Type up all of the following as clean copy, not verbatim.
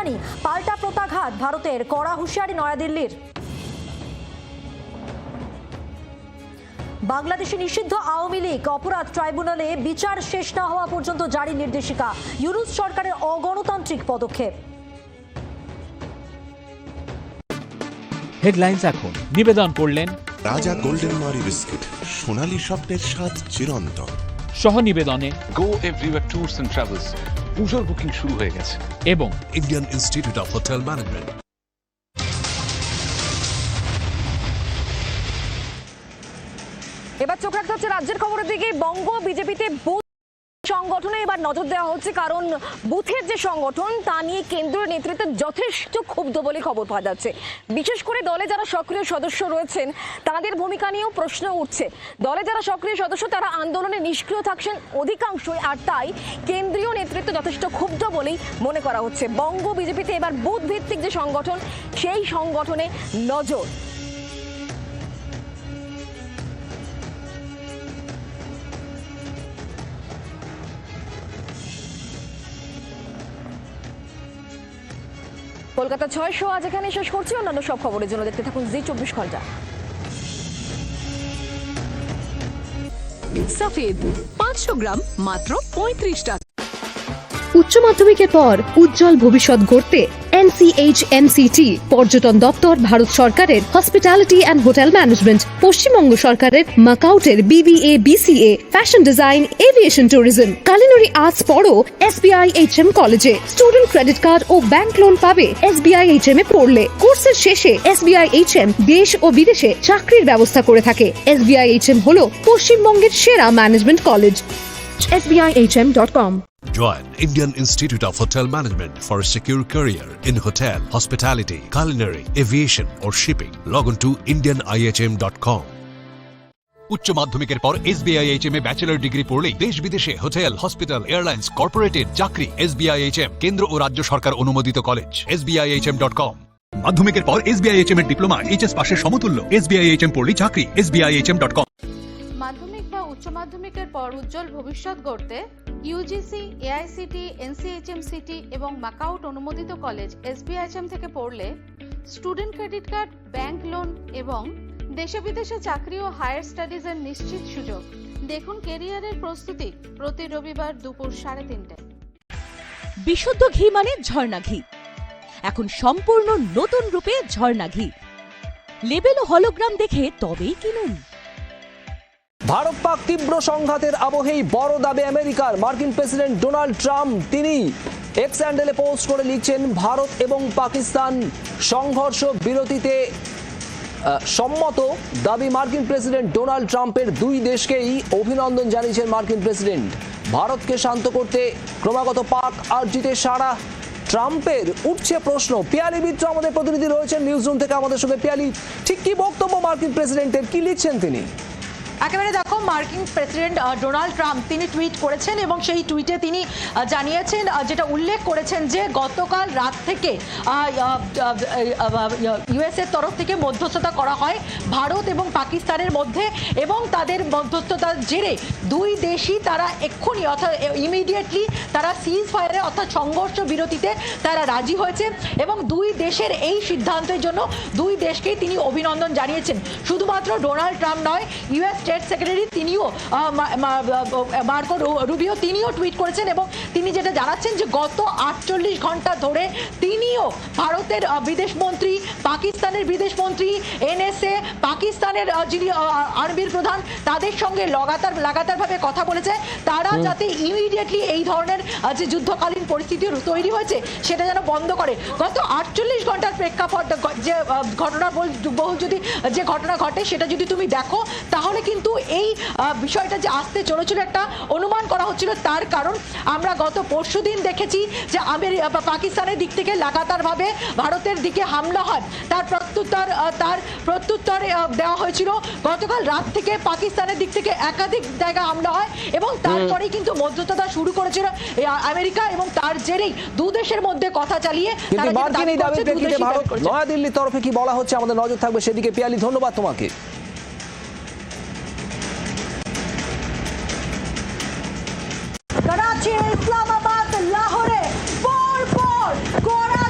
উস্কানি, পাল্টা প্রত্যাঘাত ভারতের, কড়া হুঁশিয়ারি নয়াদিল্লির। বাংলাদেশে নিষিদ্ধ আওয়ামী লীগ অপরাধ ট্রাইব্যুনালে বিচার শেষ না হওয়া পর্যন্ত জারি নির্দেশিকা, ইউনূস সরকারের অগণতান্ত্রিক পদক্ষেপ। হেডলাইন্স এখন নিবেদন করলেন রাজা গোল্ডেন মারি বিস্কিট, সোনালী স্বপ্নের স্বাদ চিরন্তন। সহ নিবেদনে go everywhere tours and travels পুজোর বুকিং শুরু হয়ে গেছে এবং Indian Institute of Hotel management. এবার চোখ রাখতে হচ্ছে রাজ্যের খবরের দিকে। বঙ্গ বিজেপিতে বুথ সংগঠনে এবার নজর দেওয়া হচ্ছে, কারণ বুথের যে সংগঠন তা নিয়ে কেন্দ্রীয় নেতৃত্ব যথেষ্ট ক্ষুব্ধ বলে খবর পাওয়া যাচ্ছে। বিশেষ করে দলে যারা সক্রিয় সদস্য রয়েছেন তাদের ভূমিকা নিয়েও প্রশ্ন উঠছে। দলে যারা সক্রিয় সদস্য তারা আন্দোলনে নিষ্ক্রিয় থাকছেন অধিকাংশই, আর তাই কেন্দ্রীয় নেতৃত্ব যথেষ্ট ক্ষুব্ধ বলেই মনে করা হচ্ছে। বঙ্গ বিজেপিতে এবার বুথ ভিত্তিক যে সংগঠন সেই সংগঠনে নজর। কলকাতা ৬০০ আজ এখানে শেষ করছি। অন্যান্য সব খবরের জন্য দেখতে থাকুন জি24 ঘন্টা। সফেদ 500 গ্রাম মাত্র 35 টাকা। উচ্চ মাধ্যমিকের পর উজ্জ্বল ভবিষ্যৎ গড়তে NCHMCT পর্যটন দপ্তর, ভারত সরকারের hospitality and hotel management, Paschimbanga সরকারের মাকাউটের BBA BCA, fashion design, aviation tourism, culinary arts পড়ো SBI HM কলেজে। স্টুডেন্ট ক্রেডিট কার্ড ও ব্যাংক লোন পাবে SBI HM এ পড়লে। কোর্সের শেষে SBI HM দেশ ও বিদেশে চাকরির ব্যবস্থা করে থাকে। SBI HM হলো পশ্চিমবঙ্গের সেরা management college. SBIHM.com। Join Indian Institute of Hotel Management for a secure career in hotel, hospitality, culinary, aviation or shipping. Log on to indianihm.com. উচ্চ মাধ্যমিকের পর SBIHM এ ব্যাচেলর ডিগ্রি পড়লেই দেশ বিদেশে হোটেল, হসপিটাল, এয়ারলাইন্স, কর্পোরেটের চাকরি। SBIHM কেন্দ্র ও রাজ্য সরকার অনুমোদিত কলেজ। SBIHM.com। মাধ্যমিকের পর SBIHM এর ডিপ্লোমা HS পাশের সমতুল্য। SBIHM পড়লেই চাকরি। SBIHM.com। মাধ্যমিক বা উচ্চ মাধ্যমিকের পর উজ্জ্বল ভবিষ্যৎ গড়তে UGC, AICT, NCHMCT এবং মাকাউট অনুমোদিত কলেজ SBIHM থেকে পড়লে student credit card, bank loan এবং দেশে বিদেশে চাকরি ও হায়ার স্টাডিজের নিশ্চিত সুযোগ। দেখুন কেরিয়ারের প্রস্তুতি প্রতি রবিবার দুপুর 3:30টায়। বিশুদ্ধ ঘি মানে ঝর্ণা ঘি, এখন সম্পূর্ণ নতুন রূপে ঝর্ণা ঘি। লেবেল ও হলোগ্রাম দেখে তবেই কিনুন। ভারত পাক তীব্র সংঘাতের আবহেই বড় দাবি আমেরিকার। মার্কিন প্রেসিডেন্ট ডোনাল্ড ট্রাম্প তিনি এক্স হ্যান্ডেলে পোস্ট করে লিখছেন, ভারত এবং পাকিস্তান সংঘর্ষ বিরতিতে সম্মত। দাবি মার্কিন প্রেসিডেন্ট ডোনাল্ড ট্রাম্পের। দুই দেশকেই অভিনন্দন জানিয়েছেন মার্কিন প্রেসিডেন্ট। ভারতকে শান্ত করতে ক্রমাগত পাক আর্জিতে সারা ট্রাম্পের উঠছে প্রশ্ন। পিয়ালি মিত্র আমাদের প্রতিনিধি রয়েছেন নিউজ রুম থেকে আমাদের সঙ্গে। পিয়ালি, ঠিক কি বক্তব্য মার্কিন প্রেসিডেন্টের, কি লিখছেন তিনি? একেবারে দেখো, মার্কিন প্রেসিডেন্ট ডোনাল্ড ট্রাম্প তিনি টুইট করেছেন এবং সেই টুইটে তিনি জানিয়েছেন, যেটা উল্লেখ করেছেন যে গতকাল রাত থেকে US এর তরফ থেকে মধ্যস্থতা করা হয় ভারত এবং পাকিস্তানের মধ্যে, এবং তাদের মধ্যস্থতার জেরে দুই দেশই তারা এক্ষুনি অর্থাৎ ইমিডিয়েটলি তারা সিজ ফায়ারে অর্থাৎ সংঘর্ষ বিরতিতে তারা রাজি হয়েছে, এবং দুই দেশের এই সিদ্ধান্তের জন্য দুই দেশকেই তিনি অভিনন্দন জানিয়েছেন। শুধুমাত্র ডোনাল্ড ট্রাম্প নয়, US স্টেট সেক্রেটারি তিনিও মার্কো রুবিও তিনিও টুইট করেছেন, এবং তিনি যেটা জানাচ্ছেন যে গত 48 ঘন্টা ধরে তিনিও ভারতের বিদেশমন্ত্রী, পাকিস্তানের বিদেশমন্ত্রী, NSA, পাকিস্তানের যিনি আর্মির প্রধান, তাদের সঙ্গে লাগাতারভাবে কথা বলেছে তারা যাতে ইমিডিয়েটলি এই ধরনের যে যুদ্ধকালীন পরিস্থিতি তৈরি হয়েছে সেটা যেন বন্ধ করে। গত 48 ঘন্টার প্রেক্ষাপট যে ঘটনাবহুল যদি যে ঘটনা ঘটে সেটা যদি তুমি দেখো, তাহলে কিন্তু এই বিষয়টা যে আসতে চলেছিল একটা অনুমান করা হচ্ছিল। তার কারণ আমরা গত পরশুদিন দেখেছি যে পাকিস্তানের দিক থেকে লাগাতারভাবে ভারতের দিকে হামলা হয়, তার প্রত্যুত্তর দেওয়া হয়েছিল। গতকাল রাত থেকে পাকিস্তানের দিক থেকে একাধিক জায়গায় হামলা হয়, এবং তারপরেই কিন্তু মধ্যস্থতা শুরু করেছিল আমেরিকা, এবং তার জেরেই দু দেশের মধ্যে কথা চালিয়ে নয়াদিল্লির তরফে কি বলা হচ্ছে আমাদের নজর থাকবে সেদিকে। পিয়ালি, ধন্যবাদ তোমাকে। করাচি, ইসলামাবাদ, লাহোরে পরপর কড়া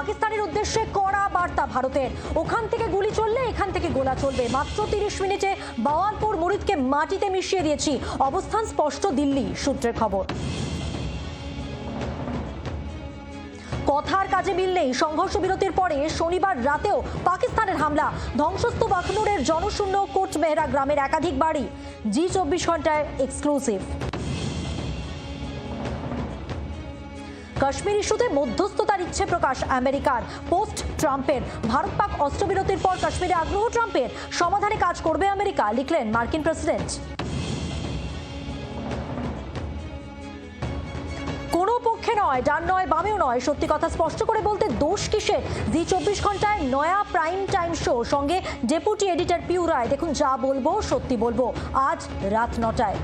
পাকিস্তানের উদ্দেশ্যে কড়া বার্তা ভারতের। ওখান থেকে গুলি চললে এখান থেকে গোলা চলবে। মাত্র 30 মিনিটে বাওয়ালপুর মুরিদকে মাটিতে মিশিয়ে দিয়েছি, অবস্থান স্পষ্ট দিল্লি সূত্রের খবর। কথার কাজে মিল নেই। সংঘর্ষ বিরতির পরে শনিবার রাতেও পাকিস্তানের হামলা, ধ্বংসস্তূপ আখনুরের জনশূন্য কোট মেহরা গ্রামের একাধিক বাড়ি। জি24 ঘন্টায় এক্সক্লুসিভ। কাশ্মীর ইস্যুতে মধ্যস্থতার ইচ্ছে প্রকাশ আমেরিকার, পোস্ট ট্রাম্পের। ভারত পাক অস্ত্রবিরতির পর কাশ্মীরে আগ্রহ ট্রাম্পের, সমাধানে কাজ করবে আমেরিকা, লিখলেন মার্কিন প্রেসিডেন্ট। কোনো পক্ষে নয়, ডান নয় বামেও নয়, সত্যি কথা স্পষ্ট করে বলতে দোষ কিসের? জি24 ঘন্টায় নয়া প্রাইম টাইম শো, সঙ্গে ডেপুটি এডিটর পিউ রায়। দেখুন, যা বলবো সত্যি বলবো, আজ রাত 9টায়।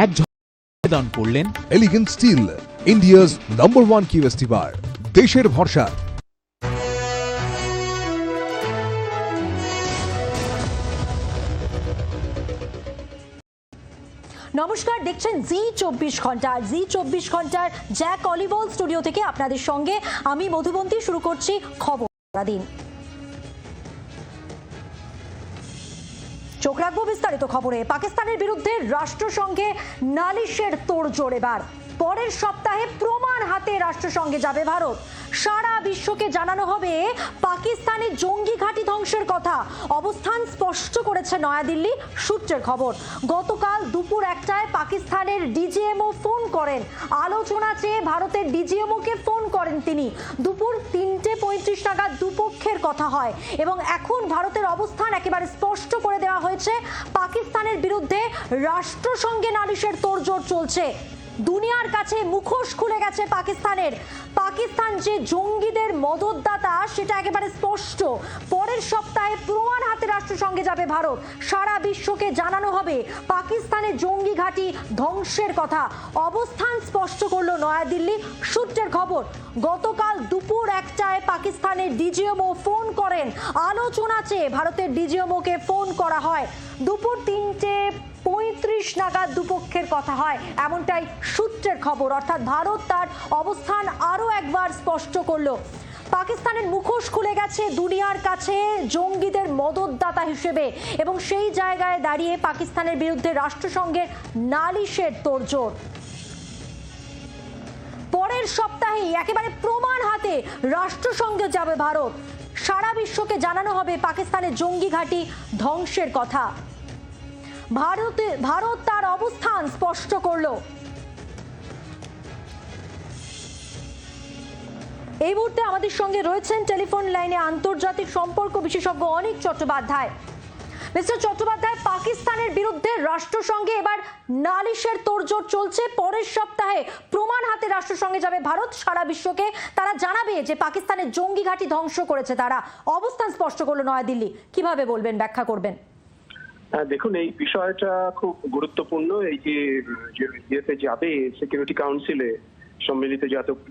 এক নিবেদন করলেন এলিগেন্ট স্টিল, ইন্ডিয়াস #1 কি ফেস্টিভাল, দেশের ভরসা। নমস্কার, দেখছেন জি24 ঘন্টা। জি24 ঘন্টার জ্যাক অলিভল স্টুডিও থেকে আপনাদের সঙ্গে আমি মধুবন্তী। শুরু করছি খবর দিন। চোখ রাখবো বিস্তারিত খবরে। পাকিস্তানের বিরুদ্ধে রাষ্ট্রসংঘে নালিশের তোড়জোড় এবার। পরের সপ্তাহে প্রমাণ হাতে রাষ্ট্রসংঘে যাবে ভারত। সারা বিশ্বকে জানানো হবে পাকিস্তানি জঙ্গি ঘাঁটি ধ্বংসের কথা। অবস্থান স্পষ্ট করেছে নয়াদিল্লি সূত্রের খবর। গতকাল দুপুর 1টায় পাকিস্তানের ডিজিএমও ফোন করেন, আলোচনা চেয়ে ভারতের ডিজিএমওকে ফোন করেন তিনি। দুপুর 3:35 নাগাদ দুপক্ষের কথা হয় এবং এখন ভারতের অবস্থান একেবারে স্পষ্ট করে দেওয়া হয়েছে। পাকিস্তানের বিরুদ্ধে রাষ্ট্রসংঘে নালিশের তোড়জোড় চলছে। দুনিয়ার কাছে মুখোশ খুলে গেছে পাকিস্তানের। পাকিস্তান যে জঙ্গিদের মদতদাতা সেটা একেবারে স্পষ্ট। পরের সপ্তাহে প্রমাণ হাতে রাষ্ট্রসংঘে যাবে ভারত। সারা বিশ্বকে জানানো হবে পাকিস্তানের জঙ্গি ঘাঁটি ধ্বংসের কথা। অবস্থান স্পষ্ট করলো নয়াদিল্লি সূত্রের খবর। গতকাল দুপুর 1টায় পাকিস্তানের ডিজিএমও ফোন করেন, আলোচনা চেয়ে ভারতের ডিজিএমওকে ফোন করা হয়। দুপুর 3:35 নাগাদ দুপক্ষের কথা হয়, এমনটাই সূত্রের খবর। অর্থাৎ ভারত তার অবস্থান আরো একবার স্পষ্ট করলো। পাকিস্তানের মুখোশ খুলে গেছে দুনিয়ার কাছে জঙ্গিদের মদতদাতা হিসেবে এবং সেই জায়গায় দাঁড়িয়ে পাকিস্তানের বিরুদ্ধে রাষ্ট্রসংঘের নালিশের তোড়জোড়। পরের সপ্তাহেই একেবারে প্রমাণ হাতে রাষ্ট্রসংঘে যাবে ভারত। সারা বিশ্বকে জানানো হবে পাকিস্তানের জঙ্গি ঘাঁটি ধ্বংসের কথা। ভারত তার অবস্থান স্পষ্ট করলো। এই মুহূর্তে আমাদের সঙ্গে রয়েছেন টেলিফোন লাইনে আন্তর্জাতিক সম্পর্ক বিশেষজ্ঞ অনিক চট্টোপাধ্যায়। মিস্টার চট্টোপাধ্যায়, পাকিস্তানের বিরুদ্ধে রাষ্ট্রসংঘে এবার নালিশের তোড়জোড় চলছে। পরের সপ্তাহে প্রমাণ হাতে রাষ্ট্রসংঘে যাবে ভারত। সারা বিশ্বকে তারা জানাবে যে পাকিস্তানের জঙ্গি ঘাঁটি ধ্বংস করেছে তারা। অবস্থান স্পষ্ট করলো নয়াদিল্লি। কিভাবে বলবেন, ব্যাখ্যা করবেন? দেখুন, এই বিষয়টা খুব গুরুত্বপূর্ণ। এই যে ইয়েতে যাবে সিকিউরিটি কাউন্সিলে, সম্মিলিত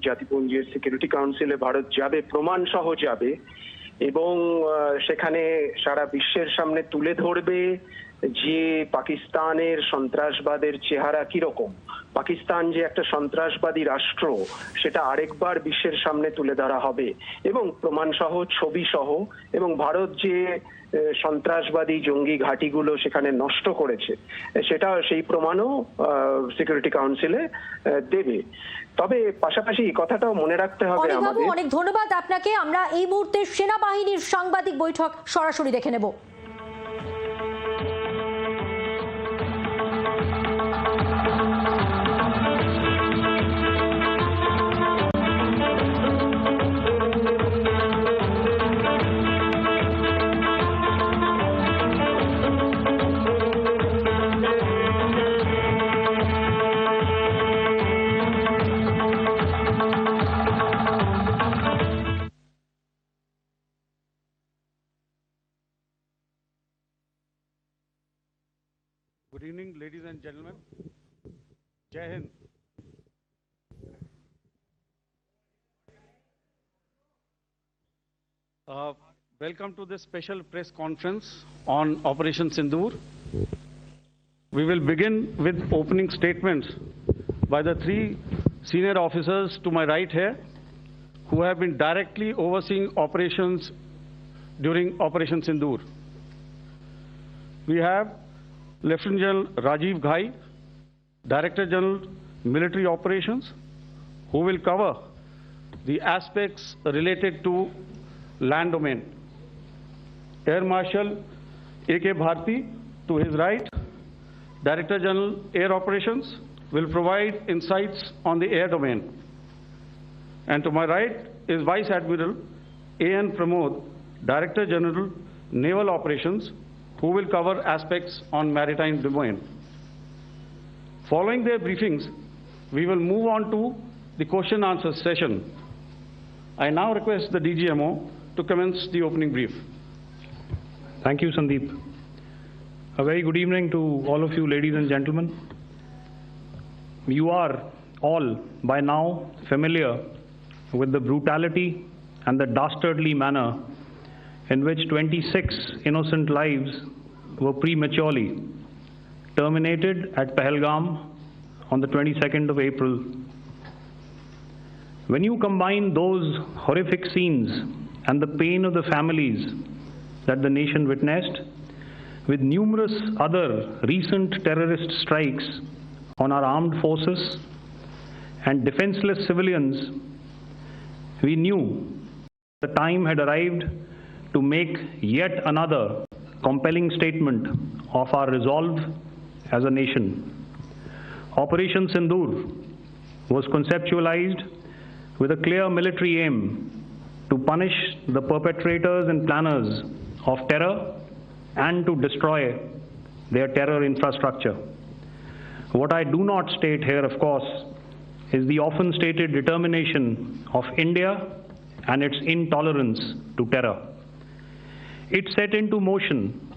জাতিপুঞ্জের সিকিউরিটি কাউন্সিলে ভারত যাবে, প্রমাণ সহ যাবে এবং সেখানে সারা বিশ্বের সামনে তুলে ধরবে যে পাকিস্তানের সন্ত্রাসবাদের চেহারা কিরকম। পাকিস্তান যে একটা সন্ত্রাসবাদী রাষ্ট্র সেটা আরেকবার বিশ্বের সামনে তুলে ধরা হবে এবং প্রমাণ সহ, ছবি সহ। এবং ভারত যে সন্ত্রাসবাদী জঙ্গি ঘাঁটিগুলো সেখানে নষ্ট করেছে সেটা, সেই প্রমাণও সিকিউরিটি কাউন্সিলে দেবে। তবে পাশাপাশি এই কথাটাও মনে রাখতে হবে আমাদের। অনেক ধন্যবাদ আপনাকে। আমরা এই মুহূর্তে সেনাবাহিনীর সাংবাদিক বৈঠক সরাসরি দেখে নেব। Good evening, ladies and gentlemen. Jai Hind. Welcome to this special press conference on Operation Sindoor. We will begin with opening statements by the three senior officers to my right here, who have been directly overseeing operations during Operation Sindoor. We have Lieutenant General Rajiv Ghai, Director General Military Operations, who will cover the aspects related to land domain. Air Marshal A.K. Bharti, to his right, Director General Air Operations, will provide insights on the air domain. And to my right is Vice Admiral A.N. Pramod, Director General Naval Operations, who will cover aspects on maritime domain. Following their briefings, we will move on to the question and answer session. I now request the DGMO to commence the opening brief. Thank you, Sandeep. A very good evening to all of you, ladies and gentlemen. You are all by now familiar with the brutality and the dastardly manner in which 26 innocent lives were prematurely terminated at Pahalgam on the 22nd of April. When you combine those horrific scenes and the pain of the families that the nation witnessed with numerous other recent terrorist strikes on our armed forces and defenseless civilians, we knew the time had arrived to make yet another compelling statement of our resolve as a nation. Operation Sindoor was conceptualized with a clear military aim to punish the perpetrators and planners of terror and to destroy their terror infrastructure. What I do not state here, of course, is the often stated determination of India and its intolerance to terror. It set into motion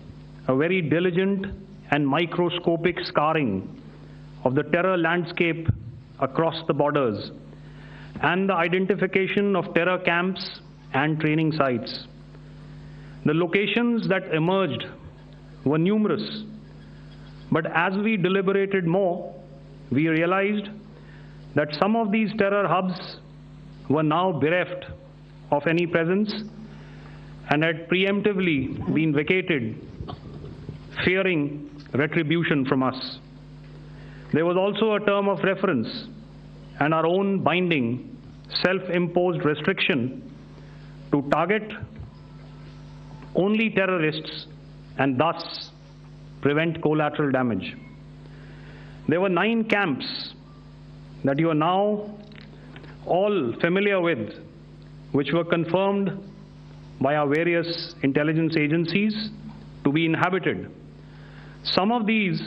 a very diligent and microscopic scarring of the terror landscape across the borders and the identification of terror camps and training sites. The locations that emerged were numerous, but as we deliberated more, we realized that some of these terror hubs were now bereft of any presence and had preemptively been vacated, fearing retribution from us. There was also a term of reference and our own binding, self-imposed restriction to target only terrorists and thus prevent collateral damage. There were 9 camps that you are now all familiar with, which were confirmed by our various intelligence agencies to be inhabited. Some of these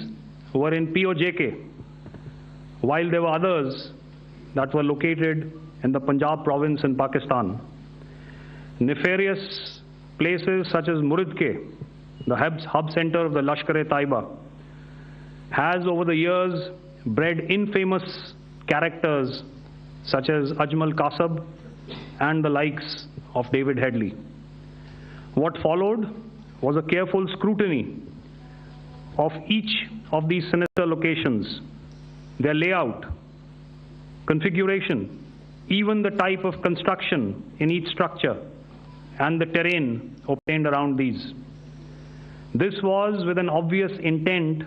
were in POJK, while there were others that were located in the Punjab province in Pakistan. Nefarious places such as Muridke, the hub center of the Lashkar-e-Taiba, has over the years bred infamous characters such as Ajmal Kasab and the likes of David Headley. What followed was a careful scrutiny of each of these sinister locations, their layout, configuration, even the type of construction in each structure, and the terrain obtained around these. This was with an obvious intent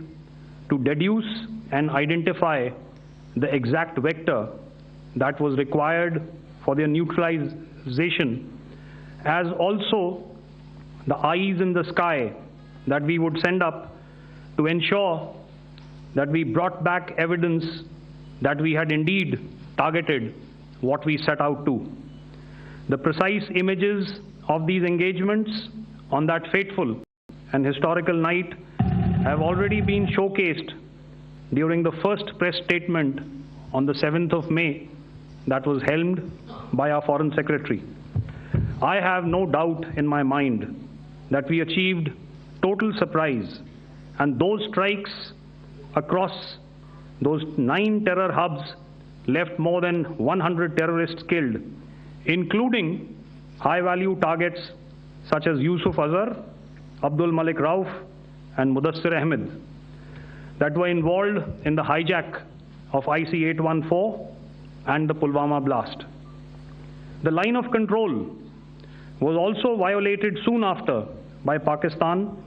to deduce and identify the exact vector that was required for their neutralization, as also the eyes in the sky that we would send up to ensure that we brought back evidence that we had indeed targeted what we set out to. The precise images of these engagements on that fateful and historical night have already been showcased during the first press statement on the 7th of May that was helmed by our Foreign Secretary. I have no doubt in my mind that we achieved total surprise, and those strikes across those 9 terror hubs left more than 100 terrorists killed, including high-value targets such as Yusuf Azhar, Abdul Malik Rauf, and Mudassir Ahmed. that were involved in the hijack of IC-814 and the Pulwama blast. The line of control was also violated soon after by Pakistan,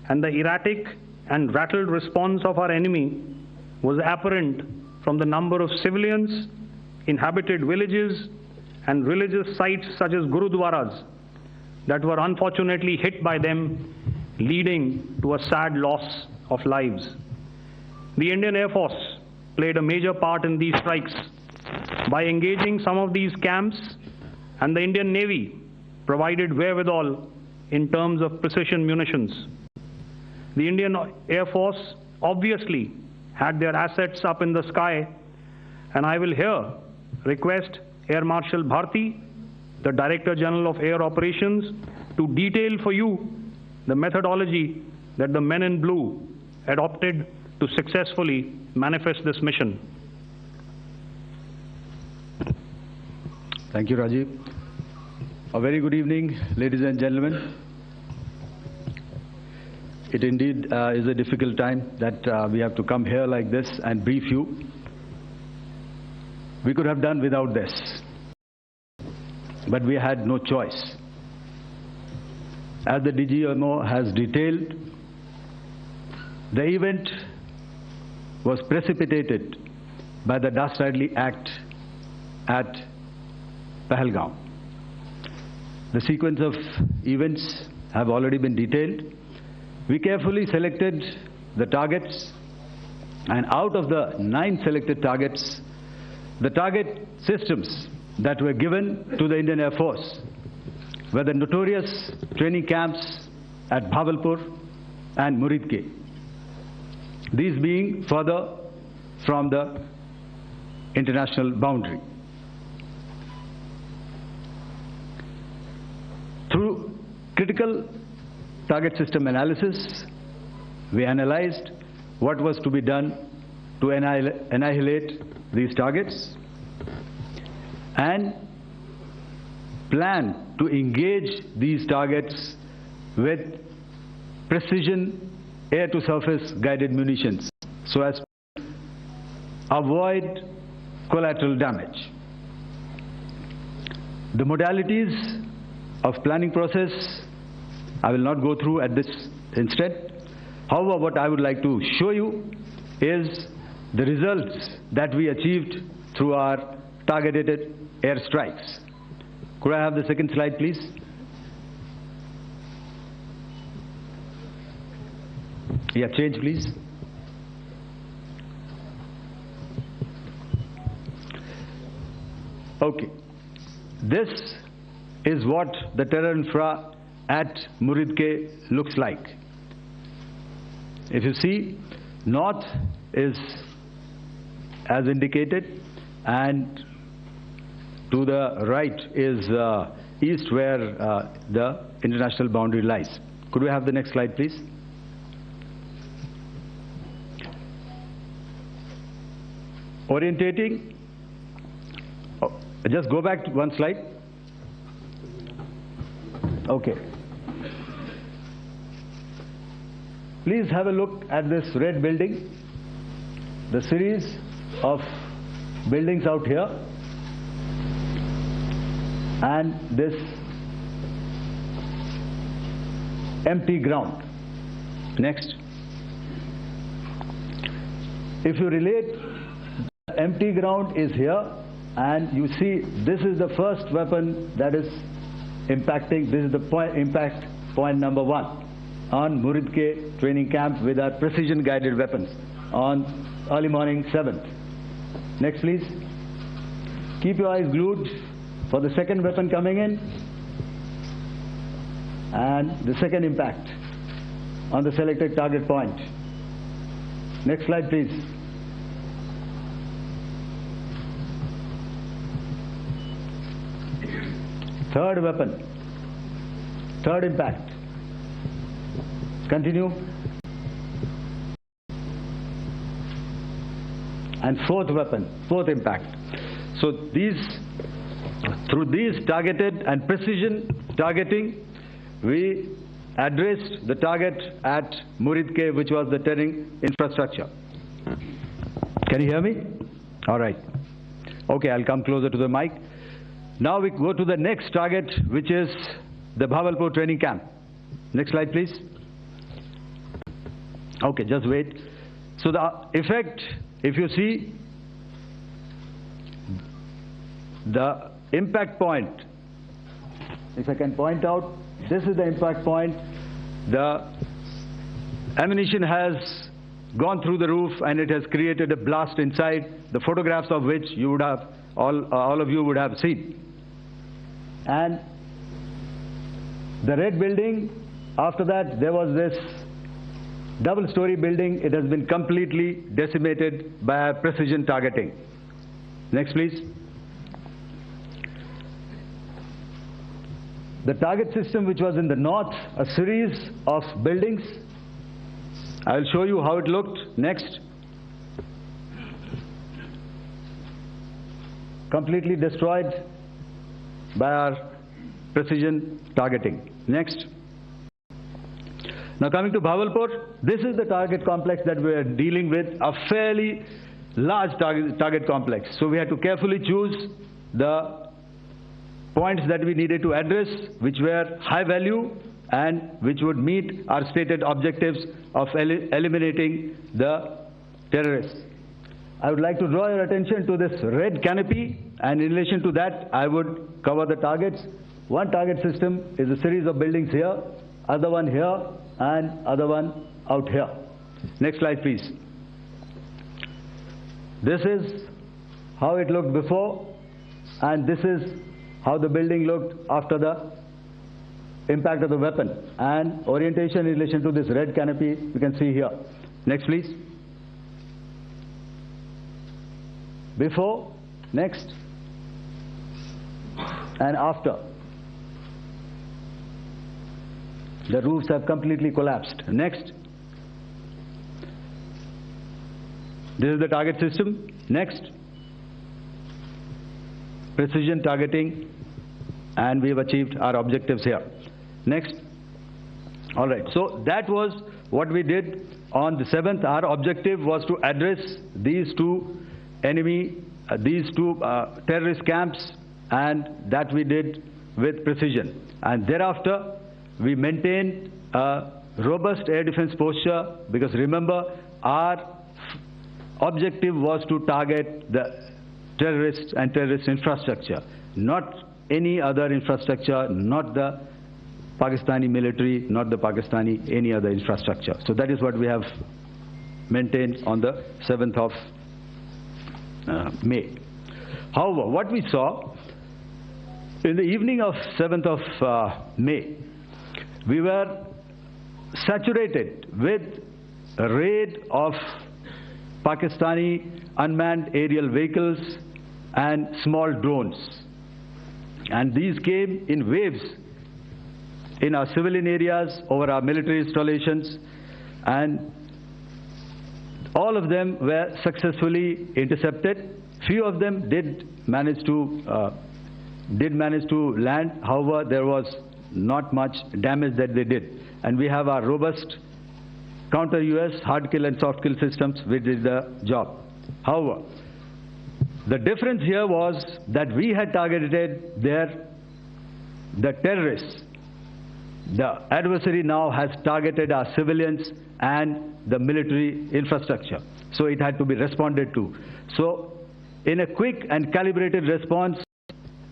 and the erratic and rattled response of our enemy was apparent from the number of civilians, inhabited villages, and religious sites such as Gurudwaras that were unfortunately hit by them, leading to a sad loss of lives. The Indian Air Force played a major part in these strikes by engaging some of these camps, and the Indian Navy provided wherewithal in terms of precision munitions. The Indian Air Force obviously had their assets up in the sky, and I will here request Air Marshal Bharti, the Director General of Air Operations, to detail for you the methodology that the men in blue adopted to successfully manifest this mission. Thank you, Rajiv. A very good evening, ladies and gentlemen. It indeed is a difficult time that we have to come here like this and brief you. We could have done without this, but we had no choice. As the DGMO has detailed, the event was precipitated by the dastardly act at Pahalgam. The sequence of events have already been detailed. We carefully selected the targets, and out of the 9 selected targets, the target systems that were given to the Indian Air Force were the notorious training camps at Bhavalpur and Muridke, these being further from the international boundary. Through critical target system analysis, we analyzed what was to be done to annihilate these targets and plan to engage these targets with precision air-to-surface guided munitions so as to avoid collateral damage. The modalities of planning process I will not go through at this instant. However, what I would like to show you is the results that we achieved through our targeted airstrikes. Could I have the second slide, please? Yeah, change, please. Okay. This is what the terror infra at Muridke looks like. If you see, north is as indicated, and to the right is east, where the international boundary lies. Could we have the next slide, please? Orientating. Oh, just go back to one slide. Okay. Please have a look at this red building, the series of buildings out here, and this empty ground. Next. If you relate, the empty ground is here, and you see this is the first weapon that is impacting. This is the impact point number 1 on Muridke training camp with our precision guided weapons on early morning 7th. Next, please. Keep your eyes glued for the second weapon coming in and the second impact on the selected target point. Next slide, please. Third weapon, third impact. Continue. And fourth weapon, fourth impact. So through these targeted and precision targeting, we addressed the target at Muridke, which was the terrain infrastructure. Can you hear me? All right. Okay, I'll come closer to the mic. Now we go to the next target, which is the Bhavalpur training camp. Next slide, please. Okay, just wait. So the effect, if you see, the impact point, if I can point out, this is the impact point. The ammunition has gone through the roof and it has created a blast inside, the photographs of which you would have, all of you would have seen. And the red building, after that there was this double-story building. It has been completely decimated by precision targeting. Next, please. The target system, which was in the north, a series of buildings. I will show you how it looked. Next. Completely destroyed by our precision targeting. Next. Now coming to Bhavalpur, this is the target complex that we are dealing with, a fairly large target complex. So we had to carefully choose the points that we needed to address, which were high value and which would meet our stated objectives of eliminating the terrorists. I would like to draw your attention to this red canopy, and in relation to that, I would cover the targets. One target system is a series of buildings here, other one here, and other one out here. Next slide, please. This is how it looked before, and this is how the building looked after the impact of the weapon. And orientation in relation to this red canopy, you can see here. Next, please. Before, next, and after. The roofs have completely collapsed. Next. This is the target system. Next. Precision targeting, and we have achieved our objectives here. Next. All right. So that was what we did on the 7th. Our objective was to address these two terrorist camps, and that we did with precision. And thereafter, we maintained a robust air defense posture, because remember, our objective was to target the terrorists and terrorist infrastructure, not any other infrastructure, not the Pakistani military, not the Pakistani any other infrastructure. So that is what we have maintained on the 7th of May. However, what we saw in the evening of 7th of May, we were saturated with a raid of Pakistani unmanned aerial vehicles and small drones. And these came in waves in our civilian areas, over our military installations, and all of them were successfully intercepted. Few of them did manage to land. However, there was not much damage that they did. And we have our robust counter-US hard kill and soft kill systems which did the job. However, the difference here was that we had targeted the terrorists. The adversary now has targeted our civilians and the military infrastructure. So it had to be responded to. So in a quick and calibrated response,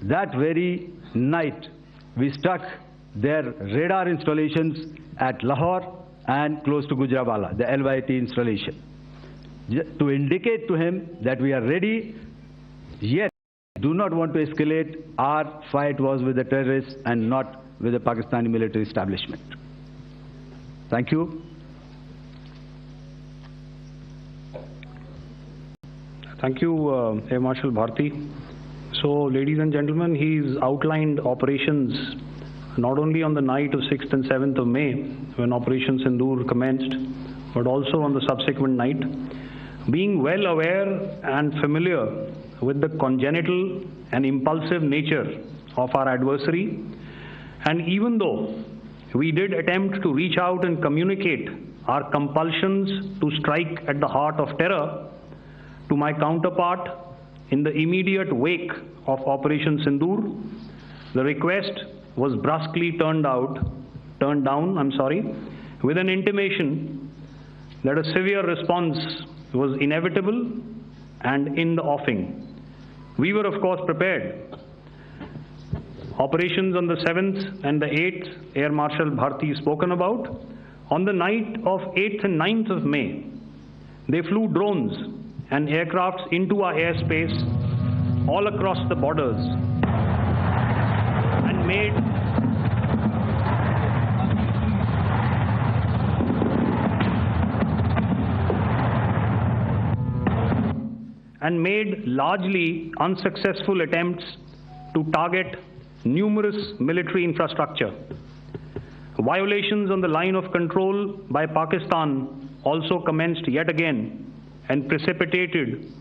that very night, we struck their radar installations at Lahore and close to Gujranwala, the LYT installation, to indicate to him that we are ready, yet do not want to escalate. Our fight was with the terrorists and not with the Pakistani military establishment. Thank you. Thank you, Air Marshal Bharti. So, ladies and gentlemen, he's outlined operations not only on the night of 6th and 7th of May, when Operation Sindoor commenced, but also on the subsequent night. Being well aware and familiar with the congenital and impulsive nature of our adversary, and even though we did attempt to reach out and communicate our compulsions to strike at the heart of terror, to my counterpart in the immediate wake of Operation Sindoor, the request was brusquely turned down, with an intimation that a severe response was inevitable and in the offing. We were, of course, prepared. Operations on the 7th and the 8th, Air Marshal Bharti spoken about. On the night of 8th and 9th of May, they flew drones and aircrafts into our airspace all across the borders and made largely unsuccessful attempts to target numerous military infrastructure. Violations on the line of control by Pakistan also commenced yet again and precipitated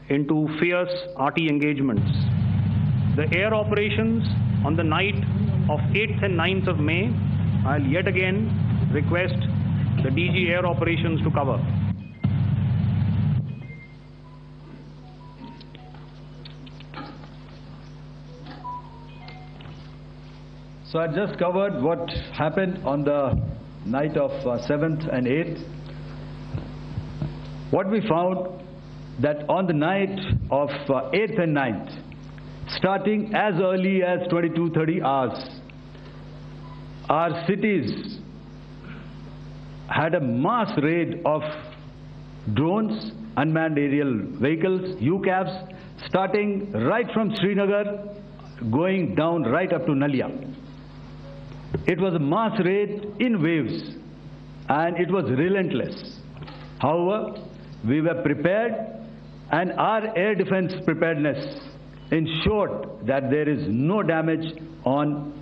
into fierce arty engagements. The air operations on the night of 8th and 9th of May, I'll yet again request the DG Air Operations to cover. So I just covered what happened on the night of 7th and 8th. What we found that on the night of 8th and 9th, starting as early as 22:30 hours, our cities had a mass raid of drones, unmanned aerial vehicles, UCAVs, starting right from Srinagar, going down right up to Nalia. It was a mass raid in waves, and it was relentless. However, we were prepared, and our air defense preparedness ensured that there is no damage on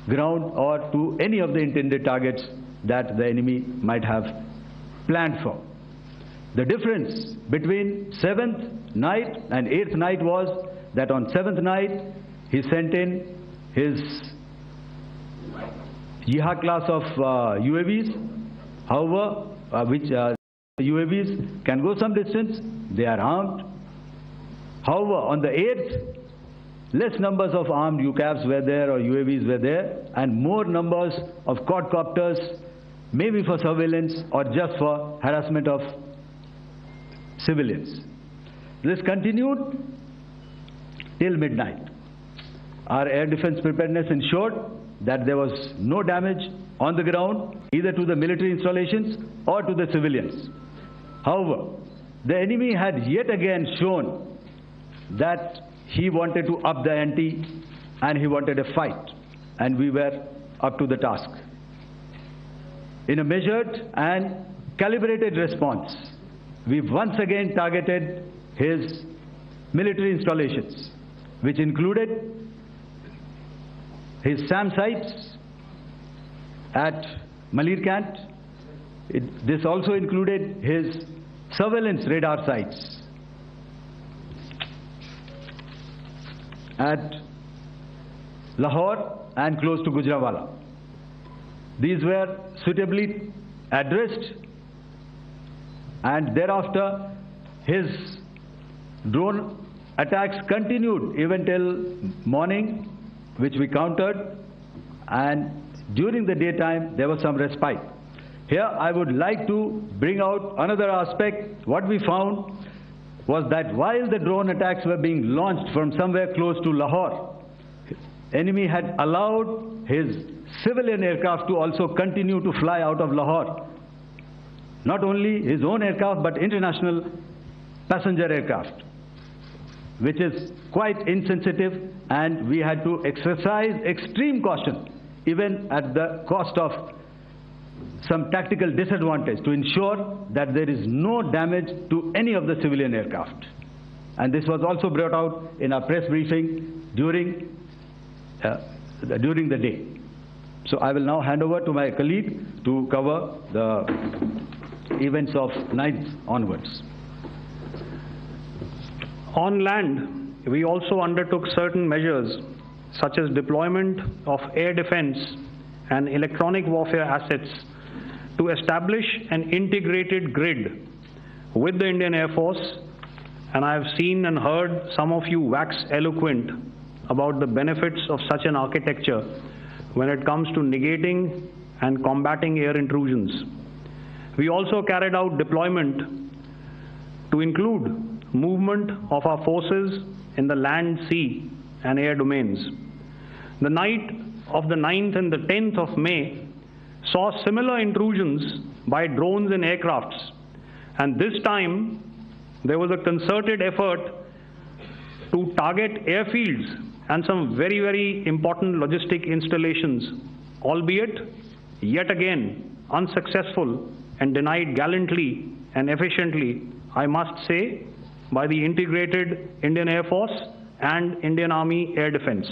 ground or to any of the intended targets that the enemy might have planned for. The difference between 7th night and 8th night was that on 7th night, he sent in his Yeha class of UAVs, however, which UAVs can go some distance, they are armed. However, on the 8th, less numbers of armed UCAVs were there or UAVs were there, and more numbers of quadcopters, maybe for surveillance or just for harassment of civilians. This continued till midnight. Our air defense preparedness ensured that there was no damage on the ground, either to the military installations or to the civilians. However, the enemy had yet again shown that he wanted to up the ante and he wanted a fight, and we were up to the task. In a measured and calibrated response, we once again targeted his military installations, which included his SAM sites at Malirkant. This also included his surveillance radar sites at Lahore and close to Gujranwala. These were suitably addressed, and thereafter his drone attacks continued even till morning, which we countered, and during the daytime there was some respite. Here I would like to bring out another aspect. What we found was that while the drone attacks were being launched from somewhere close to Lahore, enemy had allowed his civilian aircraft to also continue to fly out of Lahore. Not only his own aircraft, but international passenger aircraft, which is quite insensitive, and we had to exercise extreme caution, even at the cost of some tactical disadvantage, to ensure that there is no damage to any of the civilian aircraft. And this was also brought out in our press briefing during the day. So I will now hand over to my colleague to cover the events of 9th onwards. On land, we also undertook certain measures such as deployment of air defense and electronic warfare assets to establish an integrated grid with the Indian Air Force and I have seen and heard some of you wax eloquent about the benefits of such an architecture when it comes to negating and combating air intrusions. We also carried out deployment to include movement of our forces in the land, sea, and air domains. The night of the 9th and the 10th of May saw similar intrusions by drones and aircrafts, and this time there was a concerted effort to target airfields and some very, very important logistic installations, albeit yet again unsuccessful and denied gallantly and efficiently, I must say, by the integrated Indian Air Force and Indian Army Air Defense.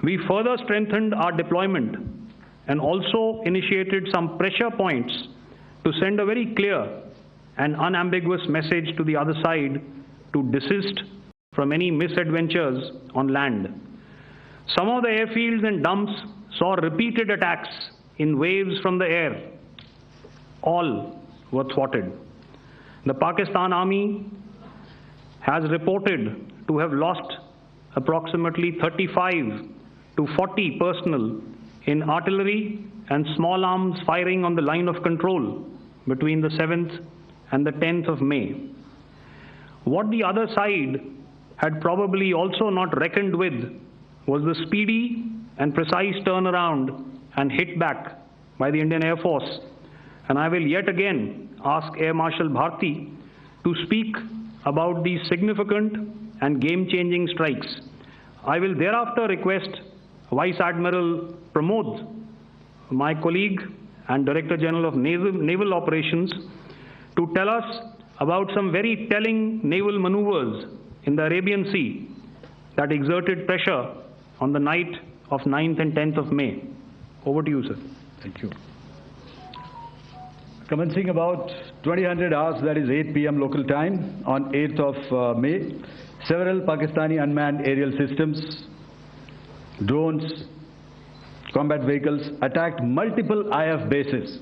We further strengthened our deployment and also initiated some pressure points to send a very clear and unambiguous message to the other side to desist from any misadventures on land. Some of the airfields and dumps saw repeated attacks in waves from the air. All were thwarted. The Pakistan Army has reported to have lost approximately 35 to 40 personnel in artillery and small arms firing on the line of control between the 7th and the 10th of May. What the other side had probably also not reckoned with was the speedy and precise turnaround and hit back by the Indian Air Force. And I will yet again ask Air Marshal Bharti to speak about these significant and game-changing strikes. I will thereafter request Vice Admiral Pramod, my colleague and Director General of Naval Operations, to tell us about some very telling naval maneuvers in the Arabian Sea that exerted pressure on the night of 9th and 10th of May. Over to you, sir. Thank you. Commencing about 2000 hours, that is 8 p.m. local time, on 8th of May, several Pakistani unmanned aerial systems, drones, combat vehicles attacked multiple IF bases.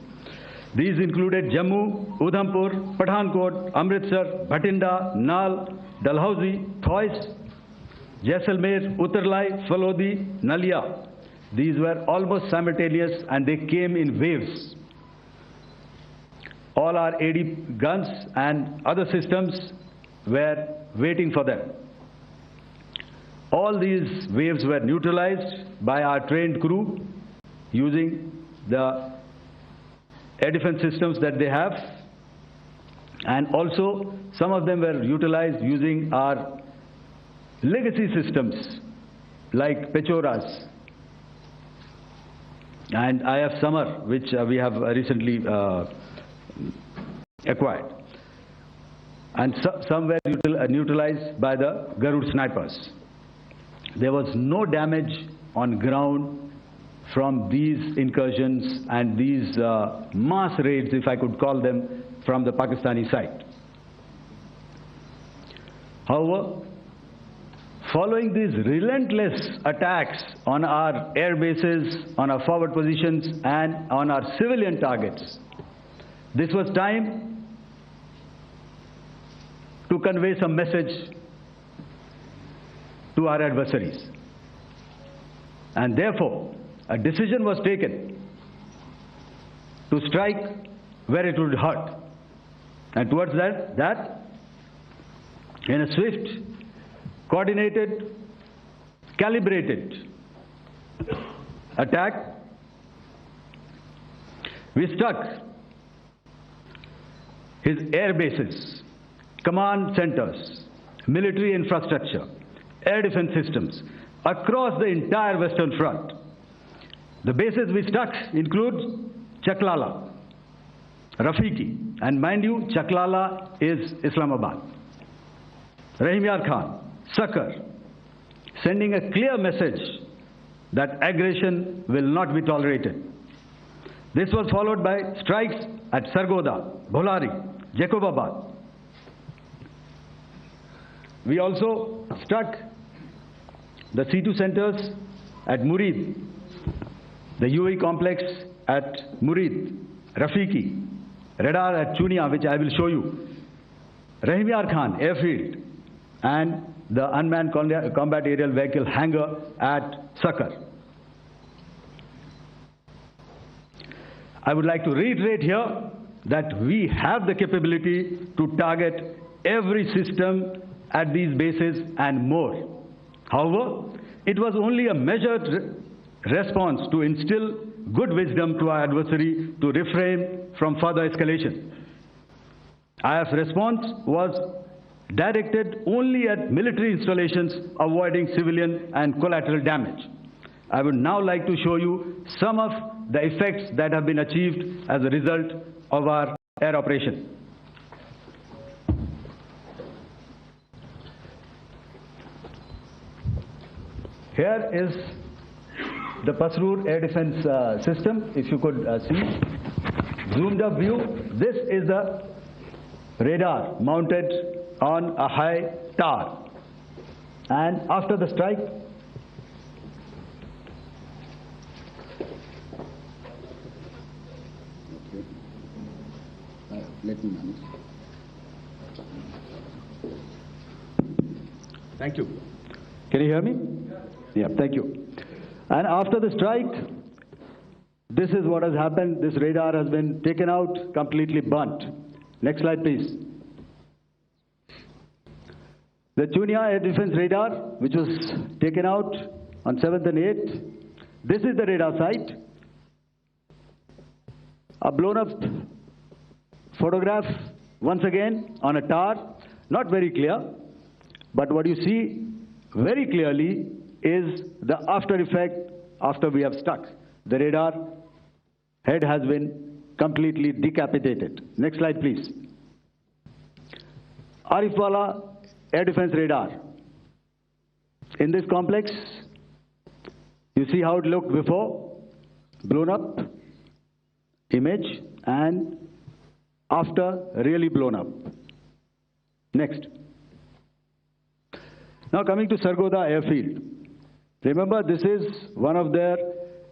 These included Jammu, Udhampur, Pathankot, Amritsar, Bhatinda, Nal, Dalhousie, Thois, Jaisalmer, Uttarlai, Falodi, Nalia. These were almost simultaneous and they came in waves. All our AD guns and other systems were waiting for them. All these waves were neutralized by our trained crew using the air defense systems that they have, and also some of them were utilized using our legacy systems like Pechoras and IF Summer, which we have recently acquired. And some were neutralized by the Garud snipers. There was no damage on ground from these incursions and these mass raids, if I could call them, from the Pakistani side. However, following these relentless attacks on our air bases, on our forward positions, and on our civilian targets, this was time to convey some message to our adversaries. And therefore, a decision was taken to strike where it would hurt. And towards that, in a swift, coordinated, calibrated attack, we struck his air bases, command centers, military infrastructure, air defense systems across the entire Western Front. The bases we struck include Chaklala, Rafiki, and mind you, Chaklala is Islamabad. Rahim Yar Khan, Sakar, sending a clear message that aggression will not be tolerated. This was followed by strikes at Sargoda, Bholari, Jacobabad. We also struck the C2 centers at Murid, the UAE complex at Murid, Rafiki, radar at Chunia, which I will show you, Rahimyar Khan Airfield and the unmanned combat aerial vehicle hangar at Sakar. I would like to reiterate here that we have the capability to target every system at these bases and more. However, it was only a measured response to instill good wisdom to our adversary to refrain from further escalation. IF's response was directed only at military installations, avoiding civilian and collateral damage. I would now like to show you some of the effects that have been achieved as a result of our air operation. Here is the Pasrur air defense system, if you could see. Zoomed up view, this is the radar mounted on a high tower. And after the strike, let me manage. Thank you. Can you hear me? Yeah, thank you. And after the strike, this is what has happened. This radar has been taken out, completely burnt. Next slide, please. The Chunia air defense radar, which was taken out on 7th and 8th. This is the radar site. A blown up photograph, once again, on a tower. Not very clear, but what you see very clearly is the after effect after we have struck. The radar head has been completely decapitated. Next slide, please. Arifwala air defense radar. In this complex, you see how it looked before, blown up image, and after really blown up. Next. Now coming to Sargodha airfield. Remember, this is one of their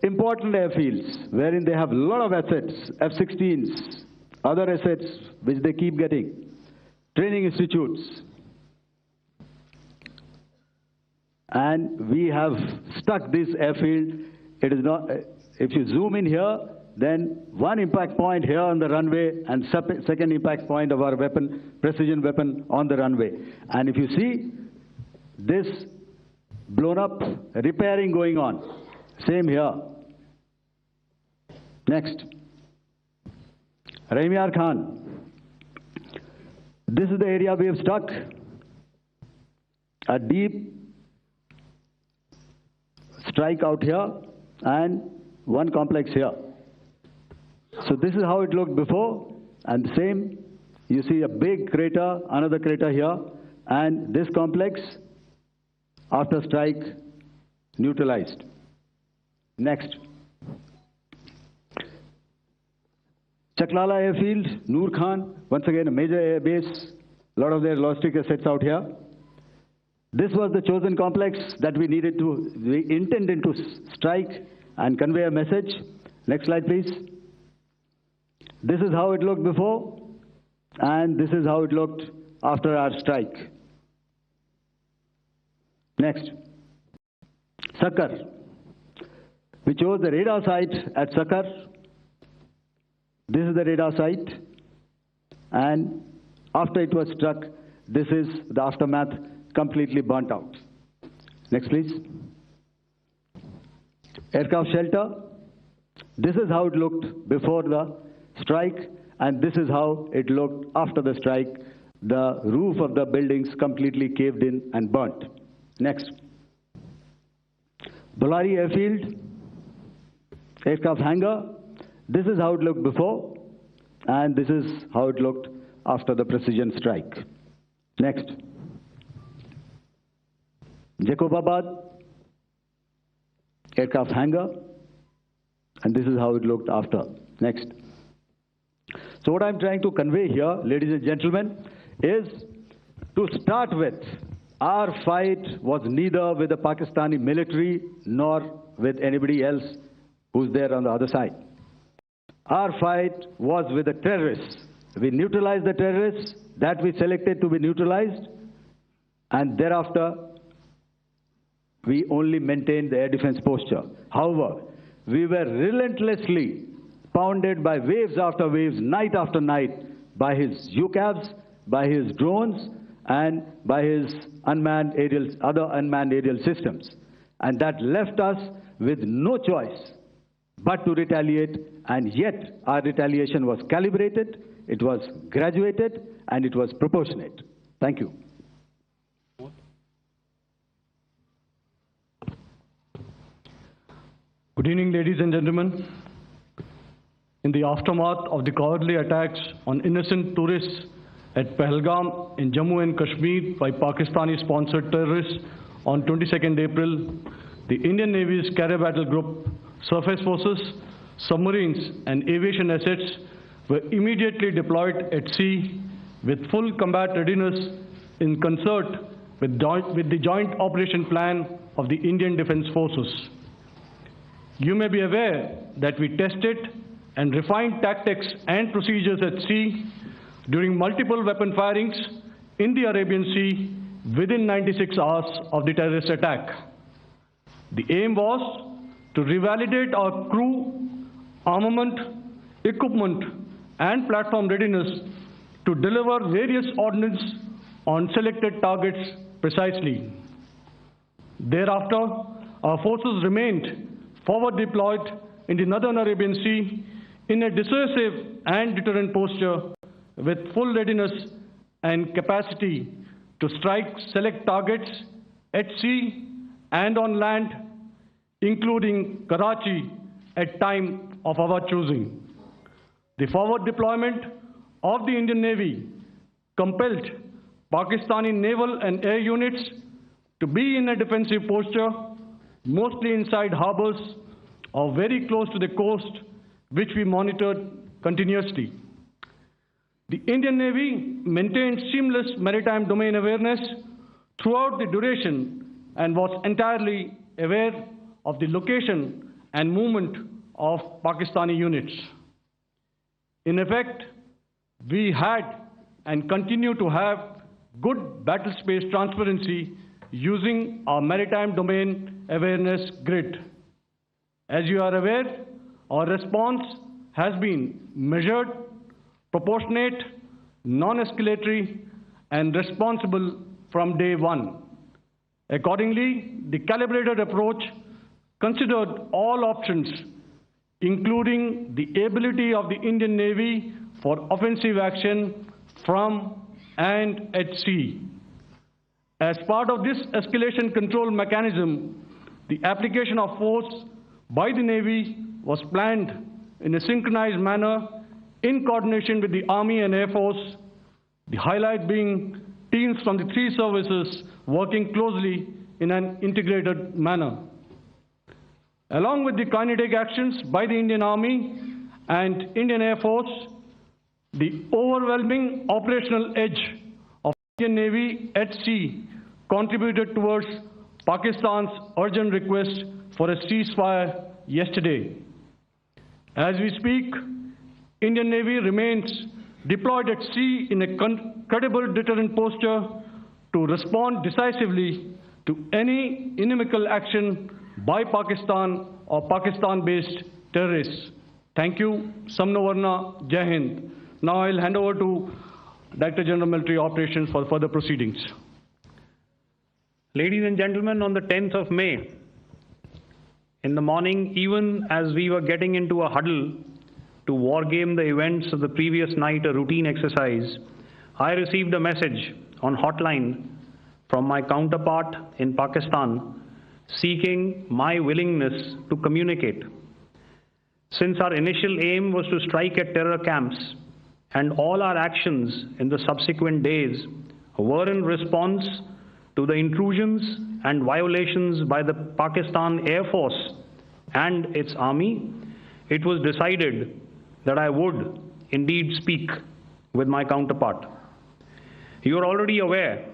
important airfields wherein they have a lot of assets, F-16s, other assets which they keep getting, training institutes. And we have stuck this airfield. It is not, if you zoom in here, then one impact point here on the runway and second impact point of our weapon, precision weapon on the runway. And if you see this blown up repairing going on, same here. Next. Rahimyar Khan. This is the area we have struck. A deep strike out here and one complex here. So this is how it looked before, and the same, you see a big crater, another crater here, and this complex, after strike, neutralized. Next. Chaklala airfield, Noor Khan, once again a major air base, a lot of their logistic assets out here. This was the chosen complex that we intended to strike and convey a message. Next slide, please. This is how it looked before, and this is how it looked after our strike. Next. Sakar. We chose the radar site at Sakar. This is the radar site, and after it was struck, this is the aftermath, completely burnt out. Next, please. Aircraft shelter. This is how it looked before the strike, and this is how it looked after the strike. The roof of the buildings completely caved in and burnt. Next. Bolari airfield, aircraft hangar. This is how it looked before, and this is how it looked after the precision strike. Next. Jacobabad, aircraft hangar, and this is how it looked after. Next. So what I'm trying to convey here, ladies and gentlemen, is to start with, our fight was neither with the Pakistani military nor with anybody else who's there on the other side. Our fight was with the terrorists We neutralized the terrorists that we selected to be neutralized, and thereafter we only maintained the air defense posture. However, we were relentlessly pounded by waves after waves, night after night, by his UCAVs, by his drones, and by his other unmanned aerial systems. And that left us with no choice but to retaliate, and yet our retaliation was calibrated, it was graduated, and it was proportionate. Thank you. Good evening, ladies and gentlemen. In the aftermath of the cowardly attacks on innocent tourists at Pahalgam in Jammu and Kashmir by Pakistani-sponsored terrorists on 22nd April, the Indian Navy's Carrier Battle Group, surface forces, submarines, and aviation assets were immediately deployed at sea with full combat readiness in concert with the Joint Operation Plan of the Indian Defence Forces. You may be aware that we tested and refined tactics and procedures at sea during multiple weapon firings in the Arabian Sea within 96 hours of the terrorist attack. The aim was to revalidate our crew, armament, equipment, and platform readiness to deliver various ordnance on selected targets precisely. Thereafter, our forces remained forward deployed in the Northern Arabian Sea in a dissuasive and deterrent posture with full readiness and capacity to strike select targets at sea and on land, including Karachi at time of our choosing. The forward deployment of the Indian Navy compelled Pakistani naval and air units to be in a defensive posture, mostly inside harbors or very close to the coast, which we monitored continuously. The Indian Navy maintained seamless maritime domain awareness throughout the duration and was entirely aware of the location and movement of Pakistani units. In effect, we had and continue to have good battle space transparency using our maritime domain awareness grid. As you are aware, our response has been measured, proportionate, non-escalatory, and responsible from day one. Accordingly, the calibrated approach considered all options, including the ability of the Indian Navy for offensive action from and at sea. As part of this escalation control mechanism, the application of force by the Navy was planned in a synchronized manner in coordination with the Army and Air Force, the highlight being teams from the three services working closely in an integrated manner. Along with the kinetic actions by the Indian Army and Indian Air Force, the overwhelming operational edge of the Indian Navy at sea contributed towards Pakistan's urgent request for a ceasefire yesterday. As we speak, Indian Navy remains deployed at sea in a credible deterrent posture to respond decisively to any inimical action by Pakistan or Pakistan-based terrorists. Thank you. Samno Varna, Jai Hind. Now I'll hand over to Director General Military Operations for further proceedings. Ladies and gentlemen, on the 10th of May, in the morning, even as we were getting into a huddle to wargame the events of the previous night, a routine exercise, I received a message on hotline from my counterpart in Pakistan seeking my willingness to communicate. Since our initial aim was to strike at terror camps, and all our actions in the subsequent days were in response to the intrusions and violations by the Pakistan Air Force and its army, it was decided that I would indeed speak with my counterpart. You are already aware,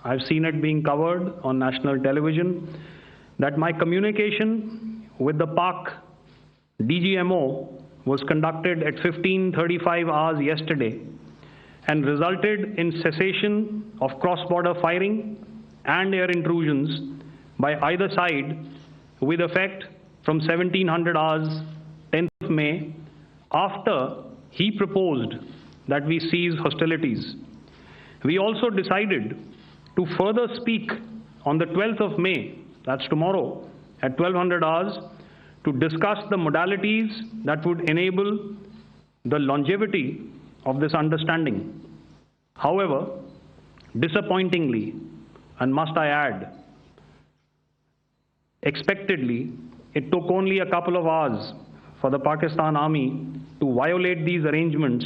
I've seen it being covered on national television, that my communication with the Pak DGMO was conducted at 15:35 hours yesterday and resulted in cessation of cross-border firing and air intrusions by either side with effect from 1700 hours 10th of May, after he proposed that we cease hostilities. We also decided to further speak on the 12th of May, that's tomorrow, at 1200 hours, to discuss the modalities that would enable the longevity of this understanding. However, disappointingly, and must I add, expectedly, it took only a couple of hours for the Pakistan Army to violate these arrangements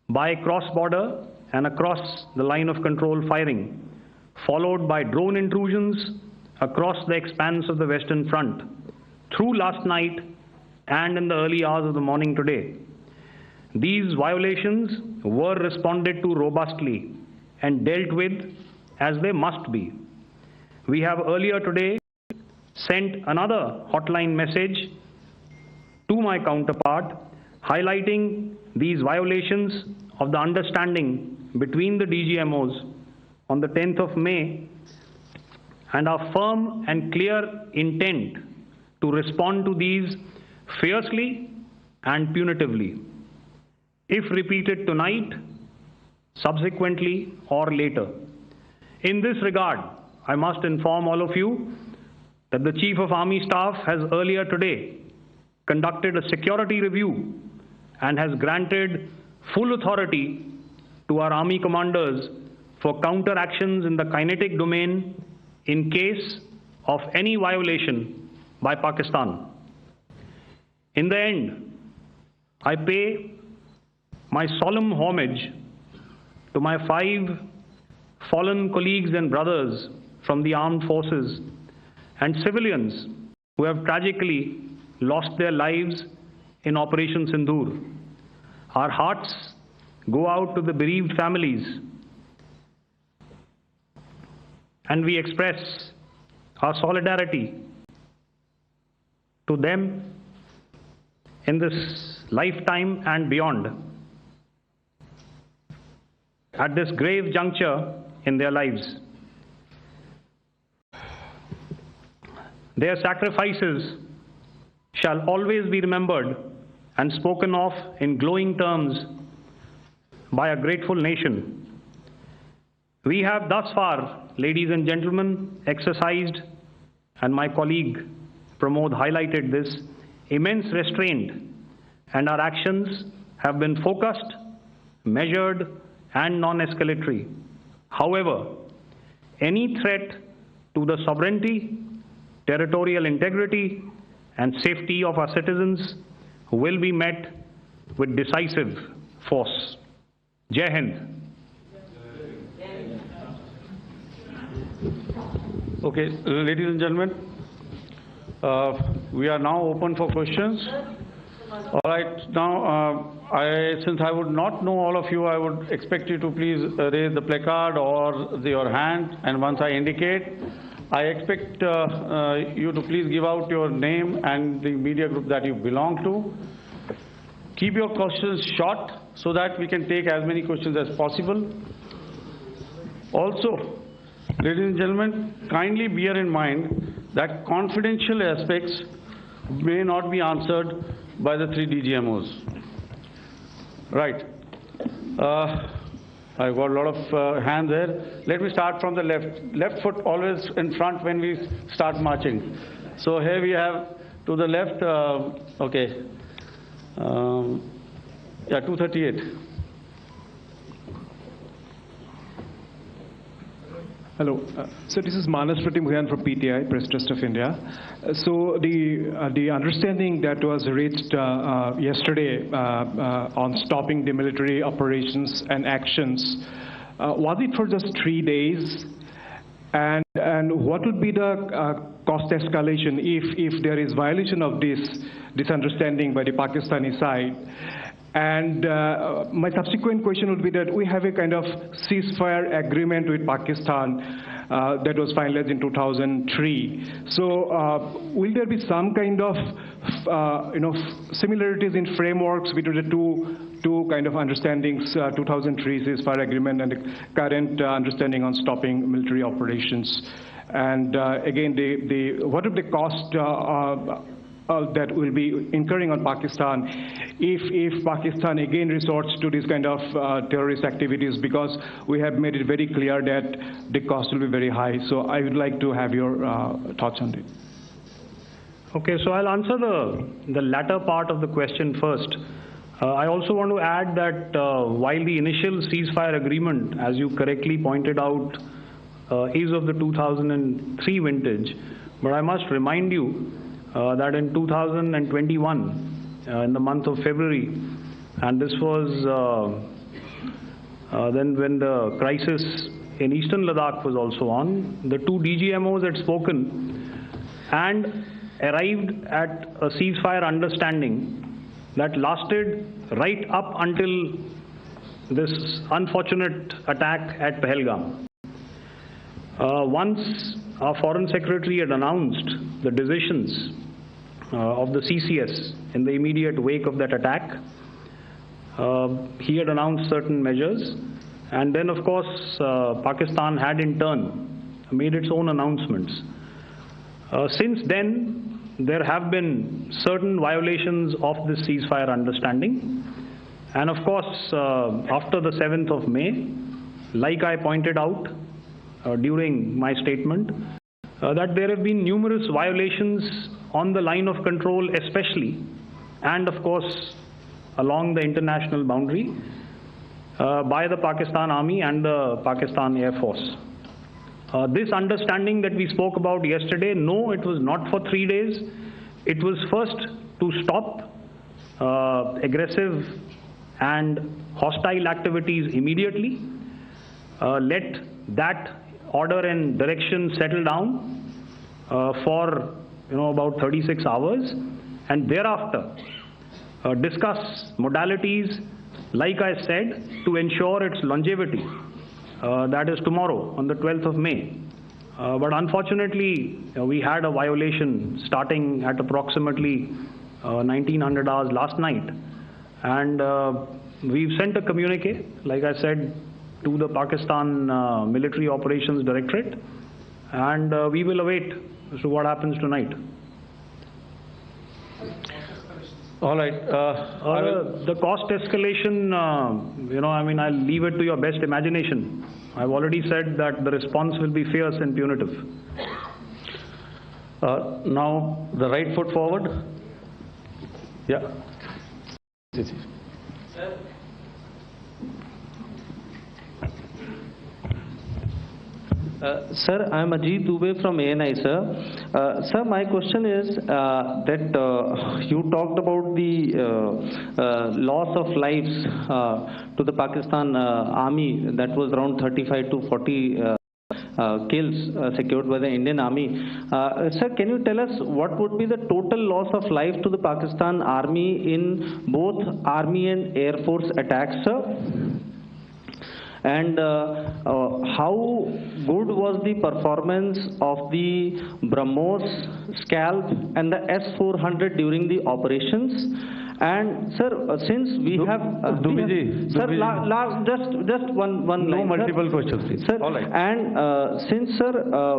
by cross-border and across the line of control firing, followed by drone intrusions across the expanse of the Western Front through last night and in the early hours of the morning today. These violations were responded to robustly and dealt with as they must be. We have earlier today sent another hotline message to my counterpart highlighting these violations of the understanding between the DGMOs on the 10th of May and our firm and clear intent to respond to these fiercely and punitively, if repeated tonight, subsequently, or later. In this regard, I must inform all of you that the Chief of Army Staff has earlier today conducted a security review and has granted full authority to our Army commanders for counter-actions in the kinetic domain in case of any violation by Pakistan. In the end, I pay my solemn homage to my 5 fallen colleagues and brothers from the armed forces and civilians who have tragically lost their lives in Operation Sindoor. Our hearts go out to the bereaved families, and we express our solidarity to them in this lifetime and beyond, at this grave juncture in their lives. Their sacrifices shall always be remembered and spoken of in glowing terms by a grateful nation. We have thus far, ladies and gentlemen, exercised, and my colleague Pramod highlighted this, immense restraint, and our actions have been focused, measured, and non-escalatory. However, any threat to the sovereignty, territorial integrity, and safety of our citizens will be met with decisive force. Jai Hind. Okay, ladies and gentlemen, we are now open for questions. All right, now, since I would not know all of you, I would expect you to please raise the placard or your hand, and once I indicate, I expect you to please give out your name and the media group that you belong to. Keep your questions short so that we can take as many questions as possible. Also, ladies and gentlemen, kindly bear in mind that confidential aspects may not be answered by the 3 DGMOs. Right. I've got a lot of hands there. Let me start from the left. Left foot always in front when we start marching. So here we have to the left, okay. Yeah, 238. Hello. So this is Manas Pratimugyan from PTI, Press Trust of India. So the understanding that was reached yesterday on stopping the military operations and actions, was it for just 3 days? And what would be the cost escalation if there is violation of this understanding by the Pakistani side? And my subsequent question would be that we have a kind of ceasefire agreement with Pakistan. that was finalized in 2003. So will there be some kind of similarities in frameworks between the two kind of understandings, 2003 ceasefire agreement and the current understanding on stopping military operations? And again, what are the cost that will be incurring on Pakistan if Pakistan again resorts to this kind of terrorist activities, because we have made it very clear that the cost will be very high. So I would like to have your thoughts on it. Okay, so I'll answer the latter part of the question first. I also want to add that while the initial ceasefire agreement, as you correctly pointed out, is of the 2003 vintage, but I must remind you that in 2021, in the month of February, and this was then when the crisis in eastern Ladakh was also on, the two DGMOs had spoken and arrived at a ceasefire understanding that lasted right up until this unfortunate attack at Pahalgam. Once our Foreign Secretary had announced the decisions of the CCS in the immediate wake of that attack, he had announced certain measures, and then of course Pakistan had in turn made its own announcements. Since then, there have been certain violations of this ceasefire understanding, and of course after the 7th of May, like I pointed out during my statement, that there have been numerous violations on the line of control especially, and of course along the international boundary by the Pakistan Army and the Pakistan Air Force. This understanding that we spoke about yesterday, no, it was not for 3 days. It was first to stop aggressive and hostile activities immediately, let that order and direction settle down for about 36 hours, and thereafter discuss modalities, like I said, to ensure its longevity. That is tomorrow on the 12th of May. But unfortunately, we had a violation starting at approximately 1900 hours last night, and we've sent a communique, like I said, to the Pakistan Military Operations Directorate, and we will await as to what happens tonight. All right. The cost escalation, I'll leave it to your best imagination. I've already said that the response will be fierce and punitive. Now, the right foot forward. Yeah. Sir, I am Ajit Dubey from ANI, sir. Sir, my question is that you talked about the loss of lives to the Pakistan Army, that was around 35 to 40 kills secured by the Indian Army. Sir, can you tell us what would be the total loss of life to the Pakistan Army in both Army and Air Force attacks, sir? And how good was the performance of the BrahMos, Scalp and the S-400 during the operations? And sir, since we have sir, just one line. No multiple questions, please. Sir, all right. And since sir,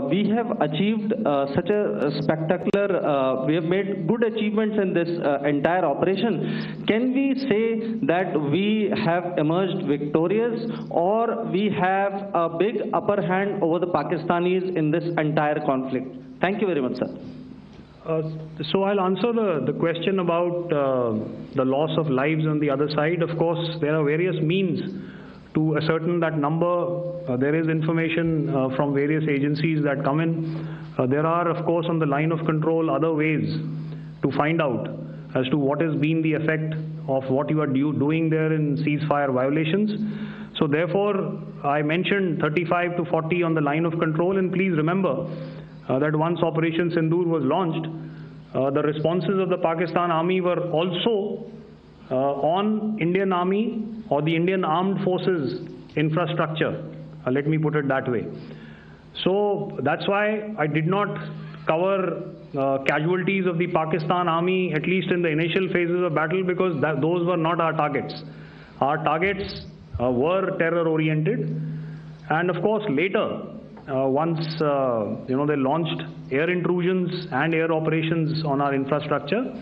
we have achieved such a spectacular, we have made good achievements in this entire operation, can we say that we have emerged victorious, or we have a big upper hand over the Pakistanis in this entire conflict? Thank you very much, sir. So I'll answer the question about the loss of lives on the other side. Of course, there are various means to ascertain that number. There is information from various agencies that come in. There are, of course, on the line of control, other ways to find out as to what has been the effect of what you are doing there in ceasefire violations. So therefore, I mentioned 35 to 40 on the line of control, and please remember that once Operation Sindoor was launched, the responses of the Pakistan Army were also on Indian Army or the Indian Armed Forces infrastructure. Let me put it that way. So that's why I did not cover casualties of the Pakistan army, at least in the initial phases of battle, because those were not our targets. Our targets were terror-oriented, and of course later, once they launched air intrusions and air operations on our infrastructure,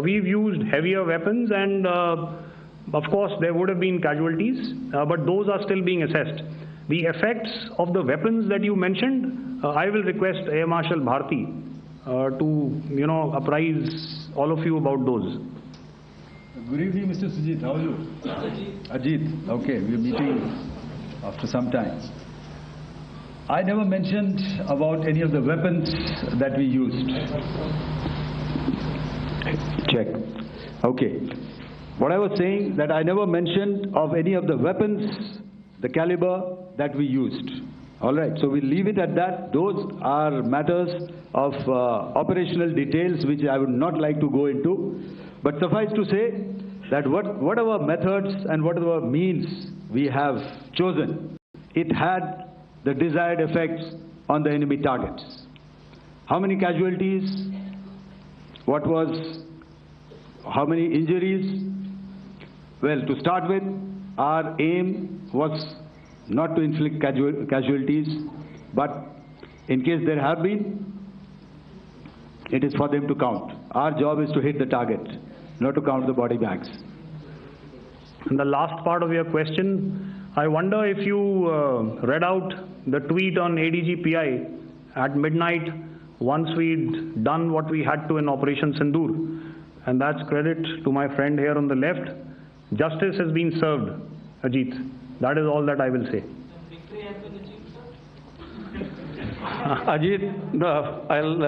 we've used heavier weapons, and of course there would have been casualties, but those are still being assessed. The effects of the weapons that you mentioned, I will request Air Marshal Bharti to apprise all of you about those. Good evening, Mr. Sujit. How are you? Ajit. Okay, we're meeting after some time. I never mentioned about any of the weapons that we used. Check. Okay. What I was saying, that I never mentioned of any of the weapons, the caliber that we used. All right, so we'll leave it at that. Those are matters of operational details which I would not like to go into. But suffice to say that whatever methods and whatever means we have chosen, it had the desired effects on the enemy targets. How many casualties? How many injuries? Well, to start with, our aim was not to inflict casualties, but in case there have been, it is for them to count. Our job is to hit the target, not to count the body bags. And the last part of your question, I wonder if you read out the tweet on ADG-PI at midnight once we'd done what we had to in Operation Sindoor. And that's credit to my friend here on the left. Justice has been served, Ajit. That is all that I will say. Ajit, I'll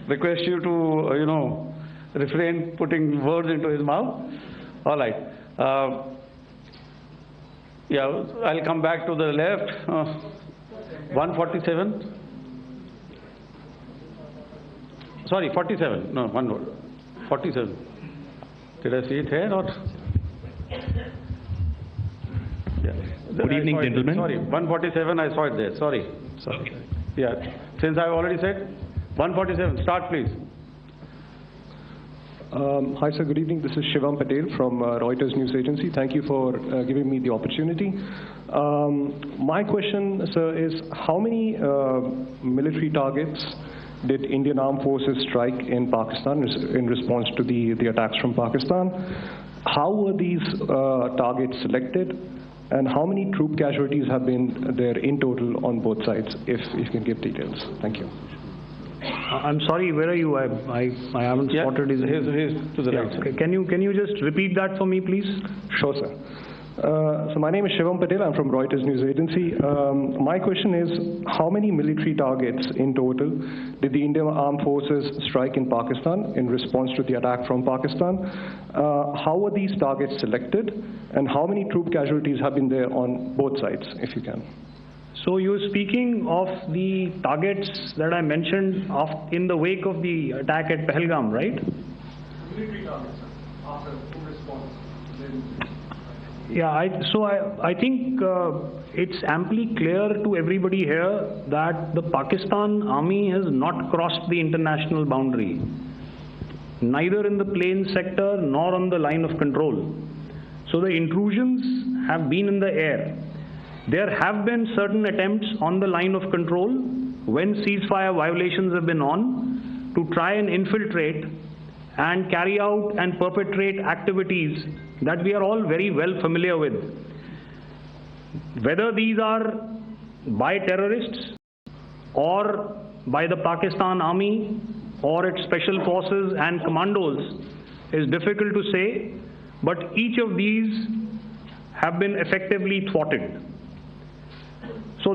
request you to, refrain putting words into his mouth. All right. I'll come back to the left. 147. Sorry, 47. No, one word. 47. Did I see it here or? Yeah. Good evening, gentlemen. Sorry, 147, I saw it there. Sorry. Okay. Yeah. Since I've already said 147, start please. Hi, sir. Good evening. This is Shivam Patel from Reuters News Agency. Thank you for giving me the opportunity. My question, sir, is how many military targets did Indian Armed Forces strike in Pakistan in response to the attacks from Pakistan? How were these targets selected? And how many troop casualties have been there in total on both sides, if you can give details? Thank you. I'm sorry, where are you? I haven't spotted his... He's to the right. Can you just repeat that for me, please? Sure, sir. So my name is Shivam Patel. I'm from Reuters News Agency. My question is, how many military targets in total did the Indian Armed Forces strike in Pakistan in response to the attack from Pakistan? How were these targets selected? And how many troop casualties have been there on both sides, if you can? So you're speaking of the targets that I mentioned in the wake of the attack at Pahalgam, right? Military targets, after full response. Yeah, I think it's amply clear to everybody here that the Pakistan army has not crossed the international boundary, neither in the plain sector nor on the line of control. So the intrusions have been in the air. There have been certain attempts on the line of control when ceasefire violations have been on to try and infiltrate and carry out and perpetrate activities that we are all very well familiar with. Whether these are by terrorists or by the Pakistan army or its special forces and commandos is difficult to say, but each of these have been effectively thwarted. So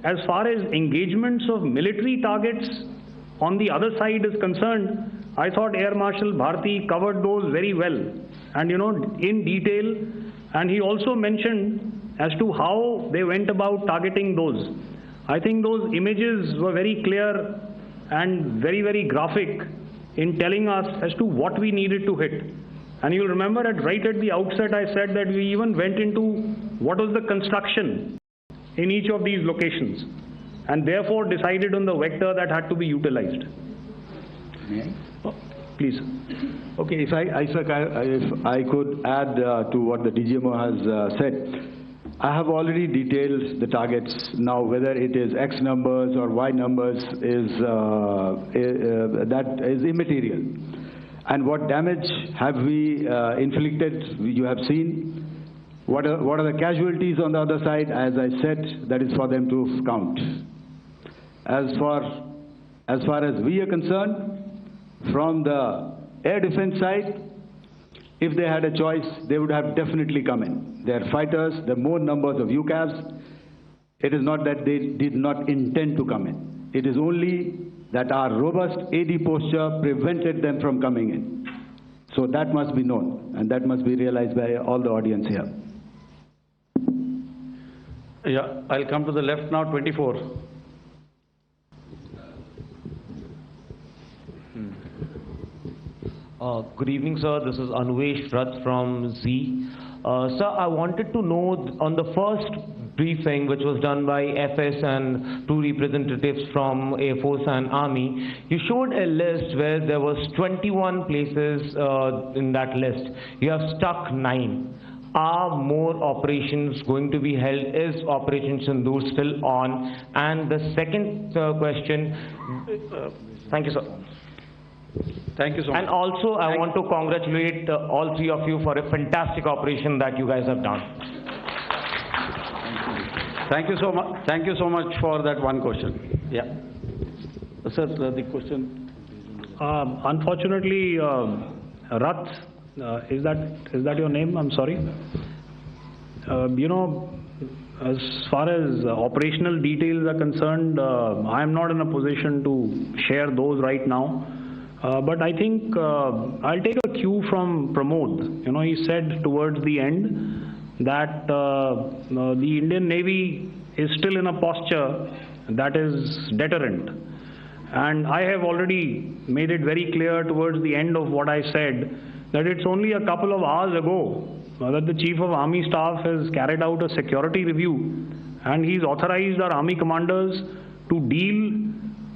as far as engagements of military targets on the other side is concerned, I thought Air Marshal Bharti covered those very well and in detail, and he also mentioned as to how they went about targeting those. I think those images were very clear and very, very graphic in telling us as to what we needed to hit. And you'll remember right at the outset I said that we even went into what was the construction in each of these locations. and therefore decided on the vector that had to be utilized. Please. Okay, if I could add to what the DGMO has said, I have already detailed the targets. Now, whether it is X numbers or Y numbers that is immaterial. And what damage have we inflicted? You have seen. What are the casualties on the other side? As I said, that is for them to count. As far as we are concerned, from the air defense side, if they had a choice, they would have definitely come in. They are fighters, there are more numbers of UCAVs. It is not that they did not intend to come in. It is only that our robust AD posture prevented them from coming in. So that must be known, and that must be realized by all the audience here. Yeah, I'll come to the left now, 24. Good evening, sir. This is Anuvesh Rath from Z. Sir, I wanted to know on the first briefing which was done by FS and two representatives from Air Force and Army, you showed a list where there was 21 places in that list. You have stuck 9. Are more operations going to be held? Is Operation Sindoor still on? And the second question, thank you, sir. Thank you so much. And also, I want to congratulate all three of you for a fantastic operation that you guys have done. Thank you so much. Thank you so much for that one question. Yeah. Sir, the question. Unfortunately, Rath, is that your name? I'm sorry. You know, as far as operational details are concerned, I am not in a position to share those right now. But I think I'll take a cue from Pramod. You know, he said towards the end that the Indian Navy is still in a posture that is deterrent. And I have already made it very clear towards the end of what I said that it's only a couple of hours ago that the Chief of Army Staff has carried out a security review, and he's authorized our Army commanders to deal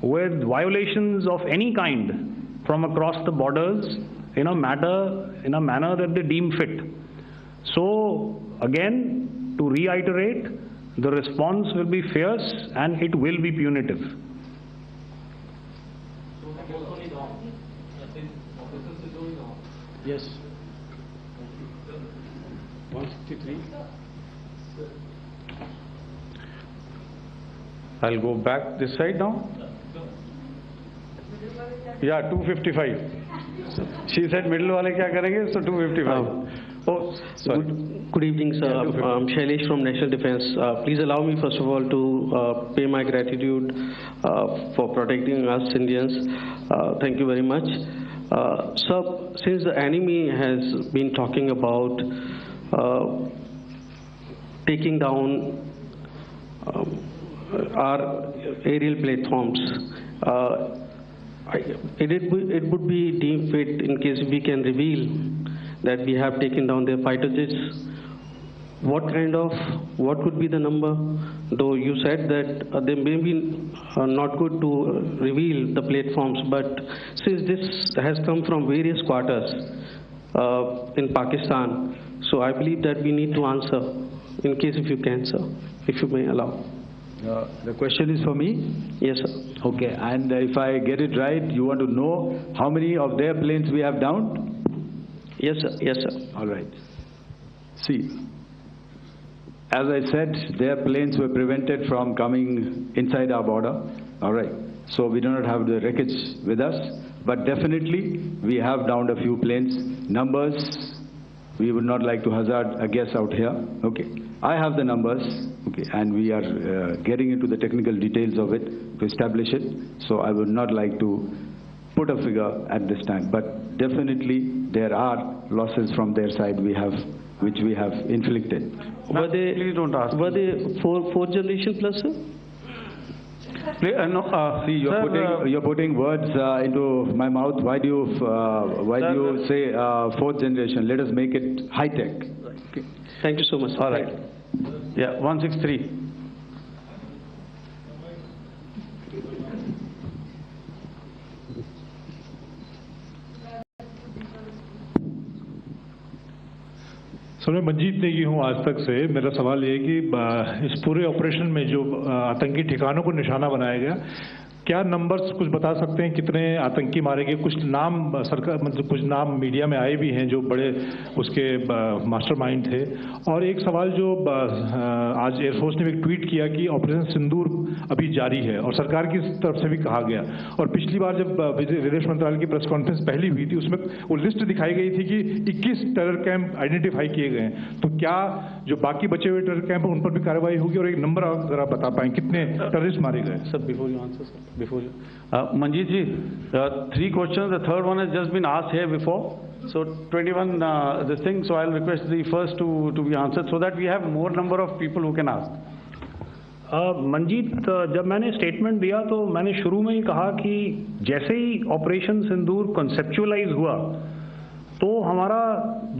with violations of any kind from across the borders in a manner that they deem fit. So again, to reiterate, the response will be fierce and it will be punitive. Yes. 163. I'll go back this side now. Yeah, 255. She said middle wale kya karenge, so 255. Oh, sorry. Good evening, sir. I'm Shailesh from National Defense. Please allow me, first of all, to pay my gratitude for protecting us Indians. Thank you very much. Sir, since the enemy has been talking about taking down our aerial platforms, it would be deemed fit in case we can reveal that we have taken down their fighter jets. What could be the number? Though you said that they may be not good to reveal the platforms, but since this has come from various quarters in Pakistan, so I believe that we need to answer, in case if you can, sir, if you may allow. The question is for me? Yes, sir. Okay, and if I get it right, you want to know how many of their planes we have downed? Yes, sir. Yes, sir. All right. See, as I said, their planes were prevented from coming inside our border. All right. So we do not have the wreckage with us, but definitely we have downed a few planes. Numbers, we would not like to hazard a guess out here. Okay. I have the numbers. Okay, and we are getting into the technical details of it to establish it. So I would not like to put a figure at this time, but definitely there are losses from their side which we have inflicted. Were they, please don't ask. Were they fourth generation plus, sir? No, see, you're putting words into my mouth. Why do you say fourth generation? Let us make it high tech. Okay. Thank you so much. All right. Yeah, 163. Sir मैं मंजीत नेगी हूँ आज तक से। मेरा सवाल ये है कि इस पूरे ऑपरेशन में जो आतंकी ठिकानों को निशाना बनाया गया, क्या नंबर्स कुछ बता सकते हैं कितने आतंकी मारे गए? कुछ नाम सरकार मतलब कुछ नाम मीडिया में आए भी हैं जो बड़े उसके मास्टरमाइंड थे। और एक सवाल जो आज एयरफोर्स ने एक ट्वीट किया कि ऑपरेशन सिंदूर अभी जारी है और सरकार की तरफ से भी कहा गया। और पिछली बार जब विदेश मंत्रालय की प्रेस कॉन्फ्रेंस पहली हुई थी उसमें वो लिस्ट दिखाई गई थी कि 21 टेरर कैंप आइडेंटिफाई किए गए हैं। तो क्या जो बाकी बचे हुए टेरर कैंप उन पर भी कार्रवाई होगी? और एक नंबर अगर आप बता पाएं कितने टेररिस्ट मारे गए? Sir, before you answer, sir, before you. Manjeet ji, 3 questions. The third one has just been asked here before. So 21 this thing. So I'll request the first to be answered so that we have more number of people who can ask. Manjeet, जब मैंने statement दिया तो मैंने शुरू में ही कहा कि जैसे ही ऑपरेशन सिंदूर कॉन्सेप्चुअलाइज हुआ तो हमारा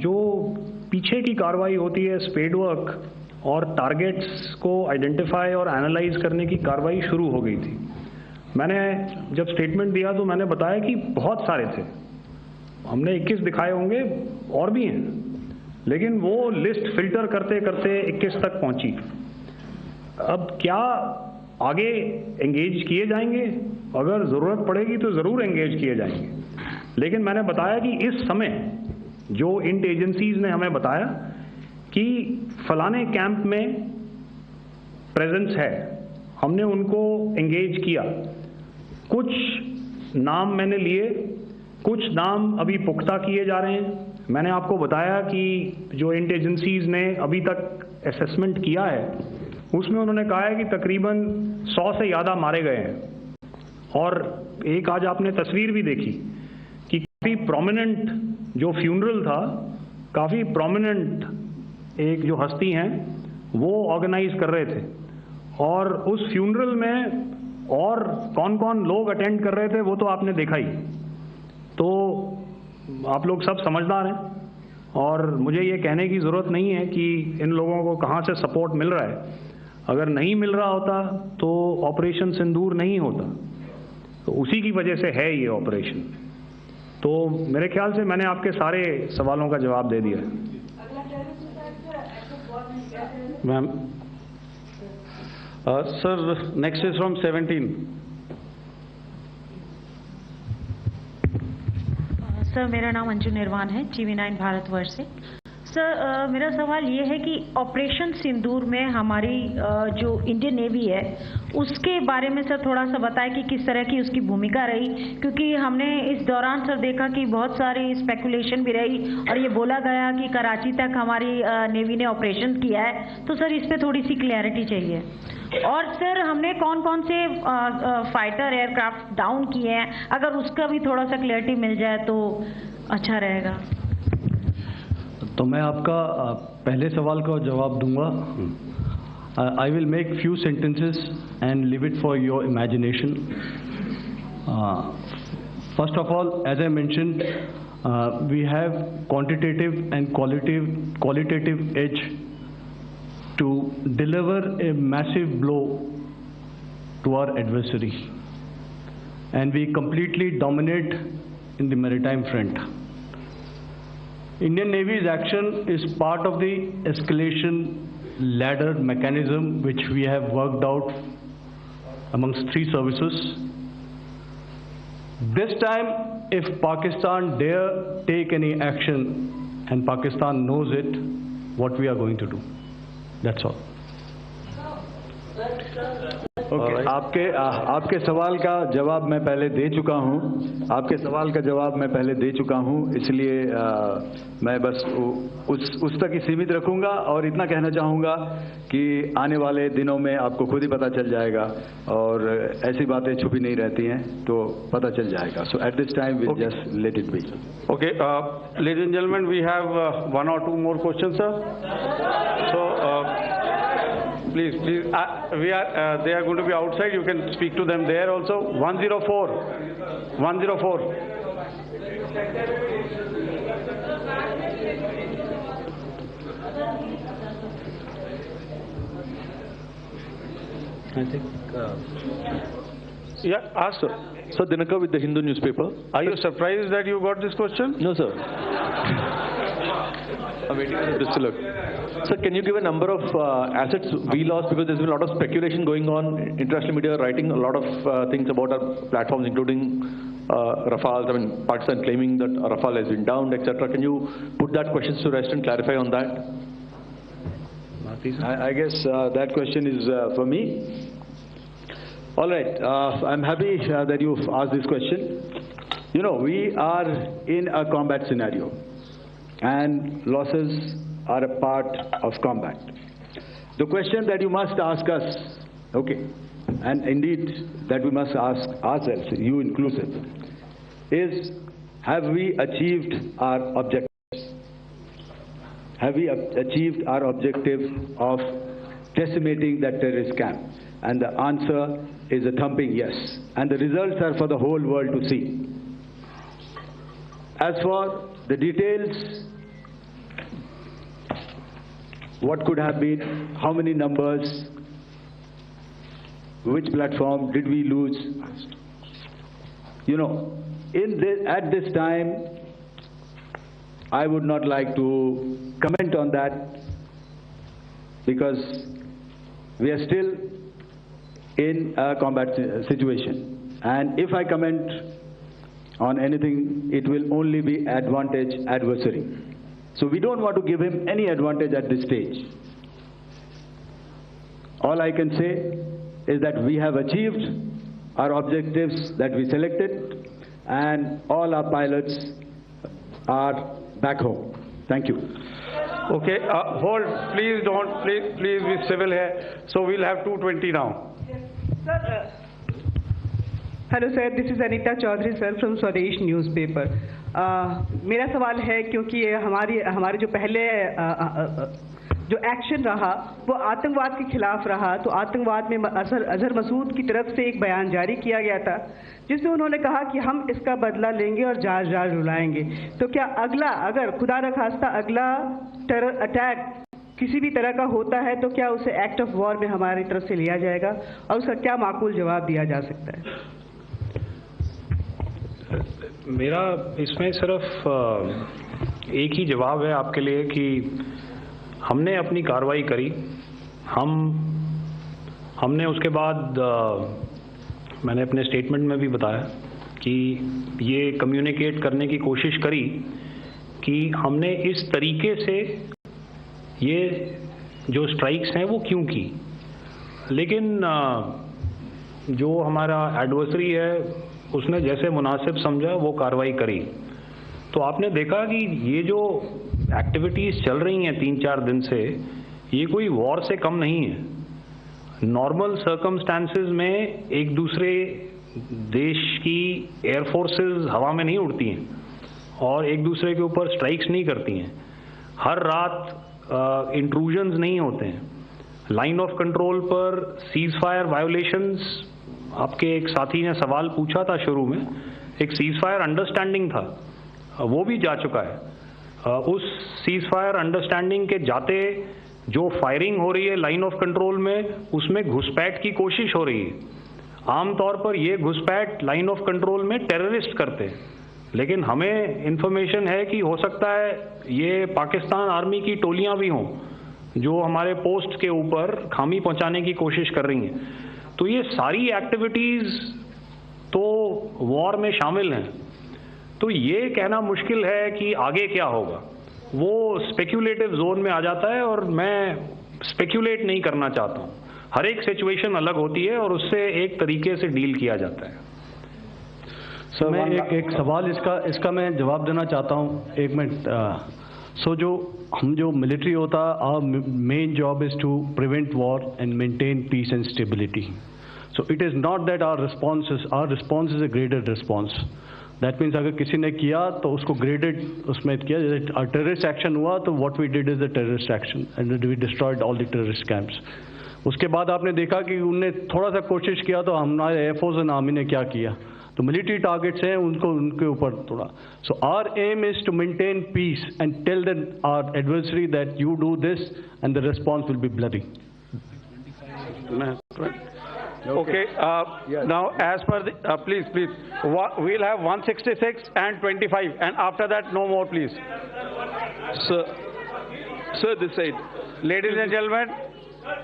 जो पीछे की कार्रवाई होती है स्पेड वर्क और टारगेट्स को आइडेंटिफाई और एनालाइज करने की कार्रवाई शुरू हो गई थी। मैंने जब स्टेटमेंट दिया तो मैंने बताया कि बहुत सारे थे, हमने 21 दिखाए होंगे और भी हैं, लेकिन वो लिस्ट फिल्टर करते करते 21 तक पहुंची। अब क्या आगे एंगेज किए जाएंगे? अगर ज़रूरत पड़ेगी तो ज़रूर एंगेज किए जाएंगे, लेकिन मैंने बताया कि इस समय जो इंट एजेंसीज ने हमें बताया कि फलाने कैंप में प्रेजेंस है, हमने उनको एंगेज किया। कुछ नाम मैंने लिए, कुछ नाम अभी पुख्ता किए जा रहे हैं। मैंने आपको बताया कि जो इंट एजेंसीज ने अभी तक असेसमेंट किया है उसमें उन्होंने कहा है कि तकरीबन 100 से ज़्यादा मारे गए हैं। और एक आज आपने तस्वीर भी देखी कि काफ़ी प्रोमिनेंट जो फ्यूनरल था, काफ़ी प्रोमिनेंट एक जो हस्ती हैं वो ऑर्गेनाइज कर रहे थे और उस फ्यूनरल में और कौन कौन लोग अटेंड कर रहे थे वो तो आपने देखा ही। तो आप लोग सब समझदार हैं और मुझे ये कहने की ज़रूरत नहीं है कि इन लोगों को कहाँ से सपोर्ट मिल रहा है। अगर नहीं मिल रहा होता तो ऑपरेशन सिंदूर नहीं होता, तो उसी की वजह से है ये ऑपरेशन। तो मेरे ख्याल से मैंने आपके सारे सवालों का जवाब दे दिया है। Ma'am, sir next is from 17। Sir मेरा नाम अंजू निर्वाण है, TV9 भारतवर्ष से। सर मेरा सवाल ये है कि ऑपरेशन सिंदूर में हमारी जो इंडियन नेवी है उसके बारे में सर थोड़ा सा बताएं कि किस तरह की उसकी भूमिका रही, क्योंकि हमने इस दौरान सर देखा कि बहुत सारी स्पेकुलेशन भी रही और ये बोला गया कि कराची तक हमारी नेवी ने ऑपरेशन किया है। तो सर इस पर थोड़ी सी क्लैरिटी चाहिए। और सर हमने कौन कौन से फाइटर एयरक्राफ्ट डाउन किए हैं, अगर उसका भी थोड़ा सा क्लैरिटी मिल जाए तो अच्छा रहेगा। तो मैं आपका पहले सवाल का जवाब दूंगा। I will make few sentences and leave it for your imagination. First of all, as I mentioned, we have quantitative and qualitative edge to deliver a massive blow to our adversary, and we completely dominate in the maritime front. Indian Navy's action is part of the escalation ladder mechanism which we have worked out amongst 3 services. This time, if Pakistan dare take any action, and Pakistan knows it, what we are going to do. That's all. Okay. आपके सवाल का जवाब मैं पहले दे चुका हूं। आपके सवाल का जवाब मैं पहले दे चुका हूं, इसलिए मैं बस उस तक ही सीमित रखूंगा और इतना कहना चाहूंगा कि आने वाले दिनों में आपको खुद ही पता चल जाएगा और ऐसी बातें छुपी नहीं रहती हैं, तो पता चल जाएगा। So at this time we just let it be. Okay, ladies and gentlemen, we have 1 or 2 more questions, sir. So, please, they are going to be outside. You can speak to them there also. 104. 104. I think. Yeah, ask, sir. Sir, Dinakar with the Hindu newspaper. Are you surprised that you got this question? No, sir. I'm waiting for this to look. Sir, can you give a number of assets we lost, because there's been a lot of speculation going on. International media writing a lot of things about our platforms, including Rafale. I mean, Pakistan claiming that Rafale has been downed, etc. Can you put that question to rest and clarify on that? I guess that question is for me. All right, I'm happy that you've asked this question. You know, we are in a combat scenario, and losses are a part of combat. The question that you must ask us, okay, and indeed that we must ask ourselves, you inclusive, is have we achieved our objectives? Have we achieved our objective of decimating that terrorist camp? And the answer is a thumping yes. And the results are for the whole world to see. As for the details, what could have been, how many numbers, which platform did we lose? You know, at this time, I would not like to comment on that, because we are still in a combat situation. And if I comment on anything, it will only be advantage adversary. So we don't want to give him any advantage at this stage. All I can say is that we have achieved our objectives that we selected, and all our pilots are back home. Thank you. Okay, hold, please don't, please be civil here. So we'll have 220 now. Sir, hello sir, this is Anita Chaudhary sir from Swadesh newspaper. मेरा सवाल है, क्योंकि हमारे जो पहले जो action रहा वो आतंकवाद के खिलाफ रहा, तो आतंकवाद में अजहर मसूद की तरफ से एक बयान जारी किया गया था जिसमें उन्होंने कहा कि हम इसका बदला लेंगे और जाज रुलाएंगे। तो क्या अगला, अगर खुदा न खास्ता अगला टेरर अटैक किसी भी तरह का होता है, तो क्या उसे एक्ट ऑफ वॉर में हमारी तरफ से लिया जाएगा और उसका क्या माकूल जवाब दिया जा सकता है? मेरा इसमें सिर्फ एक ही जवाब है आपके लिए कि हमने अपनी कार्रवाई करी। हमने उसके बाद मैंने अपने स्टेटमेंट में भी बताया कि ये कम्युनिकेट करने की कोशिश करी कि हमने इस तरीके से ये जो स्ट्राइक्स हैं वो क्यों की। लेकिन जो हमारा एडवर्सरी है उसने जैसे मुनासिब समझा वो कार्रवाई करी। तो आपने देखा कि ये जो एक्टिविटीज़ चल रही हैं 3-4 दिन से, ये कोई वॉर से कम नहीं है। नॉर्मल सर्कमस्टांसेस में एक दूसरे देश की एयरफोर्सेस हवा में नहीं उड़ती हैं और एक दूसरे के ऊपर स्ट्राइक्स नहीं करती हैं। हर रात इंट्रूजन्स नहीं होते हैं। लाइन ऑफ कंट्रोल पर सीज फायर वायोलेशंस, आपके एक साथी ने सवाल पूछा था शुरू में, एक सीज फायर अंडरस्टैंडिंग था, वो भी जा चुका है। उस सीज फायर अंडरस्टैंडिंग के जाते जो फायरिंग हो रही है लाइन ऑफ कंट्रोल में, उसमें घुसपैठ की कोशिश हो रही है। आमतौर पर ये घुसपैठ लाइन ऑफ कंट्रोल में टेररिस्ट करते हैं, लेकिन हमें इंफॉर्मेशन है कि हो सकता है ये पाकिस्तान आर्मी की टोलियां भी हों जो हमारे पोस्ट के ऊपर खामी पहुंचाने की कोशिश कर रही हैं। तो ये सारी एक्टिविटीज़ तो वॉर में शामिल हैं। तो ये कहना मुश्किल है कि आगे क्या होगा, वो स्पेक्यूलेटिव जोन में आ जाता है और मैं स्पेक्यूलेट नहीं करना चाहता हूँ। हर एक सिचुएशन अलग होती है और उससे एक तरीके से डील किया जाता है। सर मैं एक सवाल इसका मैं जवाब देना चाहता हूँ, 1 मिनट। जो मिलिट्री होता है, our main job is to prevent war and maintain peace and stability. So it is not that our response is a graded response. That means अगर किसी ने किया तो उसको ग्रेडेड उसमें किया। जैसे टेररिस्ट एक्शन हुआ तो what we did is the terrorist action and we destroyed all the terrorist camps. उसके बाद आपने देखा कि उनने थोड़ा सा कोशिश किया तो हमारे एयरफोर्स एंड आर्मी ने क्या किया, तो मिलिट्री टारगेट्स हैं उनके ऊपर थोड़ा। So our aim is to maintain peace and tell the our adversary that you do this and the response will be bloody. Okay, now as per the, please, we'll have 166 and 25, and after that no more, please. Sir, this side. Ladies and gentlemen,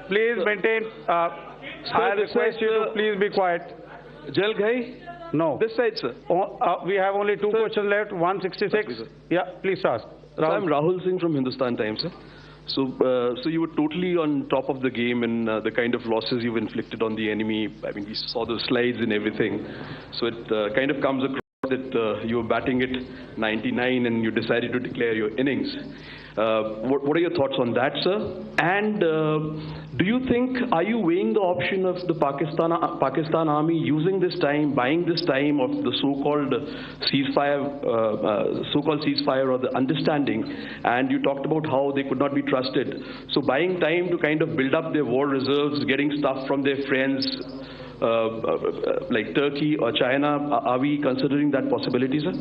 please maintain. I request you to please be quiet. Jal Ghai? No. This side, sir. We have only two questions left. 166. Yeah, please ask. So I'm Rahul Singh from Hindustan Times, sir. So you were totally on top of the game in the kind of losses you've inflicted on the enemy. I mean, we saw the slides and everything. So it kind of comes across that you were batting it 99 and you decided to declare your innings. What are your thoughts on that, sir? And do you think, are you weighing the option of the Pakistan army using this time, buying this time of the so-called ceasefire or the understanding? And you talked about how they could not be trusted. So buying time to kind of build up their war reserves, getting stuff from their friends, like Turkey or China, are we considering that possibility, sir?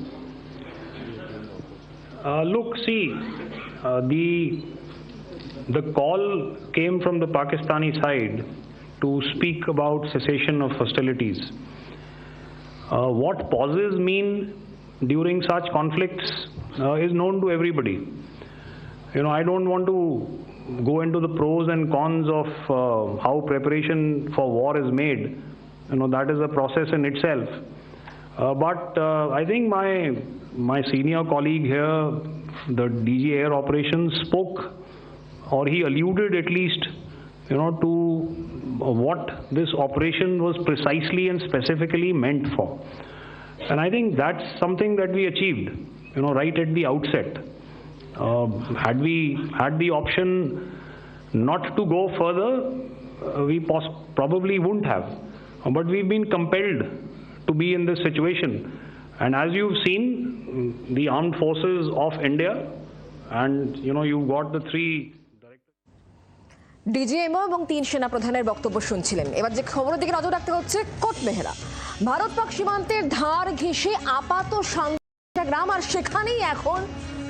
Look, see, the call came from the Pakistani side to speak about cessation of hostilities. What pauses mean during such conflicts is known to everybody. You know, I don't want to go into the pros and cons of how preparation for war is made. You know, that is a process in itself. But I think my senior colleague here, the DG Air Operations, spoke, or he alluded at least, you know, to what this operation was precisely and specifically meant for. And I think that's something that we achieved, you know, right at the outset. Had we had the option not to go further, we probably wouldn't have. But we've been compelled to be in this situation. And as you've seen, the armed forces of India, and you know, you've got the three. DGMO এবং 3 সেনা প্রধানের বক্তব্য শুনছিলেন। এবার যে খবরের দিকে নজর রাখতে হচ্ছে কোটমেহরা। ভারত পাক সীমান্তের ধার ঘেঁষে আপাত শান্ত গ্রাম, আর সেখানেই এখন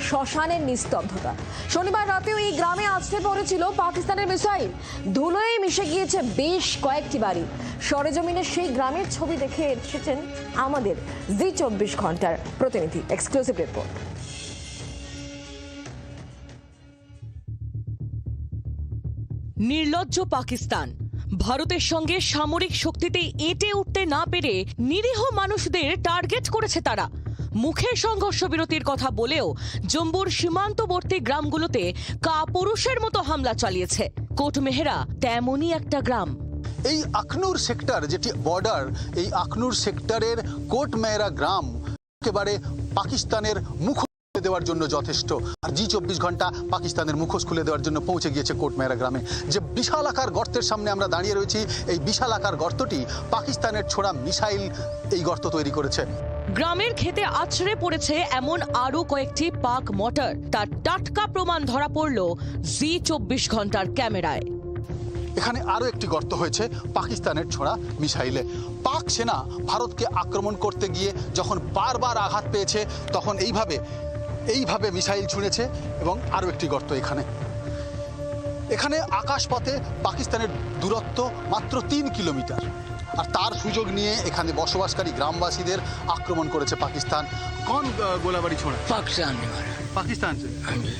শ্মশানের নিস্তব্ধতা। শনিবার রাতেও এই গ্রামে আছড়ে পড়েছিল পাকিস্তানের মিসাইল। ধুলোয় মিশে গিয়েছে বেশ কয়েকটি বাড়ি। সরেজমিনে সেই গ্রামের ছবি দেখে এসেছেন আমাদের জি 24 ঘন্টার প্রতিনিধি। Exclusive report. নির্লজ্জ পাকিস্তান ভারতের সঙ্গে সামরিক শক্তিতে এঁটে উঠতে না পেরে নিরীহ মানুষদের টার্গেট করেছে তারা। মুখে সংঘর্ষ বিরতির কথা বলেও জম্মুর সীমান্তবর্তী গ্রামগুলোতে কাপুরুষের মতো হামলা চালিয়েছে। কোটমেহরা তেমনই একটা গ্রাম। এই আখনুর সেক্টর, যেটি বর্ডার, এই আখনুর সেক্টরের কোটমেহরা গ্রাম একেবারে পাকিস্তানের মুখ দেওয়ার জন্য যথেষ্ট। আর জি 24 ঘন্টা পাকিস্তানের মুখোশ খুলে দেওয়ার জন্য পৌঁছে গিয়েছে কোটমেহরা গ্রামে। যে বিশাল আকার গর্তের সামনে আমরা দাঁড়িয়ে রয়েছি, এই বিশাল আকার গর্তটি পাকিস্তানের ছোড়া মিসাইল এই গর্ত তৈরি করেছে। গ্রামের খেতে আছড়ে পড়েছে এমন আরো কয়েকটি পাক মোটর। তার টাটকা প্রমাণ ধরা পড়ল জি 24 ঘন্টার ক্যামেরায়। এখানে আরো একটি গর্ত হয়েছে পাকিস্তানের ছোড়া মিসাইলে। পাক সেনা ভারতকে আক্রমণ করতে গিয়ে যখন বারবার আঘাত পেয়েছে, তখন এইভাবে মিসাইল ছুঁড়েছে। এবং আরো একটি গর্ত এখানে আকাশপথে পাকিস্তানের দূরত্ব মাত্র 3 কিলোমিটার। আর তার সুযোগ নিয়ে এখানে বসবাসকারী গ্রামবাসীদের আক্রমণ করেছে পাকিস্তান। कौन गोलाबारी छोड़ा? पाकिस्तान से।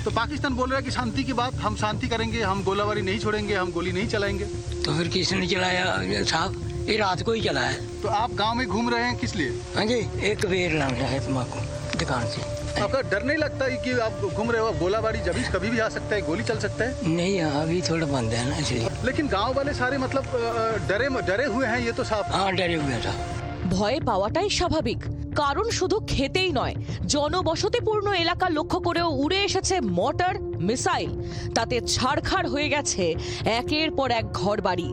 तो पाकिस्तान बोल रहा है कि शांति की बात, हम शांति करेंगे, हम गोलाबारी नहीं छोड़ेंगे, हम गोली नहीं चलाएंगे। तो फिर किसने चलाया साहब? ये रात को ही चला है। तो आप गांव में घूम रहे हैं किस लिए? हाँ जी, एक बेर लाना है तुम्हारा दुकान से। आपका डर नहीं लगता है कि आप घूम रहे हो, गोलाबारी कभी भी आ सकता है, गोली चल सकता है? नहीं, अभी थोड़ा बंद है ना इसलिए। लेकिन गांव वाले सारे मतलब डरे हुए हैं, ये तो साफ। हाँ, डरे हुए हैं। ভয়ে পাওয়াটাই স্বাভাবিক, কারণ শুধু খেতেই নয়, জনবসতিপূর্ণ এলাকা লক্ষ্য করেও উড়ে এসেছে মোটর, মিসাইল। তাতে ছাড়খাড় হয়ে গেছে একের পর এক ঘরবাড়ি।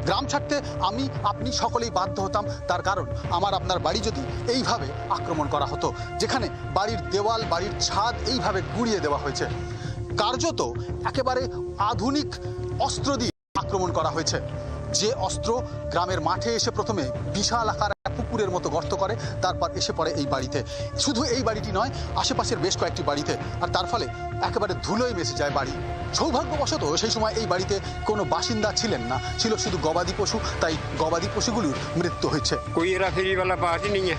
গ্রাম ছাড়তে আমি আপনি সকলেই বাধ্য হতাম, তার কারণ আমার আপনার বাড়ি যদি এইভাবে আক্রমণ করা হতো, যেখানে বাড়ির দেওয়াল, বাড়ির ছাদ এইভাবে গুঁড়িয়ে দেওয়া হয়েছে। কার্যত একেবারে আধুনিক অস্ত্র দিয়ে আক্রমণ করা হয়েছে। যে অস্ত্র গ্রামের মাঠে এসে প্রথমে বিশাল আকার পুকুরের মতো গর্ত করে, তারপর এসে পড়ে এই বাড়িতে। শুধু এই বাড়িটি নয়, আশেপাশের বেশ কয়েকটি বাড়িতে। আর তার ফলে একেবারে ধুলোয় মিশে যায় বাড়ি। সৌভাগ্যবশত সেই সময় এই বাড়িতে কোনো বাসিন্দা ছিলেন না, ছিল শুধু গবাদি পশু। তাই গবাদি পশুগুলোর মৃত্যু হয়েছে। कोई हेरा फेरी वाला बात ही नहीं है,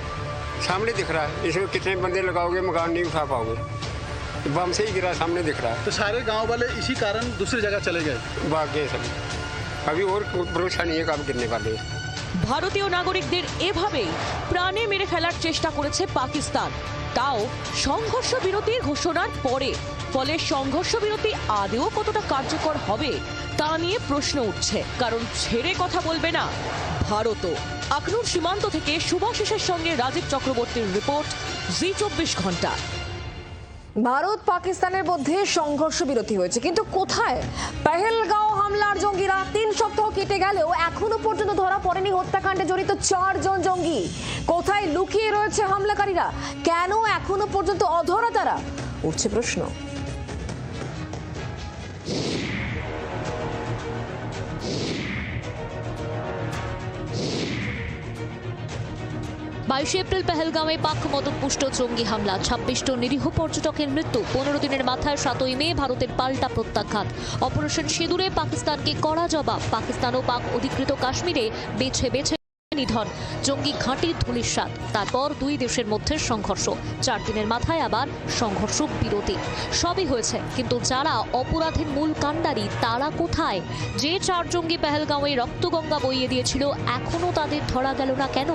सामने दिख रहा है, इसमें कितने बंदे लगाओगे मकान नहीं उठा पाओगे, बम से ही गिरा, सामने दिख रहा है। तो सारे गांव वाले इसी कारण दूसरी जगह चले गए, भाग गए सब। अभी और भरोसा नहीं है कब गिरने वाले। ভারতীয় নাগরিকদের এভাবেই প্রাণে মেরে ফেলার চেষ্টা করেছে পাকিস্তান, তাও সংঘর্ষ বিরতির ঘোষণার পরে। ফলে সংঘর্ষ বিরতি আদৌ কতটা কার্যকর হবে তা নিয়ে প্রশ্ন উঠছে, কারণ ছেড়ে কথা বলবে না ভারতও। আখনুর সীমান্ত থেকে শুভাশিসের সঙ্গে রাজীব চক্রবর্তীর রিপোর্ট, জি24 ঘন্টা। ভারত পাকিস্তানের মধ্যে সংঘর্ষ বিরতি হয়েছে, কিন্তু কোথায়? পেহেলগাঁও হামলার জঙ্গিরা 3 সপ্তাহ কেটে গেলেও এখনো পর্যন্ত ধরা পড়েনি হত্যাকাণ্ডে জড়িত 4 জন জঙ্গি। কোথায় লুকিয়ে রয়েছে হামলাকারীরা? কেন এখনো পর্যন্ত অধরা তারা? উঠছে প্রশ্ন। 22 এপ্রিল পেহেলগাঁওয়ে পাক মদতপুষ্ট জঙ্গি হামলা, 26 জন নিরীহ পর্যটকের মৃত্যু। 15 দিনের মাথায় 7ই মে ভারতের পাল্টা প্রত্যাঘাত। অপারেশন সিঁদুরে পাকিস্তানকে কড়া জবাব। পাকিস্তান ও পাক অধিকৃত কাশ্মীরে বেছে বেছে নিধন জঙ্গি ঘাঁটির ধূলিসাৎ। তারপর দুই দেশের মধ্যে সংঘর্ষ। 4 দিনের মাথায় আবার সংঘর্ষ বিরতি। সবই হয়েছে, কিন্তু যারা অপরাধের মূল কাণ্ডারি তারা কোথায়? যে 4 জঙ্গি পেহেলগাঁওয়ে রক্তগঙ্গা বইয়ে দিয়েছিল এখনো তাদের ধরা গেল না কেন?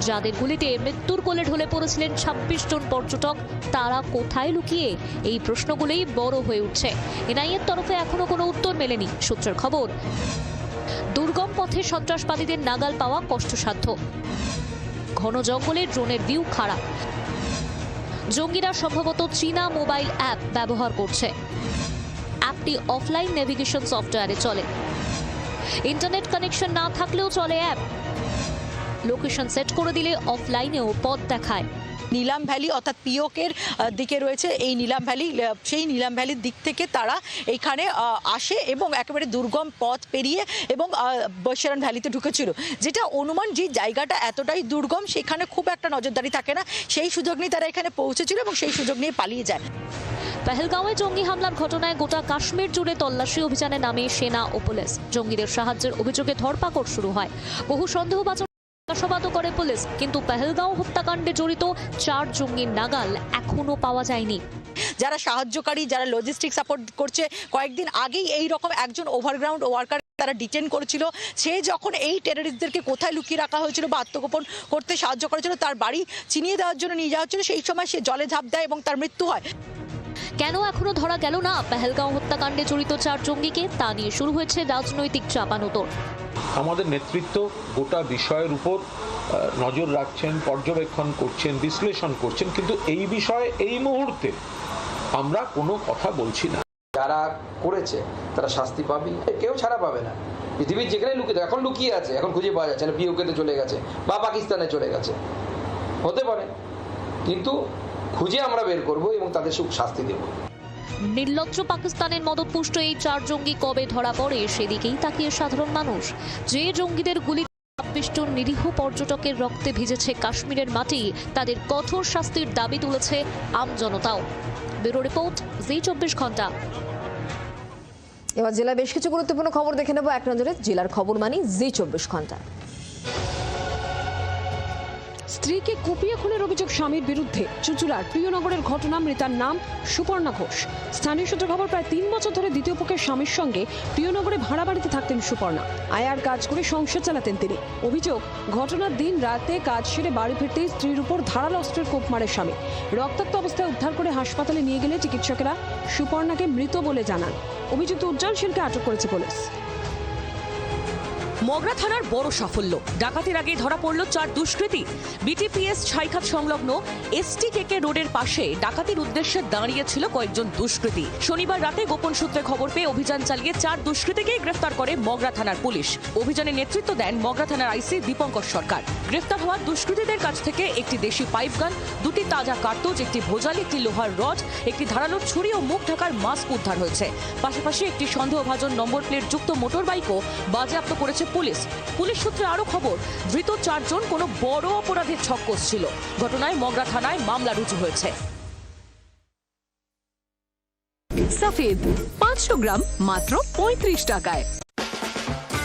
যাদের গুলিতে মৃত্যুর কোলে ঢলে পড়েছিলেন 26 জন পর্যটক, তারা কোথায় লুকিয়ে? এই প্রশ্নগুলোই বড় হয়ে উঠছে। এনআইএর তরফে এখনো কোনো উত্তর মেলেনি। সূত্রের খবর, দুর্গম পথে সন্ত্রাসবাদীদের নাগাল পাওয়া কষ্টসাধ্য। ঘন জঙ্গলে ড্রোনের ভিউ খারাপ। জঙ্গিরা সম্ভবত চীনা মোবাইল অ্যাপ ব্যবহার করছে। অ্যাপটি অফলাইন নেভিগেশন সফটওয়্যারে চলে। ইন্টারনেট কানেকশন না থাকলেও চলে অ্যাপ। লোকেশন সেট করে দিলে অফলাইনেও পথ দেখায়। নীলাম ভ্যালি অর্থাৎ পিওকের দিকে রয়েছে এই নীলাম ভ্যালি, সেই নীলাম ভ্যালির দিক থেকে তারা এইখানে আসে এবং একেবারে দুর্গম পথ পেরিয়ে এবং বৈশারণ ভ্যালিতে ঢুকেছিল। যেটা অনুমান, যে জায়গাটা এতটাই দুর্গম সেখানে খুব একটা নজরদারি থাকে না, সেই সুযোগ নিয়ে তারা এখানে পৌঁছেছিল এবং সেই সুযোগ নিয়ে পালিয়ে যায়। পেহেলগাঁওয়ে জঙ্গি হামলার ঘটনায় গোটা কাশ্মীর জুড়ে তল্লাশি অভিযানে নামে সেনা ও পুলিশ। জঙ্গিদের সাহায্যের অভিযোগে ধরপাকড় শুরু হয়। বহু সন্দেহভাজন জিজ্ঞাসাবাদও করে পুলিশ, কিন্তু পেহেলগাঁও হত্যাকাণ্ডে জড়িত 4 জঙ্গির নাগাল এখনো পাওয়া যায়নি। যারা সাহায্যকারী, যারা লজিস্টিক সাপোর্ট করছে, কয়েকদিন আগেই এই রকম একজন ওভারগ্রাউন্ড ওয়ার্কার তারা ডিটেন করেছিল। সে যখন এই টেররিস্টদেরকে কোথায় লুকিয়ে রাখা হয়েছিল বা আত্মগোপন করতে সাহায্য করেছিল, তার বাড়ি চিনিয়ে দেওয়ার জন্য নিয়ে যাওয়া হচ্ছিল, সেই সময় সে জলে ঝাঁপ দেয় এবং তার মৃত্যু হয়। কেন এখনো ধরা গেল না পেহেলগাঁও হত্যাকাণ্ডে জড়িত 4 জঙ্গিকে? তা নিয়ে শুরু হয়েছে রাজনৈতিক চাপানোতর। আমাদের নেতৃত্ব গোটা বিষয়ের উপর নজর রাখছেন, পর্যবেক্ষণ করছেন, বিশ্লেষণ করছেন, কিন্তু এই বিষয়ে এই মুহূর্তে আমরা কোনো কথা বলছি না। যারা করেছে তারা শাস্তি পাবে, কেউ ছাড়া পাবে না। পৃথিবীর যেখানে লুকিয়ে, এখন লুকিয়ে আছে, এখন খুঁজে পাওয়া যাচ্ছে না, পিওকেতে চলে গেছে বা পাকিস্তানে চলে গেছে, হতে পারে, কিন্তু খুঁজে আমরা বের করব এবং তাদের শাস্তি দেব। নির্লজ্জ পাকিস্তানের মদতপুষ্ট এই 4 জঙ্গি কবে ধরা পড়ে সেদিকেই তাকিয়ে সাধারণ মানুষ। যে জঙ্গিদের গুলি 26 জন নিরীহ পর্যটকের রক্তে ভিজেছে কাশ্মীরের মাটি, তাদের কঠোর শাস্তির দাবি তুলেছে আমজনতাও। ব্যুরো রিপোর্ট, জি24 ঘন্টা। এবার জেলায় বেশ কিছু গুরুত্বপূর্ণ খবর দেখে নেব এক নজরে। জেলার খবর মানি জি24 ঘন্টা। স্ত্রীকে কুপিয়ে খুনের অভিযোগ স্বামীর বিরুদ্ধে। চুঁচুড়ার প্রিয়নগরের ঘটনা। মৃতার নাম সুপর্ণা ঘোষ। স্থানীয় সূত্রে খবর, প্রায় 3 বছর ধরে দ্বিতীয় পক্ষের স্বামীর সঙ্গে প্রিয়নগরে ভাড়া বাড়িতে থাকতেন সুপর্ণা। আয়ার কাজ করে সংসার চালাতেন তিনি। অভিযোগ, ঘটনার দিন রাতে কাজ সেরে বাড়ি ফিরতেই স্ত্রীর উপর ধারালো অস্ত্রের কোপ মারে স্বামী। রক্তাক্ত অবস্থায় উদ্ধার করে হাসপাতালে নিয়ে গেলে চিকিৎসকেরা সুপর্ণাকে মৃত বলে জানান। অভিযুক্ত উজ্জ্বল শীলকে আটক করেছে পুলিশ। মগরা থানার বড় সাফল্য, ডাকাতির আগে ধরা পড়ল 4 দুষ্কৃতী। বিটিপিএস ছাইখাত সংলগ্ন এসটিকেকে রোডের পাশে ডাকাতির উদ্দেশ্যে দাঁড়িয়েছিল কয়েকজন দুষ্কৃতী। শনিবার রাতে গোপন সূত্রে খবর পেয়ে অভিযান চালিয়ে 4 দুষ্কৃতীকে গ্রেফতার করে মগরা থানার পুলিশ। অভিযানে নেতৃত্ব দেন মগরা থানার আইসি দীপঙ্কর সরকার। গ্রেফতার হওয়া দুষ্কৃতীদের কাছ থেকে একটি দেশি পাইপ গান, 2টি তাজা কার্তুজ, একটি ভোজালি, একটি লোহার রড, একটি ধারালো ছুরি ও মুখ ঢাকার মাস্ক উদ্ধার হয়েছে। পাশাপাশি একটি সন্দেহভাজন নম্বর প্লেট যুক্ত মোটর বাইকও বাজেয়াপ্ত করেছে পুলিশ। পুলিশ সূত্রে আরো খবর, ধৃত 4 জন কোনো বড় অপরাধের ছক্কস ছিল। ঘটনায় মগরা থানায় মামলা রুজু হয়েছে। সফেদ 500 গ্রাম মাত্র 35 টাকায়।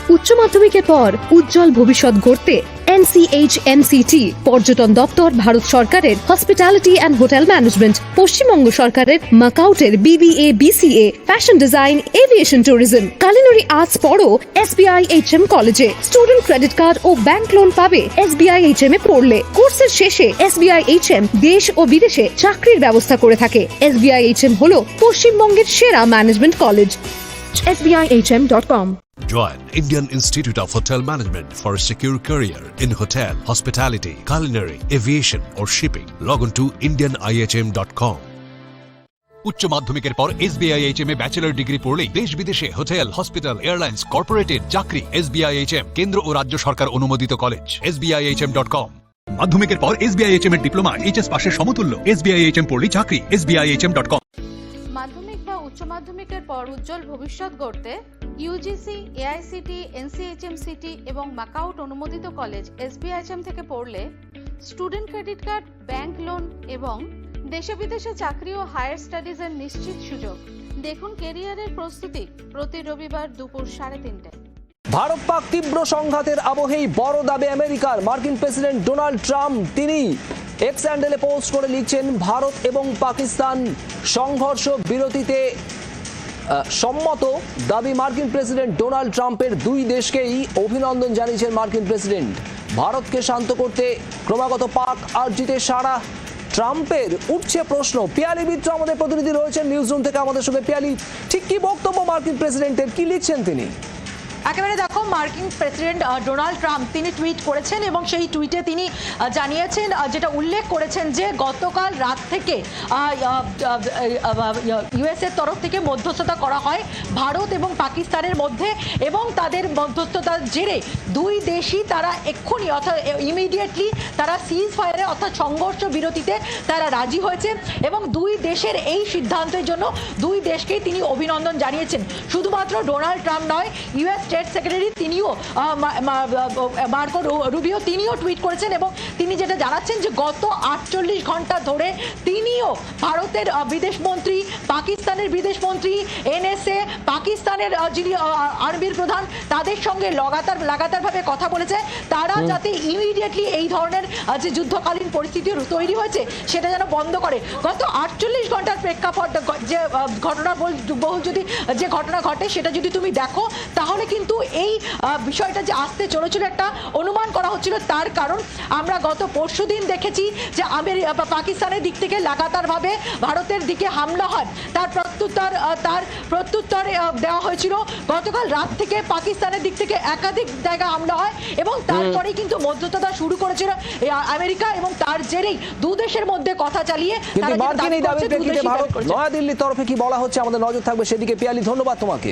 উচ্চ মাধ্যমিকের পর উজ্জ্বল ভবিষ্যৎ গড়তে NCHMCT পর্যটন দপ্তর, ভারত সরকারের hospitality and hotel management, Paschimbanga সরকারের মাকাউটের BBA BCA, fashion design, aviation tourism, culinary arts পড়ো SBI HM কলেজে। স্টুডেন্ট ক্রেডিট কার্ড ও ব্যাংক লোন পাবে SBI HM এ পড়লে। কোর্সের শেষে SBI HM দেশ ও বিদেশে চাকরির ব্যবস্থা করে থাকে। SBI HM হলো পশ্চিমবঙ্গের সেরা management college. SBIHM.com Join Indian Institute of Hotel Management for a secure career in hotel, hospitality, culinary, aviation or shipping. Log on to indianihm.com. উচ্চ মাধ্যমিকের পর SBIHM এ ব্যাচেলর ডিগ্রি পড়লেই দেশ বিদেশে হোটেল, হসপিটাল, এয়ারলাইন্স, কর্পোরেটের চাকরি। SBIHM কেন্দ্র ও রাজ্য সরকার অনুমোদিত কলেজ। SBIHM.com। মাধ্যমিকের পর SBIHM এর ডিপ্লোমা HS পাশের সমতুল্য। SBIHM পড়লেই চাকরি। SBIHM.com। মাধ্যমিক বা উচ্চ মাধ্যমিকের পর উজ্জ্বল ভবিষ্যৎ গড়তে UGC, AICT, NCHMCT এবং মাকাউট অনুমোদিত কলেজ SBIHM থেকে পড়লে student credit card, bank loan এবং দেশে বিদেশে চাকরি ও হায়ার স্টাডিজের নিশ্চিত সুযোগ। দেখুন কেরিয়ারের প্রস্তুতি প্রতি রবিবার দুপুর 3:30টায়। ভারত পাক তীব্র সংঘাতের আবহেই বড় দাবি আমেরিকার। মার্কিন প্রেসিডেন্ট ডোনাল্ড ট্রাম্প তিনি এক্স হ্যান্ডেলে পোস্ট করে লিখছেন, ভারত এবং পাকিস্তান সংঘর্ষ বিরতিতে সম্মত। দাবি মার্কিন প্রেসিডেন্ট ডোনাল্ড ট্রাম্পের। দুই দেশকেই অভিনন্দন জানিয়েছেন মার্কিন প্রেসিডেন্ট। ভারতকে শান্ত করতে ক্রমাগত পাক আর্জিতে সারা ট্রাম্পের উঠছে প্রশ্ন। পিয়ালি মিত্র আমাদের প্রতিনিধি রয়েছেন নিউজ রুম থেকে আমাদের সঙ্গে। পিয়ালি, ঠিক কি বক্তব্য মার্কিন প্রেসিডেন্টের, কি লিখছেন তিনি? একেবারে দেখো, মার্কিন প্রেসিডেন্ট ডোনাল্ড ট্রাম্প তিনি টুইট করেছেন এবং সেই টুইটে তিনি জানিয়েছেন, যেটা উল্লেখ করেছেন যে গতকাল রাত থেকে US এর তরফ থেকে মধ্যস্থতা করা হয় ভারত এবং পাকিস্তানের মধ্যে, এবং তাদের মধ্যস্থতার জেরে দুই দেশই তারা এক্ষুনি অর্থাৎ ইমিডিয়েটলি তারা সিজ ফায়ারে অর্থাৎ সংঘর্ষ বিরতিতে তারা রাজি হয়েছে এবং দুই দেশের এই সিদ্ধান্তের জন্য দুই দেশকেই তিনি অভিনন্দন জানিয়েছেন। শুধুমাত্র ডোনাল্ড ট্রাম্প নয়, US স্টেট সেক্রেটারি তিনিও মার্কো রুবিও তিনিও টুইট করেছেন এবং তিনি যেটা জানাচ্ছেন যে গত 48 ঘন্টা ধরে তিনিও ভারতের বিদেশমন্ত্রী, পাকিস্তানের বিদেশমন্ত্রী, NSA, পাকিস্তানের যিনি আর্মির প্রধান, তাদের সঙ্গে লাগাতারভাবে কথা বলেছে তারা যাতে ইমিডিয়েটলি এই ধরনের যে যুদ্ধকালীন পরিস্থিতি তৈরি হয়েছে সেটা যেন বন্ধ করে। গত 48 ঘন্টার প্রেক্ষাপট যে ঘটনা ঘটে সেটা যদি তুমি দেখো তাহলে কিন্তু এই বিষয়টা যে আসতে চলেছিল একটা অনুমান করা হচ্ছিল। তার কারণ আমরা গত পরশুদিন দেখেছি যে পাকিস্তানের দিক থেকে লাগাতারভাবে ভারতের দিকে হামলা হয়, তার প্রত্যুত্তর দেওয়া হয়েছিল। গতকাল রাত থেকে পাকিস্তানের দিক থেকে একাধিক জায়গায় হামলা হয় এবং তারপরেই কিন্তু মধ্যস্থতা শুরু করেছিল আমেরিকা এবং তার জেরেই দু দেশের মধ্যে কথা চালিয়ে নয়াদিল্লির তরফে কি বলা হচ্ছে আমাদের নজর থাকবে সেদিকে। পিয়ালি, ধন্যবাদ তোমাকে।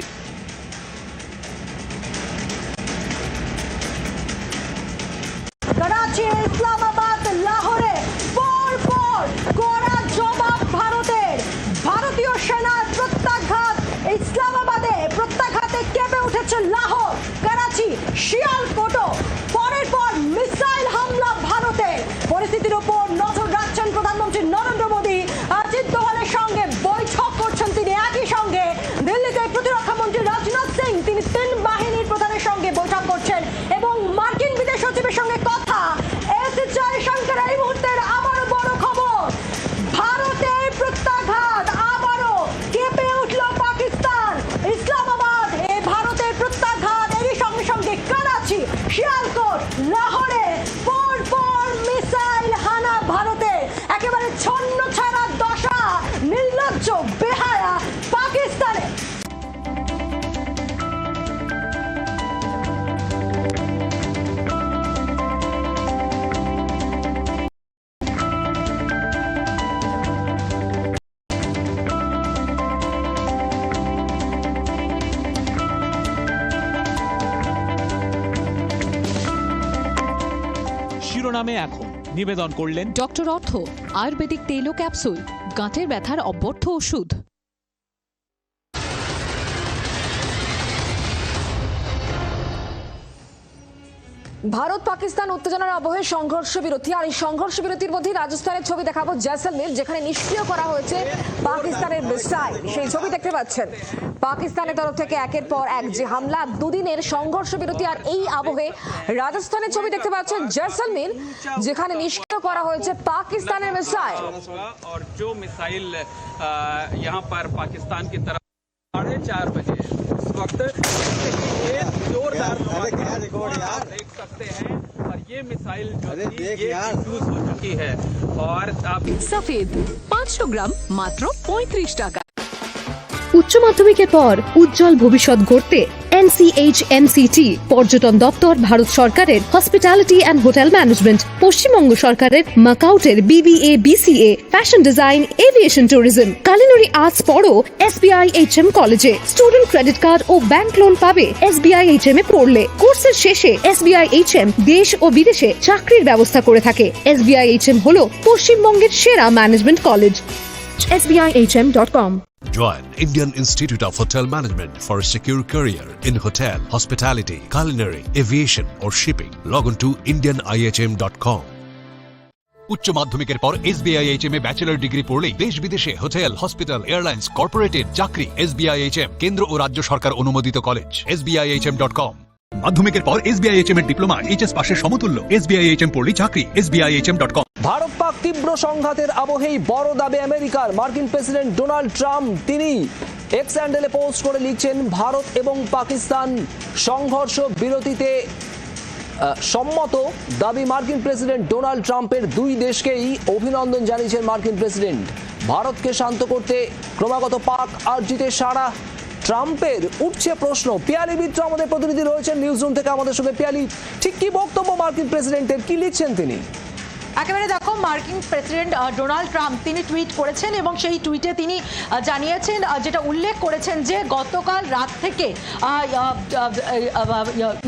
कराची, इस्लामाबाद, लाहौरे পরপর কড়া জবাব ভারতের। ভারতীয় সেনার প্রত্যাঘাত ইসলামাবাদে, প্রত্যাঘাতে কেঁপে উঠেছে লাহোর, করাচি, শিয়ালকোটও। পরের পর মিসাইল হামলা ভারতের। পরিস্থিতির উপর নজর রাখছেন প্রধানমন্ত্রী নরেন্দ্র মোদী। অজিত দোভালের সঙ্গে বৈঠক করছেন তিনি। একই সঙ্গে দিল্লিতে প্রতিরক্ষা মন্ত্রী রাজনাথ সিং তিনি 3 বাহিনীর প্রধানের সঙ্গে বৈঠক করছেন এবং মার্কিন বিদেশ সচিবের সঙ্গে কথা। এস জয়শঙ্কর এই মুহূর্তের আবারও বড় খবর, ভারতের প্রত্যাঘাত আবারও কেঁপে উঠল পাকিস্তান। ইসলামাবাদ এ ভারতের প্রত্যাঘাত, এরই সঙ্গে সঙ্গে করাচি, শিয়ালকোট, লাহোরে পরপর মিসাইল হানা ভারতে। একেবারে ছন্ন ছাড়া দশা, নির্লজ্জ বেহায়া পাকিস্তানে। শিরোনামে এখন নিবেদন করলেন ডক্টর অর্থ আয়ুর্বেদিক তেল ও ক্যাপসুল, গাঁটের ব্যথার অব্যর্থ ওষুধ। ভারত পাকিস্তান উত্তেজনার আবহে সংঘর্ষ বিরতি, আর এই সংঘর্ষ বিরতির মধ্যে রাজস্থানের ছবি দেখাবো জয়সলমের, যেখানে নিষ্ক্রিয় করা হয়েছে পাকিস্তানের মিসাইল, সেই ছবি দেখতে পাচ্ছেন। পাকিস্তানের তরফ থেকে একের পর এক যে হামলা, দুদিনের সংঘর্ষ বিরতি, আর এই আবহে রাজস্থানের ছবি দেখতে পাচ্ছেন জয়সলমীর, যেখানে নিষ্ক্রিয় করা হয়েছে পাকিস্তানের মিসাইল। और जो मिसाइल यहाँ पर पाकिस्तान की तरफ 4:30 बजे इस वक्त ये जोरदार आप देख सकते हैं और ये मिसाइल जो थी ये यूज हो चुकी है और सफेद 500 গ্রাম মাত্র 35 টাকা। উচ্চ মাধ্যমিকের পর উজ্জ্বল ভবিষ্যৎ গড়তে NCHMCT পর্যটন দপ্তর, ভারত সরকারের hospitality and hotel management, Paschimbanga সরকারের মাকাউটের BBA BCA, fashion design, aviation tourism, culinary arts পড়ো SBIHM কলেজে। স্টুডেন্ট ক্রেডিট কার্ড ও ব্যাংক লোন পাবে SBIHM এ পড়লে। কোর্সের শেষে SBIHM দেশ ও বিদেশে চাকরির ব্যবস্থা করে থাকে। SBIHM হলো পশ্চিমবঙ্গের সেরা management college. SBIHM.com Join Indian Institute of Hotel Management for a secure career in hotel, hospitality, culinary, aviation or shipping. Log on to indianihm.com. উচ্চ মাধ্যমিকের পর SBIHM এ ব্যাচেলর ডিগ্রি পড়লেই দেশ বিদেশে হোটেল, হসপিটাল, এয়ারলাইন্স, কর্পোরেটের চাকরি। SBIHM কেন্দ্র ও রাজ্য সরকার অনুমোদিত কলেজ। SBIHM.com। মাধ্যমিকের পর SBIHM এর ডিপ্লোমা HS পাশের সমতুল্য। SBIHM পড়লেই চাকরি। SBIHM.com। ভারত পাক তীব্র সংঘাতের আবহেই বড় দাবি আমেরিকার। মার্কিন প্রেসিডেন্ট ডোনাল্ড ট্রাম্প তিনি এক্স হ্যান্ডেলে পোস্ট করে লিখছেন, ভারত এবং পাকিস্তান সংঘর্ষ বিরতিতে সম্মত। দাবি মার্কিন প্রেসিডেন্ট ডোনাল্ড ট্রাম্পের। দুই দেশকেই অভিনন্দন জানিয়েছেন মার্কিন প্রেসিডেন্ট। ভারতকে শান্ত করতে ক্রমাগত পাক আর্জিতে সারা ট্রাম্পের উঠছে প্রশ্ন। পিয়ালি মিত্র আমাদের প্রতিনিধি রয়েছেন নিউজ রুম থেকে আমাদের সঙ্গে। পিয়ালি, ঠিক কি বক্তব্য মার্কিন প্রেসিডেন্টের, কি লিখছেন তিনি? একেবারে দেখো, মার্কিন প্রেসিডেন্ট ডোনাল্ড ট্রাম্প তিনি টুইট করেছেন এবং সেই টুইটে তিনি জানিয়েছেন, যেটা উল্লেখ করেছেন যে গতকাল রাত থেকে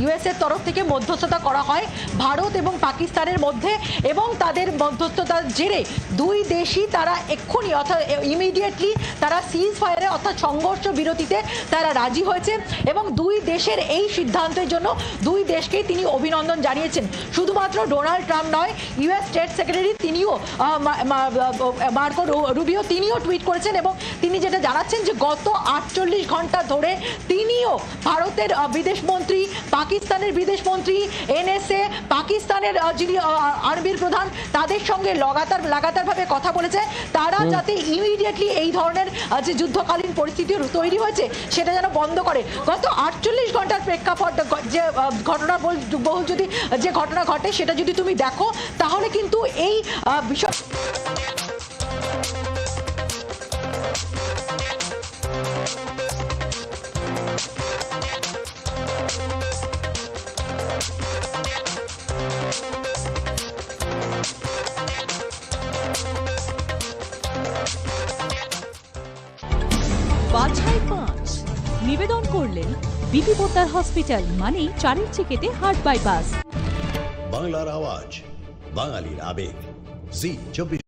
US এর তরফ থেকে মধ্যস্থতা করা হয় ভারত এবং পাকিস্তানের মধ্যে, এবং তাদের মধ্যস্থতার জেরে দুই দেশই তারা এক্ষুনি অর্থাৎ ইমিডিয়েটলি তারা সিজ ফায়ারে অর্থাৎ সংঘর্ষ বিরতিতে তারা রাজি হয়েছে, এবং দুই দেশের এই সিদ্ধান্তের জন্য দুই দেশকেই তিনি অভিনন্দন জানিয়েছেন। শুধুমাত্র ডোনাল্ড ট্রাম্প নয়, US স্টেট সেক্রেটারি তিনিও মার্কো রুবিও তিনিও টুইট করেছেন, এবং তিনি যেটা জানাচ্ছেন যে গত 48 ঘন্টা ধরে তিনিও ভারতের বিদেশমন্ত্রী, পাকিস্তানের বিদেশমন্ত্রী, NSA, পাকিস্তানের যিনি আর্মির প্রধান, তাদের সঙ্গে লাগাতারভাবে কথা বলেছে তারা যাতে ইমিডিয়েটলি এই ধরনের যে যুদ্ধকালীন পরিস্থিতি তৈরি হয়েছে সেটা যেন বন্ধ করে। গত 48 ঘন্টার প্রেক্ষাপট যে ঘটনা বহুল যদি যে ঘটনা ঘটে সেটা যদি তুমি দেখো, তাহলে কিন্তু এই বিষয় বাছাই 5 নিবেদন করলেন বিপি পোদ্দার হসপিটাল, মানে চারের চিকেতে হার্ট বাইপাস। বাংলার আওয়াজ, বাঙালির আবেগ, জি24।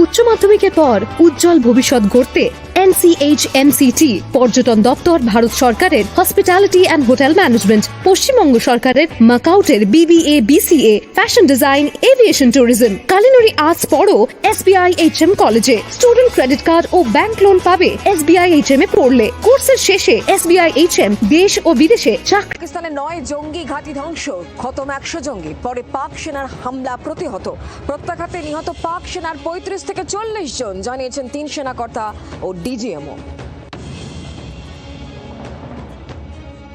উচ্চ মাধ্যমিকের পর উজ্জ্বল ভবিষ্যৎ গড়তে NCHMCT পর্যটন দপ্তর, ভারত সরকারের hospitality and hotel management, Paschimbanga সরকারের মাকাউটের BBA BCA, fashion design, aviation tourism, culinary arts পড়ো SBIHM কলেজে। স্টুডেন্ট ক্রেডিট কার্ড ও ব্যাংক লোন পাবে SBIHM এ পড়লে। কোর্সের শেষে SBIHM দেশ ও বিদেশে চাকরি। পাকিস্তানে 9 জঙ্গি ঘাঁটি ধ্বংস, খতম 100 জঙ্গি। পরে পাক সেনার হামলা প্রতিহত, প্রত্যাঘাতে নিহত পাক সেনার 35 থেকে 40 জন, জানিয়েছেন 3 সেনাকর্তা ও DGMO।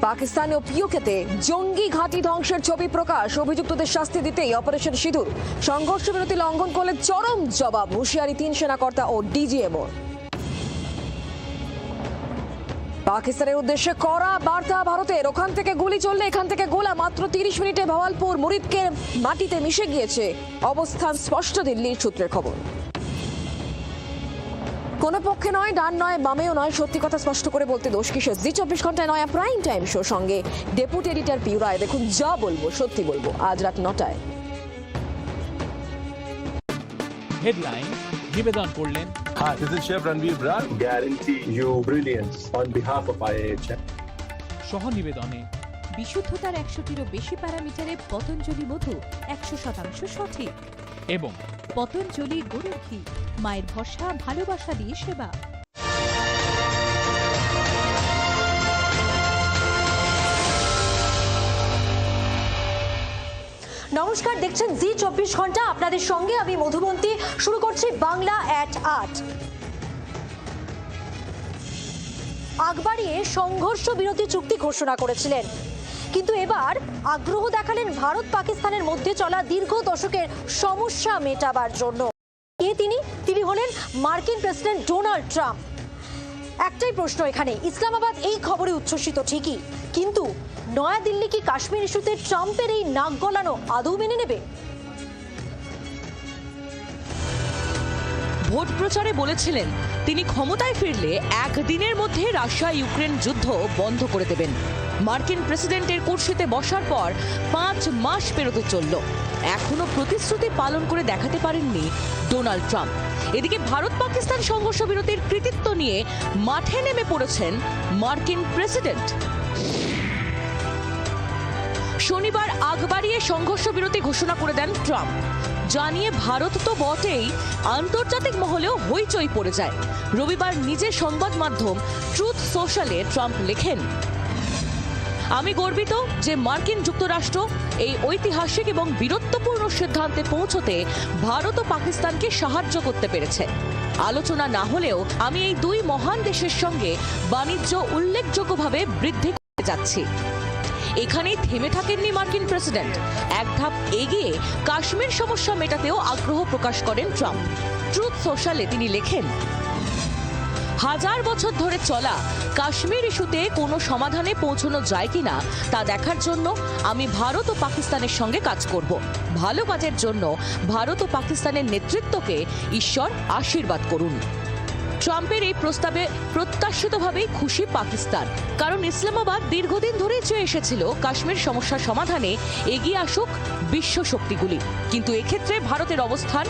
পাকিস্তান ও পিওকেতে জঙ্গি ঘাঁটি ধ্বংসের ছবি প্রকাশ, অভিযুক্তদের শাস্তি দিতেই অপারেশন সিঁদুর। সংঘর্ষ বিরতি লঙ্ঘন করলে চরম জবাব, হুঁশিয়ারি 3 সেনাকর্তা ও DGMO। পাকিস্তানের উদ্দেশ্যে কড়া বার্তা ভারতের, ওখান থেকে গুলি চললে এখান থেকে গোলা। মাত্র 30 মিনিটে ভাওয়ালপুর মুরিদকে মাটিতে মিশে গিয়েছে, অবস্থান স্পষ্ট দিল্লির সূত্রের খবর। কোনো পক্ষে নয়, ডান নয়, বামেও নয়, সত্যি কথা স্পষ্ট করে বলতে দোষ কিসের। জি24 ঘন্টায় নয়া প্রাইম টাইম শো সঙ্গে ডেপুটি এডিটর পিউ রায়। দেখুন, যা বলবো সত্যি বলবো, আজ রাত 9টায়। হেডলাইন নিবেদন করলেন। Hi, this is Chef Ranveer Brar. Guarantee you brilliance on behalf of IIHM. সহ নিবেদনে বিশুদ্ধতার 100টিরও বেশি প্যারামিটারে পতঞ্জলি মধু 100% সঠিক, এবং পতঞ্জলি গরুর ঘি, মায়ের ভরসা, ভালোবাসা দিয়ে সেবা। নমস্কার, দেখছেন জি 24 ঘন্টা, আপনাদের সঙ্গে আমি মধুবন্তী। শুরু করছি বাংলা at 8। আগ বাড়িয়ে সংঘর্ষ বিরতি চুক্তি ঘোষণা করেছিলেন, কিন্তু এবার আগ্রহ দেখালেন ভারত পাকিস্তানের মধ্যে চলা দীর্ঘ দশকের সমস্যা মেটাবার জন্য। তিনি হলেন মার্কিন প্রেসিডেন্ট ডোনাল্ড ট্রাম্প। একটাই প্রশ্ন এখানে, ইসলামাবাদ এই খবরে উচ্ছ্বসিত ঠিকই, কিন্তু নয়াদিল্লি কি কাশ্মীর ইস্যুতে ট্রাম্পের এই নাক গলানো আদৌ মেনে নেবে? ভোট প্রচারে বলেছিলেন তিনি ক্ষমতায় ফিরলে একদিনের মধ্যে রাশিয়া ইউক্রেন যুদ্ধ বন্ধ করে দেবেন। মার্কিন প্রেসিডেন্টের কুর্সিতে বসার পর 5 মাস পেরোতে চলল, এখনো প্রতিশ্রুতি পালন করে দেখাতে পারেননি ডোনাল্ড ট্রাম্প। এদিকে ভারত পাকিস্তান সংঘর্ষ বিরতির কৃতিত্ব নিয়ে মাঠে নেমে পড়েছেন মার্কিন প্রেসিডেন্ট। শনিবার আগ বাড়িয়ে সংঘর্ষ বিরতি ঘোষণা করে দেন ট্রাম্প, জানিয়ে ভারত তো বটেই, আন্তর্জাতিক মহলেও হইচই পড়ে যায়। রবিবার নিজের সংবাদ মাধ্যম ট্রুথ সোশ্যালে ট্রাম্প লেখেন, আমি গর্বিত যে মার্কিন যুক্তরাষ্ট্র এই ঐতিহাসিক এবং বীরত্বপূর্ণ সিদ্ধান্তে পৌঁছতে ভারত ও পাকিস্তানকে সাহায্য করতে পেরেছে। আলোচনা না হলেও আমি এই দুই মহান দেশের সঙ্গে বাণিজ্য উল্লেখযোগ্যভাবে বৃদ্ধি করতে যাচ্ছি। এখানেই থেমে থাকেননি মার্কিন প্রেসিডেন্ট, এক ধাপ এগিয়ে কাশ্মীর সমস্যা মেটাতেও আগ্রহ প্রকাশ করেন ট্রাম্প। ট্রুথ সোশ্যালে তিনি লেখেন, হাজার বছর ধরে চলা কাশ্মীর ইস্যুতে কোনো সমাধানে পৌঁছানো যায় কিনা তা দেখার জন্য আমি ভারত ও পাকিস্তানের সঙ্গে কাজ করব। ভালো কাজের জন্য ভারত ও পাকিস্তানের নেতৃত্বকে ঈশ্বর আশীর্বাদ করুন। ট্রাম্পের এই প্রস্তাবে প্রত্যাশিতভাবেই খুশি পাকিস্তান, কারণ ইসলামাবাদ দীর্ঘদিন ধরেই চেয়ে এসেছিল কাশ্মীর সমস্যার সমাধানে এগিয়ে আসুক বিশ্ব শক্তিগুলি। কিন্তু এক্ষেত্রে ভারতের অবস্থান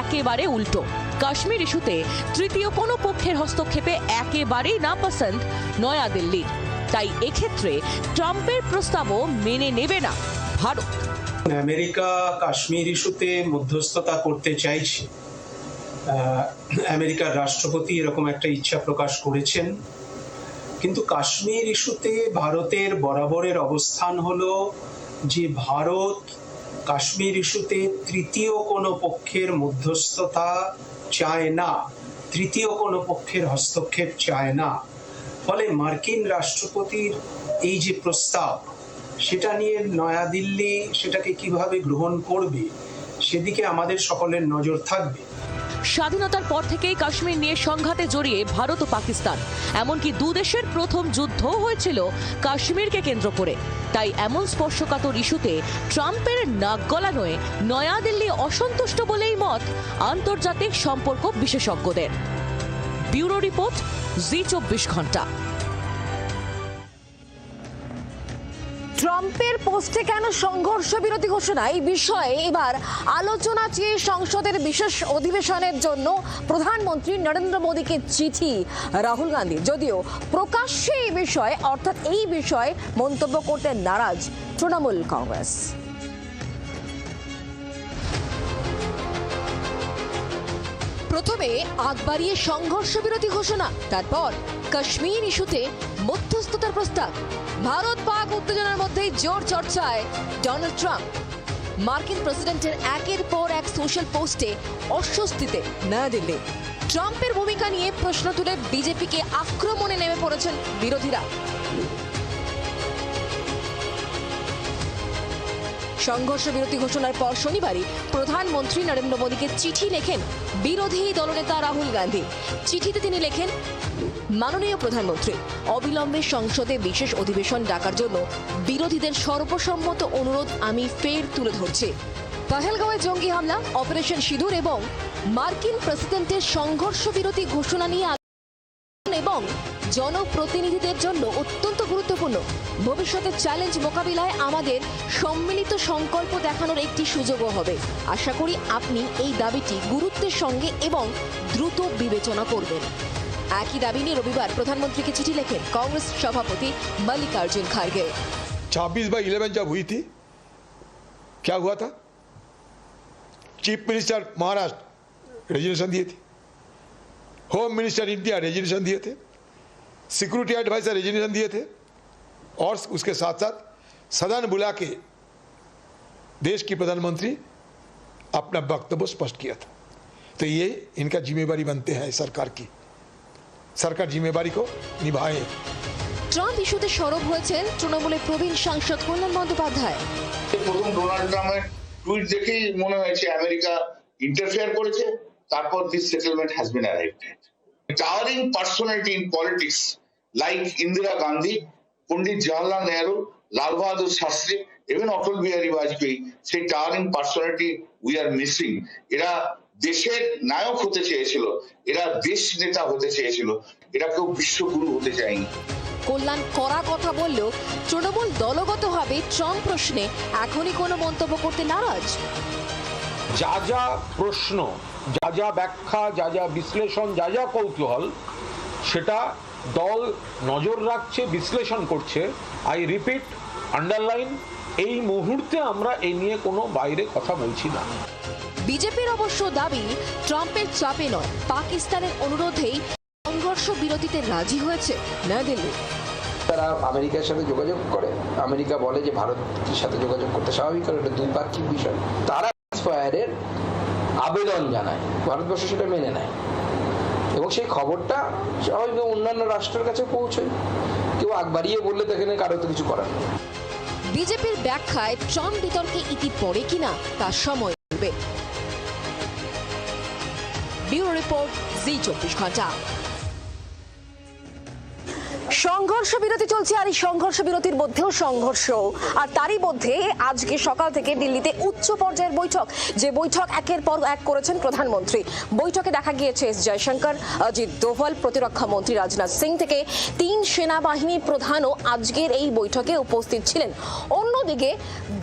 একেবারে উল্টো। কাশ্মীর ইস্যুতে তৃতীয় কোনো পক্ষের হস্তক্ষেপে একেবারেই নাপসন্দ নয়াদিল্লির, তাই এক্ষেত্রে ট্রাম্পের প্রস্তাবও মেনে নেবে না ভারত। আমেরিকা কাশ্মীর ইস্যুতে মধ্যস্থতা করতে চাইছে, আমেরিকার রাষ্ট্রপতি এরকম একটা ইচ্ছা প্রকাশ করেছেন, কিন্তু কাশ্মীর ইস্যুতে ভারতের বরাবরের অবস্থান হলো যে ভারত কাশ্মীর ইস্যুতে তৃতীয় কোনো পক্ষের মধ্যস্থতা চায় না, তৃতীয় কোনো পক্ষের হস্তক্ষেপ চায় না। ফলে মার্কিন রাষ্ট্রপতির এই যে প্রস্তাব, সেটা নিয়ে নয়াদিল্লি সেটাকে কিভাবে গ্রহণ করবে সেদিকে আমাদের সকলের নজর থাকবে। স্বাধীনতার পর থেকেই কাশ্মীর নিয়ে সংঘাতে জড়িয়ে ভারত ও পাকিস্তান, এমনকি দুদেশের প্রথম যুদ্ধ হয়েছিল কাশ্মীরকে কেন্দ্র করে। তাই এমন স্পর্শকাতর ইস্যুতে ট্রাম্পের নাক গলানোয় নয়াদিল্লি অসন্তুষ্ট বলেই মত আন্তর্জাতিক সম্পর্ক বিশেষজ্ঞদের। ব্যুরো রিপোর্ট, জি 24 ঘন্টা। ট্রাম্পের পোস্টে কেন সংঘর্ষ বিরতি ঘোষণা, এই বিষয়ে এবার আলোচনা চেয়ে সংসদের বিশেষ অধিবেশনের জন্য প্রধানমন্ত্রী নরেন্দ্র মোদীকে চিঠি রাহুল গান্ধী। যদিও প্রকাশ্যে এই বিষয়ে অর্থাৎ এই বিষয়ে মন্তব্য করতে নারাজ তৃণমূল কংগ্রেস। প্রথমে আগ বাড়িয়ে সংঘর্ষ বিরতি ঘোষণা, তারপর কাশ্মীর ইস্যুতে মধ্যস্থতার প্রস্তাব। ভারত পাক উত্তেজনার মধ্যেই জোর চর্চায় ডোনাল্ড ট্রাম্প। মার্কিন প্রেসিডেন্টের একের পর এক সোশ্যাল পোস্টে অস্বস্তিতে নয়াদিল্লি। ট্রাম্পের ভূমিকা নিয়ে প্রশ্ন তুলে বিজেপিকে আক্রমণে নেমে পড়েছেন বিরোধীরা। সংঘর্ষ বিরতি ঘোষণার পর শনিবারই প্রধানমন্ত্রী নরেন্দ্র মোদীকে চিঠি লেখেন বিরোধী দলনেতা রাহুল গান্ধী। চিঠিতে তিনি লেখেন, মাননীয় প্রধানমন্ত্রী, অবিলম্বে সংসদে বিশেষ অধিবেশন ডাকার জন্য বিরোধীদের সর্বসম্মত অনুরোধ আমি ফের তুলে ধরছি। পহেলগাঁওয়ে জঙ্গি হামলা, অপারেশন সিঁদুর এবং মার্কিন প্রেসিডেন্টের সংঘর্ষ বিরতি ঘোষণা নিয়ে এবং জনপ্রতিনিধিদের জন্য অত্যন্ত গুরুত্বপূর্ণ। ভবিষ্যতের চ্যালেঞ্জ মোকাবিলায় আমাদের সম্মিলিত সংকল্প দেখানোর একটি সুযোগও হবে। আশা করি আপনি এই দাবিটি গুরুত্বের সঙ্গে এবং দ্রুত বিবেচনা করবেন। একই দাবি নিয়ে রবিবার প্রধানমন্ত্রীকে চিঠি লেখেন कांग्रेस सभापति मल्लिकार्जुन खड़गे। 26/11 जब हुई थी, क्या हुआ था? चीफ मिनिस्टर महाराष्ट्र रेजोल्यूशन दिए थे, होम मिनिस्टर इंडिया रेजोल्यूशन दिए थे, सिक्योरिटी एडवाइजर रेजोल्यूशन दिए थे, और उसके साथ साथ सदन बुला के देश की प्रधानमंत्री अपना वक्तव्य स्पष्ट किया था। तो ये इनका जिम्मेवारी बनते हैं सरकार की, सरकार जिम्मेवारी को निभाए। ট্রাম্প ইস্যুতে সরব হয়েছেন তৃণমূলের প্রবীণ সাংসদ কল্যাণ বন্দ্যোপাধ্যায়। প্রথম ডোনাল্ড ট্রাম্পের টুইট দেখেই মনে হয়েছে আমেরিকা ইন্টারফেয়ার করেছে, তারপর this settlement has been arrived at. Towering personality in politics like Indira Gandhi, Pandit Jawaharlal Nehru, Lal Bahadur Shastri, even Atal Bihari Vajpayee, সেই towering personality we are missing. এরা দেশের নায়ক হতে চেয়েছিল, এরা দেশ নেতা হতে চেয়েছিল, এরা কেউ বিশ্বগুরু হতে চায়নি। কল্যাণ কড়া কথা বললেও তৃণমূল দলগতভাবে ট্রাম্প প্রশ্নে এখনই কোনো মন্তব্য করতে নারাজ। যা যা প্রশ্ন, যা যা ব্যাখ্যা, যা যা বিশ্লেষণ, যা যা কৌতূহল, সেটা দল নজর রাখছে, বিশ্লেষণ করছে। আই রিপিট, আন্ডারলাইন, এই মুহূর্তে আমরা এই নিয়ে কোনো বাইরে কথা বলছি না। বিজেপির অবশ্য দাবি ট্রাম্পের চাপে নয়, পাকিস্তানের অনুরোধেই সংঘর্ষ বিরতিতে রাজি হয়েছে নয়াদিল্লি। তারা আমেরিকার সাথে যোগাযোগ করে, আমেরিকা বলে যে ভারতের সাথে যোগাযোগ করতে স্বাভাবিক, কারণ এটা দ্বিপাক্ষিক বিষয়। তারা সিজফায়ারের আবেদন জানায়, ভারতবর্ষ সেটা মেনে নেয় এবং সেই খবরটা স্বাভাবিক অন্যান্য রাষ্ট্রের কাছে পৌঁছয়। কেউ আগ বাড়িয়ে বললে দেখেন কারো তো কিছু করার নেই। বিজেপির ব্যাখ্যায় ট্রাম্প বিতর্কে ইতি পড়ে কিনা তার সময় বলবে। ব্যুরো রিপোর্ট, জি24 ঘন্টা। সংঘর্ষ বিরতি চলছে, আর এই সংঘর্ষ বিরতির মধ্যেও সংঘর্ষ, আর তারই মধ্যে আজকে সকাল থেকে দিল্লিতে উচ্চ পর্যায়ের বৈঠক, যে বৈঠক একের পর এক করেছেন প্রধানমন্ত্রী। বৈঠকে দেখা গিয়েছে এস জয়শঙ্কর, অজিত দোভাল, প্রতিরক্ষা মন্ত্রী রাজনাথ সিং থেকে 3 সেনাবাহিনীর প্রধানও আজকের এই বৈঠকে উপস্থিত ছিলেন। অন্যদিকে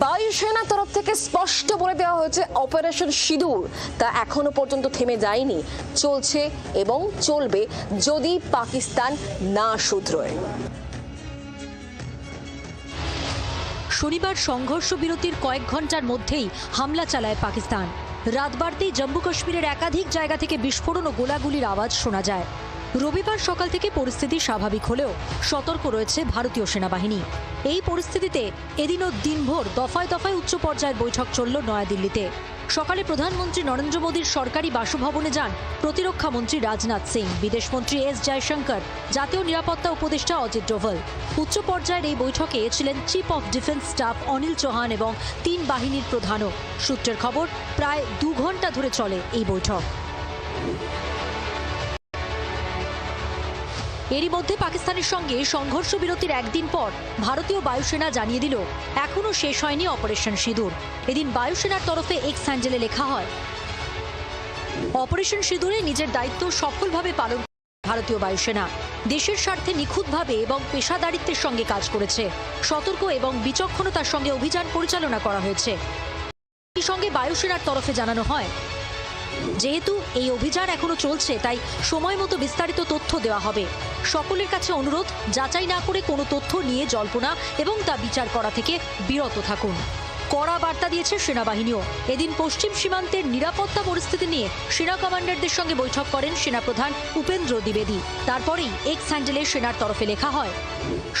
বায়ুসেনার তরফ থেকে স্পষ্ট বলে দেওয়া হয়েছে অপারেশন সিঁদুর তা এখনো পর্যন্ত থেমে যায়নি, চলছে এবং চলবে যদি পাকিস্তান না শুধরোয়। শনিবার সংঘর্ষ বিরতির কয়েক ঘন্টার মধ্যেই হামলা চালায় পাকিস্তান। রাত বাড়তেই জম্মু কাশ্মীরের একাধিক জায়গা থেকে বিস্ফোরণ ও গোলাগুলির আওয়াজ শোনা যায়। রবিবার সকাল থেকে পরিস্থিতি স্বাভাবিক হলেও সতর্ক রয়েছে ভারতীয় সেনাবাহিনী। এই পরিস্থিতিতে এদিনও দিনভর দফায় দফায় উচ্চ পর্যায়ের বৈঠক চলল নয়াদিল্লিতে। সকালে প্রধানমন্ত্রী নরেন্দ্র মোদীর সরকারি বাসভবনে যান প্রতিরক্ষা মন্ত্রী রাজনাথ সিং, বিদেশমন্ত্রী এস জয়শঙ্কর, জাতীয় নিরাপত্তা উপদেষ্টা অজিত ডোভাল। উচ্চ পর্যায়ের এই বৈঠকে ছিলেন chief of defence staff Anil Chauhan এবং 3 বাহিনীর প্রধানও। সূত্রের খবর, প্রায় 2 ঘন্টা ধরে চলে এই বৈঠক। এরই মধ্যে পাকিস্তানের সঙ্গে সংঘর্ষ বিরতির একদিন পর ভারতীয় বায়ুসেনা জানিয়ে দিল এখনো শেষ হয়নি অপারেশন সিঁদুর। এদিন বায়ুসেনার তরফে এক্স হ্যান্ডেলে লেখা হয়, অপারেশন সিঁদুরে নিজের দায়িত্ব সফলভাবে পালন ভারতীয় বায়ুসেনা দেশের স্বার্থে নিখুঁতভাবে এবং পেশাদারিত্বের সঙ্গে কাজ করেছে। সতর্ক এবং বিচক্ষণতার সঙ্গে অভিযান পরিচালনা করা হয়েছে। এই সঙ্গে বায়ুসেনার তরফে জানানো হয়, যেহেতু এই অভিযান এখনো চলছে তাই সময় মতো বিস্তারিত তথ্য দেওয়া হবে। সকলের কাছে অনুরোধ, যাচাই না করে কোনো তথ্য নিয়ে জল্পনা এবং তা বিচার করা থেকে বিরত থাকুন। কড়া বার্তা দিয়েছে সেনাবাহিনীও। এদিন পশ্চিম সীমান্তের নিরাপত্তা পরিস্থিতি নিয়ে সেনা কমান্ডারদের সঙ্গে বৈঠক করেন সেনাপ্রধান উপেন্দ্র দ্বিবেদী। তারপরেই এক্স হ্যান্ডেলে সেনার তরফে লেখা হয়,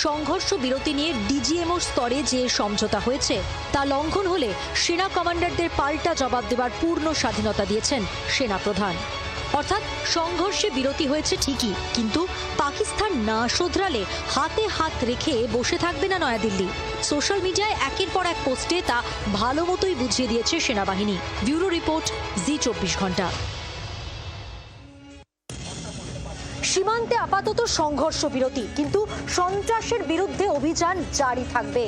সংঘর্ষ বিরতি নিয়ে ডিজিএমও স্তরে যে সমঝোতা হয়েছে তা লঙ্ঘন হলে সেনা কমান্ডারদের পাল্টা জবাব দেওয়ার পূর্ণ স্বাধীনতা দিয়েছেন সেনাপ্রধান। অর্থাৎ সংঘর্ষে বিরতি হয়েছে ঠিকই, কিন্তু পাকিস্তান না শোধরালে হাতে হাত রেখে বসে থাকবে না নয়াদিল্লি। সোশ্যাল মিডিয়ায় একের পর এক পোস্টে তা ভালো মতোই বুঝিয়ে দিয়েছে সেনাবাহিনী। ব্যুরো রিপোর্ট, জি24 ঘন্টা। সীমান্তে আপাতত সংঘর্ষ বিরতি, কিন্তু সন্ত্রাসের বিরুদ্ধে অভিযান জারি থাকবে,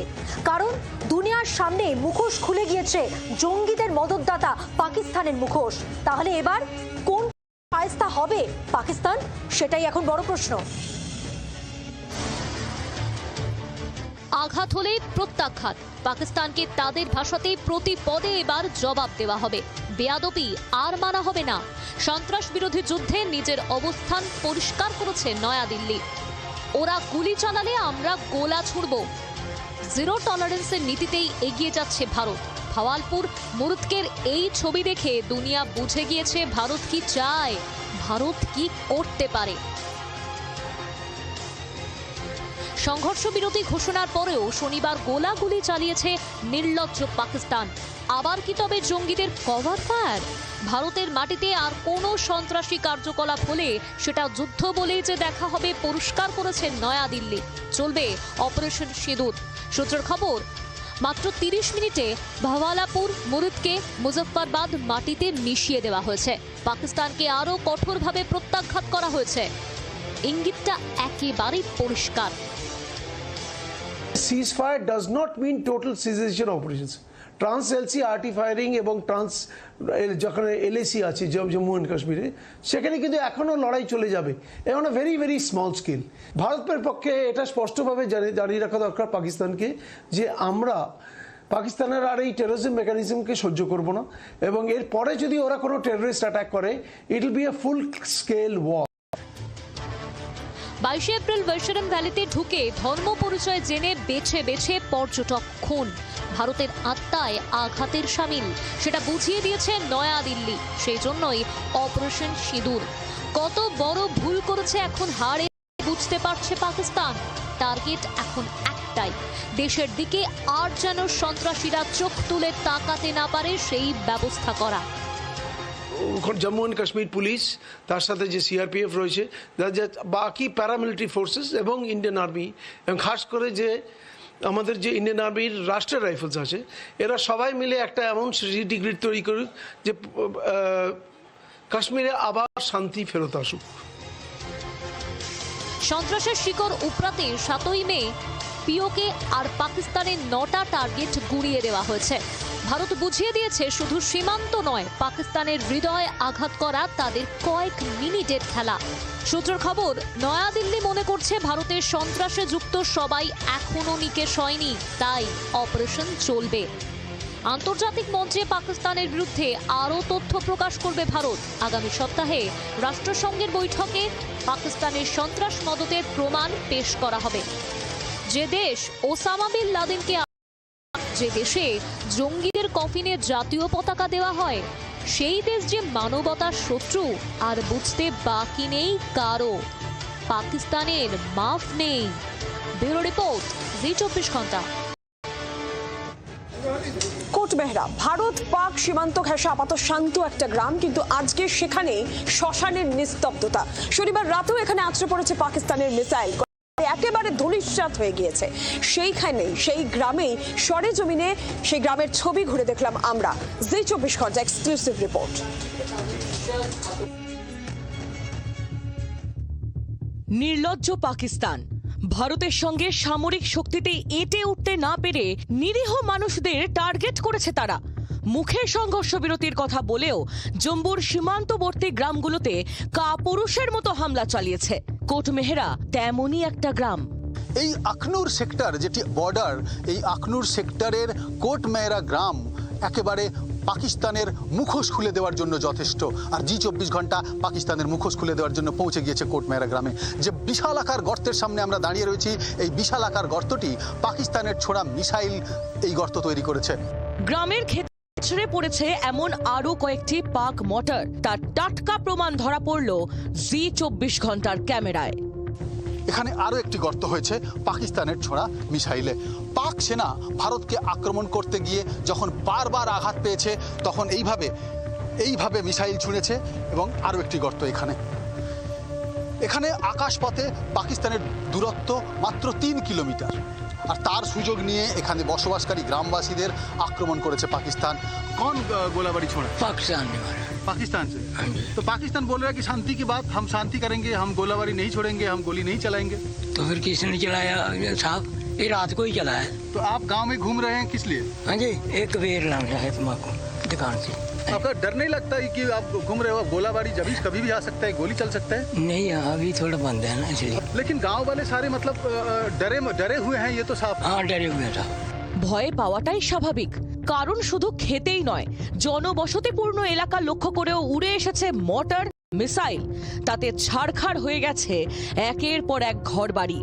কারণ দুনিয়ার সামনে মুখোশ খুলে গিয়েছে জঙ্গিদের মদতদাতা পাকিস্তানের মুখোশ। তাহলে এবার কোন ফায়স্তা হবে পাকিস্তান, সেটাই এখন বড় প্রশ্ন। আঘাত হলে প্রত্যাঘাত, পাকিস্তানকে তাদের ভাষাতে প্রতি পদে এবার জবাব দেওয়া হবে। বেয়াদবি আর মানা হবে না। সন্ত্রাস বিরোধী যুদ্ধে নিজের অবস্থান পরিষ্কার করেছে নয়াদিল্লি। ওরা গুলি চালালে আমরা গোলা ছুড়ব। জিরো টলারেন্সের নীতিতেই এগিয়ে যাচ্ছে ভারত। ভাওয়ালপুর মুরুদকের এই ছবি দেখে দুনিয়া বুঝে গিয়েছে ভারত কি চায়, ভারত কি করতে পারে। সংঘর্ষ বিরতি ঘোষণার পরেও শনিবার গোলাগুলি চালিয়েছে নির্লজ্জ পাকিস্তান। আবার কি তবে জঙ্গিদের কভার ফায়ার? ভারতের মাটিতে আর কোনো সন্ত্রাসী কার্যকলাপ হলে সেটা যুদ্ধ বলেই যে দেখা হবে পরিষ্কার করেছেন নয়াদিল্লি। চলবে অপারেশন সিঁদুর। সূত্রের খবর, মাত্র 30 মিনিটে ভাওয়ালাপুর মুরিদকে মুজফ্ফরবাদ মাটিতে মিশিয়ে দেওয়া হয়েছে। পাকিস্তানকে আরও কঠোরভাবে প্রত্যাঘাত করা হয়েছে। ইঙ্গিতটা একেবারেই পরিষ্কার। Ceasefire does not mean total cessation operations. Trans LC RT firing এবং ট্রান্স যখন এলএসি আছে জম্মু অ্যান্ড কাশ্মীরে, সেখানে কিন্তু এখনও লড়াই চলে যাবে এবং ভেরি ভেরি স্মল স্কেল। ভারতের পক্ষে এটা স্পষ্টভাবে জানিয়ে রাখা দরকার পাকিস্তানকে যে আমরা পাকিস্তানের আর এই টেরোরিজম মেকানিজমকে সহ্য করব না, এবং এরপরে যদি ওরা কোনো টেররিস্ট অ্যাটাক করে it will be a full scale war. 22 April Baisaran ভ্যালিতে ঢুকে ধর্ম পরিচয় জেনে বেছে বেছে পর্যটক খুন। ভারতের আত্মায় আঘাতের শামিল, সেটা বুঝিয়ে দিয়েছে নয়াদিল্লি। সেই জন্যই অপারেশন সিঁদুর। কত বড় ভুল করেছে এখন হাড়ে বুঝতে পারছে পাকিস্তান। টার্গেট এখন একটাই, দেশের দিকে আর যেন সন্ত্রাসীরা চোখ তুলে তাকাতে না পারে সেই ব্যবস্থা করা। জম্মু অ্যান্ড কাশ্মীর পুলিশ, তার সাথে যে সিআরপিএফ রয়েছে, বাকি প্যারামিলিটারি ফোর্সেস এবং ইন্ডিয়ান আর্মি, এবং খাস করে যে আমাদের যে ইন্ডিয়ান আর্মির রাষ্ট্রীয় রাইফেলস আছে, এরা সবাই মিলে একটা এমন ডিগ্রি তৈরি করুক যে কাশ্মীরে আবার শান্তি ফেরত আসুক। সন্ত্রাসের শিকড় উপড়াতে 7ই মে পিওকে আর পাকিস্তানের 9টা টার্গেট গুড়িয়ে দেওয়া হয়েছে। ভারত বুঝিয়ে দিয়েছে শুধু সীমান্ত নয়, পাকিস্তানের হৃদয়ে আঘাত করা তাদের কয়েক মিনিটের খেলা। সূত্রের খবর, নয়াদিল্লি মনে করছে ভারতের সন্ত্রাসে যুক্ত সবাই এখনো নিকেশ হয়নি, তাই অপারেশন চলবে। আন্তর্জাতিক মঞ্চে পাকিস্তানের বিরুদ্ধে আরও তথ্য প্রকাশ করবে ভারত। আগামী সপ্তাহে রাষ্ট্রসংঘের বৈঠকে পাকিস্তানের সন্ত্রাস মদতের প্রমাণ পেশ করা হবে। যে দেশ ওসামা বিন লাদেনকে, যে দেশে জঙ্গিদের কফিনে জাতীয় পতাকা দেওয়া হয়, সেই দেশ যে মানবতার শত্রু আর বুঝতে বাকি নেই কারো। পাকিস্তানের মাফ নেই। ব্যুরো রিপোর্ট, জি 24 ঘন্টা। কোটমেহরা, ভারত পাক সীমান্ত ঘেঁষা আপাতত শান্ত একটা গ্রাম, কিন্তু আজকে সেখানে শ্মশানের নিস্তব্ধতা। শনিবার রাতেও এখানে আছড়ে পড়েছে পাকিস্তানের মিসাইল, একেবারে ধূলিসাৎ হয়ে গিয়েছে। সেইখানেই, সেই গ্রামেই সরেজমিনে সেই গ্রামের ছবি ঘুরে দেখলাম আমরা। জি 24 ঘন্টা এক্সক্লুসিভ রিপোর্ট। নির্লজ্জ পাকিস্তান ভারতের সঙ্গে সামরিক শক্তিতে এঁটে উঠতে না পেরে নিরীহ মানুষদের টার্গেট করেছে তারা। মুখে সংঘর্ষ বিরতির কথা বলেও জম্মুর সীমান্তবর্তী গ্রামগুলোতে কাপুরুষের মতো হামলা চালিয়েছে। কোটমেহরা তেমনই একটা গ্রাম। এই আখনুর সেক্টর যেটি বর্ডার, এই আখনুর সেক্টরের কোটমেহরা গ্রাম একেবারে পাকিস্তানের মুখোশ খুলে দেওয়ার জন্য যথেষ্ট। আর জি 24 ঘন্টা পাকিস্তানের মুখোশ খুলে দেওয়ার জন্য পৌঁছে গিয়েছে কোটমেহরা গ্রামে। যে বিশাল আকার গর্তের সামনে আমরা দাঁড়িয়ে রয়েছি, এই বিশাল আকার গর্তটি পাকিস্তানের ছোড়া মিসাইল এই গর্ত তৈরি করেছে। গ্রামের ক্ষেত্রে ছেড়ে পড়েছে এমন আরো কয়েকটি পাক মোটর, তার টাটকা প্রমাণ ধরা পড়ল জি 24 ঘন্টার ক্যামেরায়। এখানে আরো একটি গর্ত হয়েছে পাকিস্তানের ছোড়া মিসাইলে। পাক সেনা ভারতকে আক্রমণ করতে গিয়ে যখন বারবার আঘাত পেয়েছে, তখন এইভাবে মিসাইল ছুঁড়েছে। এবং আরো একটি গর্ত এখানে আকাশপথে পাকিস্তানের দূরত্ব মাত্র 3 কিলোমিটার। আর তার সুযোগ নিয়ে এখানে বসবাসকারী গ্রামবাসীদের আক্রমণ করেছে পাকিস্তান। कौन गोलाबारी छोड़ा? पाकिस्तान से। तो पाकिस्तान बोल रहा है कि शांति की बात, हम शांति करेंगे, हम गोलाबारी नहीं छोड़ेंगे, हम गोली नहीं चलाएंगे। तो फिर किसने चलाया साहब? ये रात को ही चला है। तो आप गांव में घूम रहे हैं किस लिए? हाँ जी, एक बेर लाना है तुम्हारा दुकान से। आपका डर नहीं लगता है कि आप घूम रहे हो, गोलाबारी कभी भी आ सकता है, गोली चल सकता है? नहीं, अभी थोड़ा बंद है ना इसलिए। लेकिन गांव वाले सारे मतलब डरे हुए हैं, ये तो साफ। हाँ, डरे हुए हैं साहब। ভয়ে পাওয়াটাই স্বাভাবিক, কারণ শুধু খেতেই নয়, জনবসতিপূর্ণ এলাকা লক্ষ্য করেও উড়ে এসেছে মর্টার, মিসাইল। তাতে ছাড়খাড় হয়ে গেছে একের পর এক ঘরবাড়ি।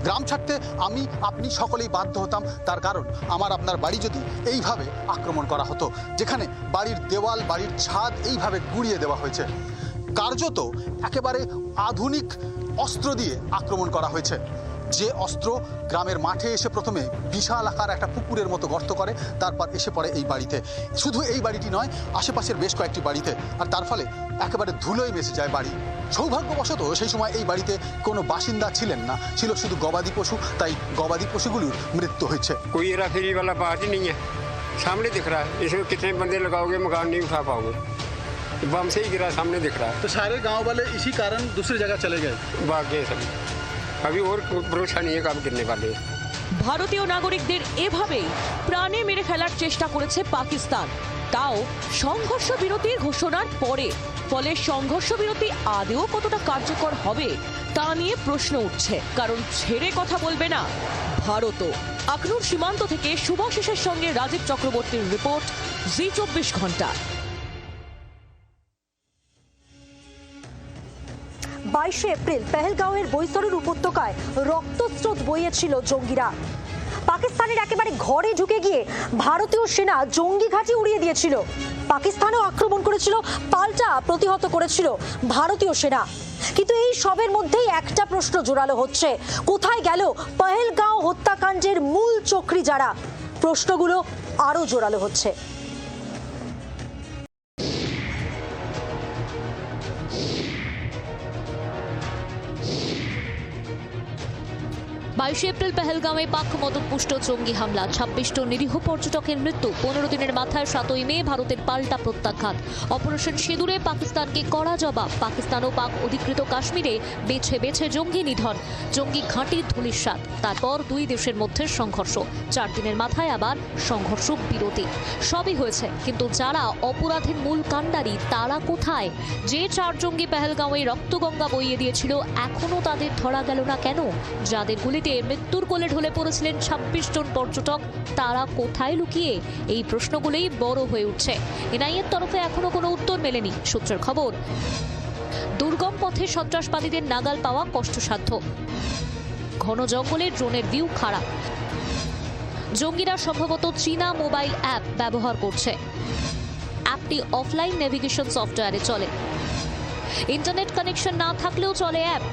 গ্রাম ছাড়তে আমি আপনি সকলেই বাধ্য হতাম, তার কারণ আমার আপনার বাড়ি যদি এইভাবে আক্রমণ করা হতো, যেখানে বাড়ির দেওয়াল, বাড়ির ছাদ এইভাবে গুঁড়িয়ে দেওয়া হয়েছে। কার্যত একেবারে আধুনিক অস্ত্র দিয়ে আক্রমণ করা হয়েছে। যে অস্ত্র গ্রামের মাঠে এসে প্রথমে বিশাল আকার একটা পুকুরের মতো গর্ত করে, তারপর এসে পড়ে এই বাড়িতে। শুধু এই বাড়িটি নয়, আশেপাশের বেশ কয়েকটি বাড়িতে, আর তার ফলে একেবারে ধুলোয় মিশে যায় বাড়ি। সৌভাগ্যবশত সেই সময় এই বাড়িতে কোনো বাসিন্দা ছিলেন না, ছিল শুধু গবাদি পশু, তাই গবাদি পশুগুলোর মৃত্যু হয়েছে। कोई हेरा फेरी वाला बात ही नहीं है, सामने दिख रहा है। इसमें कितने बंदे लगाओगे मकान नहीं उठा पाओगे, बम से ही गिरा, सामने दिख रहा है। तो सारे गांव वाले इसी कारण दूसरी जगह चले गए, भाग गए सब। अभी और भरोसा नहीं है कब गिरने वाले। ভারতীয় নাগরিকদের এভাবেই প্রাণে মেরে ফেলার চেষ্টা করেছে পাকিস্তান, তাও সংঘর্ষ বিরতির ঘোষণার পরে। ফলে সংঘর্ষ বিরতি আদৌ কতটা কার্যকর হবে তা নিয়ে প্রশ্ন উঠছে, কারণ ছেড়ে কথা বলবে না ভারতও। আখনুর সীমান্ত থেকে শুভাশিসের সঙ্গে রাজীব চক্রবর্তীর রিপোর্ট, জি24 ঘন্টা। 22 এপ্রিল পেহেলগাঁওয়ের বৈতরণ উপত্যকায় রক্তস্রোত বইয়েছিল জঙ্গিরা। পাকিস্তানের একেবারে ঘরে ঢুকে গিয়ে ভারতীয় সেনা জঙ্গি ঘাঁটি উড়িয়ে দিয়েছিল। পাকিস্তানও আক্রমণ করেছিল, পাল্টা প্রতিহত করেছিল ভারতীয় সেনা। কিন্তু এই সবের মধ্যেই একটা প্রশ্ন জোরালো হচ্ছে, কোথায় গেল পেহেলগাঁও হত্যাকাণ্ডের মূল চক্রী যারা? প্রশ্নগুলো আরো জোরালো হচ্ছে। 22 এপ্রিল পেহেলগাঁওয়ে পাক মদতপুষ্ট জঙ্গি হামলা, 26টি নিরীহ পর্যটকের মৃত্যু। 15 দিনের মাথায় 7ই মে ভারতের পাল্টা প্রত্যাঘাত। অপারেশন সিঁদুরে পাকিস্তানকে কড়া জবাব। পাকিস্তান ও পাক অধিকৃত কাশ্মীরে বেছে বেছে জঙ্গি নিধন, জঙ্গি ঘাঁটির ধূলিসাৎ। তারপর দুই দেশের মধ্যে সংঘর্ষ। 4 দিনের মাথায় আবার সংঘর্ষ বিরতি। সবই হয়েছে, কিন্তু যারা অপরাধের মূল কাণ্ডারি তারা কোথায়? যে 4 জঙ্গি পেহেলগাঁওয়ে রক্তগঙ্গা বইয়ে দিয়েছিল, এখনো তাদের ধরা গেল না কেন? যাদের গুলিতে মৃত্যুর কোলে ঢলে পড়েছিলেন 26 জন পর্যটক, তারা কোথায় লুকিয়ে? এই প্রশ্নগুলোই বড় হয়ে উঠছে। এনআইএর তরফে এখনো কোনো উত্তর মেলেনি। সূত্রের খবর, দুর্গম পথে সন্ত্রাসবাদীদের নাগাল পাওয়া কষ্টসাধ্য। ঘন জঙ্গলে ড্রোনের ভিউ খারাপ। জঙ্গিরা সম্ভবত চীনা মোবাইল অ্যাপ ব্যবহার করছে। অ্যাপটি অফলাইন নেভিগেশন সফটওয়্যারে চলে। ইন্টারনেট কানেকশন না থাকলেও চলে অ্যাপ।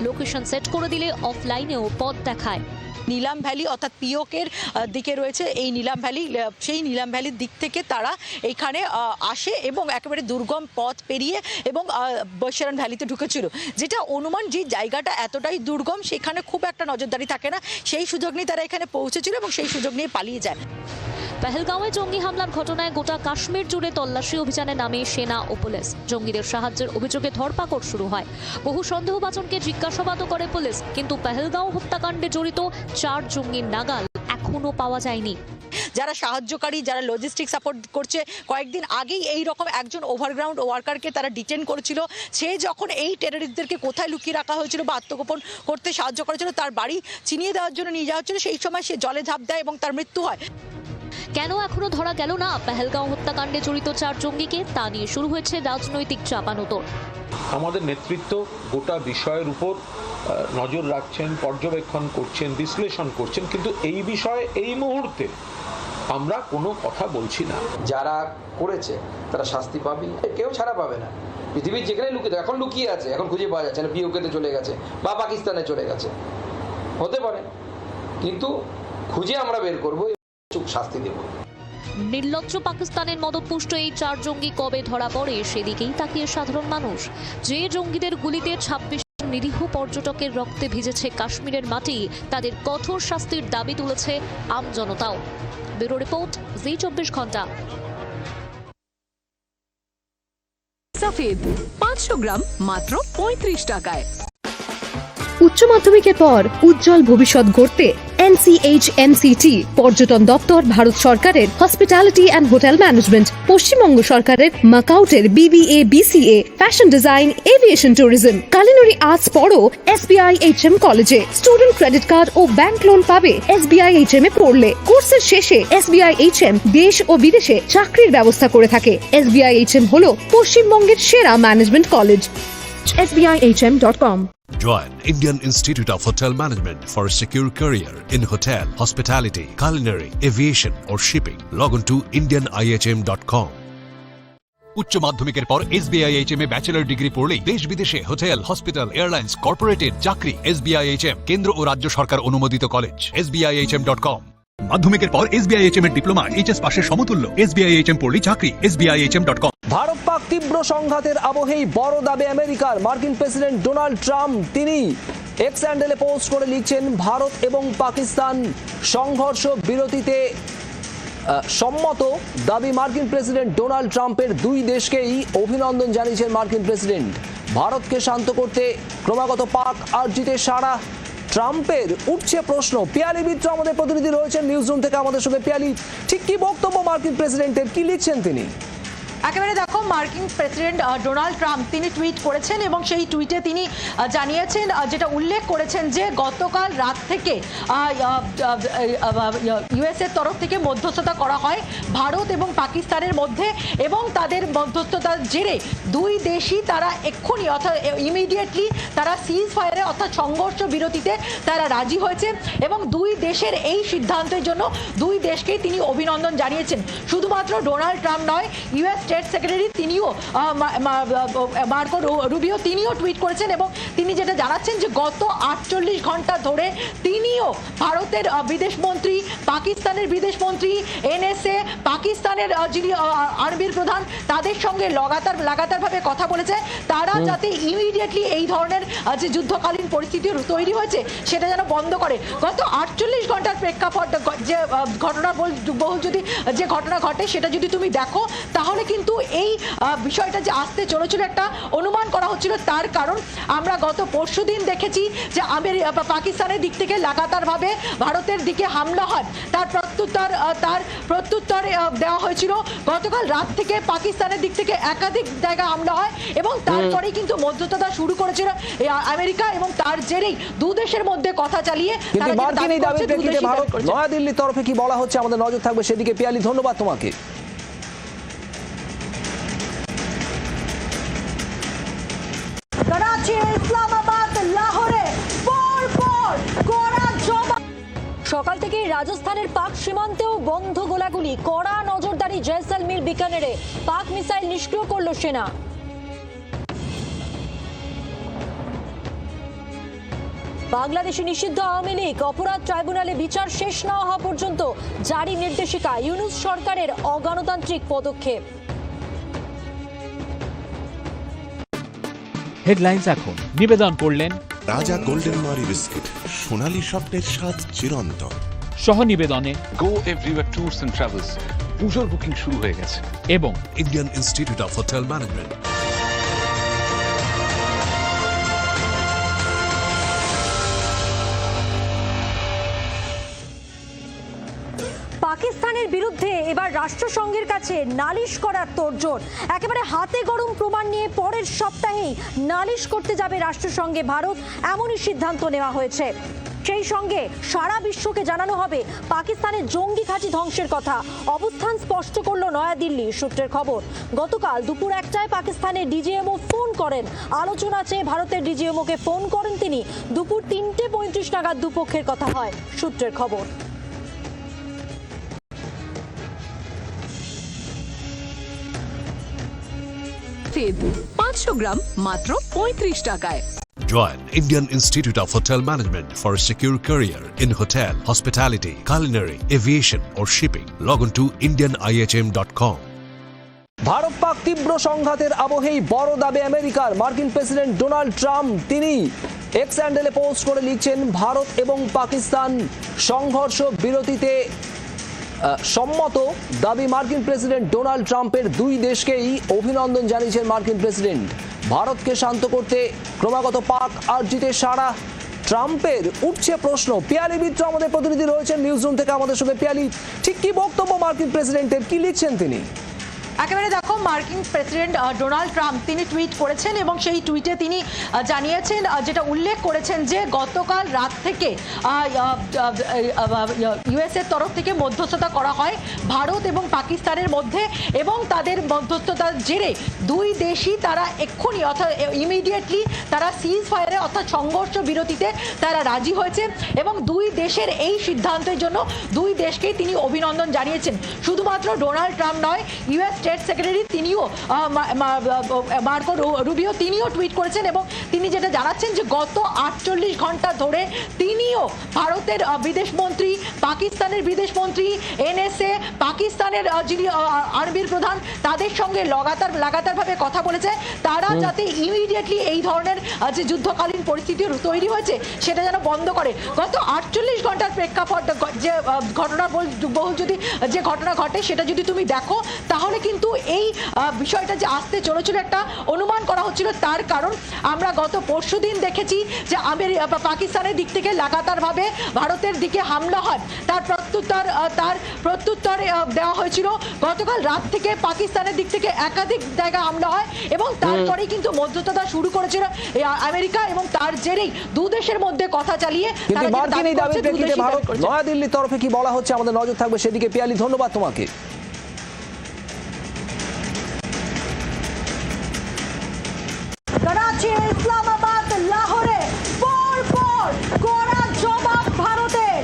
লোকেশন সেট করে দিলে অফলাইনেও পথ দেখায়। নীলাম ভ্যালি অর্থাৎ পিওকের দিকে রয়েছে এই নীলাম ভ্যালি, সেই নীলাম ভ্যালির দিক থেকে তারা এইখানে আসে এবং একেবারে দুর্গম পথ পেরিয়ে এবং বৈশারণ ভ্যালিতে ঢুকেছিল। যেটা অনুমান, যে জায়গাটা এতটাই দুর্গম সেখানে খুব একটা নজরদারি থাকে না, সেই সুযোগ নিয়ে তারা এখানে পৌঁছেছিল এবং সেই সুযোগ নিয়ে পালিয়ে যায়। পেহেলগাঁওয়ে জঙ্গি হামলার ঘটনায় গোটা কাশ্মীর জুড়ে তল্লাশি অভিযানে নামে সেনা ও পুলিশ। জঙ্গিদের সাহায্যের অভিযোগে ধরপাকড় শুরু হয়। বহু সন্দেহভাজনকে জিজ্ঞাসাবাদও করে পুলিশ, কিন্তু পেহেলগাঁও হত্যাকাণ্ডে জড়িত 4 জঙ্গির নাগাল এখনো পাওয়া যায়নি। যারা সাহায্যকারী, যারা লজিস্টিক সাপোর্ট করছে, কয়েকদিন আগেই এই রকম একজন ওভারগ্রাউন্ড ওয়ার্কারকে তারা ডিটেন করেছিল। সে যখন এই টেররিস্টদেরকে কোথায় লুকিয়ে রাখা হয়েছিল বা আত্মগোপন করতে সাহায্য করেছিল, তার বাড়ি চিনিয়ে দেওয়ার জন্য নিয়ে যাওয়া হচ্ছিল, সেই সময় সে জলে ঝাঁপ দেয় এবং তার মৃত্যু হয়। কেন এখনো ধরা গেল না পেহেলগাঁও হত্যাকাণ্ডে জড়িত 4 জঙ্গিকে? তা নিয়ে শুরু হয়েছে রাজনৈতিক চাপানোতর। আমাদের নেতৃত্ব গোটা বিষয়ের উপর নজর রাখছেন, পর্যবেক্ষণ করছেন, বিশ্লেষণ করছেন, কিন্তু এই বিষয়ে এই মুহূর্তে আমরা কোনো কথা বলছি না। যারা করেছে তারা শাস্তি পাবে, কেউ ছাড়া পাবে না। পৃথিবীর যেখানে লুকিয়ে, এখন লুকিয়ে আছে, এখন খুঁজে পাওয়া যাচ্ছে না, পিওকেতে চলে গেছে বা পাকিস্তানে চলে গেছে, হতে পারে, কিন্তু খুঁজে আমরা বের করবো, শাস্তি দেব। নির্লজ্জ পাকিস্তানের মদতপুষ্ট এই 4 জঙ্গি কবে ধরা পড়ে সেদিকেই তাকিয়ে সাধারণ মানুষ। যে জঙ্গিদের গুলিতে 26 নিরীহ পর্যটকের রক্তে ভিজেছে কাশ্মীরের মাটি, তাদের কঠোর শাস্তির দাবি তুলেছে আমজনতাও। ব্যুরো রিপোর্ট, জি24 ঘন্টা। সফেদ 500 গ্রাম মাত্র 35 টাকায়। উচ্চ মাধ্যমিকের পর উজ্জ্বল ভবিষ্যৎ গড়তে NCHMCT পর্যটন দপ্তর, ভারত সরকারের hospitality and hotel management, Paschimbanga সরকারের মাকাউটের BBA BCA, fashion design, aviation tourism, culinary arts পড়ো SBI HM কলেজে। স্টুডেন্ট ক্রেডিট কার্ড ও ব্যাংক লোন পাবে SBI HM এ পড়লে। কোর্সের শেষে SBI HM দেশ ও বিদেশে চাকরির ব্যবস্থা করে থাকে। SBI HM হলো পশ্চিমবঙ্গের সেরা management college. SBIHM.com Join Indian Institute of Hotel Management for a secure career in hotel, hospitality, culinary, aviation or shipping. Log on to indianihm.com. উচ্চ মাধ্যমিকের পর SBIHM এ ব্যাচেলর ডিগ্রি পড়লেই দেশ বিদেশে হোটেল, হসপিটাল, এয়ারলাইন্স, কর্পোরেটের চাকরি। SBIHM কেন্দ্র ও রাজ্য সরকার অনুমোদিত কলেজ। SBIHM.com। মাধ্যমিকের পর SBIHM এর ডিপ্লোমা HS পাশের সমতুল্য। SBIHM পড়লেই চাকরি। SBIHM.com। ভারত পাক তীব্র সংঘাতের আবহেই বড় দাবি আমেরিকার। মার্কিন প্রেসিডেন্ট ডোনাল্ড ট্রাম্প তিনি এক্স হ্যান্ডেলে পোস্ট করে লিখছেন, ভারত এবং পাকিস্তান সংঘর্ষ বিরতিতে সম্মত। দাবি মার্কিন প্রেসিডেন্ট ডোনাল্ড ট্রাম্পের। দুই দেশকেই অভিনন্দন জানিয়েছেন মার্কিন প্রেসিডেন্ট। ভারতকে শান্ত করতে ক্রমাগত পাক আর্জিতে সারা ট্রাম্পের উঠছে প্রশ্ন। পিয়ালি মিত্র আমাদের প্রতিনিধি রয়েছেন নিউজ রুম থেকে আমাদের সঙ্গে। পিয়ালি, ঠিক কি বক্তব্য মার্কিন প্রেসিডেন্টের, কি লিখছেন তিনি? একেবারে দেখো, মার্কিন প্রেসিডেন্ট ডোনাল্ড ট্রাম্প তিনি টুইট করেছেন এবং সেই টুইটে তিনি জানিয়েছেন, যেটা উল্লেখ করেছেন যে গতকাল রাত থেকে ইউএস এর তরফ থেকে মধ্যস্থতা করা হয় ভারত এবং পাকিস্তানের মধ্যে, এবং তাদের মধ্যস্থতার জেরে দুই দেশই তারা এক্ষুনি অর্থাৎ ইমিডিয়েটলি তারা সিজ ফায়ারে অর্থাৎ সংঘর্ষ বিরতিতে তারা রাজি হয়েছে, এবং দুই দেশের এই সিদ্ধান্তের জন্য দুই দেশকেই তিনি অভিনন্দন জানিয়েছেন। শুধুমাত্র ডোনাল্ড ট্রাম্প নয়, ইউএস স্টেট সেক্রেটারি তিনিও মার্কো রুবিও তিনিও টুইট করেছেন, এবং তিনি যেটা জানাচ্ছেন যে গত 48 ঘন্টা ধরে তিনিও ভারতের বিদেশমন্ত্রী, পাকিস্তানের বিদেশমন্ত্রী, NSA, পাকিস্তানের যিনি আর্মির প্রধান, তাদের সঙ্গে লাগাতারভাবে কথা বলেছে তারা যাতে ইমিডিয়েটলি এই ধরনের যে যুদ্ধকালীন পরিস্থিতি তৈরি হয়েছে সেটা যেন বন্ধ করে। গত 48 ঘন্টার প্রেক্ষাপট যে ঘটনা ঘটে সেটা যদি তুমি দেখো, তাহলে কিন্তু এই বিষয়টা যে আসতে চলেছিল একটা অনুমান করা হচ্ছিল। তার কারণ আমরা গত পরশুদিন দেখেছি যে পাকিস্তানের দিক থেকে লাগাতারভাবে ভারতের দিকে হামলা হয়, তার প্রত্যুত্তর দেওয়া হয়েছিল। গতকাল রাত থেকে পাকিস্তানের দিক থেকে একাধিক জায়গা হামলা হয়, এবং তারপরেই কিন্তু মধ্যস্থতা শুরু করেছিল আমেরিকা, এবং তার জেরেই দু দেশের মধ্যে কথা চালিয়ে নয়াদিল্লির তরফে কি বলা হচ্ছে আমাদের নজর থাকবে সেদিকে। পিয়ালি, ধন্যবাদ তোমাকে। সকাল থেকে রাজস্থানের পাক সীমান্তেও বন্ধ গোলাগুলি, কড়া নজরদারি জয়সলমীর বিকানেরে। পাক মিসাইল নিষ্ক্রিয় করল সেনা। বাংলাদেশে নিষিদ্ধ আওয়ামী লীগ, অপরাধ ট্রাইব্যুনালে বিচার শেষ না হওয়া পর্যন্ত জারি নির্দেশিকা। ইউনূস সরকারের অগণতান্ত্রিক পদক্ষেপ। হেডলাইন্স এখন নিবেদন করলেন রাজা গোল্ডেন মারি বিস্কিট, সোনালী স্বপ্নের স্বাদ চিরন্তন। সহ নিবেদনে go everywhere tours and travels, পুজোর বুকিং শুরু হয়ে গেছে। এবং Indian Institute of Hotel management. পাকিস্তানের বিরুদ্ধে এবার রাষ্ট্রসংঘের কাছে নালিশ করার তোড়জোড়। একেবারে হাতে গরম প্রমাণ নিয়ে পরের সপ্তাহেই নালিশ করতে যাবে রাষ্ট্রসংঘে ভারত, এমনই সিদ্ধান্ত নেওয়া হয়েছে। সেই সঙ্গে সারা বিশ্বকে জানানো হবে পাকিস্তানের জঙ্গি ঘাঁটি ধ্বংসের কথা। অবস্থান স্পষ্ট করলো নয়াদিল্লি সূত্রের খবর। গতকাল দুপুর 1টায় পাকিস্তানের ডিজিএমও ফোন করেন। আলোচনা চেয়ে ভারতের ডিজিএমওকে ফোন করেন তিনি। দুপুর 3:35 নাগাদ দুপক্ষের কথা হয় সূত্রের খবর। 500 গ্রাম মাত্র 35 টাকায়। Join Indian Institute of Hotel Management for a secure career in hotel, hospitality, culinary, aviation or shipping. Log on to indianihm.com. Bharat Pak তীব্র সংঘাতের আবহেই বড় দাবি আমেরিকার। মার্কিন প্রেসিডেন্ট ডোনাল্ড ট্রাম্প তিনি এক্স হ্যান্ডেলে পোস্ট করে লিখছেন, ভারত এবং পাকিস্তান সংঘর্ষ বিরতিতে সম্মত। দাবি মার্কিন প্রেসিডেন্ট ডোনাল্ড ট্রাম্পের। দুই দেশকেই অভিনন্দন জানিয়েছেন মার্কিন প্রেসিডেন্ট। ভারতকে শান্ত করতে ক্রমাগত পাক আর্জিতে সারা ট্রাম্পের উঠছে প্রশ্ন। পিয়ালি মিত্র আমাদের প্রতিনিধি রয়েছেন নিউজ রুম থেকে আমাদের সঙ্গে। পিয়ালি, ঠিক কি বক্তব্য মার্কিন প্রেসিডেন্টের, কি লিখছেন তিনি? একেবারে দেখো, মার্কিন প্রেসিডেন্ট ডোনাল্ড ট্রাম্প তিনি টুইট করেছেন এবং সেই টুইটে তিনি জানিয়েছেন, যেটা উল্লেখ করেছেন যে গতকাল রাত থেকে ইউএস এর তরফ থেকে মধ্যস্থতা করা হয় ভারত এবং পাকিস্তানের মধ্যে, এবং তাদের মধ্যস্থতার জেরে দুই দেশই তারা এক্ষুনি অর্থাৎ ইমিডিয়েটলি তারা সিজ ফায়ারে অর্থাৎ সংঘর্ষ বিরতিতে তারা রাজি হয়েছে, এবং দুই দেশের এই সিদ্ধান্তের জন্য দুই দেশকেই তিনি অভিনন্দন জানিয়েছেন। শুধুমাত্র ডোনাল্ড ট্রাম্প নয়, ইউএস স্টেট সেক্রেটারি তিনিও মার্কো রুবিও তিনিও টুইট করেছেন এবং তিনি যেটা জানাচ্ছেন যে গত 48 ঘন্টা ধরে তিনিও ভারতের বিদেশমন্ত্রী, পাকিস্তানের বিদেশমন্ত্রী, এনএসএ, পাকিস্তানের যিনি আর্মির প্রধান, তাদের সঙ্গে লাগাতারভাবে কথা বলেছে তারা যাতে ইমিডিয়েটলি এই ধরনের যে যুদ্ধকালীন পরিস্থিতি তৈরি হয়েছে সেটা যেন বন্ধ করে। গত 48 ঘন্টার প্রেক্ষাপট যে ঘটনাবহুল যদি যে ঘটনা ঘটে সেটা যদি তুমি দেখো তাহলে কিন্তু এই বিষয়টা যে আসতে চলেছিল একটা অনুমান করা হচ্ছিল। তার কারণ আমরা গত পরশুদিন দেখেছি যে পাকিস্তানের দিক থেকে লাগাতারভাবে ভারতের দিকে হামলা হয়, তার প্রত্যুত্তর দেওয়া হয়েছিল। গতকাল রাত থেকে পাকিস্তানের দিক থেকে একাধিক জায়গায় হামলা হয় এবং তারপরেই কিন্তু মধ্যস্থতা শুরু করেছিল আমেরিকা এবং তার জেরেই দু দেশের মধ্যে কথা চালিয়ে নয়াদিল্লির তরফে কি বলা হচ্ছে আমাদের নজর থাকবে সেদিকে। পিয়ালি, ধন্যবাদ তোমাকে। করাচি, ইসলামাবাদ, লাহোরে পরপর কড়া জবাব ভারতের।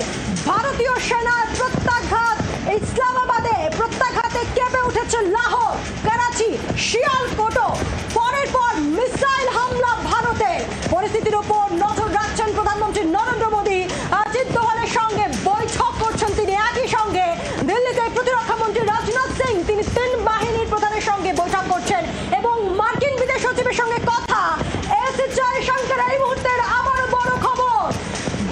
ভারতীয় সেনার প্রত্যাঘাত ইসলামাবাদে, প্রত্যাঘাতে কেঁপে উঠেছে লাহোর, করাচি, শিয়ালকোটও। পরের পর মিসাইল হামলা ভারতের। পরিস্থিতির উপর নজর রাখছেন প্রধানমন্ত্রী নরেন্দ্র মোদী। অজিত দোভালের সঙ্গে বৈঠক করছেন তিনি। একই সঙ্গে দিল্লিতে প্রতিরক্ষা মন্ত্রী রাজনাথ সিং তিনি 3 বাহিনীর প্রধানের সঙ্গে বৈঠক করছেন এবং মার্কিন বিদেশ সচিবের সঙ্গে কথা। এস জয়শঙ্কর এই মুহূর্তের আবারও বড় খবর,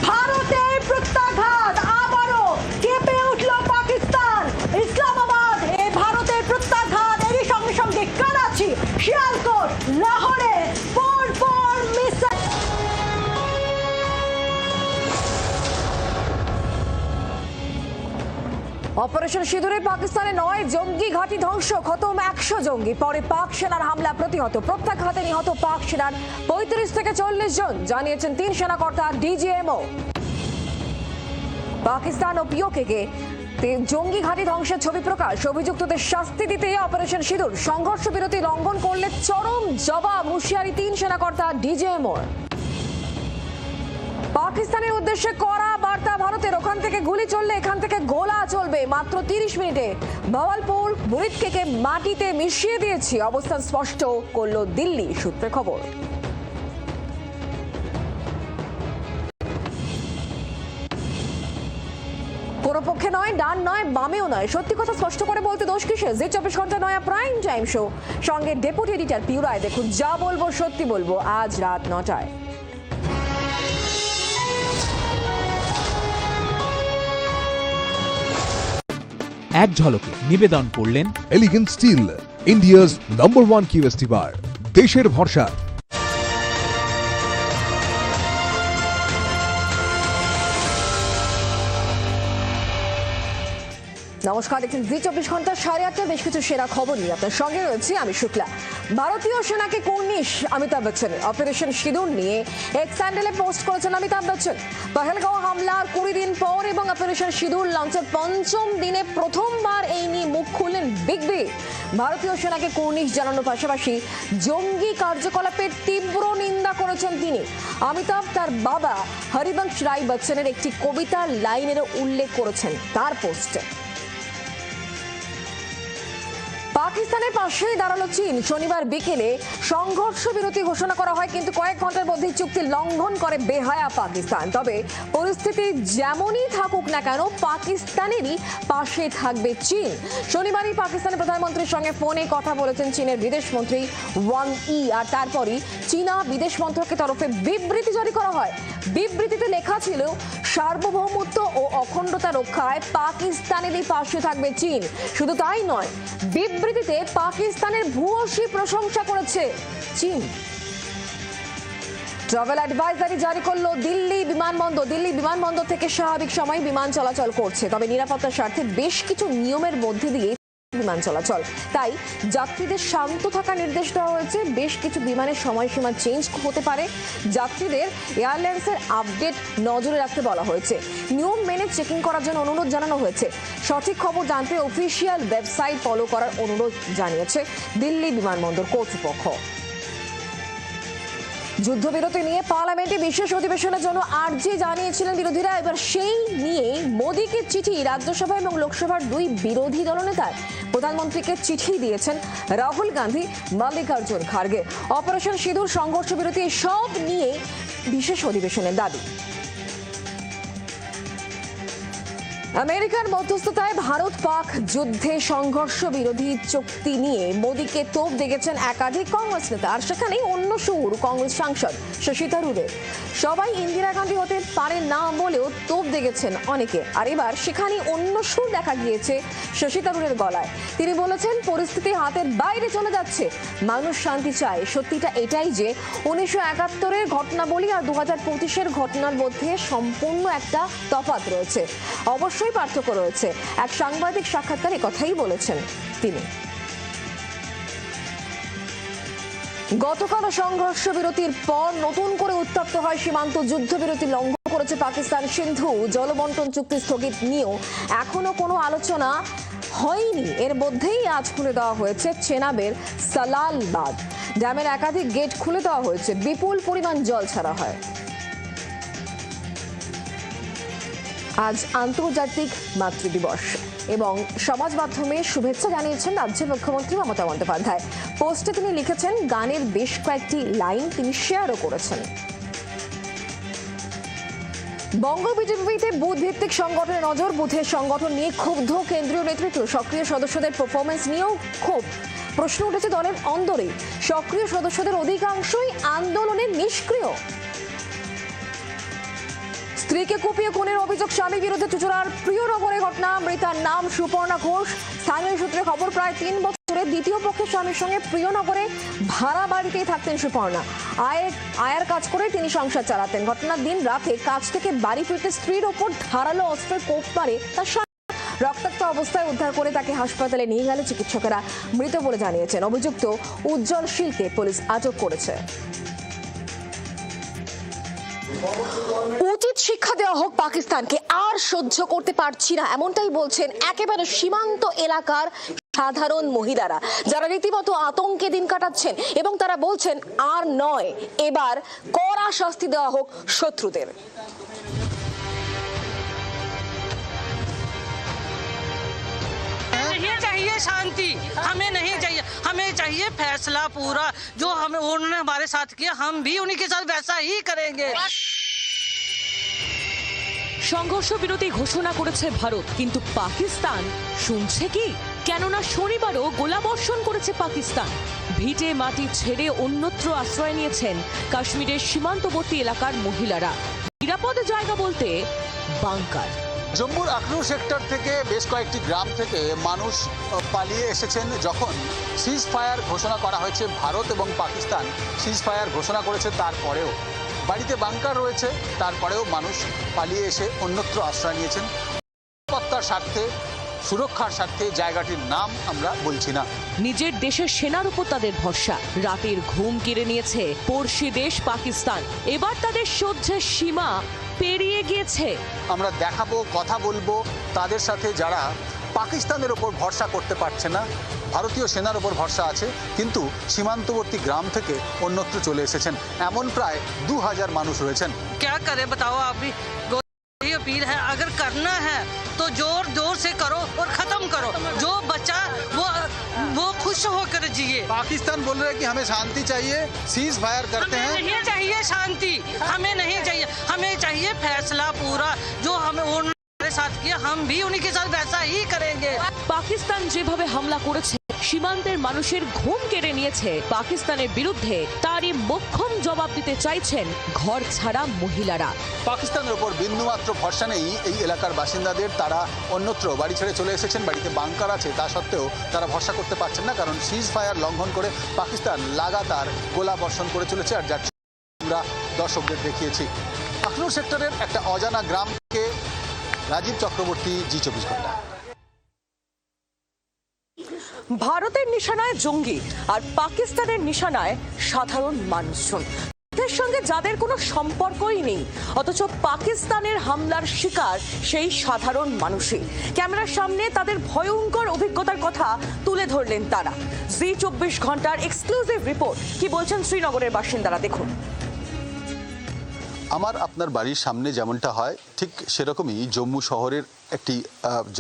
ভারতের প্রত্যাঘাত আবারও কেঁপে উঠল পাকিস্তান। ইসলামাবাদ এ ভারতের প্রত্যাঘাত, এরই সঙ্গে সঙ্গে করাচি, শিয়ালকোট, লাহোরে পরপর মিসাইল। অপারেশন সিঁদুরে পাকিস্তানে 9 জঙ্গি ঘাঁটি ধ্বংস, খতম 100 জঙ্গি। পরে পাক সেনার হামলা প্রতিহত, প্রত্যাঘাতে নিহত পাক সেনার 35 থেকে 40 জন, জানিয়েছেন 3 সেনাকর্তা ডিজিএমও। পাকিস্তান ও পিওকে জঙ্গি ঘাঁটি ধ্বংসের ছবি প্রকাশ, অভিযুক্তদের শাস্তি দিতে অপারেশন সিঁদুর। সংঘর্ষ বিরতি লঙ্ঘন করলে চরম জবাব, হুঁশিয়ারি 3 সেনাকর্তা ডিজিএমওর। পাকিস্তানের উদ্দেশ্যে কড়া বার্তা ভারতের, ওখান থেকে গুলি চললে এখান থেকে গোলা চলবে। মাত্র 30 মিনিটে ভাওয়ালপুর মুরিদকে মাটিতে মিশিয়ে দিয়েছি, অবস্থান স্পষ্ট করলো দিল্লি সূত্রে খবর। কোনো পক্ষে নয়, ডান নয়, বামেও নয়, সত্যি কথা স্পষ্ট করে বলতে দোষ কিসে? জি 24 ঘন্টা নয়া প্রাইম টাইম শো, সঙ্গে ডেপুটি এডিটর পিউ রায়। দেখুন, যা বলবো সত্যি বলবো, আজ রাত 9টায়। এক ঝলকে নিবেদন করলেন এলিগেন্ট স্টিল, ইন্ডিয়াস নাম্বার 1 কিউএসটি বার, দেশের ভরসা। নমস্কার, দেখছেন জি 24 ঘন্টা 8:30। বেশ কিছু সেরা খবর নিয়ে আপনার সঙ্গে রয়েছি আমি শুক্লা। ভারতীয় সেনাকে কুর্নিশ অমিতাভ বচ্চনের। অপারেশন সিঁদুর নিয়ে এক স্যান্ডেলে পোস্ট করেছেন অমিতাভ বচ্চন। পহেলগাঁও হামলার 20 দিন পর এবং অপারেশন সিঁদুর লঞ্চের 5ম দিনে প্রথমবার এই নিয়ে মুখ খুললেন বিগ বি। ভারতীয় সেনাকে কুর্নিশ জানানোর পাশাপাশি জঙ্গি কার্যকলাপের তীব্র নিন্দা করেছেন তিনি। অমিতাভ তার বাবা হরিবংশ রায় বচ্চনের একটি কবিতার লাইনেরও উল্লেখ করেছেন তার পোস্টে। পাকিস্তানের পাশেই দাঁড়ালো চীন। শনিবার বিকেলে সংঘর্ষ বিরতি ঘোষণা করা হয়, কিন্তু কয়েক ঘন্টার মধ্যেই চুক্তি লঙ্ঘন করে বেহায়া পাকিস্তান। তবে পরিস্থিতি যেমনই থাকুক না কেন, পাকিস্তানেরই পাশে থাকবে চীন। শনিবারই পাকিস্তানের প্রধানমন্ত্রীর সঙ্গে ফোনে কথা বলেছেন চীনের বিদেশমন্ত্রী ওয়াং ই, আর তারপরই চীনা বিদেশ মন্ত্রকের তরফে বিবৃতি জারি করা হয়। বিবৃতিতে লেখা ছিল, সার্বভৌমত্ব ও অখণ্ডতা রক্ষায় পাকিস্তানেরই পাশে থাকবে চীন। শুধু তাই নয়, বিবৃতিতে পাকিস্তানের ভূয়সী প্রশংসা করেছে চীন। ট্রাভেল অ্যাডভাইজারি জারি করলো দিল্লি বিমানবন্দর। দিল্লি বিমানবন্দর থেকে স্বাভাবিক সময় বিমান চলাচল করছে, তবে নিরাপত্তার স্বার্থে বেশ কিছু নিয়মের মধ্যে দিয়ে বিমান চলাচল। তাই যাত্রীদের শান্ত থাকার নির্দেশ দেওয়া হয়েছে। বেশ কিছু বিমানের সময়সীমা চেঞ্জ হতে পারে। যাত্রীদের এয়ারলাইন্সের আপডেট নজরে রাখতে বলা হয়েছে। নিয়ম মেনে চেকিং করার জন্য অনুরোধ জানানো হয়েছে। সঠিক খবর জানতে অফিসিয়াল ওয়েবসাইট ফলো করার অনুরোধ জানিয়েছে দিল্লি বিমানবন্দর কর্তৃপক্ষ। যুদ্ধবিরতি নিয়ে পার্লামেন্টে বিশেষ অধিবেশনের জন্য আর্জি জানিয়েছিলেন বিরোধীরা। এবার সেই নিয়ে মোদীকে চিঠি রাজ্যসভা এবং লোকসভার দুই বিরোধী দলনেতার। প্রধানমন্ত্রীকে চিঠি দিয়েছেন রাহুল গান্ধী, মল্লিকার্জুন খার্গে। অপারেশন সিঁদুর, সংঘর্ষ বিরতি সব নিয়ে বিশেষ অধিবেশনের দাবি। আমেরিকার মধ্যস্থতায় ভারত পাক যুদ্ধে সংঘর্ষ বিরোধী চুক্তি নিয়ে মোদীকে তোপ দেখেছেন একাধিক কংগ্রেস নেতা। আর সেখানেই অন্য সুর কংগ্রেস সাংসদ শশী থারুরের। সবাই ইন্দিরা গান্ধী হতে পারেন না বলেও তোপ দেখেছেন অনেকে। আর এবার সেখানে অন্য সুর দেখা গিয়েছে শশী থারুরের গলায়। তিনি বলেছেন, পরিস্থিতি হাতের বাইরে চলে যাচ্ছে, মানুষ শান্তি চায়। সত্যিটা এটাই যে 1971-এর ঘটনাবলী আর 2025-এর ঘটনার মধ্যে সম্পূর্ণ একটা তফাৎ রয়েছে। অবশ্যই পার্থক্য রয়েছে। এক সাংবাদিক সাক্ষাৎকারে কথাই বলেছেন তিনি। গতকাল সংঘর্ষ বিরতির পর নতুন করে উত্তপ্ত হয় সীমান্ত। যুদ্ধবিরতি লঙ্ঘন করেছে পাকিস্তান। সিন্ধু জলবন্টন চুক্তি স্থগিত নিয়েও এখনো কোনো আলোচনা হয়নি। এর মধ্যেই আজ খুলে দেওয়া হয়েছে চেনাবের সালালবাদ ড্যামের একাধিক গেট খুলে দেওয়া হয়েছে। বিপুল পরিমাণ জল ছাড়া হয়। আজ আন্তর্জাতিক মাতৃ দিবস এবং সমাজ মাধ্যমে শুভেচ্ছা জানিয়েছেন রাজ্যের মুখ্যমন্ত্রী মমতা বন্দ্যোপাধ্যায়। পোস্টে তিনি লিখেছেন, গানের বেশ কয়েকটি লাইন তিনি শেয়ারও করেছেন। বঙ্গ বিজেপিতে বুথ ভিত্তিক সংগঠনের নজর। বুথের সংগঠন নিয়ে ক্ষুব্ধ কেন্দ্রীয় নেতৃত্ব। সক্রিয় সদস্যদের পারফরমেন্স নিয়েও ক্ষোভ। প্রশ্ন উঠেছে দলের অন্দরে। সক্রিয় সদস্যদের অধিকাংশই আন্দোলনে নিষ্ক্রিয়। স্ত্রীকে কুপিয়ে খুনের অভিযোগ স্বামীর বিরুদ্ধে চুচুড়ার প্রিয়নগরের ঘটনা। মৃতার নাম সুপর্ণা ঘোষ। স্থানীয় সূত্রে খবর, প্রায় 3 বছরে দ্বিতীয় পক্ষের স্বামীর সঙ্গে প্রিয়নগরে ভাড়া বাড়িতেই থাকতেন সুপর্ণা। আয়ের কাজ করে তিনি সংসার চালাতেন। ঘটনার দিন রাতে কাজ থেকে বাড়ি ফিরতে স্ত্রীর ওপর ধারালো অস্ত্রের কোপ মারে তার স্বামী। রক্তাক্ত অবস্থায় উদ্ধার করে তাকে হাসপাতালে নিয়ে গেলে চিকিৎসকেরা মৃত বলে জানিয়েছেন। অভিযুক্ত উজ্জ্বল শীলকে পুলিশ আটক করেছে। উচিত শিক্ষা দেওয়া হোক পাকিস্তানকে, আর সহ্য করতে পারছি না, এমনটাই বলছেন একেবারে সীমান্ত এলাকার সাধারণ মহিলারা, যারা রীতিমতো আতঙ্কে দিন কাটাচ্ছেন। এবং তারা বলছেন, আর নয়, এবার কড়া শাস্তি দেওয়া হোক শত্রুদের। नहीं चाहिए शांति, हमें नहीं चाहिए, हमें चाहिए फैसला पूरा। जो हमें उन्होंने हमारे साथ किया, हम भी उन्हीं के साथ वैसा ही करेंगे। সংঘর্ষ বিরতি ঘোষণা করেছে ভারত, কিন্তু পাকিস্তান শুনছে কি? কেননা শনিবারও গোলাবর্ষণ করেছে পাকিস্তান। ভিটে মাটি ছেড়ে অন্যত্র আশ্রয় নিয়েছেন কাশ্মীরের সীমান্তবর্তী এলাকার মহিলারা। নিরাপদ জায়গা বলতে বাংকার। জম্মুর আখনুর সেক্টর থেকে বেশ কয়েকটি গ্রাম থেকে মানুষ পালিয়ে এসেছেন যখন সিজ ফায়ার ঘোষণা করা হয়েছে। ভারত এবং পাকিস্তান সিজ ফায়ার ঘোষণা করেছে, তারপরেও বাড়িতে বাংকার রয়েছে, তারপরেও মানুষ পালিয়ে এসে অন্যত্র আশ্রয় নিয়েছেন। নিরাপত্তার স্বার্থে, সুরক্ষার স্বার্থে জায়গাটির নাম আমরা বলছি না। নিজের দেশের সেনার উপর তাদের ভরসা। রাতের ঘুম কেড়ে নিয়েছে পড়শি দেশ পাকিস্তান। এবার তাদের সহ্যের সীমা পেরিয়ে গিয়েছে। আমরা দেখাবো, কথা বলবো তাদের সাথে যারা পাকিস্তানের ওপর ভরসা করতে পারছে না, ভারতীয় সেনার ওপর ভরসা আছে, কিন্তু সীমান্তবর্তী গ্রাম থেকে অন্যত্র চলে এসেছেন। এমন প্রায় 2000 মানুষ রয়েছেন। क्या करे बताओ आप भी। यही अपील है, अगर करना है तो जोर जोर से करो और खत्म करो। जो बचा वो खुश होकर जिए। पाकिस्तान बोल रहे हैं कि हमें शांति चाहिए, सीज फायर करते हैं। हमें नहीं चाहिए शांति, हमें नहीं चाहिए, हमें चाहिए फैसला पूरा। जो हमें उन्होंने साथ किया, हम भी उन्हीं के साथ वैसा ही करेंगे। পাকিস্তান যেভাবে হামলা করেছে, সীমান্তের মানুষের ঘুম কেড়ে নিয়েছে, পাকিস্তানের বিরুদ্ধে তারই মোক্ষম জবাব দিতে চাইছেন ঘর ছাড়া মহিলারা। পাকিস্তানের ওপর বিন্দুমাত্র ভরসা নেই এই এলাকার বাসিন্দাদের। তারা অন্যত্র বাড়ি ছেড়ে চলে এসেছেন, বাড়িতে বাংকার আছে, তা সত্ত্বেও তারা ভরসা করতে পারছেন না, কারণ সিজ ফায়ার লঙ্ঘন করে পাকিস্তান লাগাতার গোলা বর্ষণ করে চলেছে। আর যার আমরা দর্শকদের দেখিয়েছি। আখনুর সেক্টরের একটা অজানা গ্রাম থেকে রাজীব চক্রবর্তী, জি24 ঘন্টা। ভারতের নিশানায় জঙ্গি আর পাকিস্তানের নিশানায় সাধারণ মানুষজন, এর সঙ্গে যাদের কোনো সম্পর্কই নেই, অথচ পাকিস্তানের হামলার শিকার সেই সাধারণ মানুষই। ক্যামেরার সামনে তাদের ভয়ঙ্কর অভিজ্ঞতার কথা তুলে ধরলেন তারা। জি24 ঘন্টার এক্সক্লুসিভ রিপোর্ট। কি বলছেন শ্রীনগরের বাসিন্দারা, দেখুন। আমার আপনার বাড়ির সামনে যেমনটা হয় ঠিক সেরকমই জম্মু শহরের একটি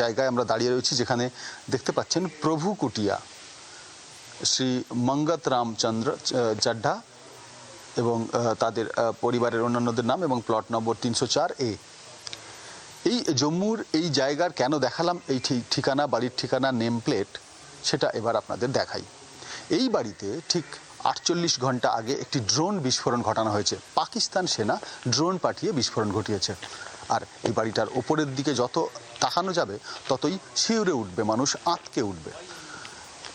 জায়গায় আমরা দাঁড়িয়ে রয়েছি, যেখানে দেখতে পাচ্ছেন প্রভু কুটিয়া, শ্রী মঙ্গত রামচন্দ্র চাড্ডা এবং তাদের পরিবারের অন্যান্যদের নাম এবং প্লট নম্বর 304A। এই জম্মুর এই জায়গার কেন দেখালাম এই ঠিকানা, বাড়ির ঠিকানা, নেম প্লেট, সেটা এবার আপনাদের দেখাই। এই বাড়িতে ঠিক 48 ঘন্টা আগে একটি ড্রোন বিস্ফোরণ ঘটানো হয়েছে। পাকিস্তান সেনা ড্রোন পাঠিয়ে বিস্ফোরণ ঘটিয়েছে। আর এই বাড়িটার ওপরের দিকে যত তাকানো যাবে ততই শিউরে উঠবে মানুষ, আঁতকে উঠবে।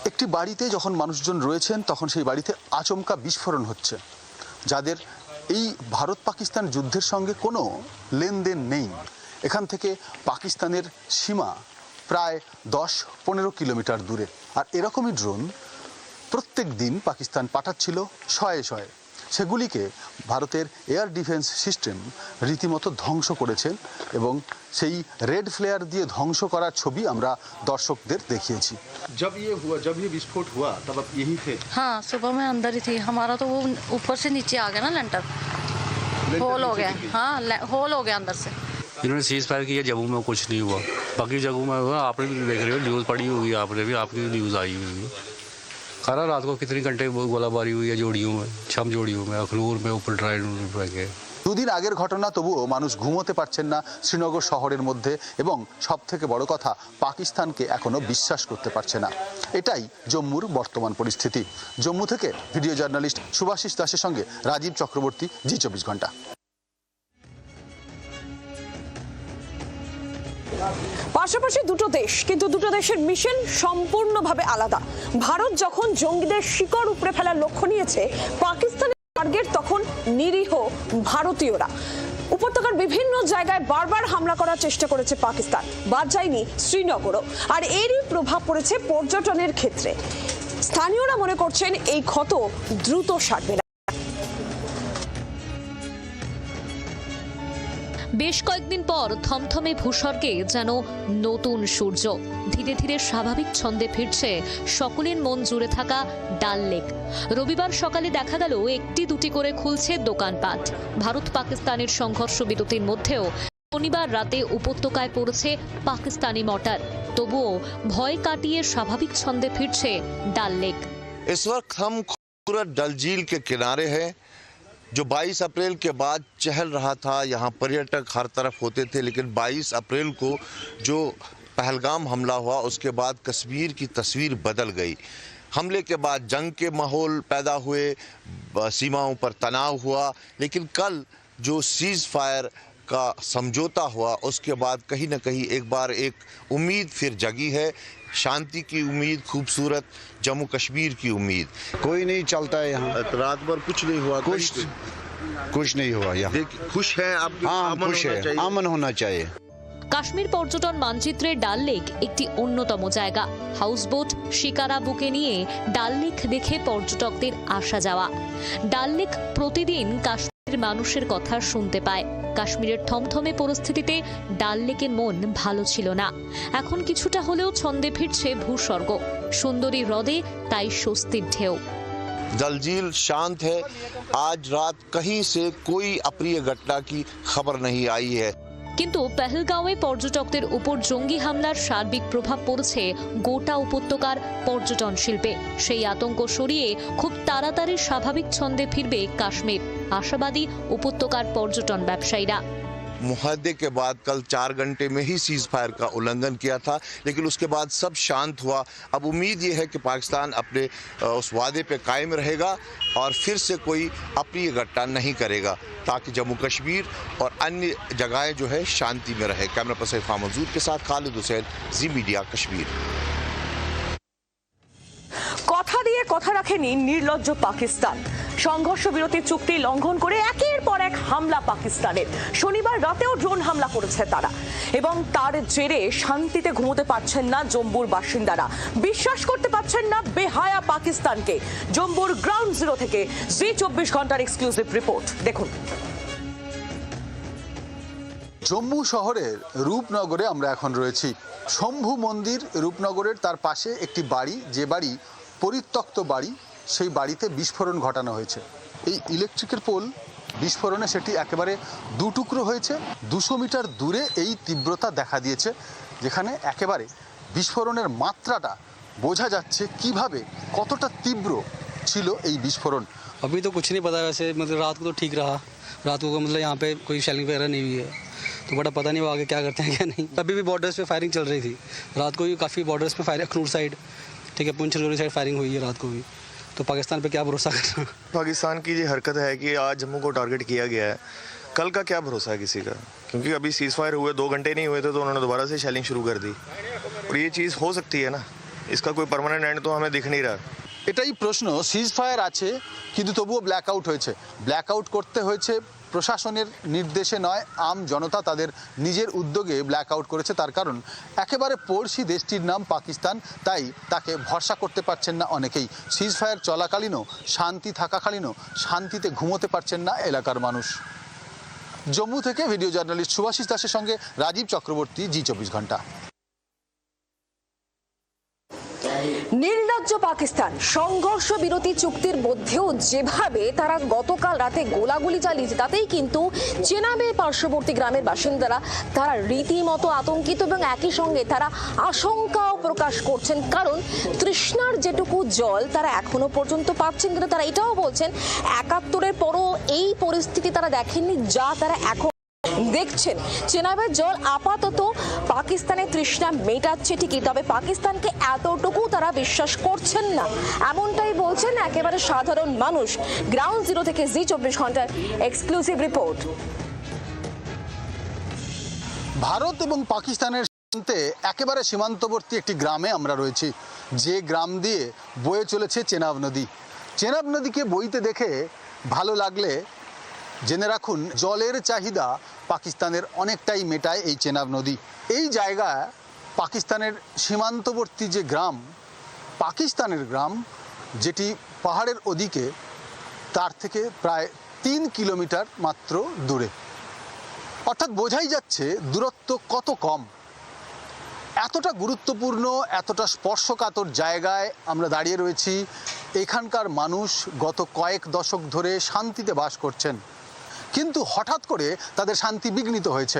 একটি বাড়িতে যখন মানুষজন রয়েছেন তখন সেই বাড়িতে আচমকা বিস্ফোরণ হচ্ছে। যাদের এই ভারত পাকিস্তান যুদ্ধের সঙ্গে কোনো লেনদেন নেই, এখান থেকে পাকিস্তানের সীমা প্রায় 10-15 কিলোমিটার দূরে। আর এরকমই ড্রোন প্রত্যেক দিন পাকিস্তান পাঠাচ্ছিল শয়ে শয়ে। সেগুলিকে ভারতের এয়ার ডিফেন্স সিস্টেম রীতিমতো ধ্বংস করেছেন এবং সেই রেড ফ্লেয়ার দিয়ে ধ্বংস করার ছবি আমরা দর্শকদের দেখিয়েছি। जब ये विस्फोट हुआ तब आप यही थे? हाँ, सुबह में अंदर ही थी। हमारा तो वो ऊपर से नीचे आ गया ना, लेंटर होल हो गया। हाँ, होल हो गया अंदर से। इन्होंने सीज फायर किया, जम्मू में कुछ नहीं हुआ, बाकी जगहों में हुआ। आपने भी देख रहे हो, न्यूज़ पढ़ी होगी आपने भी, आपकी न्यूज़ आई हुई। खरा रात को कितनी घंटे गोलाबारी हुई है जोड़ियों में, 6 जोड़ियों में, अखनूर में, ऊपर ट्राइन के। দুদিন আগের ঘটনা, তবুও মানুষ ঘুমোতে পারছেন না শ্রীনগর শহরের মধ্যে এবং সব থেকে বড় কথা পাকিস্তানকে এখনো বিশ্বাস করতে পারছে না। এটাই জম্মুর বর্তমান পরিস্থিতি। জম্মু থেকে ভিডিও জার্নালিস্ট সুভাষিস দাসের সঙ্গে রাজীব চক্রবর্তী, জি 24 ঘন্টা। পাশাপাশি দুটো দেশ, কিন্তু দুটো দেশের মিশন সম্পূর্ণভাবে আলাদা। ভারত যখন জঙ্গিদের শিকড় উপড়ে ফেলার লক্ষ্য নিয়েছে, পাকিস্তানের টার্গেট তখন নিরীহ ভারতীয়রা। উপত্যকার বিভিন্ন জায়গায় বারবার হামলা করার চেষ্টা করেছে পাকিস্তান, বাদ যায়নি শ্রীনগরও। আর এরই প্রভাব পড়েছে পর্যটনের ক্ষেত্রে। স্থানীয়রা মনে করছেন এই ক্ষত দ্রুত সারবে না। বেশ কয়েকদিন পর থমথমে ভূস্বর্গে যেন নতুন সূর্য। ধীরে ধীরে স্বাভাবিক ছন্দে ফিরছে সকলের মন জুড়ে থাকা ডাল লেক। রবিবার সকালে দেখা গেল একটি দুটি করে খুলছে দোকানপাট। ভারত পাকিস্তানের সংঘর্ষ বিরতির মধ্যেও শনিবার রাতে উপত্যকায় পড়েছে পাকিস্তানি মর্টার। তবুও ভয় কাটিয়ে স্বাভাবিক ছন্দে ফিরছে ডাল লেক। इस वक्त हम खूबसूरत डल झील के किनारे हैं, जो 22 अप्रैल के बाद चहल रहा था। यहाँ पर्यटक हर तरफ होते थे, लेकिन 22 अप्रैल को जो पहलगाम हमला हुआ उसके बाद कश्मीर की तस्वीर बदल गई। हमले के बाद जंग के माहौल पैदा हुए, सीमाओं पर तनाव हुआ, लेकिन कल जो सीज फायर का समझौता हुआ उसके बाद कहीं ना कहीं एक बार एक उम्मीद फिर जगी है। शांति की उम्मीद, खूबसूरत जम्मू कश्मीर की उम्मीद। कोई नहीं चलता है यहाँ, रात भर कुछ नहीं हुआ, कुछ नहीं हुआ यहाँ। खुश है आप? हाँ, खुश है, अमन होना चाहिए। কাশ্মীর পর্যটন মানচিত্রে ডাল লেক একটি অন্যতম জায়গা। হাউসবোট, শিকারা বুকে নিয়ে ডাল লেক দেখে পর্যটকদের আসা যাওয়া। ডাল লেক প্রতিদিন কাশ্মীরের মানুষের কথা শুনতে পায়। কাশ্মীরের থমথমে পরিস্থিতিতে ডাল লেকের মন ভালো ছিল না। এখন কিছুটা হলেও ছন্দে ফিরছে ভূস্বর্গ। সুন্দরী হ্রদে তাই স্বস্তির ঢেউ। डल झील शांत है। आज रात कहीं से कोई अप्रिय घटना की खबर नहीं आई है। কিন্তু পেহেলগাঁওয়ে পর্যটকদের উপর জঙ্গি হামলার সার্বিক প্রভাব পড়েছে গোটা উপত্যকার পর্যটন শিল্পে। সেই আতঙ্ক সরিয়ে খুব তাড়াতাড়ি স্বাভাবিক ছন্দে ফিরবে কাশ্মীর, আশাবাদী উপত্যকার পর্যটন ব্যবসায়ীরা। मुहद्दे के बाद कल 4 घंटे में ही सीज फायर का उल्लंघन किया था, लेकिन उसके बाद सब शांत हुआ। अब उम्मीद ये है कि पाकिस्तान अपने उस वादे पे कायम रहेगा और फिर से कोई अप्रिय घटना नहीं करेगा, ताकि जम्मू कश्मीर और अन्य जगहें जो है शांति में रहे। कैमरा पर्सन इरफान मंजूर के साथ खालिद हुसैन, जी मीडिया कश्मीर। কথা দিয়ে কথা রাখেনি নির্লজ্জ পাকিস্তান। সংঘর্ষ বিরতি চুক্তি লঙ্ঘন করে একের পর এক হামলা পাকিস্তানের। শনিবার রাতেও ড্রোন হামলা করেছে তারা এবং তার জেরে শান্তিতে ঘুমোতে পারছেন না জম্মুর বাসিন্দারা। বিশ্বাস করতে পারছেন না বেহায়া পাকিস্তানকে। জম্মুর গ্রাউন্ড জিরো থেকে জি 24 ঘন্টার এক্সক্লুসিভ রিপোর্ট দেখুন। জম্মু শহরের রূপনগরে আমরা এখন রয়েছি। শম্ভু মন্দির রূপনগরের, তার পাশে একটি বাড়ি, যে বাড়ি পরিত্যক্ত বাড়ি, সেই বাড়িতে বিস্ফোরণ ঘটানো হয়েছে। এই ইলেকট্রিকের পোল বিস্ফোরণে সেটি একেবারে দু টুকরো হয়েছে। 200 মিটার দূরে এই তীব্রতা দেখা দিয়েছে, যেখানে একেবারে বিস্ফোরণের মাত্রাটা বোঝা যাচ্ছে কিভাবে কতটা তীব্র ছিল এই বিস্ফোরণ। अभी तो कुछ नहीं पता, वैसे मतलब रात को तो ठीक रहा, रात को मतलब यहाँ पे कोई शेलिंग वगैरह नहीं हुई है, तो बड़ा पता नहीं वो आगे क्या करते हैं क्या नहीं। अभी भी बॉर्डर्स पे फायरिंग चल रही थी, रात को भी काफ़ी बॉर्डर्स पे फायरिंग, अखनूर साइड, ठीक है, पुंछ राजौरी साइड फायरिंग हुई है रात को भी, तो पाकिस्तान पे क्या भरोसा करना। पाकिस्तान की ये हरकत है कि आज जम्मू को टारगेट किया गया है, कल का क्या भरोसा है किसी का, क्योंकि अभी सीज फायर हुए 2 घंटे नहीं हुए थे तो उन्होंने दोबारा से शेलिंग शुरू कर दी, और ये चीज़ हो सकती है ना, इसका कोई परमानेंट एंड तो हमें दिख नहीं रहा। এটাই প্রশ্ন, সিজ ফায়ার আছে কিন্তু তবুও ব্ল্যাক আউট হয়েছে। ব্ল্যাক আউট করতে হয়েছে প্রশাসনের নির্দেশে নয়, আম জনতা তাদের নিজের উদ্যোগে ব্ল্যাক আউট করেছে। তার কারণ একেবারে পড়শি দেশটির নাম পাকিস্তান, তাই তাকে ভরসা করতে পারছেন না অনেকেই। সিজ ফায়ার চলাকালীনও, শান্তি থাকাকালীনও শান্তিতে ঘুমোতে পারছেন না এলাকার মানুষ। জম্মু থেকে ভিডিও জার্নালিস্ট সুভাষিস দাসের সঙ্গে রাজীব চক্রবর্তী, জি24 ঘন্টা। নির্লজ্জ পাকিস্তান সংঘর্ষ বিরতি চুক্তির মধ্যেও যেভাবে তারা গতকাল রাতে গোলাগুলি চালিয়েছে, তাতেই কিন্তু চেনাবের পার্শ্ববর্তী গ্রামের বাসিন্দারা তারা রীতিমতো আতঙ্কিত এবং একই সঙ্গে তারা আশঙ্কাও প্রকাশ করছেন, কারণ তৃষ্ণার যেটুকু জল তারা এখনো পর্যন্ত পাচ্ছেন। কিন্তু তারা এটাও বলছেন ৭১-এর পরও এই পরিস্থিতি তারা দেখেননি যা তারা এখন দেখছেন। চেনাবের জল আপাতত পাকিস্তানের তৃষ্ণা মেটাচ্ছে ঠিকই, তবে পাকিস্তানকে এতটুকু তারা বিশ্বাস করছেন না, এমনটাই বলছেন একেবারে সাধারণ মানুষ। গ্রাউন্ড জিরো থেকে জি24 ঘন্টার এক্সক্লুসিভ রিপোর্ট। ভারত এবং পাকিস্তানের সীমান্তে একেবারে সীমান্তবর্তী একটি গ্রামে আমরা রয়েছি, যে গ্রাম দিয়ে বয়ে চলেছে চেনাব নদী। চেনাব নদীকে বইতে দেখে ভালো লাগলে জেনে রাখুন, জলের চাহিদা পাকিস্তানের অনেকটাই মেটায় এই চেনাব নদী। এই জায়গায় পাকিস্তানের সীমান্তবর্তী যে গ্রাম, পাকিস্তানের গ্রাম যেটি পাহাড়ের ওদিকে, তার থেকে প্রায় 3 কিলোমিটার মাত্র দূরে। অর্থাৎ বোঝাই যাচ্ছে দূরত্ব কত কম। এতটা গুরুত্বপূর্ণ, এতটা স্পর্শকাতর জায়গায় আমরা দাঁড়িয়ে রয়েছি। এখানকার মানুষ গত কয়েক দশক ধরে শান্তিতে বাস করছেন, কিন্তু হঠাৎ করে তাদের শান্তি বিঘ্নিত হয়েছে।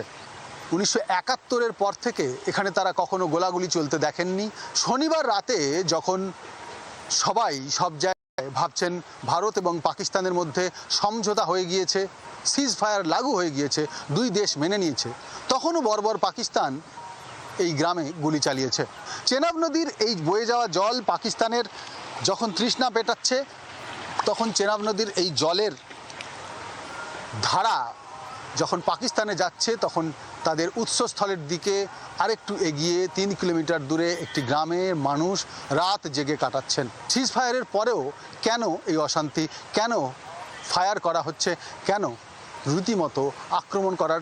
1971-এর পর থেকে এখানে তারা কখনো গোলাগুলি চলতে দেখেননি। শনিবার রাতে যখন সবাই সব জায়গায় ভাবছেন ভারত এবং পাকিস্তানের মধ্যে সমঝোতা হয়ে গিয়েছে, সিজ ফায়ার লাগু হয়ে গিয়েছে, 2 দেশ মেনে নিয়েছে, তখনও বর্বর পাকিস্তান এই গ্রামে গুলি চালিয়েছে। চেনাব নদীর এই বয়ে যাওয়া জল পাকিস্তানের যখন তৃষ্ণা পেটাচ্ছে, তখন চেনাব নদীর এই জলের ধারা যখন পাকিস্তানে যাচ্ছে, তখন তাদের উৎসস্থলের দিকে আরেকটু এগিয়ে 3 কিলোমিটার দূরে একটি গ্রামের মানুষ রাত জেগে কাটাচ্ছেন। সিজ ফায়ারের পরেও কেন এই অশান্তি, কেন ফায়ার করা হচ্ছে, কেন রীতিমতো আক্রমণ করার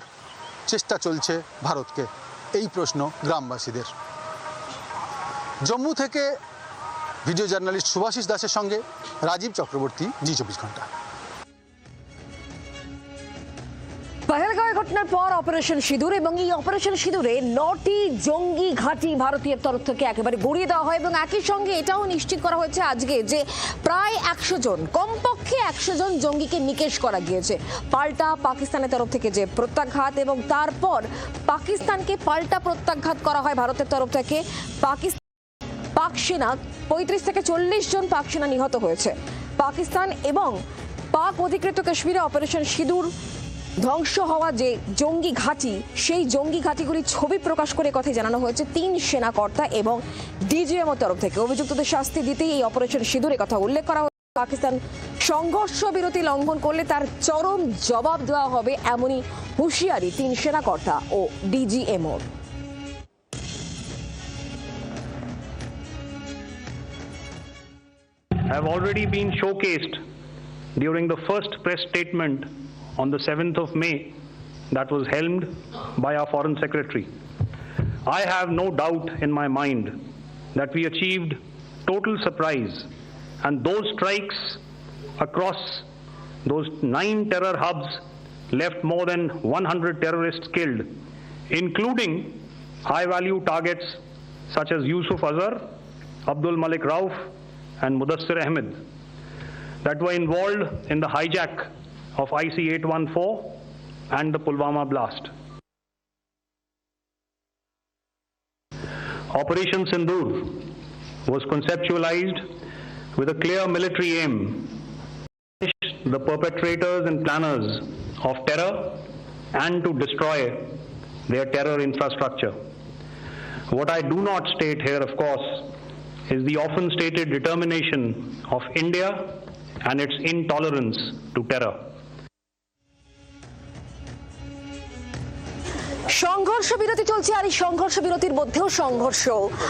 চেষ্টা চলছে ভারতকে, এই প্রশ্ন গ্রামবাসীদের। জম্মু থেকে ভিডিও জার্নালিস্ট সুভাষিস দাসের সঙ্গে রাজীব চক্রবর্তী, জি24 ঘন্টা। পহেলগাঁওয়ের ঘটনার পর অপারেশন সিঁদুর এবং এই অপারেশন সিঁদুরে 9টি জঙ্গি ঘাঁটি ভারতীয় তরফ থেকে একেবারে গড়িয়ে দেওয়া হয় এবং একই সঙ্গে এটাও নিশ্চিত করা হয়েছে আজকে যে প্রায় 100 জন, কমপক্ষে 100 জন জঙ্গিকে নিকেশ করা গিয়েছে। পাল্টা পাকিস্তানের তরফ থেকে যে প্রত্যাঘাত এবং তারপর পাকিস্তানকে পাল্টা প্রত্যাঘাত করা হয় ভারতের তরফ থেকে। পাক সেনা 35 থেকে 40 জন পাক সেনা নিহত হয়েছে। পাকিস্তান এবং পাক অধিকৃত কাশ্মীরে অপারেশন সিঁদুর ধ্বংস হওয়া যে জঙ্গি ঘাঁটি, সেই জঙ্গি ঘাঁটিগুলির ছবি প্রকাশ করে কথাই জানানো হয়েছে 3 সেনাকর্তা এবং ডিজিএমও তরফ থেকে। অভিযুক্তদের শাস্তি দিতেই এই অপারেশন সিঁদুরে কথা উল্লেখ করা হয়েছে। পাকিস্তান সংঘর্ষ বিরতি লঙ্ঘন করলে তার চরম জবাব দেওয়া হবে, এমনই হুঁশিয়ারি 3 সেনাকর্তা ও ডিজিএমওর। have already been showcased during the first press statement on the 7th of May that was helmed by our Foreign Secretary. I have no doubt in my mind that we achieved total surprise, and those strikes across those 9 terror hubs left more than 100 terrorists killed, including high-value targets such as Yusuf Azhar, Abdul Malik Rauf, and Mudassir Ahmed that were involved in the hijack of IC-814 and the Pulwama blast. Operation Sindoor was conceptualized with a clear military aim to punish the perpetrators and planners of terror and to destroy their terror infrastructure. What I do not state here, of course, is the often stated determination of India and its intolerance to terror. সংঘর্ষ বিরতি চলছে আর এই সংঘর্ষ বিরতির মধ্যেও সংঘর্ষ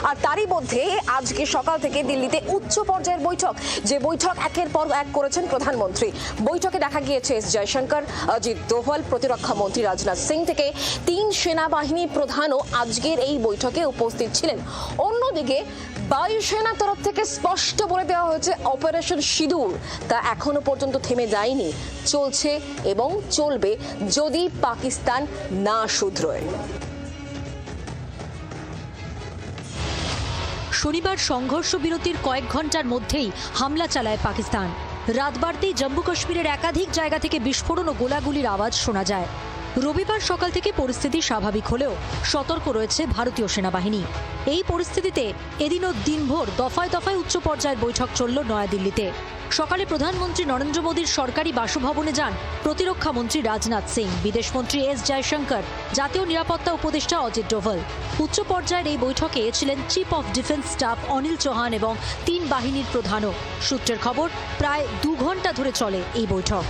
আর তারই মধ্যে আজকে সকাল থেকে দিল্লিতে উচ্চ পর্যায়ের বৈঠক যে বৈঠক একের পর এক করেছেন প্রধানমন্ত্রী বৈঠকে দেখা গিয়েছে এস জয়শঙ্কর অজিত দোভাল প্রতিরক্ষা মন্ত্রী রাজনাথ সিং থেকে 3 সেনাবাহিনী প্রধানও আজকের এই বৈঠকে উপস্থিত ছিলেন অন্যদিকে বায়ুসেনার তরফ থেকে স্পষ্ট বলে দেওয়া হয়েছে অপারেশন সিঁদুর তা এখনো পর্যন্ত থেমে যায়নি চলছে এবং চলবে যদি পাকিস্তান না শুধরোয় শনিবার সংঘর্ষ বিরতির কয়েক ঘন্টার মধ্যেই হামলা চালায় পাকিস্তান রাত বাড়তেই জম্মু কাশ্মীরের একাধিক জায়গা থেকে বিস্ফোরণ ও গোলাগুলির আওয়াজ শোনা যায় রবিবার সকাল থেকে পরিস্থিতি স্বাভাবিক হলেও সতর্ক রয়েছে ভারতীয় সেনাবাহিনী এই পরিস্থিতিতে এদিনও দিনভর দফায় দফায় উচ্চ পর্যায়ের বৈঠক চলল নয়াদিল্লিতে সকালে প্রধানমন্ত্রী নরেন্দ্র মোদীর সরকারি বাসভবনে যান প্রতিরক্ষা মন্ত্রী রাজনাথ সিং বিদেশমন্ত্রী এস জয়শঙ্কর জাতীয় নিরাপত্তা উপদেষ্টা অজিত ডোভাল উচ্চ পর্যায়ের এই বৈঠকে ছিলেন chief of defence staff Anil Chauhan এবং 3 বাহিনীর প্রধানও সূত্রের খবর প্রায় 2 ঘন্টা ধরে চলে এই বৈঠক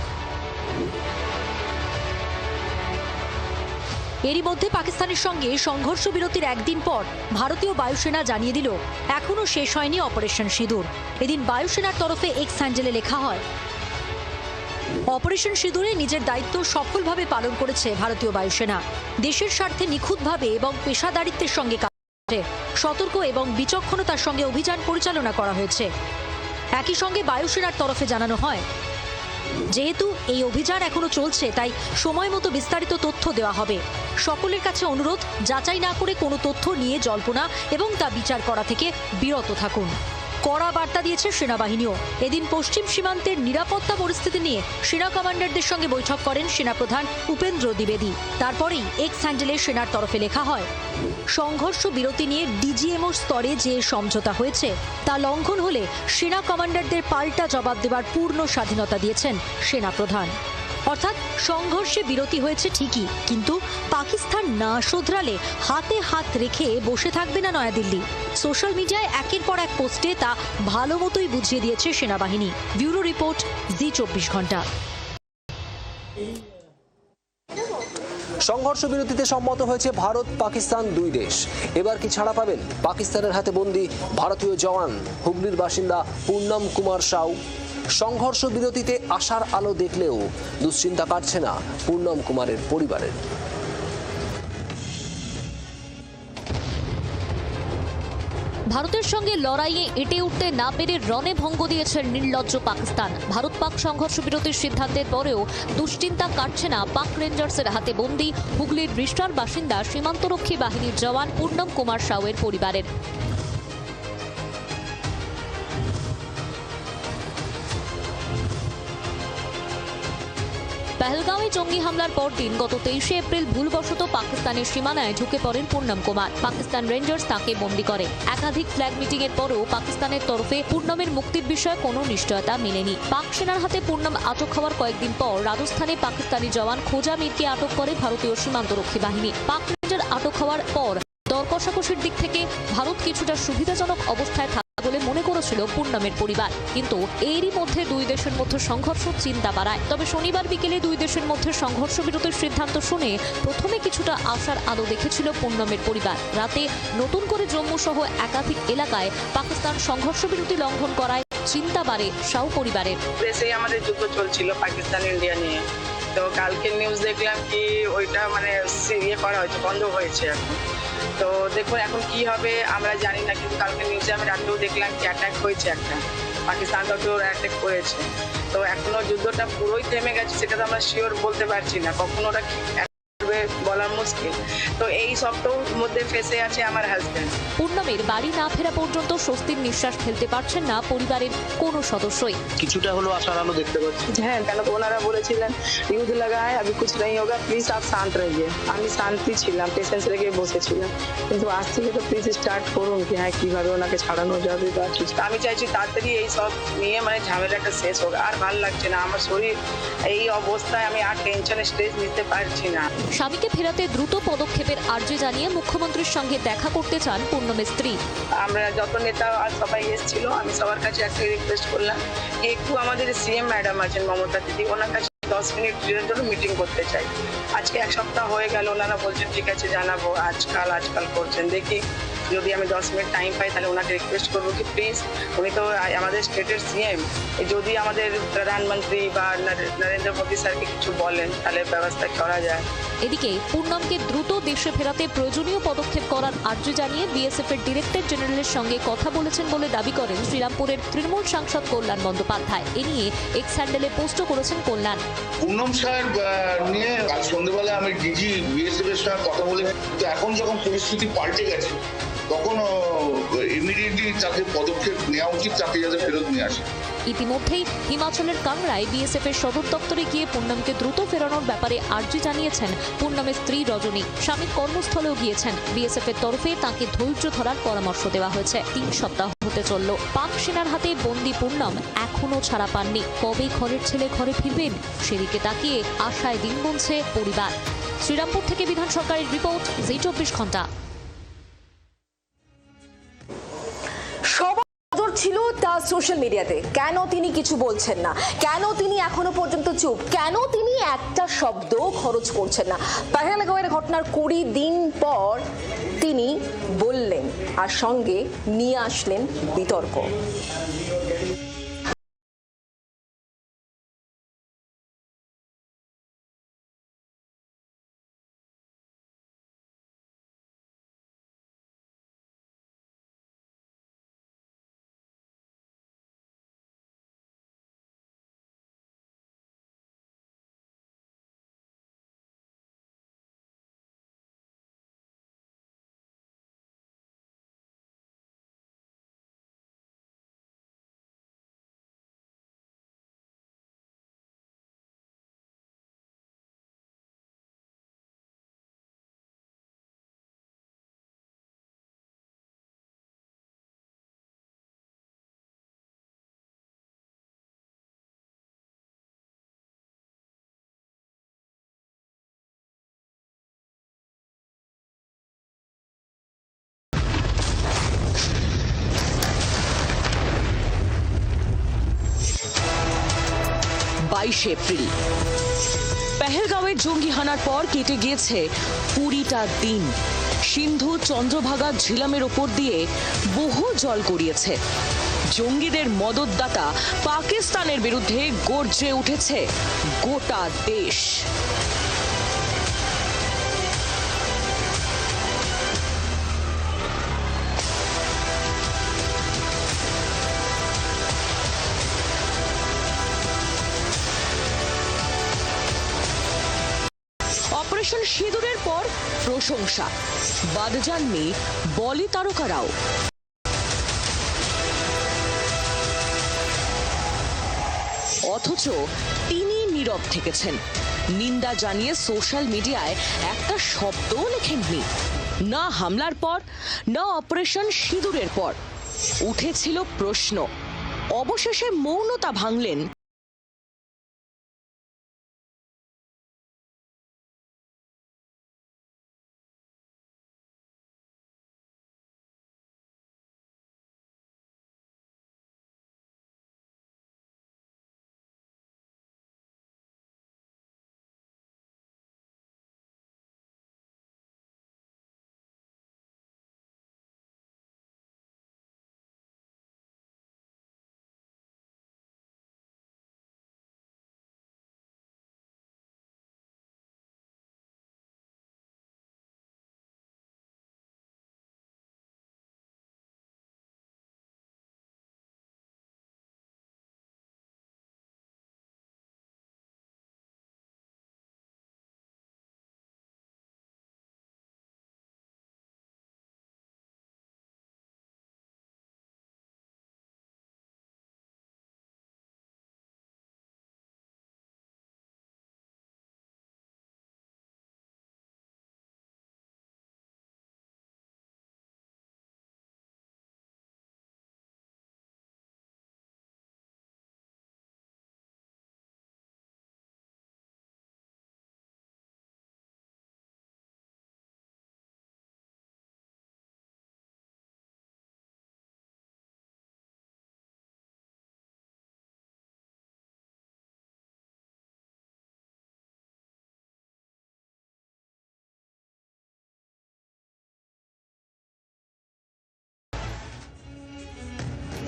এরই মধ্যে পাকিস্তানের সঙ্গে সংঘর্ষ বিরতির একদিন পর ভারতীয় বায়ুসেনা জানিয়ে দিল এখনো শেষ হয়নি অপারেশন সিঁদুর এদিন বায়ুসেনার তরফে এক্স হ্যান্ডেলে লেখা হয় অপারেশন সিঁদুরে নিজের দায়িত্ব সফলভাবে পালন করেছে ভারতীয় বায়ুসেনা দেশের স্বার্থে নিখুঁতভাবে এবং পেশাদারিত্বের সঙ্গে কাজ করে সতর্ক এবং বিচক্ষণতার সঙ্গে অভিযান পরিচালনা করা হয়েছে একই সঙ্গে বায়ুসেনার তরফে জানানো হয় যেহেতু এই অভিযান এখনো চলছে তাই সময় মতো বিস্তারিত তথ্য দেওয়া হবে সকলের কাছে অনুরোধ যাচাই না করে কোনো তথ্য নিয়ে জল্পনা এবং তা বিচার করা থেকে বিরত থাকুন কড়া বার্তা দিয়েছে সেনাবাহিনীও এদিন পশ্চিম সীমান্তের নিরাপত্তা পরিস্থিতি নিয়ে সেনা কমান্ডারদের সঙ্গে বৈঠক করেন সেনাপ্রধান উপেন্দ্র দ্বিবেদী তারপরেই এক্স হ্যান্ডেলে সেনার তরফে লেখা হয় সংঘর্ষ বিরতি নিয়ে ডিজিএমও স্তরে যে সমঝোতা হয়েছে তা লঙ্ঘন হলে সেনা কমান্ডারদের পাল্টা জবাব দেওয়ার পূর্ণ স্বাধীনতা দিয়েছেন সেনাপ্রধান অর্থাৎ সংঘর্ষে বিরতি হয়েছে ঠিকই কিন্তু পাকিস্তান না শোধরালে হাতে হাত রেখে বসে থাকবে না নয়াদিল্লি সোশ্যাল মিডিয়ায় একের পর এক পোস্টে তা ভালো মতোই বুঝিয়ে দিয়েছে সেনাবাহিনী ব্যুরো রিপোর্ট জি 24 ঘন্টা সংঘর্ষ বিরতিতে সম্মত হয়েছে ভারত পাকিস্তান 2 দেশ এবার কি ছাড়া পাবেন পাকিস্তানের হাতে বন্দী ভারতীয় জওয়ান হুগলির বাসিন্দা পূর্ণম কুমার সাউ সংঘর্ষ বিরতিতে আশার আলো দেখলেও দুশ্চিন্তা কাটছে না পূর্ণম কুমারের পরিবারের ভারতের সঙ্গে লড়াইয়ে এঁটে উঠতে না পেরে রণে ভঙ্গ দিয়েছে নির্লজ্জ পাকিস্তান ভারত পাক সংঘর্ষ বিরতির সিদ্ধান্তের পরেও দুশ্চিন্তা কাটছে না পাক রেঞ্জার্সের হাতে বন্দী হুগলির বৃষ্টার বাসিন্দা সীমান্তরক্ষী বাহিনীর জওয়ান পূর্ণম কুমার সাউয়ের পরিবারের পহলগাঁওয়ে জঙ্গি হামলার পরদিন গত 23 এপ্রিল ভুলবশত পাকিস্তানের সীমানায় ঢুকে পড়েন পূর্ণম কুমার পাকিস্তান রেঞ্জার্স তাকে বন্দী করে একাধিক ফ্ল্যাগ মিটিং এর পরেও পাকিস্তানের তরফে পূর্ণমের মুক্তির বিষয়ে কোনো নিশ্চয়তা মেলেনি পাক সেনার হাতে পূর্ণম আটক হওয়ার কয়েকদিন পর রাজস্থানে পাকিস্তানি জওয়ান খোজা মীরকে আটক করে ভারতীয় সীমান্তরক্ষী বাহিনী পাক রেঞ্জার আটক হওয়ার পর দর কষাকষির দিক থেকে ভারত কিছুটা সুবিধাজনক অবস্থায় বলে মনে করেছিল পূর্ণমের পরিবার কিন্তু এরই মধ্যে 2 দেশের মধ্যে সংঘর্ষ চিন্তা বাড়ায় তবে শনিবার বিকেলে 2 দেশের মধ্যে সংঘর্ষ বিরতির সিদ্ধান্ত শুনে প্রথমে কিছুটা আশার আলো দেখেছিল পূর্ণমের পরিবার রাতে নতুন করে জম্মু সহ একাধিক এলাকায় পাকিস্তান সংঘর্ষ বিরতি লঙ্ঘন করায় চিন্তা বাড়ে সাউ পরিবারের দেশেই আমাদের যুদ্ধ চলছিল পাকিস্তান ইন্ডিয়া নিয়ে তো কালকে নিউজ দেখলাম কি ওইটা মানে ইয়ে করা হয়েছে বন্ধ হয়েছে এখন তো দেখুন এখন কি হবে আমরা জানি না কিন্তু কালকে নিউজে আমি রাতেও দেখলাম কি অ্যাটাক হয়েছে একটা পাকিস্তান তো অ্যাটাক করেছে তো এখনো যুদ্ধটা পুরোই থেমে গেছে সেটা তো আমরা শিওর বলতে পারছি না কখন ওরা কি করবে বলা মুশকিল। তো এই সবটার মধ্যে ফেসে আছে আমার হাজব্যান্ড। পূর্ণমের বাড়ি না ফেরা পর্যন্ত স্বস্তির নিঃশ্বাস ফেলতে পারছেন না পরিবারের কোনো সদস্যই। কিছুটা হলো আশার আলো দেখতে পাচ্ছি। হ্যাঁ, কেন ওনারা বলেছিলেন ইউথ লাগা है अभी कुछ नहीं होगा प्लीज आप शांत रहिए। আমি শান্তি ছিলাম, পেশেন্স রেখে বসেছিলাম, কিন্তু আজ থেকে তো প্লিজ স্টার্ট করুন কি হ্যাঁ কিভাবে ওনাকে ছাড়ানো যাবে বা কিছু। আমি চাইছি তাড়াতাড়ি এই সব নিয়ে মানে ঝামেলাটা শেষ হোক। আর ভালো লাগছে না, আমার শরীর এই অবস্থায় আমি আর টেনশনে স্ট্রেস নিতে পারছি না। স্বামীকে ফেরাতে দ্রুত পদক্ষেপের আর্জি জানিয়ে মুখ্যমন্ত্রীর সঙ্গে দেখা করতে চান পূর্ণমের স্ত্রী। আমরা যত নেতা আর সবাই এসেছিল, আমি সবার কাছে একটা রিকোয়েস্ট করলাম যে একটু আমাদের সিএম ম্যাডাম আছেন মমতা দিদি, ওনার কাছে 10 মিনিটের জন্য মিটিং করতে চাই। আজকে এক সপ্তাহ হয়ে গেল, ওনারা বলছেন ঠিক আছে জানাবো, আজকাল করছেন। দেখি যদি আমি 10 মিনিট টাইম পাই তাহলে ওনাকে রিকোয়েস্ট করবো কি প্লিজ, উনি তো আমাদের স্টেটের সিএম, যদি আমাদের প্রধানমন্ত্রী বা নরেন্দ্র মোদী স্যারকে কিছু বলেন তাহলে ব্যবস্থা করা যায়। এদিকে পূর্ণমকে দ্রুত দেশে ফেরাতে প্রয়োজনীয় পদক্ষেপ করার আর্জি জানিয়ে বিএসএফ এর ডিরেক্টর জেনারেলের সঙ্গে কথা বলেছেন বলে দাবি করেন শ্রীরামপুরের তৃণমূল সাংসদ কল্যাণ বন্দ্যোপাধ্যায়। এ নিয়ে এক্স হ্যান্ডেলে পোস্টও করেছেন কল্যাণ। পূর্ণম সাহেব নিয়ে কাল সন্ধ্যেবেলা আমি ডিজি বিএসএফ এর সঙ্গে কথা বলে, তো এখন যখন পরিস্থিতি পাল্টে গেছে তখন ইমিডিয়েটলি তাকে পদক্ষেপ নেওয়া উচিত, তাকে যাতে ফেরত নিয়ে আসে। ইতিমধ্যেই হিমাচলের কাংড়ায় বিএসএফ এর সদর দপ্তরে গিয়ে পূর্ণমকে দ্রুত ফেরানোর ব্যাপারে আর্জি জানিয়েছেন পূর্ণমের স্ত্রী রজনী। স্বামীর কর্মস্থলেও গিয়েছেন। বিএসএফ এর তরফে তাকে ধৈর্য ধরার পরামর্শ দেওয়া হয়েছে। 3 সপ্তাহ হতে চলল পাক সেনার হাতে বন্দী পূর্ণম এখনো ছাড়া পাননি। কবে ঘরের ছেলে ঘরে ফিরবেন সেদিকে তাকিয়ে আশায় দিন গুনছে পরিবার। শ্রীরামপুর থেকে বিধান সরকারের রিপোর্ট, জি 24 ঘন্টা। সবার নজর ছিল তার সোশ্যাল মিডিয়াতে। কেন তিনি কিছু বলছেন না, কেন তিনি এখনো পর্যন্ত চুপ, কেন তিনি একটা শব্দ খরচ করছেন না। পেহেলগাঁওয়ের ঘটনার 20 দিন পর তিনি বললেন আর সঙ্গে নিয়ে আসলেন বিতর্ক। এপ্রিল পেহেলগাঁওয়ের জঙ্গি হানার পর কেটে গিয়েছে 20টা দিন। সিন্ধু চন্দ্রভাগা ঝিলামের ওপর দিয়ে বহু জল গড়িয়েছে। জঙ্গিদের মদতদাতা পাকিস্তানের বিরুদ্ধে গর্জে উঠেছে গোটা দেশ। অপারেশন সিঁদুরের পর প্রশংসা, বাদ যাননি বলি তারকারাও। অথচ তিনি নীরব থেকেছেন। নিন্দা জানিয়ে সোশ্যাল মিডিয়ায় একটা শব্দও লেখেননি। না হামলার পর, না অপারেশন সিঁদুরের পর। উঠেছিল প্রশ্ন। অবশেষে মৌনতা ভাঙলেন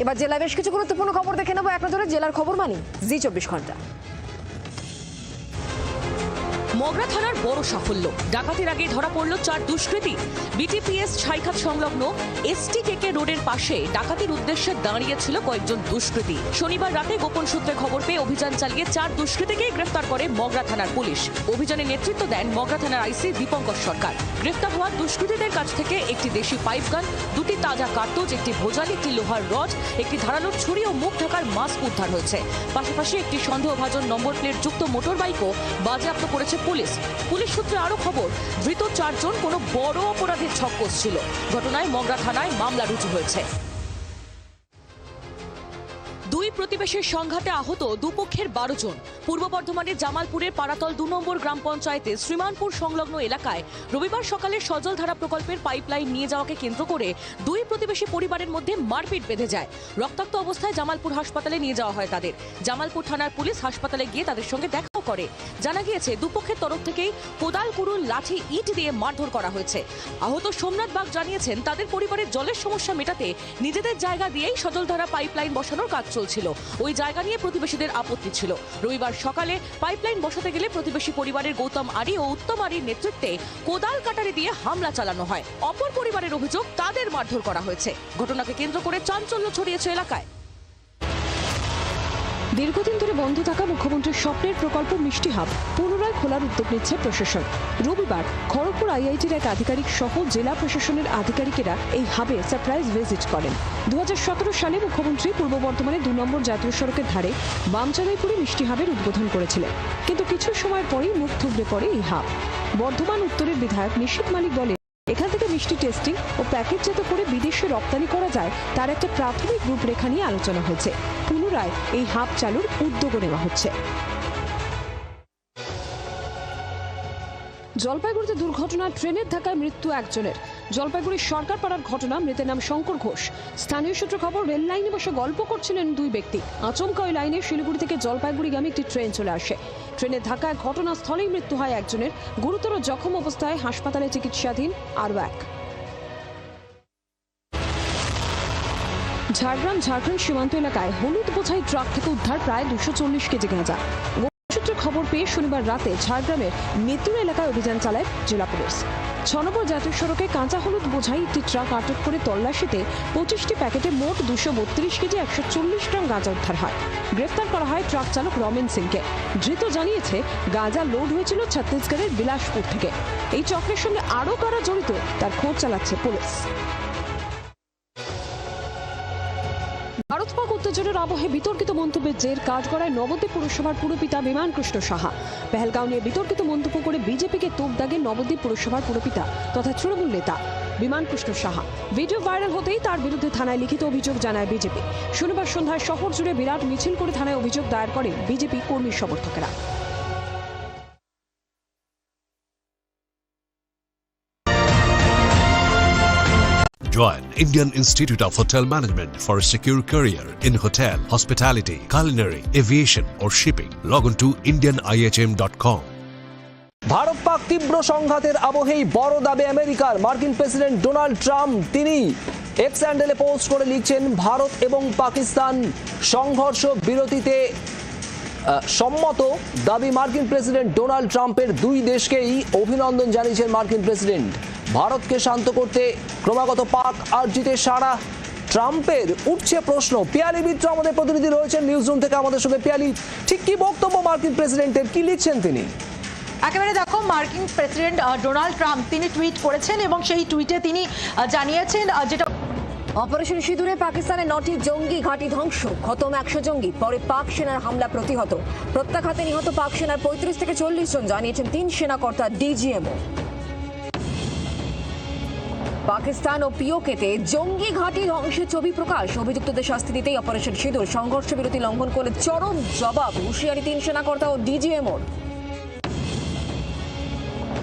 এবার জেলায় বেশ কিছু গুরুত্বপূর্ণ খবর দেখে নেবো এক নজরে। জেলার খবর মানি জি 24 ঘন্টা। মগরা থানার বড় সাফল্য, ডাকাতির আগে ধরা পড়ল 4 দুষ্কৃতী। বিটিপিএস ছাইখাত সংলগ্ন এসটিকেকে রোডের পাশে ডাকাতির উদ্দেশ্যে দাঁড়িয়েছিল কয়েকজন দুষ্কৃতী। শনিবার রাতে গোপন সূত্রে খবর পেয়ে অভিযান চালিয়ে 4 দুষ্কৃতীকে গ্রেফতার করে মগরা থানার পুলিশ। অভিযানে নেতৃত্ব দেন মগরা থানার আইসি দীপঙ্কর সরকার। গ্রেফতার হওয়া দুষ্কৃতীদের কাছ থেকে একটি দেশি পাইপ গান, 2টি তাজা কার্তুজ, একটি ভোজালি, একটি লোহার রড, একটি ধারালো ছুরি ও মুখ ঢাকার মাস্ক উদ্ধার হয়েছে। পাশাপাশি একটি সন্দেহভাজন নম্বর প্লেট যুক্ত মোটর বাইকও বাজেয়াপ্ত করেছে পুলিশ। পুলিশ সূত্রে আরো খবর, ধৃত 4 জন কোনো বড় অপরাধের ছক্কস ছিল। ঘটনায় মগরা থানায় মামলা রুজু হয়েছে। দুই প্রতিবেশীর সংঘাতে আহত দুপক্ষের 12 জন। পূর্ব বর্ধমানের জামালপুরের পাড়াতল 2 নম্বর গ্রাম পঞ্চায়েতে শ্রীমানপুর সংলগ্ন এলাকায় রবিবার সকালে সজলধারা প্রকল্পের পাইপলাইন নিয়ে যাওয়াকে কেন্দ্র করে দুই প্রতিবেশী পরিবারের মধ্যে মারপিট বেঁধে যায়। রক্তাক্ত অবস্থায় জামালপুর হাসপাতালে নিয়ে যাওয়া হয় তাদের। জামালপুর থানার পুলিশ হাসপাতালে গিয়ে তাদের সঙ্গে দেখাও করে। জানা গিয়েছে দুপক্ষের তরফ থেকেই কোদাল, কুড়ুল, লাঠি, ইট দিয়ে মারধর করা হয়েছে। আহত সোমনাথ বাগ জানিয়েছেন তাদের পরিবারের জলের সমস্যা মেটাতে নিজেদের জায়গা দিয়েই সজলধারা পাইপলাইন বসানোর কাজ চলছিল। ওই জায়গা নিয়ে প্রতিবেশীদের আপত্তি ছিল। রবিবার সকালে পাইপলাইন বসাতে গেলে প্রতিবেশী পরিবারের গৌতম আরি ও উত্তম আরির নেতৃত্বে কোদাল কাটারি দিয়ে হামলা চালানো হয়। অপর পরিবারের অভিযোগ তাদের মারধর করা হয়েছে। ঘটনাকে কেন্দ্র করে চাঞ্চল্য ছড়িয়েছে এলাকায়। দীর্ঘদিন ধরে বন্ধ থাকা মুখ্যমন্ত্রীর স্বপ্নের প্রকল্প মিষ্টি হাব পুনরায় খোলার উদ্যোগ নিচ্ছে প্রশাসন। রবিবার খড়গপুর আইআইটির এক আধিকারিক সহ জেলা প্রশাসনের আধিকারিকেরা এই হাবে সারপ্রাইজ ভিজিট করেন। 2017 সালে মুখ্যমন্ত্রী পূর্ব বর্ধমানে 2 নম্বর জাতীয় সড়কের ধারে বামচালাইপুরে মিষ্টি হাবের উদ্বোধন করেছিলেন। কিন্তু কিছু সময় পরেই মুখ থুবড়ে পড়ে এই হাব। বর্ধমান উত্তরের বিধায়ক নিশীথ মালিক বলে, এখান থেকে মিষ্টি টেস্টিং ও প্যাকেটজাত করে বিদেশে রপ্তানি করা যায় তার একটা প্রাথমিক রূপরেখা নিয়ে আলোচনা হয়েছে। পুনরায় এই হাব চালুর উদ্যোগ নেওয়া হচ্ছে। জলপাইগুড়িতে দুর্ঘটনা, ট্রেনের ধাক্কায় মৃত্যু একজনের। জলপাইগুড়ির সরকার পাড়ার ঘটনা, মৃতের নাম শঙ্কর ঘোষ। স্থানীয় সূত্রে খবর, রেল লাইনে বসে গল্প করছিলেন 2 ব্যক্তি। আচমকা ওই লাইনে শিলিগুড়ি থেকে জলপাইগুড়িগামী একটি ট্রেন চলে আসে। ট্রেনের ধাক্কায় ঘটনাস্থলেই মৃত্যু হয় একজনের। গুরুতর জখম অবস্থায় হাসপাতালে চিকিৎসাধীন আরও এক। ঝাড়গ্রাম সীমান্ত এলাকায় হলুদ বোঝাই ট্রাক থেকে উদ্ধার প্রায় 240 কেজি গাঁজা। সূত্রে খবর পেয়ে শনিবার রাতে ঝাড়গ্রামের নেতুর এলাকায় অভিযান চালায় জেলা পুলিশ। 6 নম্বর জাতীয় সড়কে কাঁচা হলুদ বোঝাই একটি ট্রাক আটক করে তল্লাশিতে 25টি প্যাকেটে মোট 232 কেজি 140 গ্রাম গাঁজা উদ্ধার হয়। গ্রেফতার করা হয় ট্রাক চালক রমেন সিংকে। ধৃত জানিয়েছে গাঁজা লোড হয়েছিল ছত্তিশগড়ের বিলাসপুর থেকে। এই চক্রের সঙ্গে আরও কারা জড়িত তার খোঁজ চালাচ্ছে পুলিশ। ভারত পাক উত্তেজনার আবহে বিতর্কিত মন্তব্যের জের কাঠগড়ায় নবদ্বীপ পুরসভার পুরপিতা বিমান কৃষ্ণ সাহা। পেহেলগাঁও নিয়ে বিতর্কিত মন্তব্য করে বিজেপিকে তোপ দাগে নবদ্বীপ পুরসভার পুরপিতা তথা তৃণমূল নেতা বিমান কৃষ্ণ সাহা। ভিডিও ভাইরাল হতেই তার বিরুদ্ধে থানায় লিখিত অভিযোগ জানায় বিজেপি। শনিবার সন্ধ্যায় শহর জুড়ে বিরাট মিছিল করে থানায় অভিযোগ দায়ের করেন বিজেপি কর্মী সমর্থকেরা। Join Indian Institute of Hotel Management for a secure career in hotel, hospitality, culinary, aviation or shipping. Log on to indianihm.com. Bharat Pak তীব্র সংঘাতের আবহেই বড় দাবি আমেরিকার। মার্কিন প্রেসিডেন্ট ডোনাল্ড ট্রাম্প তিনি এক্স হ্যান্ডেলে পোস্ট করে লিখছেন, ভারত এবং পাকিস্তান সংঘর্ষ বিরতিতে সম্মত। দাবি মার্কিন প্রেসিডেন্ট ডোনাল্ড ট্রাম্পের। 2 দেশকেই অভিনন্দন জানিয়েছেন মার্কিন প্রেসিডেন্ট। ভারতকে শান্ত করতে ক্রমাগত পাক আর্জিতে সারা ট্রাম্পের উঠছে প্রশ্ন। পিয়ালি মিত্র আমাদের প্রতিনিধি রয়েছেন নিউজ রুম থেকে আমাদের সঙ্গে। পিয়ালি, ঠিক কি বক্তব্য মার্কিন প্রেসিডেন্টের, কি লিখছেন তিনি? একেবারে দেখো, মার্কিন প্রেসিডেন্ট ডোনাল্ড ট্রাম্প তিনি টুইট করেছেন এবং সেই টুইটে তিনি জানিয়েছেন যেটা অপারেশন সিঁদুরে পাকিস্তানের 9টি জঙ্গি ঘাঁটি ধ্বংস, খতম 100 জঙ্গি। পরে পাক সেনার হামলা প্রতিহত, প্রত্যাঘাতে নিহত পাক সেনার 35 থেকে 40 জন, জানিয়েছেন 3 সেনাকর্তা ডিজিএমও। পাকিস্তান ও পিওকেতে জঙ্গি ঘাঁটি ধ্বংসের ছবি প্রকাশ। অভিযুক্তদের শাস্তি দিতেই অপারেশন সিঁদুর। সংঘর্ষ বিরতি লঙ্ঘন করলে চরম জবাব, হুঁশিয়ারি 3 সেনাকর্তা ও ডিজিএমওর।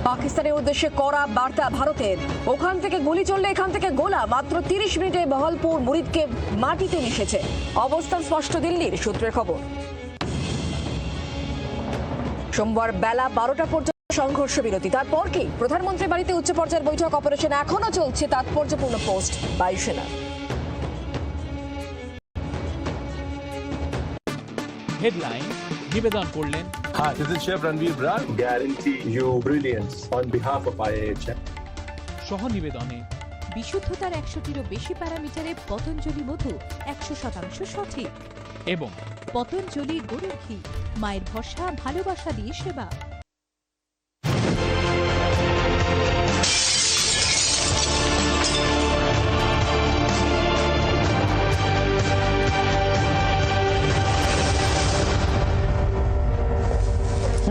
পাকিস্তানের উদ্দেশ্যে কড়া বার্তা ভারতের, ওখান থেকে গুলি চললে এখান থেকে গোলা। মাত্র 30 মিনিটে বহলপুর মুরিদকে মাটিতে মিশেছে। অবস্থান স্পষ্ট দিল্লির, সূত্রের খবর। সোমবার বেলা 12টা পর্যন্ত সংঘর্ষ বিরতি। তারপর কি প্রধানমন্ত্রীর বাড়িতে উচ্চ পর্যায়ের বৈঠক। অপারেশন এখনো চলছে, তাৎপর্যপূর্ণ পোস্ট বায়ুসেনা। হেডলাইন নিবেদন করলেন। Hi, this is Chef Ranveer Brar. Guarantee you brilliance on behalf of IIHM. সহ নিবেদনে বিশুদ্ধতার 100টিরও বেশি প্যারামিটারে পতঞ্জলি মধু 100% সঠিক এবং পতঞ্জলি গরুর ঘি, মায়ের ভরসা, ভালোবাসা দিয়ে সেবা।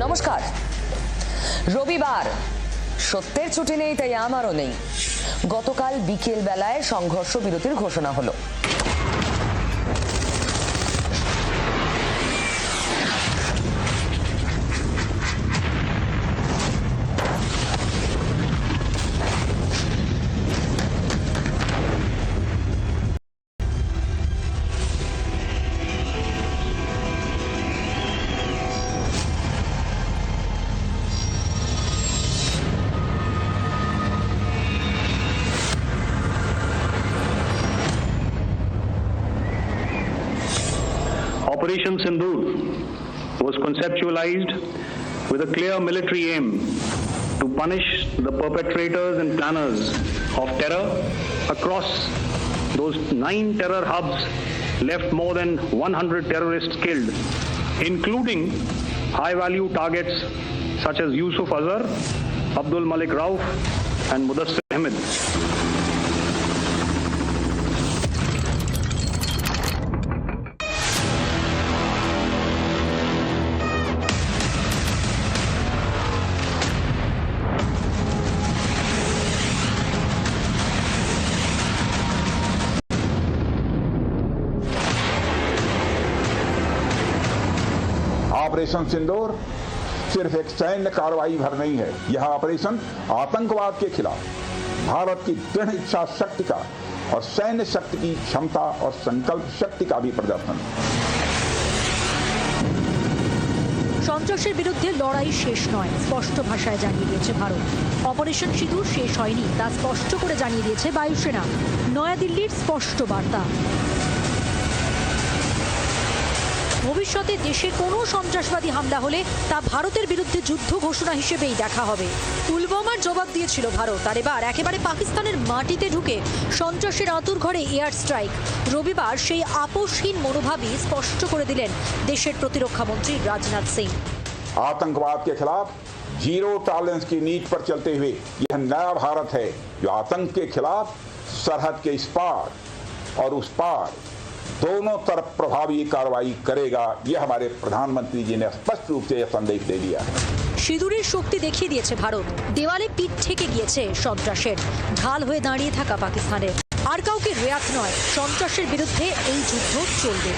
নমস্কার। রবিবার, সত্যের ছুটি নেই, তাই আমারও নেই। গতকাল বিকেল বেলায় সংঘর্ষ বিরতির ঘোষণা হলো। Operation Sindoor was conceptualized with a clear military aim to punish the perpetrators and planners of terror across those 9 terror hubs, left more than 100 terrorists killed, including high-value targets such as Yusuf Azhar, Abdul Malik Rauf, and Mudassir Ahmed. Operation Sindoor सिर्फ एक सैन्य कार्रवाई भर नहीं है, यह operation आतंकवाद के खिलाफ भारत की दृढ़ इच्छा शक्ति का और सैन्य शक्ति की क्षमता और संकल्प शक्ति का भी प्रदर्शन है। সন্ত্রাসের বিরুদ্ধে লড়াই শেষ নয়, স্পষ্ট ভাষায় জানিয়ে দিয়েছে ভারত। অপারেশন সিঁদুর শেষ হয়নি, তা স্পষ্ট করে জানিয়ে দিয়েছে বায়ুসেনা। নয়াদিল্লির স্পষ্ট বার্তা, ভবিষ্যতে দেশে কোনো সন্ত্রাসবাদী হামলা হলে তা ভারতের বিরুদ্ধে যুদ্ধ ঘোষণা হিসেবেই দেখা হবে। পুলওয়ামার জবাব দিয়েছিল ভারত, আর এবার একেবারে পাকিস্তানের মাটিতে ঢুকে সন্ত্রাসের আঁতুড়ঘরে এয়ার স্ট্রাইক। রবিবার সেই আপোষহীন মনোভাবই স্পষ্ট করে দিলেন দেশের প্রতিরক্ষা মন্ত্রী রাজনাথ সিং। आतंकवाद के खिलाफ जीरो टॉलरेंस की नीति पर चलते हुए यह नया भारत है जो आतंक के खिलाफ सरहद के इस पार और उस पार दोनों तरफ प्रभावी कार्रवाई करेगा। ये हमारे प्रधानमंत्री जी ने स्पष्ट रूप से यह संदेश दे दिया है। সিঁদুরের শক্তি দেখিয়ে দিয়েছে ভারত, দেওয়ালে পিঠ থেকে গিয়েছে সন্ত্রাসের, ঢাল হয়ে দাঁড়িয়ে থাকা পাকিস্তানের। আর কাউকে রেয়াত নয়, সন্ত্রাসের বিরুদ্ধে এই যুদ্ধ চলবে।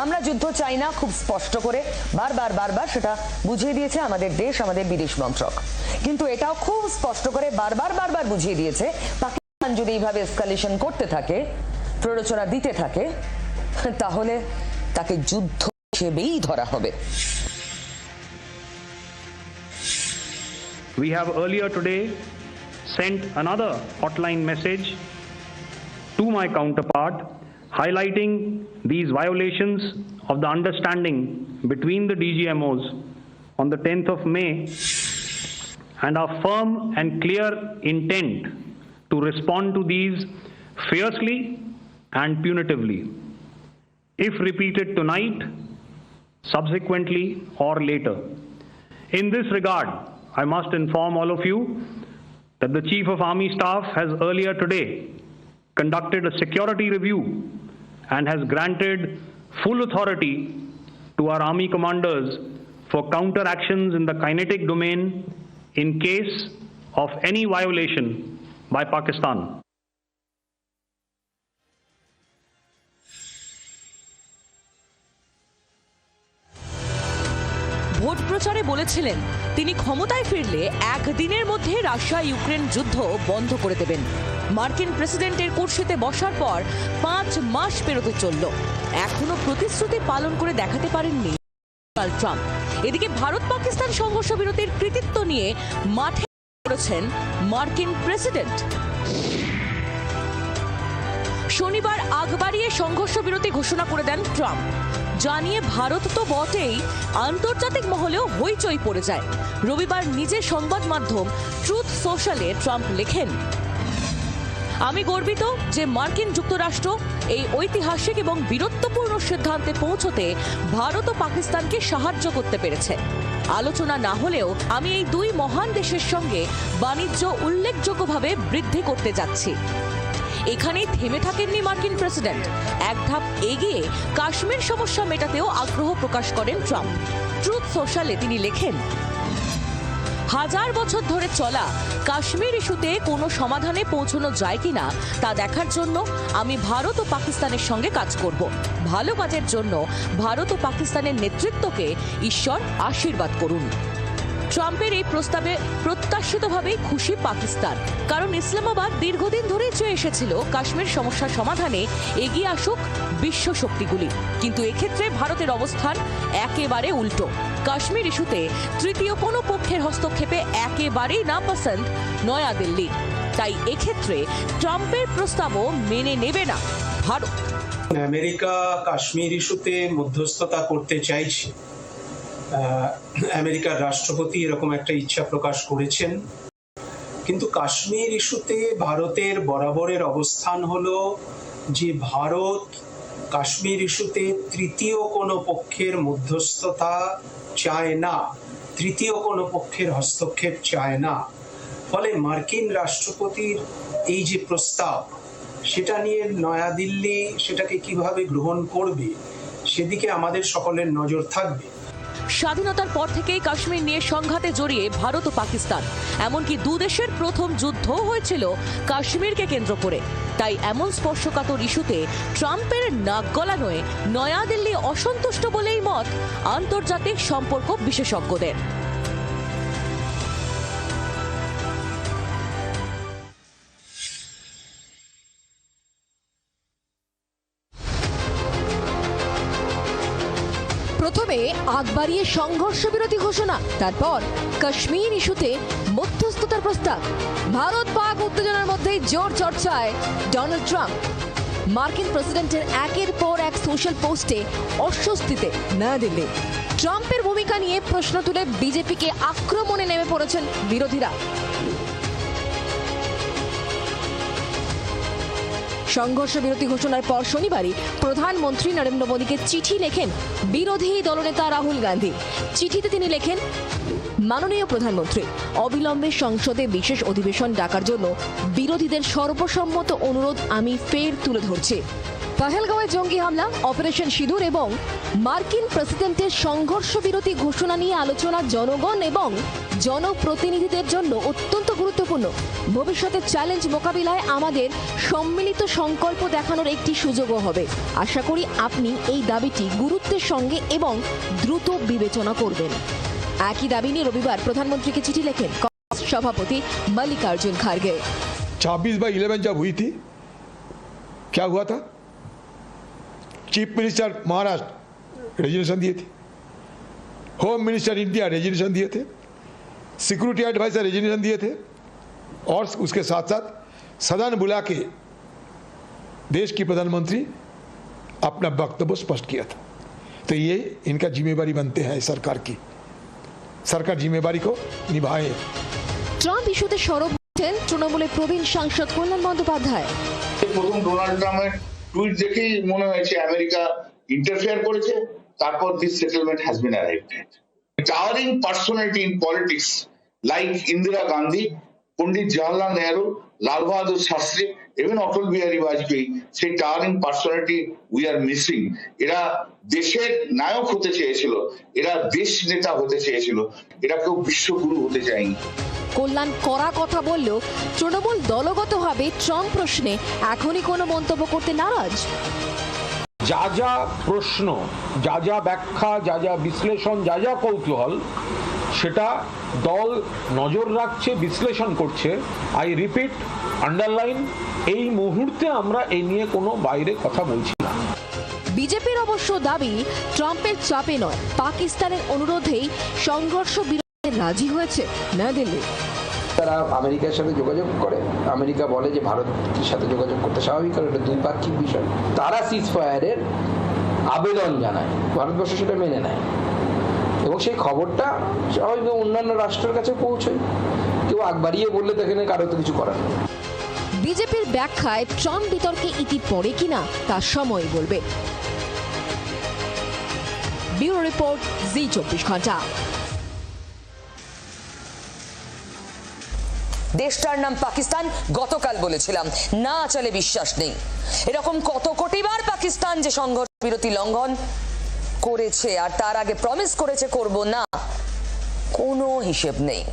আমরা যুদ্ধ চাই না, খুব স্পষ্ট করে বারবার সেটা বুঝিয়ে দিয়েছে আমাদের দেশ, আমাদের বিদেশ মন্ত্রক। কিন্তু এটাও খুব স্পষ্ট করে বারবার বুঝিয়ে দিয়েছে পাকিস্তান যদি এইভাবে এসকালেশন করতে থাকে, প্ররোচনা দিতে থাকে, তাহলে তাকে যুদ্ধ হিসেবেই ধরা হবে। We have earlier today sent another hotline message to my counterpart highlighting these violations of the understanding between the DGMOs on the 10th of May and our firm and clear intent to respond to these fiercely and punitively, if repeated tonight, subsequently or later. In this regard, I must inform all of you that the Chief of Army Staff has earlier today conducted a security review and has granted full authority to our army commanders for counter actions in the kinetic domain in case of any violation by Pakistan. Vote প্রচারে বলেছিলেন তিনি ক্ষমতায় ফিরলে একদিনের মধ্যে Russia Ukraine যুদ্ধ বন্ধ করে দেবেন। মার্কিন প্রেসিডেন্টের কুর্সিতে বসার পর 5 মাস পেরোতে চলল, এখনো প্রতিশ্রুতি পালন করে দেখাতে পারেননি ডোনাল্ড ট্রাম্প। এদিকে ভারত পাকিস্তান সংঘর্ষ বিরতির কৃতিত্ব নিয়ে মাঠে করেছেন মার্কিন প্রেসিডেন্ট। শনিবার আগ বাড়িয়ে সংঘর্ষ বিরতি ঘোষণা করে দেন ট্রাম্প। জানিয়ে ভারত তো বটেই, আন্তর্জাতিক মহলেও হইচই পড়ে যায়। রবিবার নিজের সংবাদ মাধ্যম ট্রুথ সোশ্যালে ট্রাম্প লেখেন, আমি গর্বিত যে মার্কিন যুক্তরাষ্ট্র এই ঐতিহাসিক এবং বীরত্বপূর্ণ সিদ্ধান্তে পৌঁছতে ভারত ও পাকিস্তানকে সাহায্য করতে পেরেছে। আলোচনা না হলেও আমি এই দুই মহান দেশের সঙ্গে বাণিজ্য উল্লেখযোগ্যভাবে বৃদ্ধি করতে যাচ্ছি। এখানেই থেমে থাকেননি মার্কিন প্রেসিডেন্ট। এক ধাপ এগিয়ে কাশ্মীর সমস্যা মেটাতেও আগ্রহ প্রকাশ করেন ট্রাম্প। ট্রুথ সোশ্যালে তিনি লেখেন, হাজার বছর ধরে চলা কাশ্মীর ইস্যুতে কোনো সমাধানে পৌঁছানো যায় কিনা তা দেখার জন্য আমি ভারত ও পাকিস্তানের সঙ্গে কাজ করব। ভালো কাজের জন্য ভারত ও পাকিস্তানের নেতৃত্বকে ঈশ্বর আশীর্বাদ করুন। ট্রাম্পের এই প্রস্তাবে প্রত্যাশিতভাবেই খুশি পাকিস্তান, কারণ ইসলামাবাদ দীর্ঘদিন ধরেই চেয়ে এসেছিল কাশ্মীর সমস্যা সমাধানে এগিয়ে আসুক বিশ্ব শক্তিগুলি। কিন্তু এক্ষেত্রে ভারতের অবস্থান একেবারে উল্টো। কাশ্মীর ইস্যুতে তৃতীয় কোনো পক্ষের হস্তক্ষেপে একেবারেই নাপসন্দ নয়াদিল্লি। তাই এক্ষেত্রে ট্রাম্পের প্রস্তাবও মেনে নেবে না ভারত। আমেরিকা কাশ্মীর ইস্যুতে মধ্যস্থতা করতে চাইছে। আমেরিকার রাষ্ট্রপতি এরকম একটা ইচ্ছা প্রকাশ করেছেন, কিন্তু কাশ্মীর ইস্যুতে ভারতের বরাবরের অবস্থান হলো যে ভারত কাশ্মীর ইস্যুতে তৃতীয় কোনো পক্ষের মধ্যস্থতা চায় না, তৃতীয় কোনো পক্ষের হস্তক্ষেপ চায় না। ফলে মার্কিন রাষ্ট্রপতির এই যে প্রস্তাব, সেটা নিয়ে নয়াদিল্লি সেটাকে কিভাবে গ্রহণ করবে সেদিকে আমাদের সকলের নজর থাকবে। স্বাধীনতার পর থেকেই কাশ্মীর নিয়ে সংঘাতে জড়িয়ে ভারত ও পাকিস্তান, এমনকি দুদেশের প্রথম যুদ্ধ হয়েছিল কাশ্মীরকে কেন্দ্র করে। তাই এমন স্পর্শকাতর ইস্যুতে ট্রাম্পের নাক গলানোয় নয়াদিল্লি অসন্তুষ্ট বলেই মত আন্তর্জাতিক সম্পর্ক বিশেষজ্ঞদের। প্রথমে আগ বাড়িয়ে সংঘর্ষ বিরতি ঘোষণা, তারপর কাশ্মীর ইস্যুতে মধ্যস্থতার প্রস্তাব। ভারত পাক উত্তেজনার মধ্যেই জোর চর্চায় ডোনাল্ড ট্রাম্প। মার্কিন প্রেসিডেন্টের একের পর এক সোশ্যাল পোস্টে অস্বস্তিতে নয়াদিল্লি। ট্রাম্পের ভূমিকা নিয়ে প্রশ্ন তুলে বিজেপিকে আক্রমণে নেমে পড়েছেন বিরোধীরা। সংঘর্ষ বিরতি ঘোষণার পর শনিবারই প্রধানমন্ত্রী নরেন্দ্র মোদীকে চিঠি লেখেন বিরোধী দলনেতা রাহুল গান্ধী। চিঠিতে তিনি লেখেন, মাননীয় প্রধানমন্ত্রী, অবিলম্বে সংসদে বিশেষ অধিবেশন ডাকার জন্য বিরোধীদের সর্বসম্মত অনুরোধ আমি ফের তুলে ধরছি। পহেলগাঁওয়ে জঙ্গি হামলা, অপারেশন সিঁদুর এবং মার্কিন প্রেসিডেন্টের সংঘর্ষ বিরতি ঘোষণা নিয়ে আলোচনা জনগণ এবং জনপ্রতিনিধিদের জন্য অত্যন্ত গুরুত্বপূর্ণ। ভবিষ্যতের চ্যালেঞ্জ মোকাবিলায় আমাদের সম্মিলিত সংকল্প দেখানোর একটি সুযোগও হবে। আশা করি আপনি এই দাবিটি গুরুত্বের সঙ্গে এবং দ্রুত বিবেচনা করবেন। একই দাবি নিয়ে রবিবার প্রধানমন্ত্রীকে চিঠি লেখেন কংগ্রেস সভাপতি মল্লিকার্जुन खड़गे। 26/11 जब हुई थी, क्या हुआ था? चीफ मिनिस्टर महाराष्ट्र रेजोल्यूशन दिए थे, होम मिनिस्टर इंडिया रेजोल्यूशन दिए थे, सिक्योरिटी एडवाइजर रेजोल्यूशन दिए थे, और उसके साथ साथ सदन बुला के देश की प्रधानमंत्री अपना वक्तव्य स्पष्ट किया था। तो ये इनका जिम्मेवारी बनते हैं सरकार की, सरकार जिम्मेवारी को निभाए। ট্রাম্প ইস্যুতে সরব হচ্ছেন তৃণমূলের প্রবীণ সাংসদ কল্যাণ বন্দ্যোপাধ্যায়। প্রথম ডোনাল্ড ট্রাম্পের টুইট দেখেই মনে হয়েছে আমেরিকা ইন্টারফেয়ার করেছে, তারপর this settlement has been arrived at. Towering personality in politics like Indira Gandhi, Pandit Jawaharlal Nehru, Lal Bahadur Shastri, even অটল বিহারী বাজপেয়ী, সেই towering personality we are missing. এরা দেশের নায়ক হতে চেয়েছিল, এরা দেশ নেতা হতে চেয়েছিল, এরা কেউ বিশ্বগুরু হতে চায়নি। কল্যাণ কড়া কথা বললেও তৃণমূল দলগতভাবে ট্রাম্প প্রশ্নে এখনই কোনো মন্তব্য করতে নারাজ। যা যা প্রশ্ন, যা যা ব্যাখ্যা, যা যা বিশ্লেষণ, যা যা কৌতূহল, সেটা দল নজর রাখছে, বিশ্লেষণ করছে। আই রিপিট, আন্ডারলাইন, এই মুহূর্তে আমরা এই নিয়ে কোনো বাইরে কথা বলছি না। বিজেপির অবশ্য দাবি, ট্রাম্পের চাপে নয়, পাকিস্তানের অনুরোধেই সংঘর্ষ বিরতিতে রাজি হয়েছে নয়াদিল্লি। তারা আমেরিকার সাথে যোগাযোগ করে, আমেরিকা বলে যে ভারতের সাথে যোগাযোগ করতে স্বাভাবিক, কারণ এটা দ্বিপাক্ষিক বিষয়। তারা সিজফায়ারের আবেদন জানায়, ভারতবর্ষ সেটা মেনে নেয় এবং সেই খবরটা স্বাভাবিক অন্যান্য রাষ্ট্রের কাছে পৌঁছয়। কেউ আগ বাড়িয়ে বললে সেখানে কারো তো কিছু করার নেই। বিজেপির ব্যাখ্যায় ট্রাম্প বিতর্কে ইতি পড়ে কিনা তা সময় বলবে। ব্যুরো রিপোর্ট, জি24 ঘন্টা। দেশটার নাম পাকিস্তান, গতকাল বলেছিলাম না চলে বিশ্বাস নেই। এরকম কত কোটিবার পাকিস্তান যে সংঘর্ষ বিরতি লঙ্ঘন করেছে আর তার আগে প্রমিস করেছে করব না, কোনো হিসেব নেই।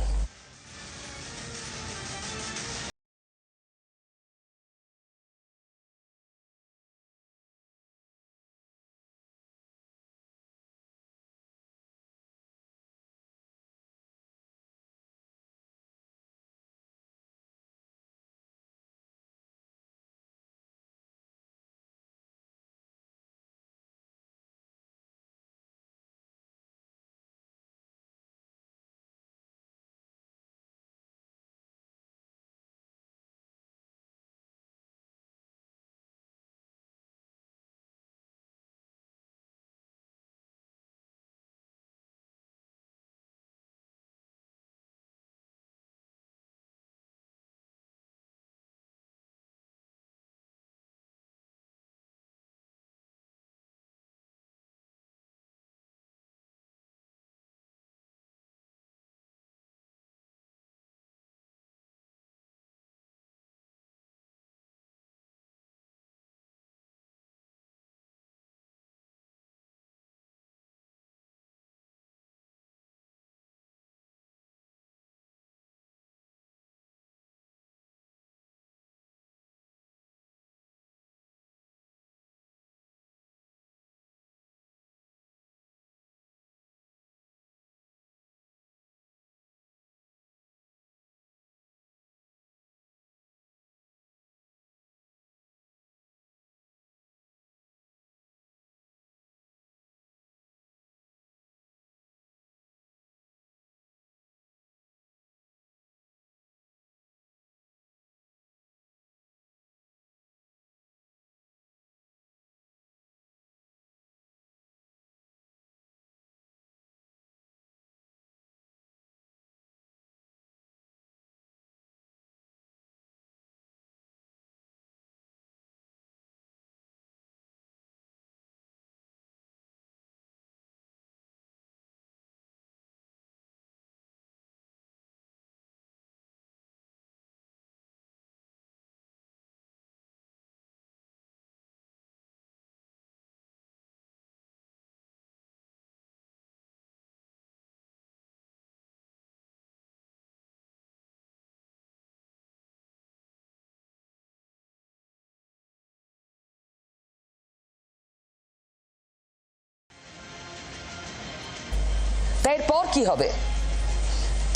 এরপর কি হবে?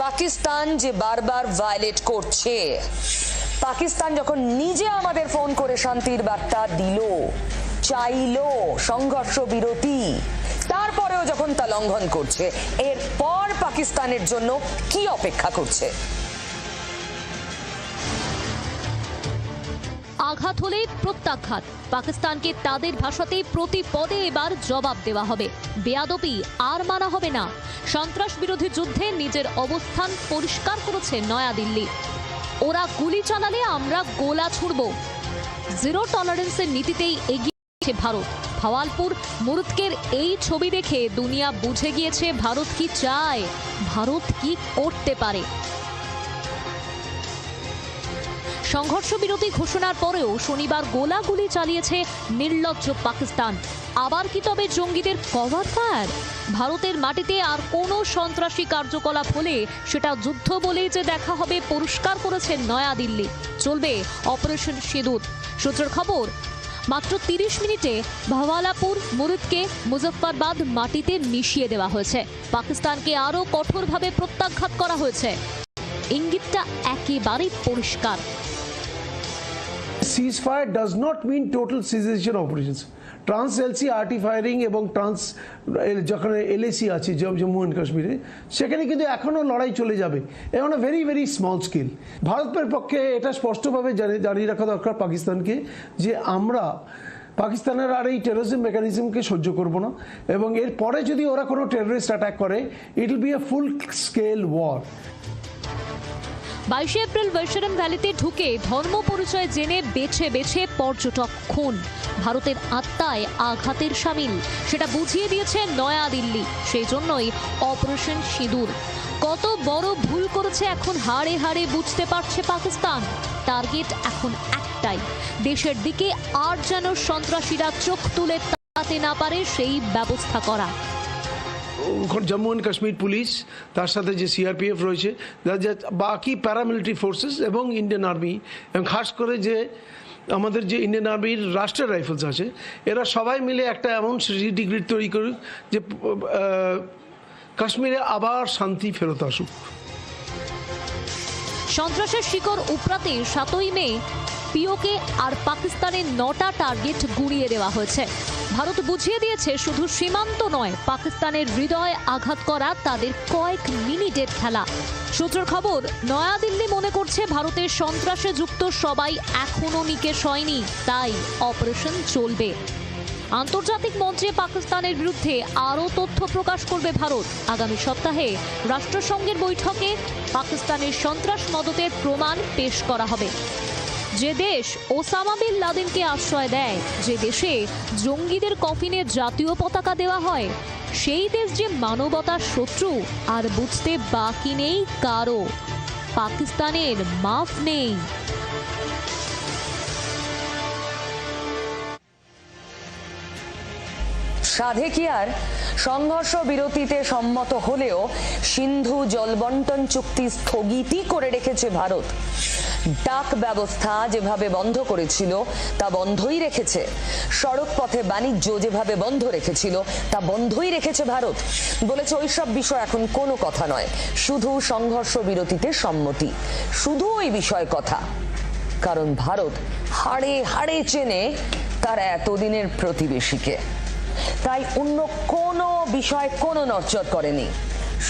পাকিস্তান যে বারবার ভায়োলেট করছে, পাকিস্তান যখন নিজে আমাদের ফোন করে শান্তির বার্তা দিল, চাইলো সংঘর্ষ বিরতি, তারপরেও যখন তা লঙ্ঘন করছে, এরপর পাকিস্তানের জন্য কি অপেক্ষা করছে? আঘাত হলে প্রত্যাঘাত। পাকিস্তানকে তাদের ভাষাতেই প্রতি পদে এবার জবাব দেওয়া হবে। বেয়াদবি আর মানা হবে না। সন্ত্রাস বিরোধী যুদ্ধে নিজের অবস্থান পরিষ্কার করেছে নয়াদিল্লি। ওরা গুলি চালালে আমরা গোলা ছুড়ব। জিরো টলারেন্সের নীতিতেই এগিয়েছে ভারত। ভাওয়ালপুর মুরুদকের এই ছবি দেখে দুনিয়া বুঝে গিয়েছে ভারত কি চায়, ভারত কি করতে পারে। সংঘর্ষ বিরতি ঘোষণার পরেও শনিবার গোলাগুলি চালিয়েছে নির্লজ্জ পাকিস্তান। আবার কি তবে জঙ্গিদের কভার ফায়ার? ভারতের মাটিতে আর কোনো সন্ত্রাসী কার্যকলাপ হলে সেটা যুদ্ধ বলেই যে দেখা হবে পরিষ্কার করেছে নয়াদিল্লি। চলবে অপারেশন সিঁদুর। সূত্রের খবর, মাত্র 30 মিনিটে ভাওয়ালাপুর মুরুদকে মুজফ্ফরবাদ মাটিতে মিশিয়ে দেওয়া হয়েছে। পাকিস্তানকে আরও কঠোরভাবে প্রত্যাঘাত করা হয়েছে। ইঙ্গিতটা একেবারেই পরিষ্কার। Ceasefire does not mean total cessation operations. Trans LC arty firing এবং যেখানে এলএসি আছে জম্মু অ্যান্ড কাশ্মীরে, সেখানে কিন্তু এখনও লড়াই চলে যাবে এবং ভেরি ভেরি স্মল স্কেল। ভারতের পক্ষে এটা স্পষ্টভাবে জানিয়ে রাখা দরকার পাকিস্তানকে যে আমরা পাকিস্তানের আর এই টেররিজম মেকানিজমকে সহ্য করব না, এবং এরপরে যদি ওরা কোনো টেররিস্ট অ্যাটাক করে it will be a full scale war. 22 April Baisaran ভ্যালিতে ঢুকে ধর্ম পরিচয় জেনে বেছে বেছে পর্যটক খুন, ভারতের আত্মায় আঘাতের শামিল, সেটা বুঝিয়ে দিয়েছে নয়াদিল্লি। সেই জন্যই অপারেশন সিঁদুর। কত বড় ভুল করেছে এখন হাড়ে হাড়ে বুঝতে পারছে পাকিস্তান। টার্গেট এখন একটাই, দেশের দিকে আর যেন সন্ত্রাসীরা চোখ তুলে তাকাতে না পারে সেই ব্যবস্থা করা। জম্মু অ্যান্ড কাশ্মীর পুলিশ, তার সাথে যে সিআরপিএফ রয়েছে, বাকি প্যারামিলিটারি ফোর্সেস এবং ইন্ডিয়ান আর্মি, এবং খাস করে যে আমাদের যে ইন্ডিয়ান আর্মির রাষ্ট্রীয় রাইফেলস আছে, এরা সবাই মিলে একটা এমন ডিগ্রি তৈরি করুক যে কাশ্মীরে আবার শান্তি ফেরত আসুক। সন্ত্রাসের শিকড় উপড়াতে 7ই মে পিওকে আর পাকিস্তানের 9টা টার্গেট গুঁড়িয়ে দেওয়া হয়েছে। ভারত বুঝিয়ে দিয়েছে শুধু সীমান্ত নয়, পাকিস্তানের হৃদয় আঘাত করা তাদের কয়েক মিনিটের খেলা। সূত্রের খবর, নয়াদিল্লি মনে করছে ভারতের সন্ত্রাসে যুক্ত সবাই এখনো নিকেশ হয়নি, তাই অপারেশন চলবে। আন্তর্জাতিক মঞ্চে পাকিস্তানের বিরুদ্ধে আরও তথ্য প্রকাশ করবে ভারত। আগামী সপ্তাহে রাষ্ট্রসংঘের বৈঠকে পাকিস্তানের সন্ত্রাস মদতের প্রমাণ পেশ করা হবে। যে দেশ ওসামা বিন লাদেনকে আশ্রয় দেয়, যে দেশে জঙ্গিদের কফিনে জাতীয় পতাকা দেওয়া হয়, সেই দেশ যে মানবতার শত্রু আর বুঝতে বাকি নেই কারো। পাকিস্তানের মাফ নেই। সাধে কি আর সংঘর্ষ বিরতিতে সম্মত হলেও সিন্ধু জলবন্টন চুক্তি স্থগিতই করে রেখেছে ভারত। ডাক ব্যবস্থা যেভাবে বন্ধ করেছিল তা বন্ধই রেখেছে, সড়ক পথে বাণিজ্য যেভাবে বন্ধ রেখেছিল তা বন্ধই রেখেছে ভারত। বলেছে ওইসব বিষয় এখন কোনো কথা নয়, শুধু সংঘর্ষ বিরতিতে সম্মতি, শুধু ওই বিষয় কথা। কারণ ভারত হাড়ে হাড়ে চেনে তার এতদিনের প্রতিবেশীকে, তাই অন্য কোনো বিষয় কোনো নড়চড় করেনি,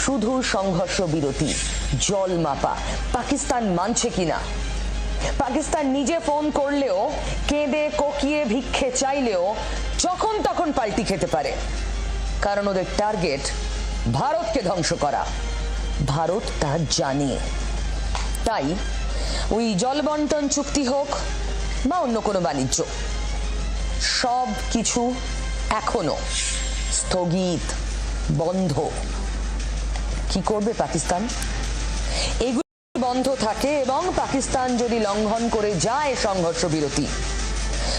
শুধু সংঘর্ষ বিরতি, জল মাপা পাকিস্তান মানছে কিনা। পাকিস্তান নিজে ফোন করলেও, কেঁদে কোকিয়ে ভিক্ষে চাইলেও যখন তখন পাল্টি খেতে পারে, কারণ ওদের টার্গেট ভারতকে ধ্বংস করা। ভারত তা জানে, তাই ওই জলবন্টন চুক্তি হোক বা অন্য কোনো বাণিজ্য, সব কিছু এখনো স্থগিত, বন্ধ। কি করবে পাকিস্তান? এগুলো বন্ধ থাকে এবং পাকিস্তান যদি লঙ্ঘন করে যায় সংঘর্ষ বিরতি,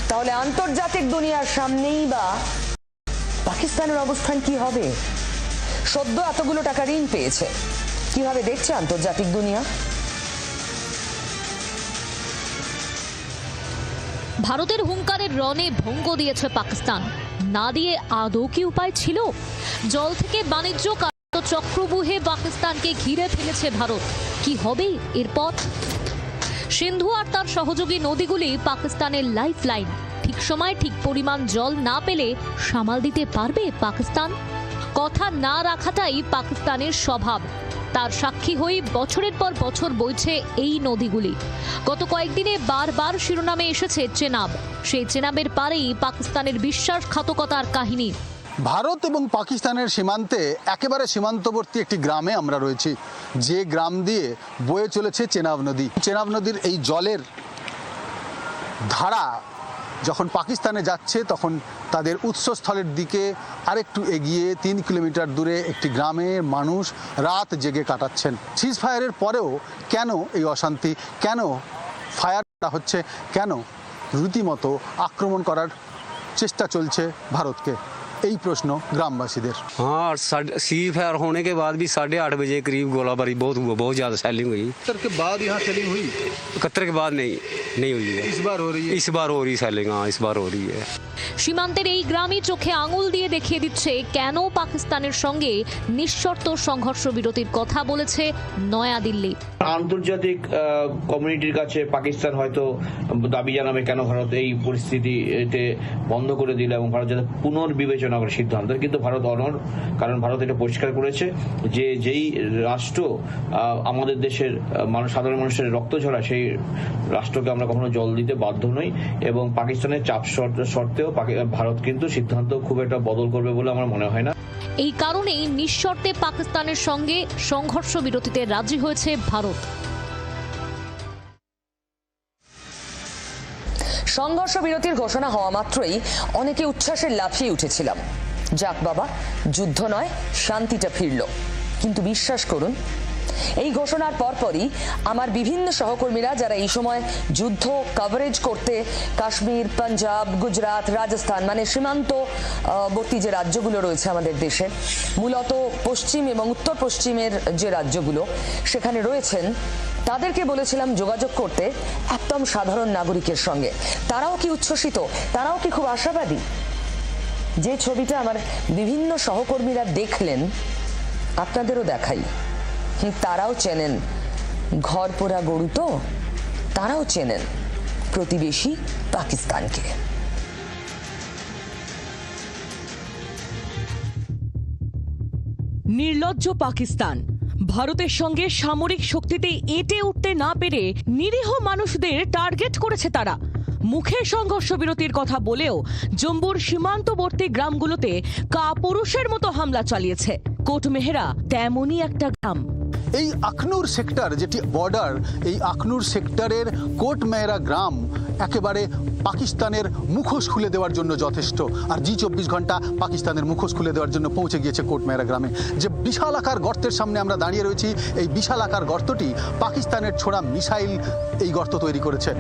তাহলে আন্তর্জাতিক দুনিয়ার সামনেই বা পাকিস্তানের অবস্থান কি হবে? সদ্য এতগুলো টাকা ঋণ পেয়েছে, কিভাবে দেখছে আন্তর্জাতিক দুনিয়া? ভারতের হুঙ্কারের রণে ভঙ্গ দিয়েছে পাকিস্তান। না দিয়ে আদৌ কি উপায় ছিল? জল থেকে বাণিজ্য চক্রবুহে পাকিস্তানকে ঘিরে ফেলেছে ভারত। কি হবে এরপর? সিন্ধু আর তার সহযোগী নদীগুলি পাকিস্তানের লাইফ লাইন। ঠিক সময় ঠিক পরিমাণ জল না পেলে সামাল দিতে পারবে পাকিস্তান? কথা না রাখাটাই পাকিস্তানের স্বভাব। তার সাক্ষী হয়ে বছরের পর বছর বইছে এই নদীগুলি। গত কয়েকদিনে বারবার শিরোনামে এসেছে চেনাব। সেই চেনাবের পারেই পাকিস্তানের বিশ্বাসঘাতকতার কাহিনী। ভারত এবং পাকিস্তানের সীমান্তে একেবারে সীমান্তবর্তী একটি গ্রামে আমরা রয়েছি, যে গ্রাম দিয়ে বয়ে চলেছে চেনাব নদী। চেনাব নদীর এই জলের ধারা যখন পাকিস্তানে যাচ্ছে, তখন তাদের উৎসস্থলের দিকে আরেকটু এগিয়ে 3 কিলোমিটার দূরে একটি গ্রামের মানুষ রাত জেগে কাটাচ্ছেন। সিজফায়ারের পরেও কেন এই অশান্তি, কেন ফায়ার হচ্ছে, কেন রীতিমতো আক্রমণ করার চেষ্টা চলছে ভারতকে? এই প্রশ্ন গ্রামবাসীদের। हाँ, सीजफायर होने के बाद भी 8:30 बजे करीब गोलाबारी बहुत हुआ, बहुत ज़्यादा सेलिंग हुई। कतर के बाद यहाँ सेलिंग हुई? कतर के बाद नहीं हुई है। इस बार हो रही है? इस बार हो रही सेलिंग, हाँ इस बार हो रही है। সীমান্তের এই গ্রামই চোখে আঙুল দিয়ে দেখিয়ে দিচ্ছে কেন পাকিস্তানের সঙ্গে নিঃশর্ত সংঘর্ষ বিরতির কথা বলেছে নয়াদিল্লি। আন্তর্জাতিক কমিউনিটির কাছে পাকিস্তান হয়তো দাবি জানাবে কেন ভারত এই পরিস্থিতিতে বন্ধ করে দিল এবং ভারত যাতে পুনর্বিবেচনা করে সিদ্ধান্ত, কিন্তু ভারত অনড়, কারণ ভারত এটা পরিষ্কার করেছে যে যেই রাষ্ট্র আমাদের দেশের সাধারণ মানুষের রক্ত ঝরা, সেই রাষ্ট্রকে আমরা কখনো জল দিতে বাধ্য নই এবং পাকিস্তানের চাপ সত্ত্বেও ভারত কিন্তু সিদ্ধান্ত খুব একটা বদল করবে বলে আমার মনে হয় না। এই কারণেই নিঃশর্তে পাকিস্তানের সঙ্গে সংঘর্ষ বিরতিতে রাজি হয়েছে ভারত। সংঘর্ষ বিরতির ঘোষণা হওয়া মাত্রই অনেকে উচ্ছ্বাসে লাফিয়ে উঠেছিলাম, যাক বাবা, যুদ্ধ নয়, শান্তিটা ফিরল। কিন্তু বিশ্বাস করুন, এই ঘোষণার পরপরই আমার বিভিন্ন সহকর্মীরা যারা এই সময় যুদ্ধ কভারেজ করতে কাশ্মীর, পাঞ্জাব, গুজরাট, রাজস্থান, মানে সীমান্তবর্তী যে রাজ্যগুলো রয়েছে আমাদের দেশে, মূলত পশ্চিম এবং উত্তর পশ্চিমের যে রাজ্যগুলো সেখানে রয়েছেন, তাদেরকে বলেছিলাম যোগাযোগ করতে একদম সাধারণ নাগরিকের সঙ্গে। তারাও কি উচ্ছ্বসিত, তারাও কি খুব আশাবাদী? যে ছবিটা আমার বিভিন্ন সহকর্মীরা দেখলেন আপনাদেরও দেখাই। তারাও চেনেন ঘর পোড়া গরু, তো তারাও চেনেন প্রতিবেশী পাকিস্তানকে। নির্লজ্জ পাকিস্তান ভারতের সঙ্গে সামরিক শক্তিতে এঁটে উঠতে না পেরে নিরীহ মানুষদের টার্গেট করেছে তারা। মুখে সংঘর্ষ বিরতির কথা বলেও জম্মুর সীমান্তবর্তী গ্রামগুলোতে কাপুরুষের মতো হামলা চালিয়েছে। কোটমেহরা তেমনই একটা গ্রাম। এই আখনুর সেক্টর যেটি বর্ডার, এই আখনুর সেক্টরের কোটমেহরা গ্রাম একেবারে পাকিস্তানের মুখোশ খুলে দেওয়ার জন্য যথেষ্ট। আর জি 24 ঘন্টা পাকিস্তানের মুখোশ খুলে দেওয়ার জন্য পৌঁছে গিয়েছে কোটমেহরা গ্রামে। যে বিশাল আকার গর্তের সামনে আমরা দাঁড়িয়ে রয়েছি, এই বিশাল আকার গর্তটি পাকিস্তানের ছোড়া মিসাইল এই গর্ত তৈরি করেছে।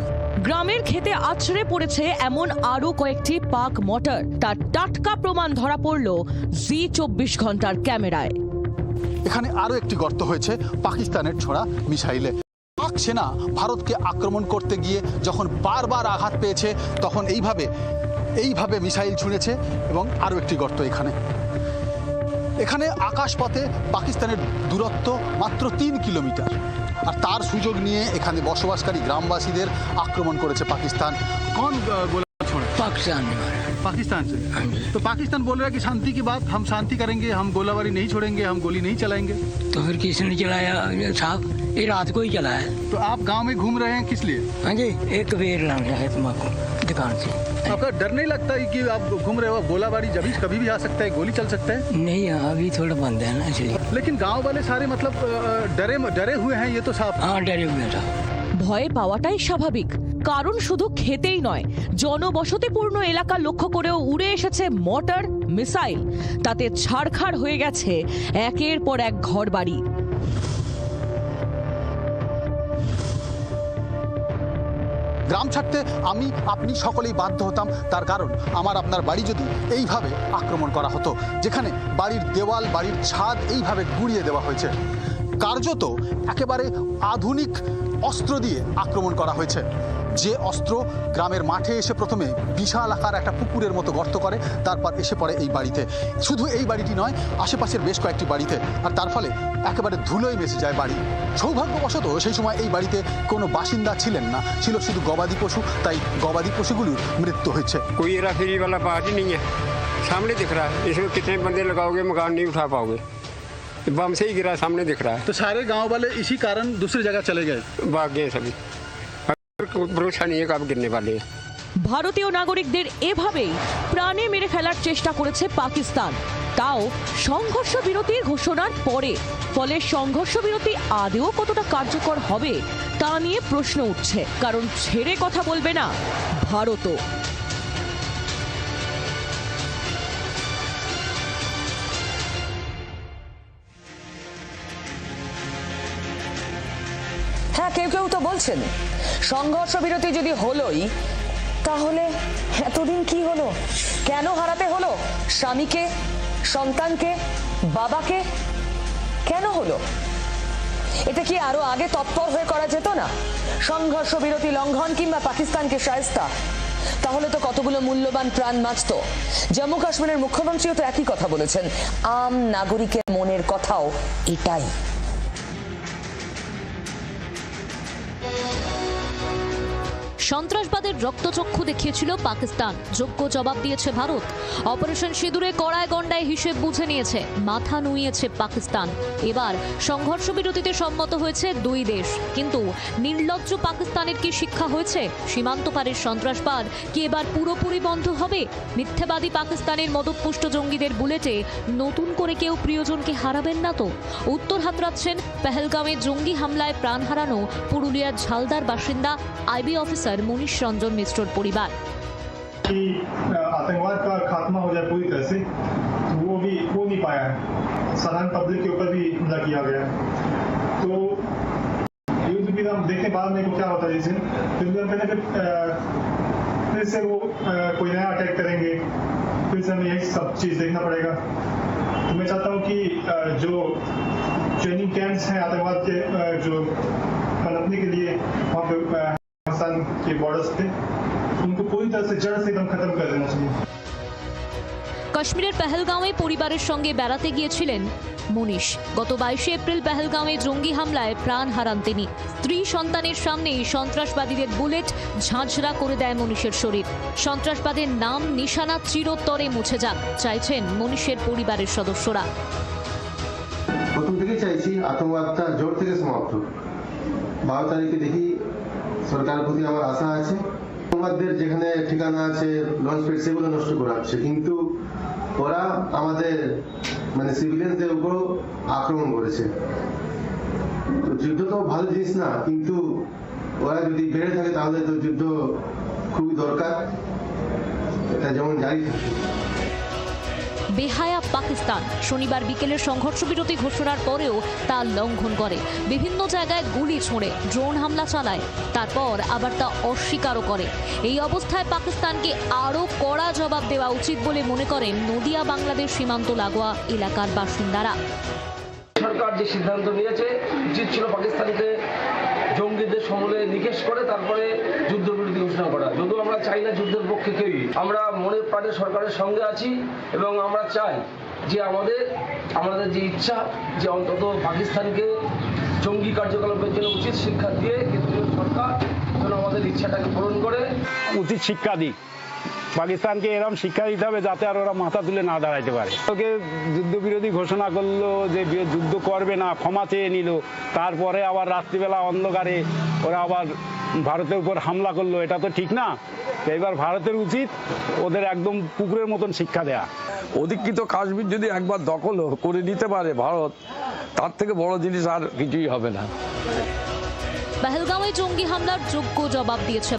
গ্রামের খেতে আছড়ে পড়েছে এমন আরো কয়েকটি পাক মোটর। তার টাটকা প্রমাণ ধরা পড়ল জি 24 ঘন্টার ক্যামেরায়। এখানে আরো একটি গর্ত হয়েছে পাকিস্তানের ছোড়া মিসাইলে। পাক সেনা ভারতকে আক্রমণ করতে গিয়ে যখন বারবার আঘাত পেয়েছে, তখন এইভাবে মিসাইল ছুঁড়েছে এবং আরো একটি গর্ত এখানে আকাশপথে পাকিস্তানের দূরত্ব মাত্র 3 কিলোমিটার। আর তার সুযোগ নিয়ে এখানে বসবাসকারী গ্রামবাসীদের আক্রমণ করেছে পাকিস্তান। কোন पाकिस्तान से? तो पाकिस्तान बोल रहा है कि शांति की बात, हम शांति करेंगे, हम गोलाबारी नहीं छोड़ेंगे, हम गोली नहीं चलाएंगे। तो फिर किसने चलाया साहब? ये रात को ही चला है। तो आप गांव में घूम रहे हैं किस लिए? हाँ जी, एक कबीर लाना है तुम्हारा दुकान से। आपका डर नहीं लगता है कि आप घूम रहे हो, गोलाबारी कभी भी आ सकता है, गोली चल सकता है? नहीं, अभी थोड़ा बंद है ना इसलिए। लेकिन गांव वाले सारे मतलब डरे हुए हैं, ये तो साफ। हाँ, डरे हुए हैं। ভয় পাওয়াটাই স্বাভাবিক, কারণ শুধু খেতেই নয়, জনবসতিপূর্ণ এলাকা লক্ষ্য করেও উড়ে এসেছে মর্টার, মিসাইল। তাতে ছাড়খাড় হয়ে গেছে একের পর এক ঘরবাড়ি। গ্রাম ছাড়তে আমি আপনি সকলেই বাধ্য হতাম, তার কারণ আমার আপনার বাড়ি যদি এইভাবে আক্রমণ করা হতো, যেখানে বাড়ির দেওয়াল, বাড়ির ছাদ এইভাবে গুঁড়িয়ে দেওয়া হয়েছে। কার্যত একেবারে আধুনিক অস্ত্র দিয়ে আক্রমণ করা হয়েছে। যে অস্ত্র গ্রামের মাঠে এসে প্রথমে বিশাল আকার একটা পুকুরের মতো গর্ত করে, তারপর এসে পড়ে এই বাড়িতে। শুধু এই বাড়িটি নয়, আশেপাশের বেশ কয়েকটি বাড়িতে। আর তার ফলে একেবারে ধুলোয় মিশে যায় বাড়ি। সৌভাগ্যবশত সেই সময় এই বাড়িতে কোনো বাসিন্দা ছিলেন না, ছিল শুধু গবাদি পশু, তাই গবাদি পশুগুলোর মৃত্যু হয়েছে। कोई हेराफेरी वाला पार्टी नहीं है, सामने दिख रहा है। इसमें कितने बंदे लगाओगे, मकान नहीं उठा पाओगे, बम से ही गिरा, सामने दिख रहा है। तो सारे गांव वाले इसी कारण दूसरी जगह चले गए, भाग गए सभी। भरोसा नहीं है कब गिरने वाले हैं। ভারতীয় নাগরিকদের এভাবেই প্রাণে মেরে ফেলার চেষ্টা করেছে পাকিস্তান, তাও সংঘর্ষ বিরতির ঘোষণার পরে। ফলে সংঘর্ষ বিরতি আদেও কতটা কার্যকর হবে তা নিয়ে প্রশ্ন উঠছে, কারণ ছেড়ে কথা বলবে না ভারতও। হ্যাঁ, কেউ কেউ তো বলছেন সংঘর্ষ বিরতি যদি হলোই, তাহলে এতদিন কি হলো, কেন হারাতে হলো স্বামীকে, সন্তানকে, বাবাকে? কেন হলো? এটা কি আরো আগে তৎপর হয়ে করা যেত না? সংঘর্ষ বিরতি লঙ্ঘন কিংবা পাকিস্তানকে শায়েস্তা, তাহলে তো কতগুলো মূল্যবান প্রাণ বাঁচত। জম্মু কাশ্মীরের মুখ্যমন্ত্রীও তো একই কথা বলেছেন। আম নাগরিকের মনের কথাও এটাই। সন্ত্রাসবাদের রক্তচক্ষু দেখিয়েছিল পাকিস্তান, যোগ্য জবাব দিয়েছে ভারত। অপারেশন সিঁদুরে কড়ায় গন্ডায় হিসেব বুঝে নিয়েছে, মাথা নুইয়েছে পাকিস্তান। এবার সংঘর্ষ বিরতিতে সম্মত হয়েছে দুই দেশ, কিন্তু নির্লজ্জ পাকিস্তানের কি শিক্ষা হয়েছে? সীমান্ত পারের সন্ত্রাসবাদ কি এবার পুরোপুরি বন্ধ হবে? মিথ্যাবাদী পাকিস্তানের মদতপুষ্ট জঙ্গিদের বুলেটে নতুন করে কেউ প্রিয়জনকে হারাবেন না তো? উত্তর হাতড়াচ্ছেন পেহেলগাঁওয়ে জঙ্গি হামলায় প্রাণ হারানো পুরুলিয়ার ঝালদার বাসিন্দা আইবি অফিসার মনীষ রঞ্জন মিশ্রর পরিবার। कि आतंकवाद का खात्मा हो जाए पूरी तरह से, वो नहीं पाया है। साधारण पब्लिक के ऊपर भी हमला किया गया है। तो युद्ध भी हम देखें बाद में क्या होता है। जैसे पहले फिर से वो कोई नया अटैक करेंगे, फिर से हमें यही सब चीज देखना पड़ेगा। तो मैं चाहता हूँ कि जो ट्रेनिंग कैंप्स हैं आतंकवाद के जो पनपने के लिए वहाँ पे पाकिस्तान के बॉर्डर्स पे, उनको पूरी तरह से जड़ से एकदम खत्म कर देना चाहिए। কাশ্মীরের পেহেলগাঁওয়ে পরিবারের সঙ্গে বেড়াতে গিয়েছিলেন মনীষ। গত 22 এপ্রিল পেহেলগাঁওয়ে জঙ্গি হামলায় প্রাণ হারান তিনি। স্ত্রী সন্তানের সামনেই সন্ত্রাসবাদীদের বুলেট ঝাঁঝরা করে দেয় মনীষের শরীর। সন্ত্রাসবাদের নাম নিশানা চিরতরে মুছে যাক, চাইছেন মনীষের পরিবারের সদস্যরা। প্রথম থেকে চাইছি আতঙ্কবাদটা জোর থেকে সমাপ্ত। 12 তারিখে দেখি সরকারের প্রতি আমার আশা আছে। আতঙ্কবাদীদের যেখানে ঠিকানা আছে লঞ্চ প্যাড সেগুলো নষ্ট করাচ্ছে, কিন্তু ওরা আমাদের মানে সিভিলিয়ানদের উপর আক্রমণ করেছে। তো যুদ্ধ তো ভালো জিনিস না, কিন্তু ওরা যদি বেড়ে থাকে তাহলে তো যুদ্ধ খুবই দরকার, এটা যেমন জারি থাকে। বেহায়া পাকিস্তান শনিবার বিকেলের সংঘর্ষ বিরতি ঘোষণার পরেও তা লঙ্ঘন করে। বিভিন্ন জায়গায় গুলি ছোঁড়ে, ড্রোন হামলা চালায়, তারপর আবার তা অস্বীকারও করে। এই অবস্থায় পাকিস্তানকে আরও কড়া জবাব দেওয়া উচিত বলে মনে করেন নদিয়া বাংলাদেশ সীমান্ত লাগোয়া এলাকার বাসিন্দারা। সরকার যে সিদ্ধান্ত নিয়েছে, উচিত ছিল পাকিস্তানকে জঙ্গিদের সমলে নিকেশ করে তারপরে যুদ্ধবিরতি ঘোষণা করা। যদিও আমরা চাই না যুদ্ধের পক্ষে কেউই, আমরা মনে প্রাণে সরকারের সঙ্গে আছি এবং আমরা চাই যে আমাদের যে ইচ্ছা যে অন্তত পাকিস্তানকে জঙ্গি কার্যকলাপের জন্য উচিত শিক্ষা দিয়ে কেন্দ্রীয় সরকার যেন আমাদের ইচ্ছাটাকে পূরণ করে উচিত শিক্ষা দিই। পাকিস্তানকে এরকম শিক্ষা দিতে হবে যাতে আর ওরা মাথা তুলে না দাঁড়াইতে পারে। ওকে যুদ্ধবিরোধী ঘোষণা করলো, যে যুদ্ধ করবে না, ক্ষমা চেয়ে নিল, তারপরে আবার রাত্রিবেলা অন্ধকারে ওরা আবার ভারতের উপর হামলা করলো। এটা তো ঠিক না। এবার ভারতের উচিত ওদের একদম পুকুরের মতন শিক্ষা দেয়া। অধিকৃত কাশ্মীর যদি একবার দখল করে নিতে পারে ভারত, তার থেকে বড় জিনিস আর কিছুই হবে না। পেহেলগাঁওয়ে জঙ্গি হামলার যোগ্য জবাব দিয়েছে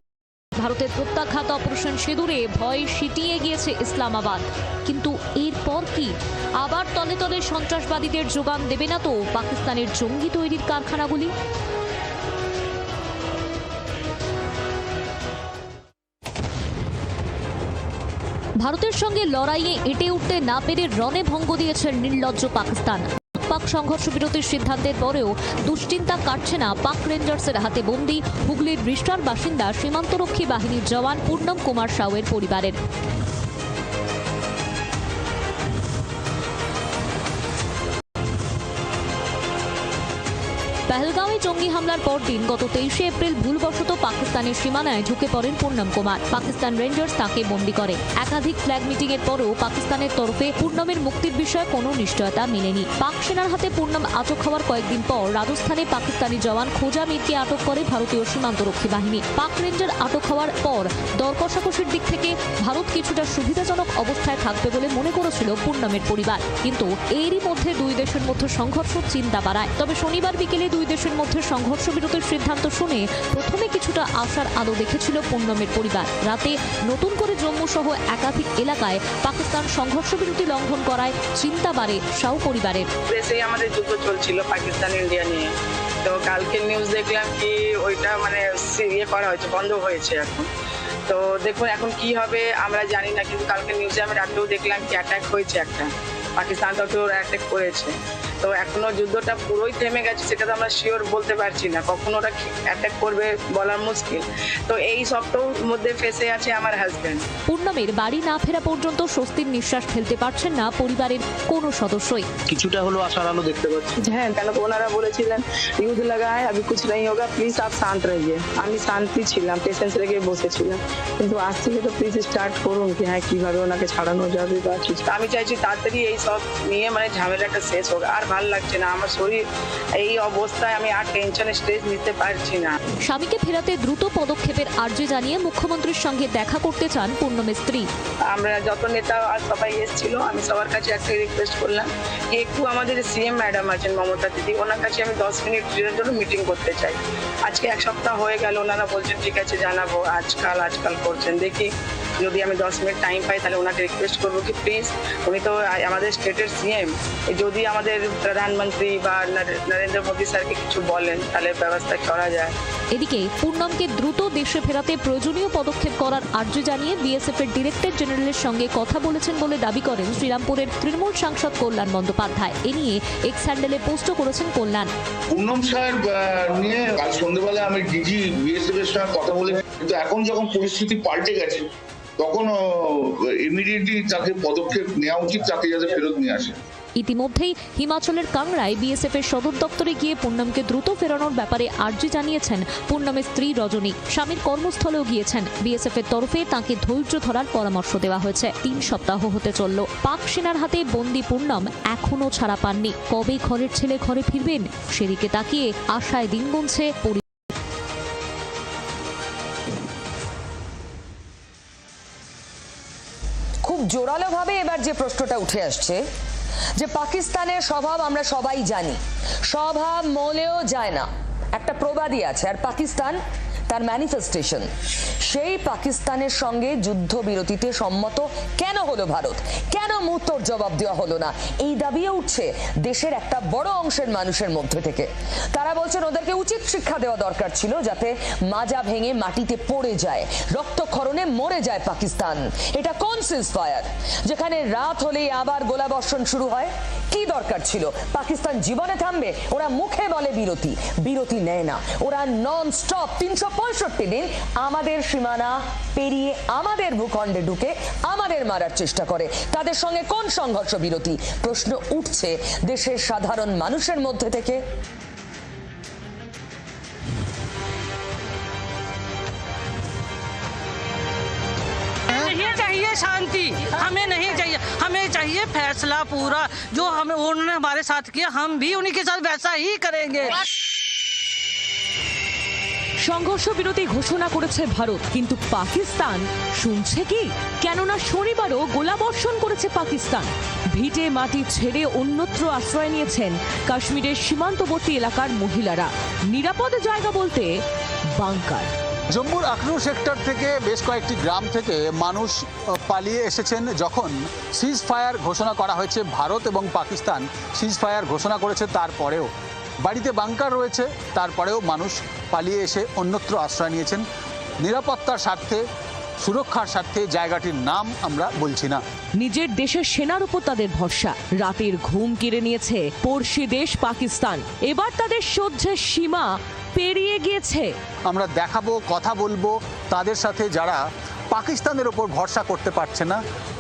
ভারতের প্রত্যাঘাত অপারেশন সিঁদুরে ভয় সিটিয়ে গিয়েছে ইসলামাবাদ। কিন্তু এরপর কি আবার তলে তলে সন্ত্রাসবাদীদের যোগান দেবে না তো পাকিস্তানের জঙ্গি তৈরির কারখানাগুলি? ভারতের সঙ্গে লড়াইয়ে এঁটে উঠতে না পেরে রণে ভঙ্গ দিয়েছে নির্লজ্জ পাকিস্তান। পাক সংঘর্ষ বিরতির সিদ্ধান্তের পরেও দুশ্চিন্তা কাটছে না পাক রেঞ্জার্সের হাতে বন্দী হুগলির বৃষ্টার বাসিন্দা সীমান্তরক্ষী বাহিনীর জওয়ান পূর্ণম কুমার সাউয়ের পরিবারের। পেহেলগাঁওয়ে জঙ্গি হামলার পরদিন গত 23 এপ্রিল ভুলবশত পাকিস্তানের সীমানায় ঢুকে পড়েন পূর্ণম কুমার। পাকিস্তান রেঞ্জার্স তাকে বন্দী করে। একাধিক ফ্ল্যাগ মিটিং এর পরেও পাকিস্তানের তরফে পূর্ণমের মুক্তির বিষয়ে কোনো নিশ্চয়তা মেলেনি। পাক সেনার হাতে পূর্ণম আটক হওয়ার কয়েকদিন পর রাজস্থানে পাকিস্তানি জওয়ান খোজা মীরকে আটক করে ভারতীয় সীমান্তরক্ষী বাহিনী। পাক রেঞ্জার আটক হওয়ার পর দর কষাকষির দিক থেকে ভারত কিছুটা সুবিধাজনক অবস্থায় থাকবে বলে মনে করেছিল পূর্ণমের পরিবার। কিন্তু এরই মধ্যে দুই দেশের মধ্যে সংঘর্ষ চিন্তা বাড়ায়। তবে শনিবার বিকেলে দুই দেশের মধ্যে সংঘর্ষ বিরতির সিদ্ধান্ত শুনে প্রথমে কিছুটা আশার আলো দেখেছিল পূর্ণমের পরিবার। রাতে নতুন করে জম্মু সহ একাধিক এলাকায় পাকিস্তান সংঘর্ষ বিরতি লঙ্ঘন করায় চিন্তা বাড়ে সাউ পরিবারের। দেশেই আমাদের যুদ্ধ চলছিল পাকিস্তান ইন্ডিয়া নিয়ে, তো কালকে নিউজ দেখলাম কি ওইটা মানে ইয়ে করা হয়েছে, বন্ধ হয়েছে এখন। তো দেখুন এখন কি হবে আমরা জানি না, কিন্তু কালকে নিউজে আমি রাতেও দেখলাম কি অ্যাটাক হয়েছে, একটা পাকিস্তান তো অ্যাটাক করেছে। তো এখনো যুদ্ধটা পুরোই থেমে গেছে সেটা তো আমরা শিওর বলতে পারছি না, কখন ওরা অ্যাটাক করবে বলা মুশকিল। তো এই সবটার মধ্যে ফেসে আছে আমার হাজবেন্ড। পূর্ণমের বাড়ি না ফেরা পর্যন্ত স্বস্তির নিঃশ্বাস ফেলতে পারছেন না পরিবারের কোনো সদস্যই। কিছুটা হলো আশার আলো দেখতে পাচ্ছি। হ্যাঁ, কেন ওনারা বলেছিলেন ইউথ লাগা है अभी कुछ नहीं होगा, প্লিজ आप शांत रहिए। আমি শান্তি ছিলাম, পেশেন্স রেখে বসেছিলাম, কিন্তু আজ থেকে তো প্লিজ স্টার্ট করুন কি হ্যাঁ কিভাবে ওনাকে ছাড়ানো যাবে বা কিছু। আমি চাইছি তাড়াতাড়ি এই সব নিয়ে মানে ঝামেলাটা শেষ হোক। আর ভালো লাগছে না আমার শরীর, এই অবস্থায় আমি আর টেনশন স্ট্রেস নিতে পারছি না। স্বামীকে ফেরাতে দ্রুত পদক্ষেপের আর্জি জানিয়ে মুখ্যমন্ত্রীর সঙ্গে দেখা করতে চান পূর্ণমের স্ত্রী। আমরা যত নেতা আর সবাই এসেছিল, আমি সবার কাছে একটা রিকোয়েস্ট করলাম যে একটু আমাদের সিএম ম্যাডাম আছেন মমতা দিদি, ওনার কাছে আমি 10 মিনিটের জন্য মিটিং করতে চাই। আজকে 1 সপ্তাহ হয়ে গেল, ওনারা বলছেন ঠিক আছে জানাবো, আজকাল করছেন। দেখি যদি আমি 10 মিনিট টাইম পাই তাহলে ওনাকে রিকোয়েস্ট করবো কি প্লিজ, উনি তো আমাদের স্টেটের সিএম, যদি আমাদের প্রধানমন্ত্রী বা নরেন্দ্র মোদী স্যারকে কিছু বলেন তাহলে ব্যবস্থা করা যায়। এদিকে পূর্ণমকে দ্রুত দেশে ফেরাতে প্রয়োজনীয় পদক্ষেপ করার আর্জি জানিয়ে বিএসএফ এর ডিরেক্টর জেনারেলের সঙ্গে কথা বলেছেন বলে দাবি করেন শ্রীরামপুরের তৃণমূল সাংসদ কল্যাণ বন্দ্যোপাধ্যায়। এ নিয়ে এক্স হ্যান্ডেলে পোস্টও করেছেন কল্যাণ। পূর্ণম সাহেব নিয়ে কাল সন্ধ্যেবেলা আমি ডিজি বিএসএফ এর সঙ্গে কথা বলে, কিন্তু এখন যখন পরিস্থিতি পাল্টে গেছে তখন ইমিডিয়েটলি তাকে পদক্ষেপ নেওয়া উচিত, তাকে যাতে ফেরত নিয়ে আসে। ইতিমধ্যেই হিমাচলের কাংড়ায় বিএসএফ এর সদর দপ্তরে গিয়ে পূর্ণমকে দ্রুত ফেরানোর ব্যাপারে আর্জি জানিয়েছেন পূর্ণমের স্ত্রী রজনী। স্বামীর কর্মস্থলেও গিয়েছেন। বিএসএফ এর তরফে তাকে ধৈর্য ধরার পরামর্শ দেওয়া হয়েছে। 3 সপ্তাহ হতে চলল। পাক সেনার হাতে বন্দী পূর্ণম এখনো ছাড়া পাননি। কবে ঘরের ছেলে ঘরে ফিরবেন সেদিকে তাকিয়ে আশায় দিন গুনছে। খুব জোরালো ভাবে এবার যে প্রশ্নটা উঠে আসছে যে পাকিস্তানের স্বভাব আমরা সবাই জানি, স্বভাব মলেও যায় না, একটা প্রবাদই আছে। আর পাকিস্তান তার ম্যানিফেস্টেশন। সেই পাকিস্তানের সঙ্গে যুদ্ধবিরতিতে সম্মত কেন হলো ভারত? কেন মুহূর্তর জবাব দেওয়া হলো না? এই দাবিও উঠছে দেশের একটা বড় অংশের মানুষের মধ্যে থেকে। তারা বলছেন ওদেরকে উচিত শিক্ষা দেওয়া দরকার ছিল, যাতে মাজা ভেঙে মাটিতে পড়ে যায়, রক্তক্ষরণে মরে যায় পাকিস্তান। এটা কোন সিজফায়ার যেখানে রাত হলেই আবার গোলাবর্ষণ শুরু হয়? কি দরকার ছিল? পাকিস্তান জীবনে থামবে? ওরা মুখে বলে বিরতি, বিরতি নেয় না। ওরা নন স্টপ 365 দিন আমাদের সীমানা পেরিয়ে আমাদের ভূখণ্ডে ঢুকে আমাদের মারার চেষ্টা করে। তাদের সঙ্গে কোন সংঘর্ষ বিরতি? প্রশ্ন উঠছে দেশের সাধারণ মানুষের মধ্যে থেকে। चाहिए शांति, हमें नहीं चाहिए, हमें चाहिए फैसला पूरा। जो हमें उन्होंने हमारे साथ किया, हम भी उन्हीं के साथ वैसा ही करेंगे। সংঘর্ষ বিরতি ঘোষণা করেছে ভারত, কিন্তু পাকিস্তান শুনছে কি? কেননা শনিবারও গোলাবর্ষণ করেছে পাকিস্তান। ভিটে মাটি ছেড়ে অন্যত্র আশ্রয় নিয়েছেন কাশ্মীরের সীমান্তবর্তী এলাকার মহিলারা। নিরাপদ জায়গা বলতে বাংকার। জম্মুর আখনূর সেক্টর থেকে বেশ কয়েকটি গ্রাম থেকে মানুষ পালিয়ে এসেছেন যখন সিজ ফায়ার ঘোষণা করা হয়েছে। ভারত এবং পাকিস্তান সিজ ফায়ার ঘোষণা করেছে, তারপরেও বাড়িতে বাংকার রয়েছে, তারপরেও মানুষ পালিয়ে এসে অন্যত্র আশ্রয় নিয়েছেন নিরাপত্তার স্বার্থে, সুরক্ষার স্বার্থে। জায়গাটির নাম আমরা বলছি না। নিজের দেশের সেনার উপর তাদের ভরসা। রাতের ঘুম কেড়ে নিয়েছে পড়শি দেশ পাকিস্তান। এবার তাদের সহ্যের সীমা পেরিয়ে গিয়েছে। আমরা দেখাবো, কথা বলবো তাদের সাথে যারা পাকিস্তানের ওপর ভরসা করতে পারছে না,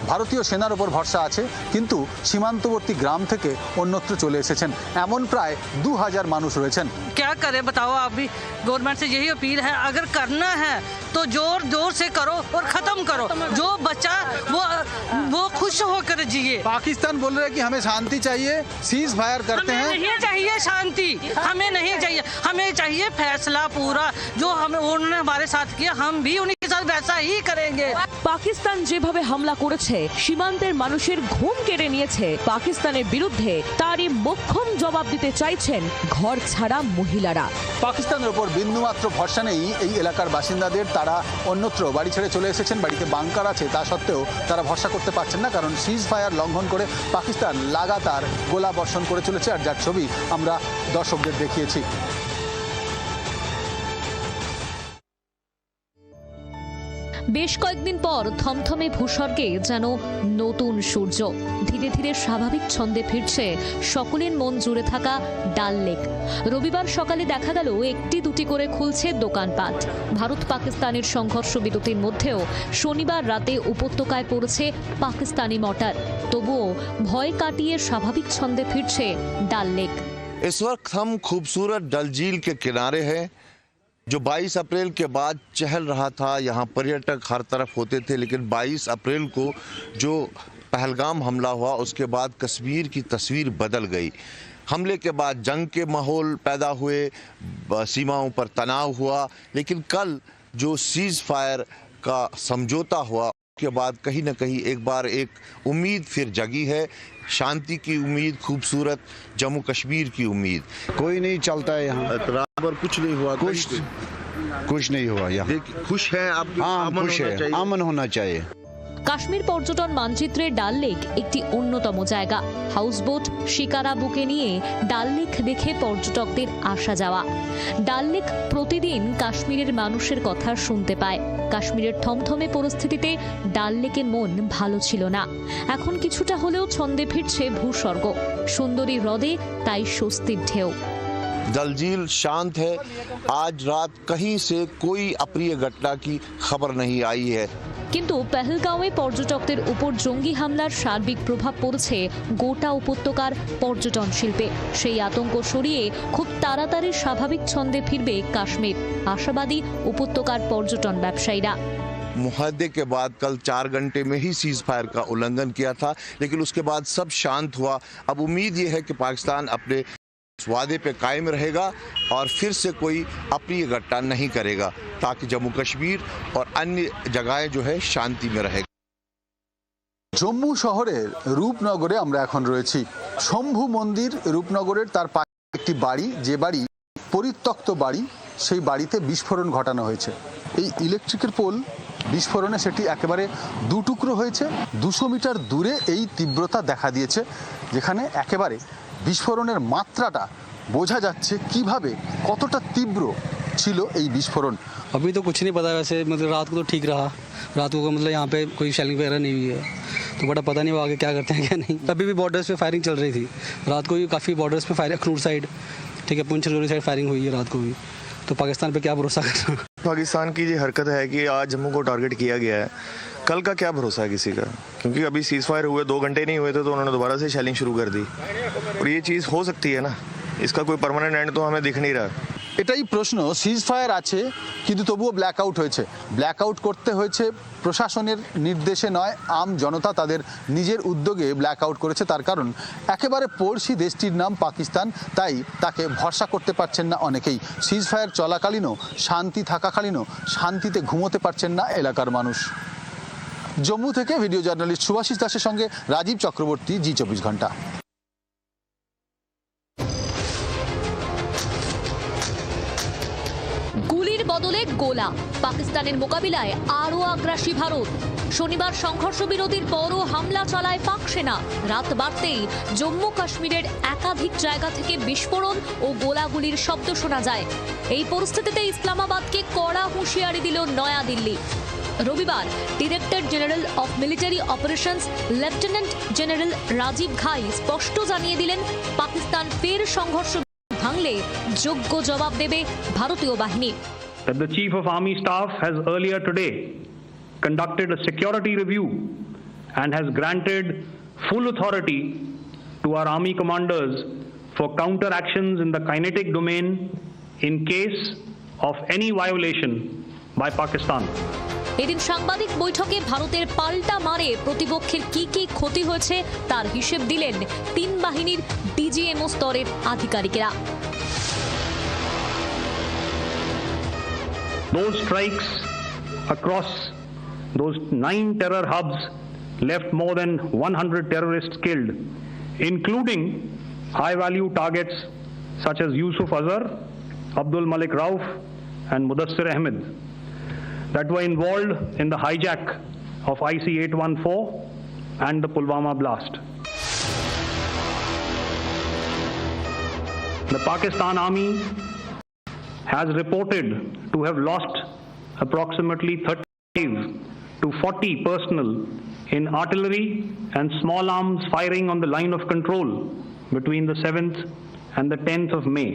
ভারতীয় সেনার ওপর ভরসা আছে, কিন্তু সীমান্তবর্তী গ্রাম থেকে অন্যত্র চলে এসেছেন। এমন প্রায় 2000 মানুষ রয়েছেন। क्या करे बताओ, आप भी गवर्नमेंट से यही अपील है, अगर करना है तो जोर जोर से करो और खत्म करो। जो बच्चा वो खुश होकर जिए। पाकिस्तान बोल रहे हैं कि हमें शांति चाहिए, सीज फायर करते हैं। हमें नहीं चाहिए शांति, हमें नहीं चाहिए, हमें चाहिए फैसला पूरा। जो हमें उन्होंने हमारे साथ किया, हम भी उन्हीं के साथ वैसा ही करेंगे। পাকিস্তান যেভাবে হামলা করেছে, সীমান্তের মানুষের ঘুম কেড়ে নিয়েছে, পাকিস্তানের বিরুদ্ধে তারই মোক্ষম জবাব দিতে চাইছেন ঘর ছাড়া মহিলারা। পাকিস্তানের ওপর বিন্দুমাত্র ভরসা নেই এই এলাকার বাসিন্দাদের। তারা অন্যত্র বাড়ি ছেড়ে চলে এসেছেন। বাড়িতে বাংকার আছে, তা সত্ত্বেও তারা ভরসা করতে পারছেন না, কারণ সিজ ফায়ার লঙ্ঘন করে পাকিস্তান লাগাতার গোলা বর্ষণ করে চলেছে। আর যার ছবি আমরা দর্শকদের দেখিয়েছি। বেশ কয়েকদিন পর থমথমে ভূস্বর্গে যেন নতুন সূর্য। ধীরে ধীরে স্বাভাবিক ছন্দে ফিরছে সকলের মন জুড়ে থাকা ডাল লেক। রবিবার সকালে দেখা গেল একটি দুটি করে খুলছে দোকানপাট। ভারত পাকিস্তানের সংঘর্ষ বিরতির মধ্যেও শনিবার রাতে উপত্যকায় পড়েছে পাকিস্তানি মর্টার। তবুও ভয় কাটিয়ে স্বাভাবিক ছন্দে ফিরছে ডাল লেক। इस वक्त हम खूबसूरत डल झील के किनारे हैं, जो 22 अप्रैल के बाद चहल रहा था। यहाँ पर्यटक हर तरफ होते थे, लेकिन 22 अप्रैल को जो पहलगाम हमला हुआ उसके बाद कश्मीर की तस्वीर बदल गई। हमले के बाद जंग के माहौल पैदा हुए, सीमाओं पर तनाव हुआ, लेकिन कल जो सीज फायर का समझौता हुआ के बाद कहीं न कहीं एक बार एक उम्मीद फिर जगी है। शांति की उम्मीद, खूबसूरत जम्मू कश्मीर की उम्मीद। कोई नहीं चलता है यहाँ, रात भर कुछ नहीं हुआ, कुछ नहीं हुआ यहाँ। खुश हैं आप? हाँ, खुश है, अमन होना चाहिए। কাশ্মীর পর্যটন মানচিত্রে ডাল লেক একটি অন্যতম জায়গা। হাউসবোট, শিকারা বুকে নিয়ে ডাল লেক দেখে পর্যটকদের আসা যাওয়া। ডাল লেক প্রতিদিন কাশ্মীরের মানুষের কথা শুনতে পায়। কাশ্মীরের থমথমে পরিস্থিতিতে ডাল লেকের মন ভালো ছিল না। এখন কিছুটা হলেও ছন্দে ফিরছে ভূস্বর্গ। সুন্দরী হ্রদে তাই স্বস্তির ঢেউ। डल झील शांत है। आज रात कहीं से कोई अप्रिय घटना की खबर नहीं आई है। কিন্তু পেহেলগাঁওয়ে পর্যটকদের উপর জঙ্গি হামলার সার্বিক প্রভাব পড়েছে গোটা উপত্যকার পর্যটন শিল্পে। সেই আতঙ্ক সরিয়ে খুব তাড়াতাড়ি স্বাভাবিক ছন্দে ফিরবে কাশ্মীর, আশাবাদী উপত্যকার পর্যটন ব্যবসায়ীরা। मुहद्दे के बाद कल 4 घंटे में ही सीज फायर का उल्लंघन किया था, लेकिन उसके बाद सब शांत हुआ। अब उम्मीद ये है कि पाकिस्तान अपने वादे पे कायम रहेगा और फिर से कोई अप्रिय घटना नहीं करेगा, ताकि जम्मू कश्मीर और अन्य जगहें जो है शांति में रहेगा। জম্মু শহরের রূপনগরে আমরা এখন রয়েছি। শম্ভু মন্দির রূপনগরের তার পাশে একটি বাড়ি, যে বাড়ি পরিত্যক্ত বাড়ি, সেই বাড়িতে বিস্ফোরণ ঘটানো হয়েছে। এই ইলেকট্রিকের পোল বিস্ফোরণে সেটি একেবারে দুটুকরো হয়েছে। 200 মিটার দূরে এই তীব্রতা দেখা দিয়েছে, যেখানে একেবারে বিস্ফোরণের মাত্রাটা বোঝা যাচ্ছে কিভাবে, কতটা তীব্র ছিল এই বিস্ফোরণ। अभी तो कुछ नहीं पता वैसे, मतलब रात को तो ठीक रहा। रात को मतलब यहाँ पे कोई शेलिंग वगैरह नहीं हुई है, तो बड़ा पता नहीं वो आगे क्या करते हैं क्या नहीं। अभी भी बॉर्डर्स पे फायरिंग चल रही थी रात को भी, काफ़ी बॉर्डर्स पे फायरिंग, अखनूर साइड, ठीक है, पुंछ राजौरी साइड फायरिंग हुई है रात को भी। तो पाकिस्तान पे क्या भरोसा करना। पाकिस्तान की ये हरकत है कि आज जम्मू को टारगेट किया गया है, कल का क्या भरोसा है किसी का, क्योंकि अभी सीज फायर हुए 2 घंटे नहीं हुए थे तो उन्होंने दोबारा से शेलिंग शुरू कर दी। और ये चीज़ हो सकती है ना, इसका कोई परमानेंट एंड तो हमें दिख नहीं रहा। এটাই প্রশ্ন, সিজ ফায়ার আছে কিন্তু তবুও ব্ল্যাকআউট হয়েছে। ব্ল্যাকআউট করতে হয়েছে প্রশাসনের নির্দেশে নয়, আম জনতা তাদের নিজের উদ্যোগে ব্ল্যাকআউট করেছে। তার কারণ একেবারে পড়শি দেশটির নাম পাকিস্তান, তাই তাকে ভরসা করতে পারছেন না অনেকেই। সিজ ফায়ার চলাকালীনও, শান্তি থাকাকালীনও শান্তিতে ঘুমোতে পারছেন না এলাকার মানুষ। জম্মু থেকে ভিডিও জার্নালিস্ট সুভাষিস দাসের সঙ্গে রাজীব চক্রবর্তী, জি 24 ঘন্টা। গুলির বদলে গোলা, পাকিস্তানের মোকাবিলায় আরও আগ্রাসী ভারত। শনিবার সংঘর্ষ বিরতির পরও হামলা চালায় পাক সেনা। রাত বাড়তেই জম্মু কাশ্মীরের একাধিক জায়গা থেকে বিস্ফোরণ ও গোলাগুলির শব্দ শোনা যায়। এই পরিস্থিতিতে ইসলামাবাদকে কড়া হুঁশিয়ারি দিল নয়াদিল্লি। রবিবার director general of military operations lieutenant general Rajiv Ghai স্পষ্ট জানিয়ে দিলেন, পাকিস্তান ফের সংঘর্ষ ভাঙলে যোগ্য জবাব দেবে ভারতীয় বাহিনী। That the Chief of Army Staff has earlier today conducted a security review and has granted full authority to our army commanders for counter actions in the kinetic domain in case of any violation by Pakistan. এদিন সাংবাদিক বৈঠকে ভারতের পাল্টা মারে প্রতিপক্ষের কি কি ক্ষতি হয়েছে তার হিসেব দিলেন 3 বাহিনীর ডিজিএমও স্তরের আধিকারিকেরা। Those strikes across those 9 terror hubs left more than 100 terrorists killed, including high-value targets such as Yusuf Azhar, Abdul Malik Rauf, and Mudassir Ahmed, that were involved in the hijack of IC-814 and the Pulwama blast. The Pakistan Army has reported to have lost approximately 30 to 40 personnel in artillery and small arms firing on the line of control between the 7th and the 10th of May.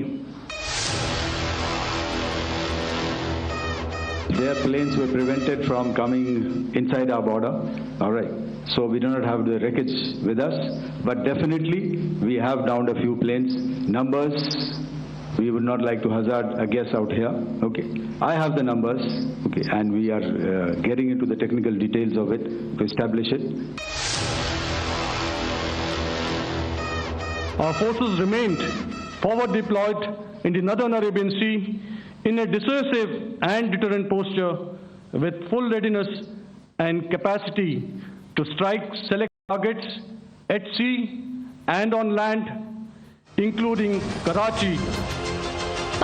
Their planes were prevented from coming inside our border. All right. So we do not have the wreckage with us, but definitely we have downed a few planes. Numbers, we would not like to hazard a guess out here. Okay. I have the numbers. Okay. And we are getting into the technical details of it to establish it. Our forces remained forward deployed in the northern Arabian Sea in a dissuasive and deterrent posture with full readiness and capacity to strike select targets at sea and on land, including Karachi.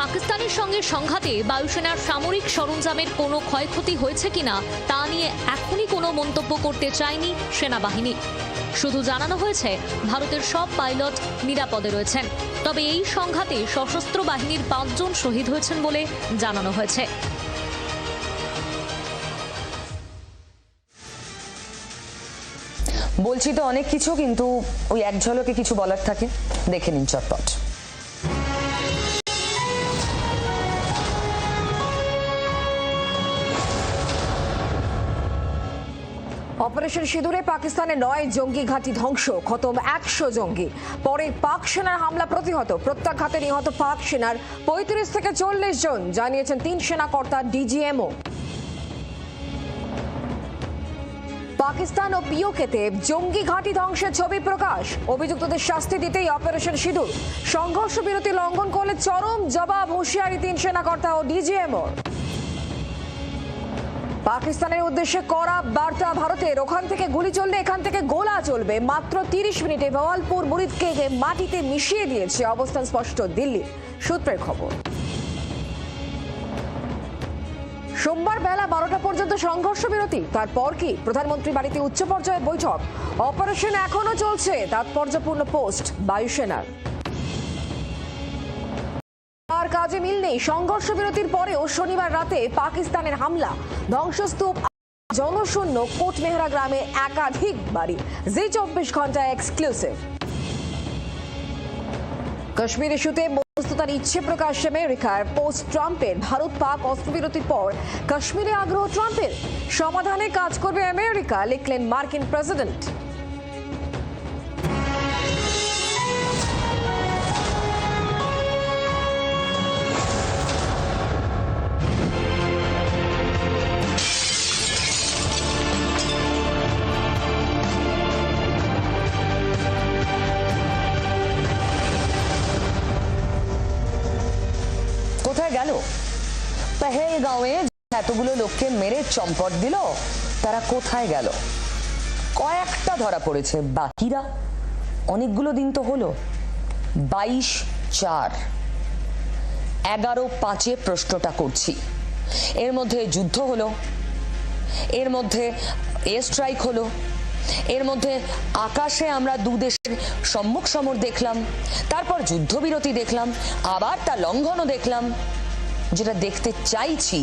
পাকিস্তানের সঙ্গে সংঘাতে বায়ুসেনার সামরিক সরঞ্জামের কোনো ক্ষয়ক্ষতি হয়েছে কিনা তা নিয়ে এখনই কোনো মন্তব্য করতে চায়নি সেনাবাহিনী। শুধু জানানো হয়েছে ভারতের সব পাইলট নিরাপদে রয়েছেন। তবে এই সংঘাতে সশস্ত্র বাহিনীর 5 জন শহীদ হয়েছেন বলে জানানো হয়েছে। বলছি তো অনেক কিছু, কিন্তু ওই এক ঝলকে কিছু বলার থাকে, দেখে নিন চটপট। অপারেশন সিঁদুরে পাকিস্তানে 9 জঙ্গি ঘাঁটি ধ্বংস, খতম 100 জঙ্গি। পরে পাক সেনার হামলা প্রতিহত, প্রত্যাঘাতে নিহত পাক সেনার 35 থেকে 40 জন, জানিয়েছেন 3 সেনা কর্তা ডিজিএমও। পাকিস্তান ও পিওকেতে জঙ্গি ঘাঁটি ধ্বংসের ছবি প্রকাশ, অভিযুক্তদের শাস্তি দিতেই অপারেশন সিঁদুর। সংঘর্ষ বিরতি লঙ্ঘন করলে চরম জবাব, হুঁশিয়ারি 3 সেনা কর্তা ও ডিজিএমও। পাকিস্তানের উদ্দেশ্যে কড়া বার্তা ভারতের, ওখান থেকে গুলি চললে এখান থেকে গোলা চলবে। মাত্র 30 মিনিটে ভওয়ালপুর মুরিদকে মাটিতে মিশিয়ে দিয়েছে, অবস্থান স্পষ্ট দিল্লি সূত্রের খবর। সোমবার বেলা 12টা পর্যন্ত সংঘর্ষ বিরতি, তারপর কি প্রধানমন্ত্রী বাড়িতে উচ্চ পর্যায়ের বৈঠক। অপারেশন এখনো চলছে, তাৎপর্যপূর্ণ পোস্ট বায়ুসেনার। আর কাজে মিল নেই, সংঘর্ষ বিরতির পরেও শনিবার রাতে পাকিস্তানের হামলা, ধ্বংসস্তূপ, জনশূন্য কোটমেহরা গ্রামে একাধিক বাড়ি। জি 24 ঘন্টা এক্সক্লুসিভ। কাশ্মীর ইস্যুতে মধ্যস্থতার ইচ্ছে প্রকাশ আমেরিকার, পোস্ট ট্রাম্পের। ভারত পাক অস্ত্রবিরতির পর কাশ্মীরে আগ্রহ ট্রাম্পের, সমাধানে কাজ করবে আমেরিকা, লিখলেন মার্কিন প্রেসিডেন্ট। কোথায় গেল পেহেলগাঁওয়ে এতগুলো লোককে মেরে চম্পট দিল, তারা কোথায় গেল? কয়েকটা ধরা পড়েছে, বাকিরা অনেকগুলো দিন তো হলো। 22/4, 11/5 প্রশ্নটা করছি। এর মধ্যে যুদ্ধ হলো, এর মধ্যে এয়ার স্ট্রাইক হলো, এর মধ্যে আকাশে আমরা দু দেশের সম্মুখ সমর দেখলাম, তারপর যুদ্ধবিরতি দেখলাম, আবার তা লঙ্ঘনও দেখলাম। যেটা দেখতে চাইছি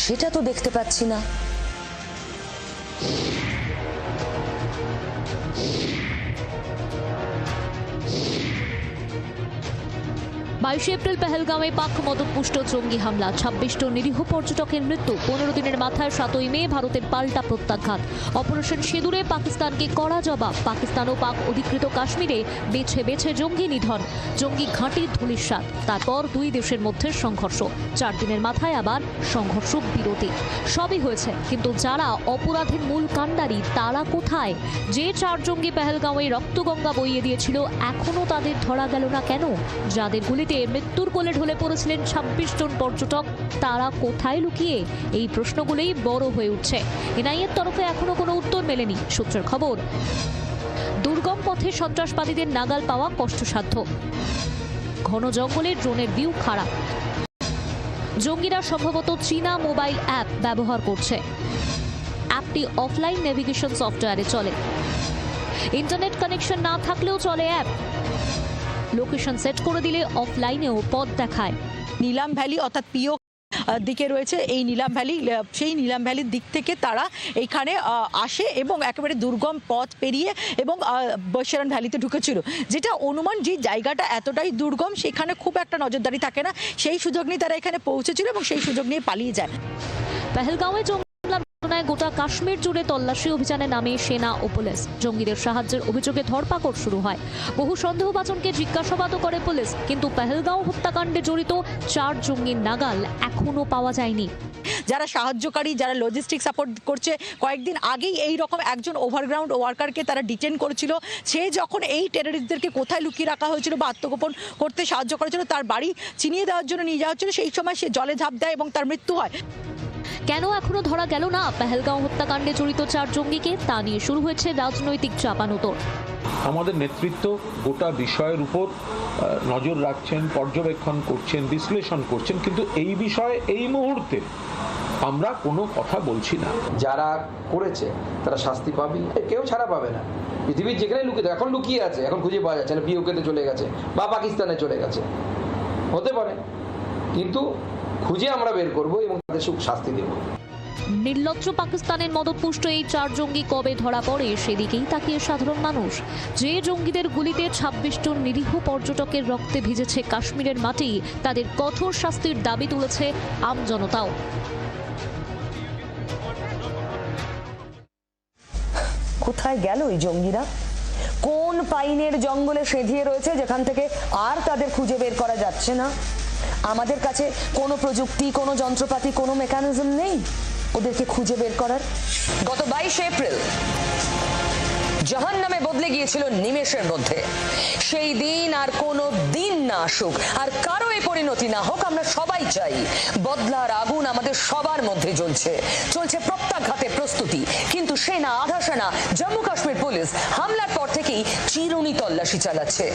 সেটা তো দেখতে পাচ্ছি না। 22 এপ্রিল পেহেলগাঁওয়ে পাক মদতপুষ্ট জঙ্গি হামলা, 26 জন নিরীহ পর্যটকের মৃত্যু। 15 দিনের মাথায় 7ই মে ভারতের পাল্টা প্রত্যাঘাত। অপারেশন সিঁদুরে পাকিস্তানকে কড়া জবাব। পাকিস্তান ও পাক অধিকৃত কাশ্মীরে বেছে বেছে জঙ্গি নিধন, জঙ্গি ঘাঁটির ধূলিসাৎ। তারপর দুই দেশের মধ্যে সংঘর্ষ, 4 দিনের মাথায় আবার সংঘর্ষ বিরতি। সবই হয়েছে, কিন্তু যারা অপরাধের মূল কাণ্ডারি তারা কোথায়? যে 4 জঙ্গি পেহেলগাঁওয়ে রক্তগঙ্গা বইয়ে দিয়েছিল, এখনো তাদের ধরা গেল না কেন? যাদের গুলিতে মৃত্যুর কোলে ঢলে পড়েছিলেন 26 জন পর্যটক, তারা কোথায় লুকিয়ে? এই প্রশ্নগুলোই বড় হয়ে উঠছে। এনআইএর তরফে এখনো কোনো উত্তর মেলেনি। সূত্রের খবর, দুর্গম পথে সন্ত্রাসবাদীদের নাগাল পাওয়া কষ্টসাধ্য, ঘন জঙ্গলের ড্রোনের ভিউ খারাপ। জঙ্গিরা সম্ভবত চীনা মোবাইল অ্যাপ ব্যবহার করছে। অ্যাপটি অফলাইন নেভিগেশন সফটওয়্যারে চলে, ইন্টারনেট কানেকশন না থাকলেও চলে অ্যাপ। লোকেশন সেট করে দিলে অফলাইনেও পথ দেখায়। নীলাম ভ্যালি অর্থাৎ পিও দিকে রয়েছে এই নিলাম ভ্যালি, সেই নিলাম ভ্যালির দিক থেকে তারা এইখানে আসে এবং একেবারে দুর্গম পথ পেরিয়ে এবং বৈশারণ ভ্যালিতে ঢুকেছিল, যেটা অনুমান যে জায়গাটা এতটাই দুর্গম সেখানে খুব একটা নজরদারি থাকে না, সেই সুযোগ নিয়ে তারা এখানে পৌঁছেছিল এবং সেই সুযোগ নিয়ে পালিয়ে যায়। পেহেলগাঁওয়ে ঘটনায় গোটা কাশ্মীর জুড়ে তল্লাশি অভিযানে নামে সেনা ও পুলিশ। জঙ্গিদের সাহায্যের অভিযোগে ধরপাকড় শুরু হয়। বহু সন্দেহভাজনকে জিজ্ঞাসাবাদও করে পুলিশ, কিন্তু পেহেলগাঁও হত্যাকাণ্ডে জড়িত 4 জঙ্গির নাগাল এখনো পাওয়া যায়নি। যারা সাহায্যকারী, যারা লজিস্টিক সাপোর্ট করছে, কয়েকদিন আগেই এই রকম একজন ওভারগ্রাউন্ড ওয়ার্কারকে তারা ডিটেন করেছিল। সে যখন এই টেররিস্টদেরকে কোথায় লুকিয়ে রাখা হয়েছিল বা আত্মগোপন করতে সাহায্য করেছিল, তার বাড়ি চিনিয়ে দেওয়ার জন্য নিয়ে যাওয়া হচ্ছিল, সেই সময় সে জলে ঝাঁপ দেয় এবং তার মৃত্যু হয়। কেন এখনো ধরা গেল না পেহেলগাঁও হত্যাকাণ্ডে জড়িত 4 জঙ্গিকে, তা নিয়ে শুরু হয়েছে রাজনৈতিক চাপানোতর। আমাদের নেতৃত্ব গোটা বিষয়ের উপর নজর রাখছেন, পর্যবেক্ষণ করছেন, বিশ্লেষণ করছেন, কিন্তু এই বিষয়ে এই মুহূর্তে আমরা কোনো কথা বলছি না। যারা করেছে তারা শাস্তি পাবে, কেউ ছাড়া পাবে না। পৃথিবীর যেখানে লুকিয়ে, এখন লুকিয়ে আছে, এখন খুঁজে পাওয়া যাচ্ছে না, পিওকেতে চলে গেছে বা পাকিস্তানে চলে গেছে, হতে পারে, কিন্তু খুঁজে আমরা বের করব এবং তাদের শাস্তি দেব। নির্লজ্জ পাকিস্তানের মদতপুষ্ট এই 4 জঙ্গি কবে ধরা পড়ে সেদিকেই তাকিয়ে সাধারণ মানুষ। যে জঙ্গিদের গুলিতে 26 জন নিরীহ পর্যটকের রক্তে ভিজেছে কাশ্মীরের মাটি, তাদের কঠোর শাস্তির দাবি তুলেছে আমজনতাও। কোথায় গেল এই জঙ্গিরা? কোন পাইনের জঙ্গলে সেঁধিয়ে রয়েছে যেখান থেকে আর তাদের খুঁজে বের করা যাচ্ছে না? আমাদের কাছে কোনো প্রযুক্তি, কোনো যন্ত্রপাতি, কোনো মেকানিজম নেই ওদেরকে খুঁজে বের করার। গত 22 এপ্রিল জাহান্নামে বদলে গিয়েছিল নিমেষের মধ্যে। সেই দিন আর কোনো দিন না আসুক, আর কারো এই পরিণতি না হোক, আমরা সবাই চাই। বদলার আগুন আমাদের সবার মধ্যে জ্বলছে, চলছে প্রত্যাঘাতের প্রস্তুতি। কিন্তু সেনা, আধা সেনা, জম্মু কাশ্মীর পুলিশ হামলার পর থেকেই চিরুনি তল্লাশি চালাচ্ছে।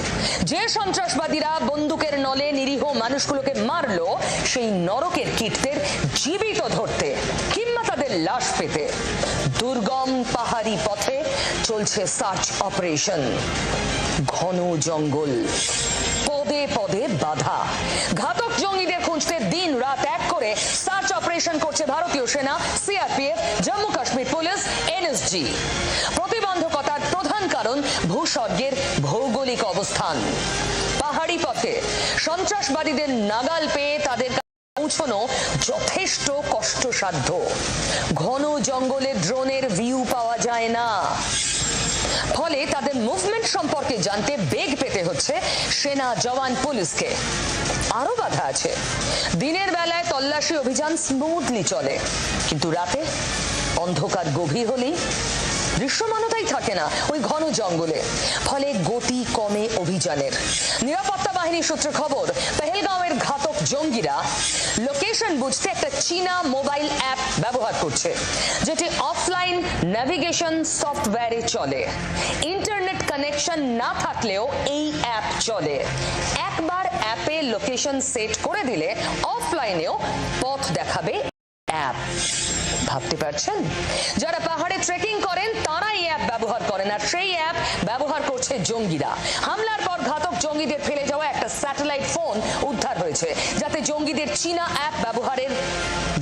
যে সন্ত্রাসবাদীরা বন্দুকের নলে নিরীহ মানুষগুলোকে মারলো, সেই নরকের কীটদের জীবিত ধরতে কিংবা তাদের লাশ পেতে দুর্গম পাহাড়ি পথে চলছে সার্চ অপারেশন। ঘন জঙ্গল, পদে পদে বাধা। ঘাতক জঙ্গিদের খুঁজতে দিন রাত এক করে সার্চ অপারেশন করছে ভারতীয় সেনা, CRPF, Jammu Kashmir police, NSG. প্রতিবন্ধকতার প্রধান কারণ ভূস্বর্গের ভৌগোলিক অবস্থান। পাহাড়ি পথে সন্ত্রাসবাদীদের নাগাল পেয়ে তাদের পৌঁছানো যথেষ্ট কষ্টসাধ্য। ঘন জঙ্গলে ড্রোনের ভিউ পাওয়া যায় না, ফলে তাদের মুভমেন্ট সম্পর্কে জানতে বেগ পেতে হচ্ছে সেনা, জওয়ান, পুলিশকে। আরো বাধা আছে। দিনের বেলায় তল্লাশি অভিযান স্মুথলি চলে, কিন্তু রাতে অন্ধকার গভীর হলেই দৃশ্যমানতাই থাকে না ওই ঘন জঙ্গলে, ফলে গতি কমে অভিযানের। নিরাপত্তা বাহিনী সূত্রে খবর, পেহেলগাঁওয়ের ঘাতক জঙ্গিরা লোকেশন বুঝতে একটা চীনা মোবাইল অ্যাপ ব্যবহার করছে, যেটি অফলাইন নেভিগেশন সফটওয়্যারে চলে। ইন্টারনেট কানেকশন না থাকলেও এই অ্যাপ চলে। একবার অ্যাপে লোকেশন সেট করে দিলে অফলাইনেও পথ দেখাবে অ্যাপ। ভাবতে পারছেন? যারা পাহাড়ে ট্রেকিং করেন তারা এই অ্যাপ ব্যবহার করেন, আর সেই অ্যাপ ব্যবহার করছে জঙ্গিরা। হামলার পর ঘাতক জঙ্গিদের ফেলে যাওয়া একটা স্যাটেলাইট ফোন উদ্ধার হয়েছে, যাতে জঙ্গিদের চীনা অ্যাপ ব্যবহারের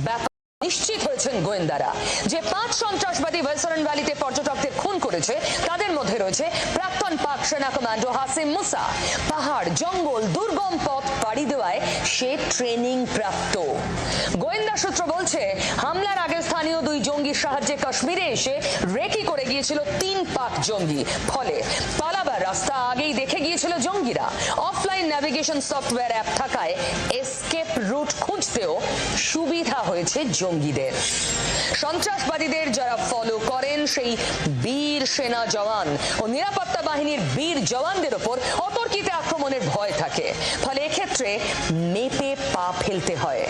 ব্যাপার নিশ্চিত হয়েছেন গোয়েন্দারা। যে 5 সন্ত্রাসবাদী বৈশারণ ভ্যালিতে পর্যটকদের খুন করেছে, তাদের মধ্যে রয়েছে প্রাক্তন পাক সেনা কমান্ডো হাসিম মুসা। পাহাড়, জঙ্গল, দুর্গম পথ পাড়ি দেওয়ায় সে ট্রেনিং প্রাপ্ত। গোয়েন্দা সূত্র বলছে, হামলার আগে স্থানীয় 2 জঙ্গির সাহায্যে কাশ্মীরে এসে রেকি করে গিয়েছিল 3 পাক জঙ্গি। ফলে পালাবার রাস্তা আগেই দেখে গিয়েছিল জঙ্গিরা। অফলাইন নেভিগেশন সফটওয়্যার অ্যাপ থাকায় এসকেপ রুট খুঁজতেও সুবিধা হয়েছে জঙ্গিদের। সন্ত্রাসবাদীদের যারা ফলো করেন, সেই বীর সেনা জওয়ান ও নিরাপত্তা বাহিনীর বীর জওয়ানদের ওপর অতর্কিত আক্রমণের ভয় থাকে। ফলে এক্ষেত্রে মেপে পা ফেলতে হয়,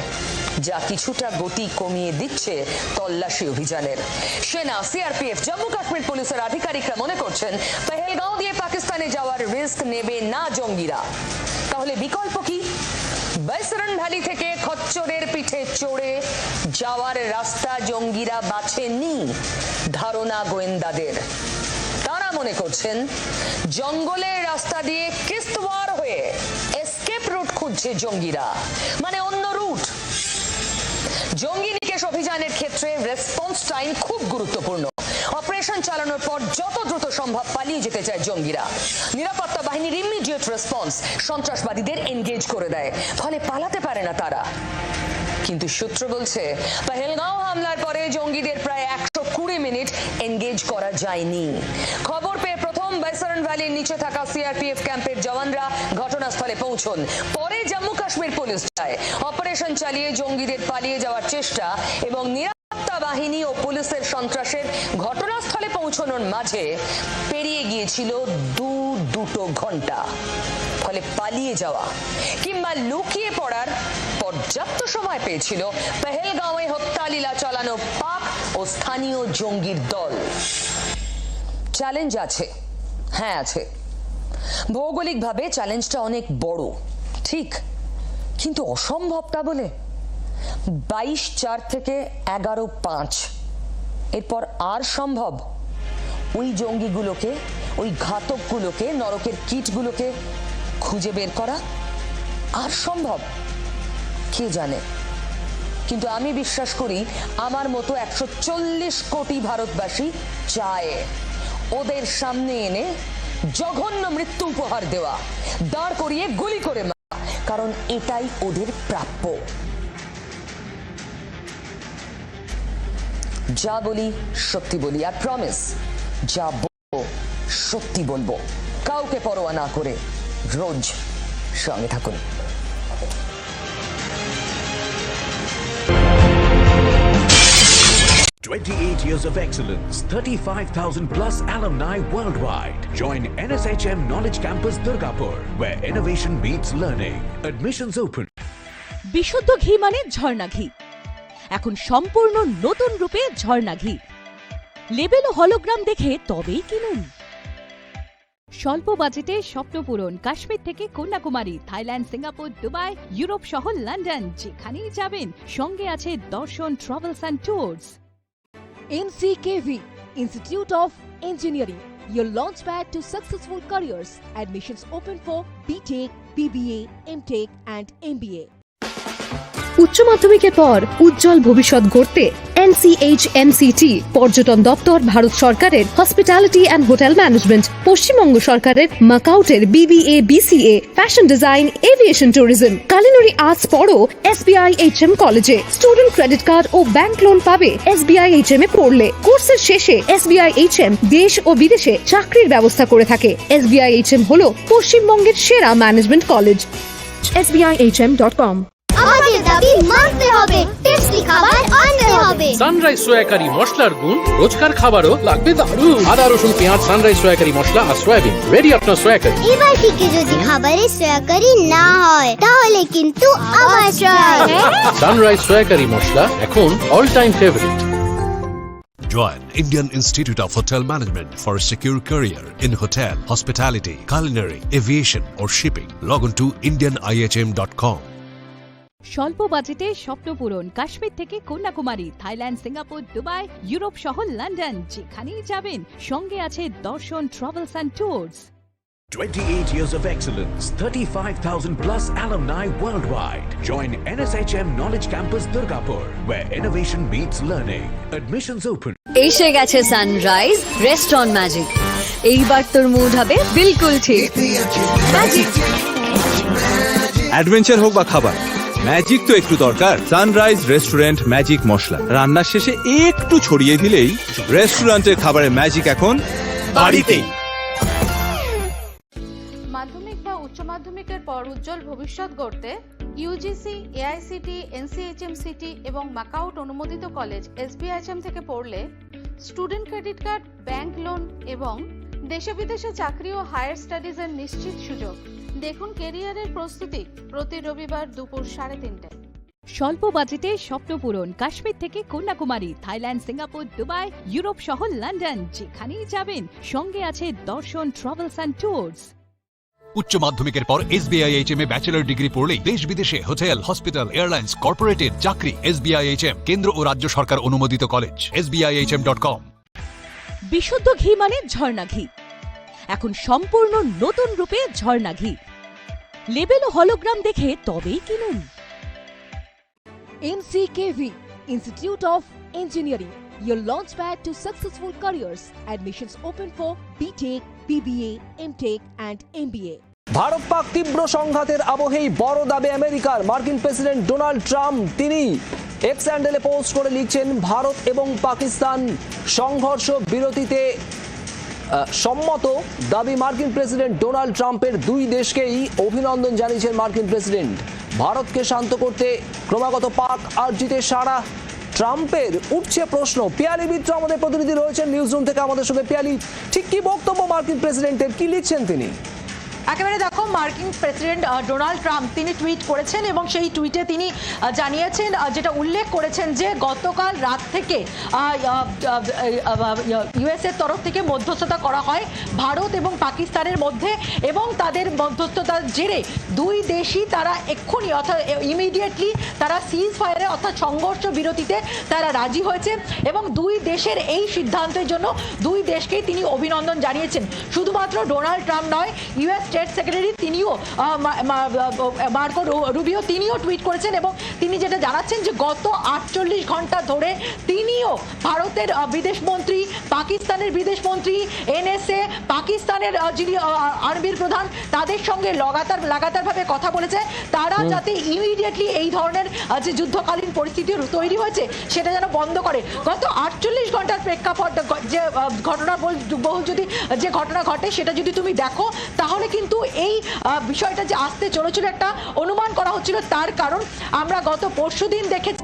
যা কিছুটা গতি কমিয়ে দিচ্ছে তল্লাশি অভিযানের। সেনা, সিআরপিএফ, জম্মু কাশ্মীর পুলিশের আধিকারিকরা মনে করছেন, পেহেলগাঁও দিয়ে পাকিস্তানে যাওয়ার রিস্ক নেবে না জঙ্গিরা। তাহলে বিকল্প কি? বৈশারণ ভ্যালি থেকে খচ্চরের পিঠে চড়ে যাওয়ার রাস্তা জঙ্গিরা বাছেনি ধারণা গোয়েন্দাদের। তারা মনে করছেন, জঙ্গলের রাস্তা দিয়ে কিস্তওয়ার হয়ে এসকেপ রুট খুঁজছে জঙ্গিরা, মানে অন্য রুট। জঙ্গি নিকেশ অভিযানের ক্ষেত্রে রেসপন্স টাইম খুব গুরুত্বপূর্ণ। অপারেশন চালানোর পর যত দ্রুত সম্ভব পালিয়ে যেতে চায় জঙ্গিরা। নিরাপত্তা বাহিনীর ইমিডিয়েট রেসপন্স সন্ত্রাসবাদীদের এনগেজ করে দেয়, ফলে পালাতে পারে না তারা। কিন্তু সূত্র বলছে পহেলগাঁও হামলার পরে জঙ্গিদের প্রায় 120 মিনিট এনগেজ করা যায়নি। খবর পেয়ে প্রথম বাইসারন ভ্যালির নিচে থাকা সিআরপিএফ ক্যাম্পের জওয়ানরা ঘটনাস্থলে পৌঁছন। পরে জম্মু কাশ্মীর পুলিশ যায়। অপারেশন চালিয়ে জঙ্গিদের পালিয়ে যাওয়ার চেষ্টা এবং নিরাপত্তা বাহিনী ও পুলিশের সন্ত্রাসের ঘটনাস্থলে পৌঁছানোর মাঝে পেরিয়ে গিয়েছিল দুটো ঘন্টা। ফলে পালিয়ে যাওয়া কিংবা লুকিয়ে পড়ার পর্যাপ্ত সময় পেয়েছিল পহেলগাঁওয়ে হত্যালীলা চালানো পাক ও স্থানীয় জঙ্গির দল। চ্যালেঞ্জ আছে, হ্যাঁ আছে। ভৌগোলিকভাবে চ্যালেঞ্জটা অনেক বড়, ঠিক, কিন্তু অসম্ভবটা বলে 22-4 থেকে 11-5 এরপর আর সম্ভব? ওই জঙ্গিগুলোকে, ওই ঘাতকগুলোকে, নরকের কীটগুলোকে খুঁজে বের করা আর সম্ভব? কে জানে। কিন্তু আমি বিশ্বাস করি আমার মতো 140 কোটি ভারতবাসী চায় ওদের সামনে এনে জঘন্য মৃত্যু উপহার দেওয়া, দাঁড় করিয়ে গুলি করে মারা, কারণ এটাই ওদের প্রাপ্য। যা বলি সত্যি বলি, আর প্রমিস যা বলবো সত্যি বলবো, কাউকে পরোয়া না করে। রোজ সঙ্গে থাকুন। Years of excellence, 35,000 plus alumni worldwide. Join NSHM Knowledge Campus Durgapur, where innovation meets learning. Admissions open. বিশুদ্ধ ঘি মানে ঝর্ণা ঘি, এখন সম্পূর্ণ নতুন রূপে ঝর্ণা ঘি। লেবেল ও হলোগ্রাম দেখে তবেই কিনুন। স্বল্প বাজেটে স্বপ্ন পূরণ, কাশ্মীর থেকে Kanyakumari, Thailand, Singapore, Dubai, Europe সহ লন্ডন, যেখানেই যাবেন সঙ্গে আছে দর্শন travels and tours. NCKV, Institute of Engineering, your launchpad to successful careers. Admissions open for BTech, BBA, MTech and MBA. উচ্চ মাধ্যমিকের পর উজ্জ্বল ভবিষ্যৎ গড়তে NCHMCT পর্যটন দপ্তর, ভারত সরকারের hospitality and hotel management, Paschimbanga সরকারের মাকাউটের BBA, BCA, fashion design, aviation tourism, culinary arts পড়ো SBIHM কলেজে। স্টুডেন্ট ক্রেডিট কার্ড ও ব্যাংক লোন পাবে SBIHM এ পড়লে। কোর্সের শেষে SBIHM দেশ ও বিদেশে চাকরির ব্যবস্থা করে থাকে। SBIHM হলো পশ্চিমবঙ্গের সেরা ম্যানেজমেন্ট কলেজ। SBIHM.com। আমাদের দাবি মানতে হবে, টেস্টি খাবার আনতে হবে। সানরাইজ সয়াকারি মশলার গুণ রোজকার খাবারও লাগবে দারুণ। আদা, রসুন, পেঁয়াজ, সানরাইজ সয়াকারি মশলা আর সয়াবিন, রেডি আপনার সয়াকারি। এবার থেকে যদি খাবারে সয়াকারি না হয় তাহলে কিন্তু আবার ট্রাই। সানরাইজ সয়াকারি মশলা এখন all time favourite. Join Indian Institute of Hotel Management for a secure career in hotel, hospitality, culinary, aviation or shipping. Log on to indianihm.com. স্বল্প বাজেটে স্বপ্ন পূরণ, কাশ্মীর থেকে Kanyakumari, Thailand, Singapore, Dubai, Europe সহ লন্ডন, যেখানেই যাবেন সঙ্গে আছে দর্শন travels and tours. 28 years of excellence, 35,000 plus alumni worldwide. Join NSHM Knowledge Campus Durgapur, where innovation meets learning. Admissions open. এসে গেছে সানরাইজ রেস্টুরেন্ট ম্যাজিক। এইবার তোর মুড হবে বিলকুল ঠিক। ম্যাজিক, অ্যাডভেঞ্চার হোক বা খাবার, ম্যাজিক তো একটু দরকার। সানরাইজ রেস্টুরেন্ট ম্যাজিক মশলা রান্নার শেষে একটু ছড়িয়ে দিলেই রেস্টুরেন্টের খাবারের ম্যাজিক এখন বাড়িতেই। মাধ্যমিক বা উচ্চ মাধ্যমিকের পর উজ্জ্বল ভবিষ্যৎ গড়তে ইউজিসি, এআইসিটি, NCHMCT এবং মাকাউট অনুমোদিত কলেজ SBIHM থেকে পড়লে student credit card, bank loan এবং দেশে বিদেশে চাকরি ও হায়ার স্টাডিজের নিশ্চিত সুযোগ। দেখুন কেরিয়ারের প্রস্তুতি প্রতি রবিবার দুপুর 3:30টায়। স্বল্প বাজেটে স্বপ্ন পূরণ, কাশ্মীর থেকে Kanyakumari, Thailand, Singapore, Dubai, Europe সহ লন্ডন, যেখানেই যাবেন সঙ্গে আছে দর্শন ট্রাভেলস অ্যান্ড ট্যুরস। উচ্চ মাধ্যমিকের পর SBIHM এ ব্যাচেলর ডিগ্রি পড়লেই দেশ বিদেশে হোটেল, হসপিটাল, এয়ারলাইন্স, কর্পোরেটের চাকরি। SBIHM কেন্দ্র ও রাজ্য সরকার অনুমোদিত কলেজ। SBIHM.com। বিশুদ্ধ ঘি মানে ঝর্ণা ঘি, এখন সম্পূর্ণ নতুন রূপে ঝর্ণা ঘি। লেবেল ও হলোগ্রাম দেখে তবেই কিনুন। NCKV, Institute of Engineering, your launchpad to successful careers. Admissions open for BTech, BBA, MTech and MBA. Bharat Pak তীব্র সংঘাতের আবহেই বড় দাবি আমেরিকার। মার্কিন প্রেসিডেন্ট ডোনাল্ড ট্রাম্প তিনি এক্স হ্যান্ডেলে পোস্ট করে লিখছেন, ভারত এবং পাকিস্তান সংঘর্ষ বিরতিতে সম্মত। দাবি মার্কিন প্রেসিডেন্ট ডোনাল্ড ট্রাম্পের। দুই দেশকেই অভিনন্দন জানিয়েছেন মার্কিন প্রেসিডেন্ট। ভারতকে শান্ত করতে ক্রমাগত পাক আর্জিতে সারা ট্রাম্পের উঠছে প্রশ্ন। পিয়ালি মিত্র আমাদের প্রতিনিধি রয়েছেন নিউজ রুম থেকে আমাদের সঙ্গে। পিয়ালি, ঠিক কি বক্তব্য মার্কিন প্রেসিডেন্টের, কি লিখছেন তিনি? একেবারে দেখো, মার্কিন প্রেসিডেন্ট ডোনাল্ড ট্রাম্প তিনি টুইট করেছেন এবং সেই টুইটে তিনি জানিয়েছেন, যেটা উল্লেখ করেছেন যে গতকাল রাত থেকে ইউএস এর তরফ থেকে মধ্যস্থতা করা হয় ভারত এবং পাকিস্তানের মধ্যে, এবং তাদের মধ্যস্থতার জেরে দুই দেশই তারা এক্ষুনি অর্থাৎ ইমিডিয়েটলি তারা সিজ ফায়ারে অর্থাৎ সংঘর্ষ বিরতিতে তারা রাজি হয়েছে এবং দুই দেশের এই সিদ্ধান্তের জন্য দুই দেশকেই তিনি অভিনন্দন জানিয়েছেন। শুধুমাত্র ডোনাল্ড ট্রাম্প নয়, ইউএস স্টেট সেক্রেটারি তিনিও মার্কো রুবিও তিনিও টুইট করেছেন এবং তিনি যেটা জানাচ্ছেন যে গত 48 ঘন্টা ধরে তিনিও ভারতের বিদেশমন্ত্রী, পাকিস্তানের বিদেশমন্ত্রী, এনএসএ, পাকিস্তানের যিনি আর্মির প্রধান, তাদের সঙ্গে লাগাতারভাবে কথা বলেছে তারা যাতে ইমিডিয়েটলি এই ধরনের যে যুদ্ধকালীন পরিস্থিতি তৈরি হয়েছে সেটা যেন বন্ধ করে। গত 48 ঘন্টার প্রেক্ষাপট যে ঘটনাবহুল যদি যে ঘটনা ঘটে সেটা যদি তুমি দেখো, তাহলে কিন্তু এই বিষয়টা যে আসতে চলেছিল একটা অনুমান করা হচ্ছিল। তার কারণ আমরা গত পরশুদিন দেখেছি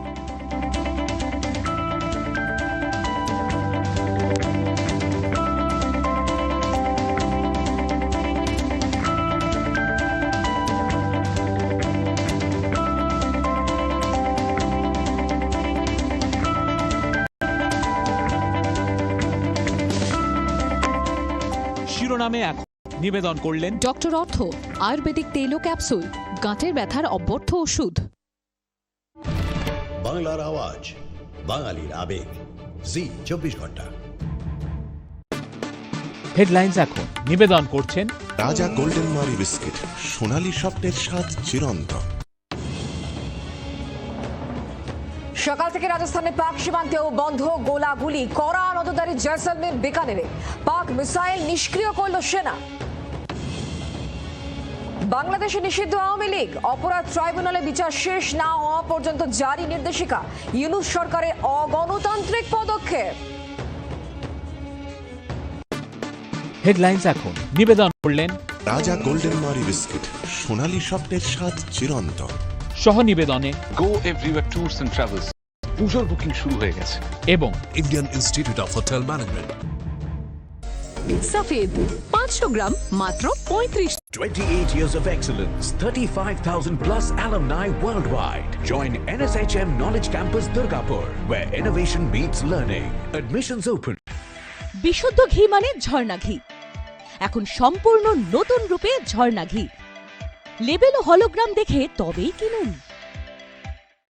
শিরোনামে এখন নিবেদন করলেন ডক্টর অর্থ আয়ুর্বেদিক তেল ও ক্যাপসুল, গাঁটের ব্যথার অব্যর্থ ওষুধ। বাংলার আওয়াজ, বাঙালির আবেগ, জি 24 ঘন্টা। হেডলাইন্স এখন নিবেদন করছেন রাজা গোল্ডেন মারি বিস্কিট, সোনালী স্বপ্নের স্বাদ চিরন্তন। সকাল থেকে রাজস্থানে পাক সীমান্তেও বন্ধ গোলাগুলি, কড়া নজরদারি জয়সলমের বিকানেরে। পাক মিসাইল নিষ্ক্রিয় করল সেনা। বাংলাদেশে নিষিদ্ধ আওয়ামী লীগ, অপরাধ ট্রাইব্যুনালে বিচার শেষ না হওয়া পর্যন্ত জারি নির্দেশিকা। ইউনূস সরকারের অগণতান্ত্রিক পদক্ষেপ। হেডলাইন্স এখন নিবেদন করলেন রাজা গোল্ডেন মারি বিস্কিট, সোনালী স্বপ্নের স্বাদ চিরন্তন। সহ নিবেদনে go everywhere tours and travels, পুজোর বুকিং শুরু হয়ে গেছে। এবং Indian Institute of Hotel Management. সফেদ 500 গ্রাম মাত্র 35। 28 years of excellence, 35,000 plus alumni worldwide. Join NSHM Knowledge Campus Durgapur, where innovation meets learning. Admissions open. বিশুদ্ধ ঘি মানে ঝর্ণা ঘি, এখন সম্পূর্ণ নতুন রূপে ঝর্ণা ঘি। লেবেল ও হলোগ্রাম দেখে তবেই কিনুন।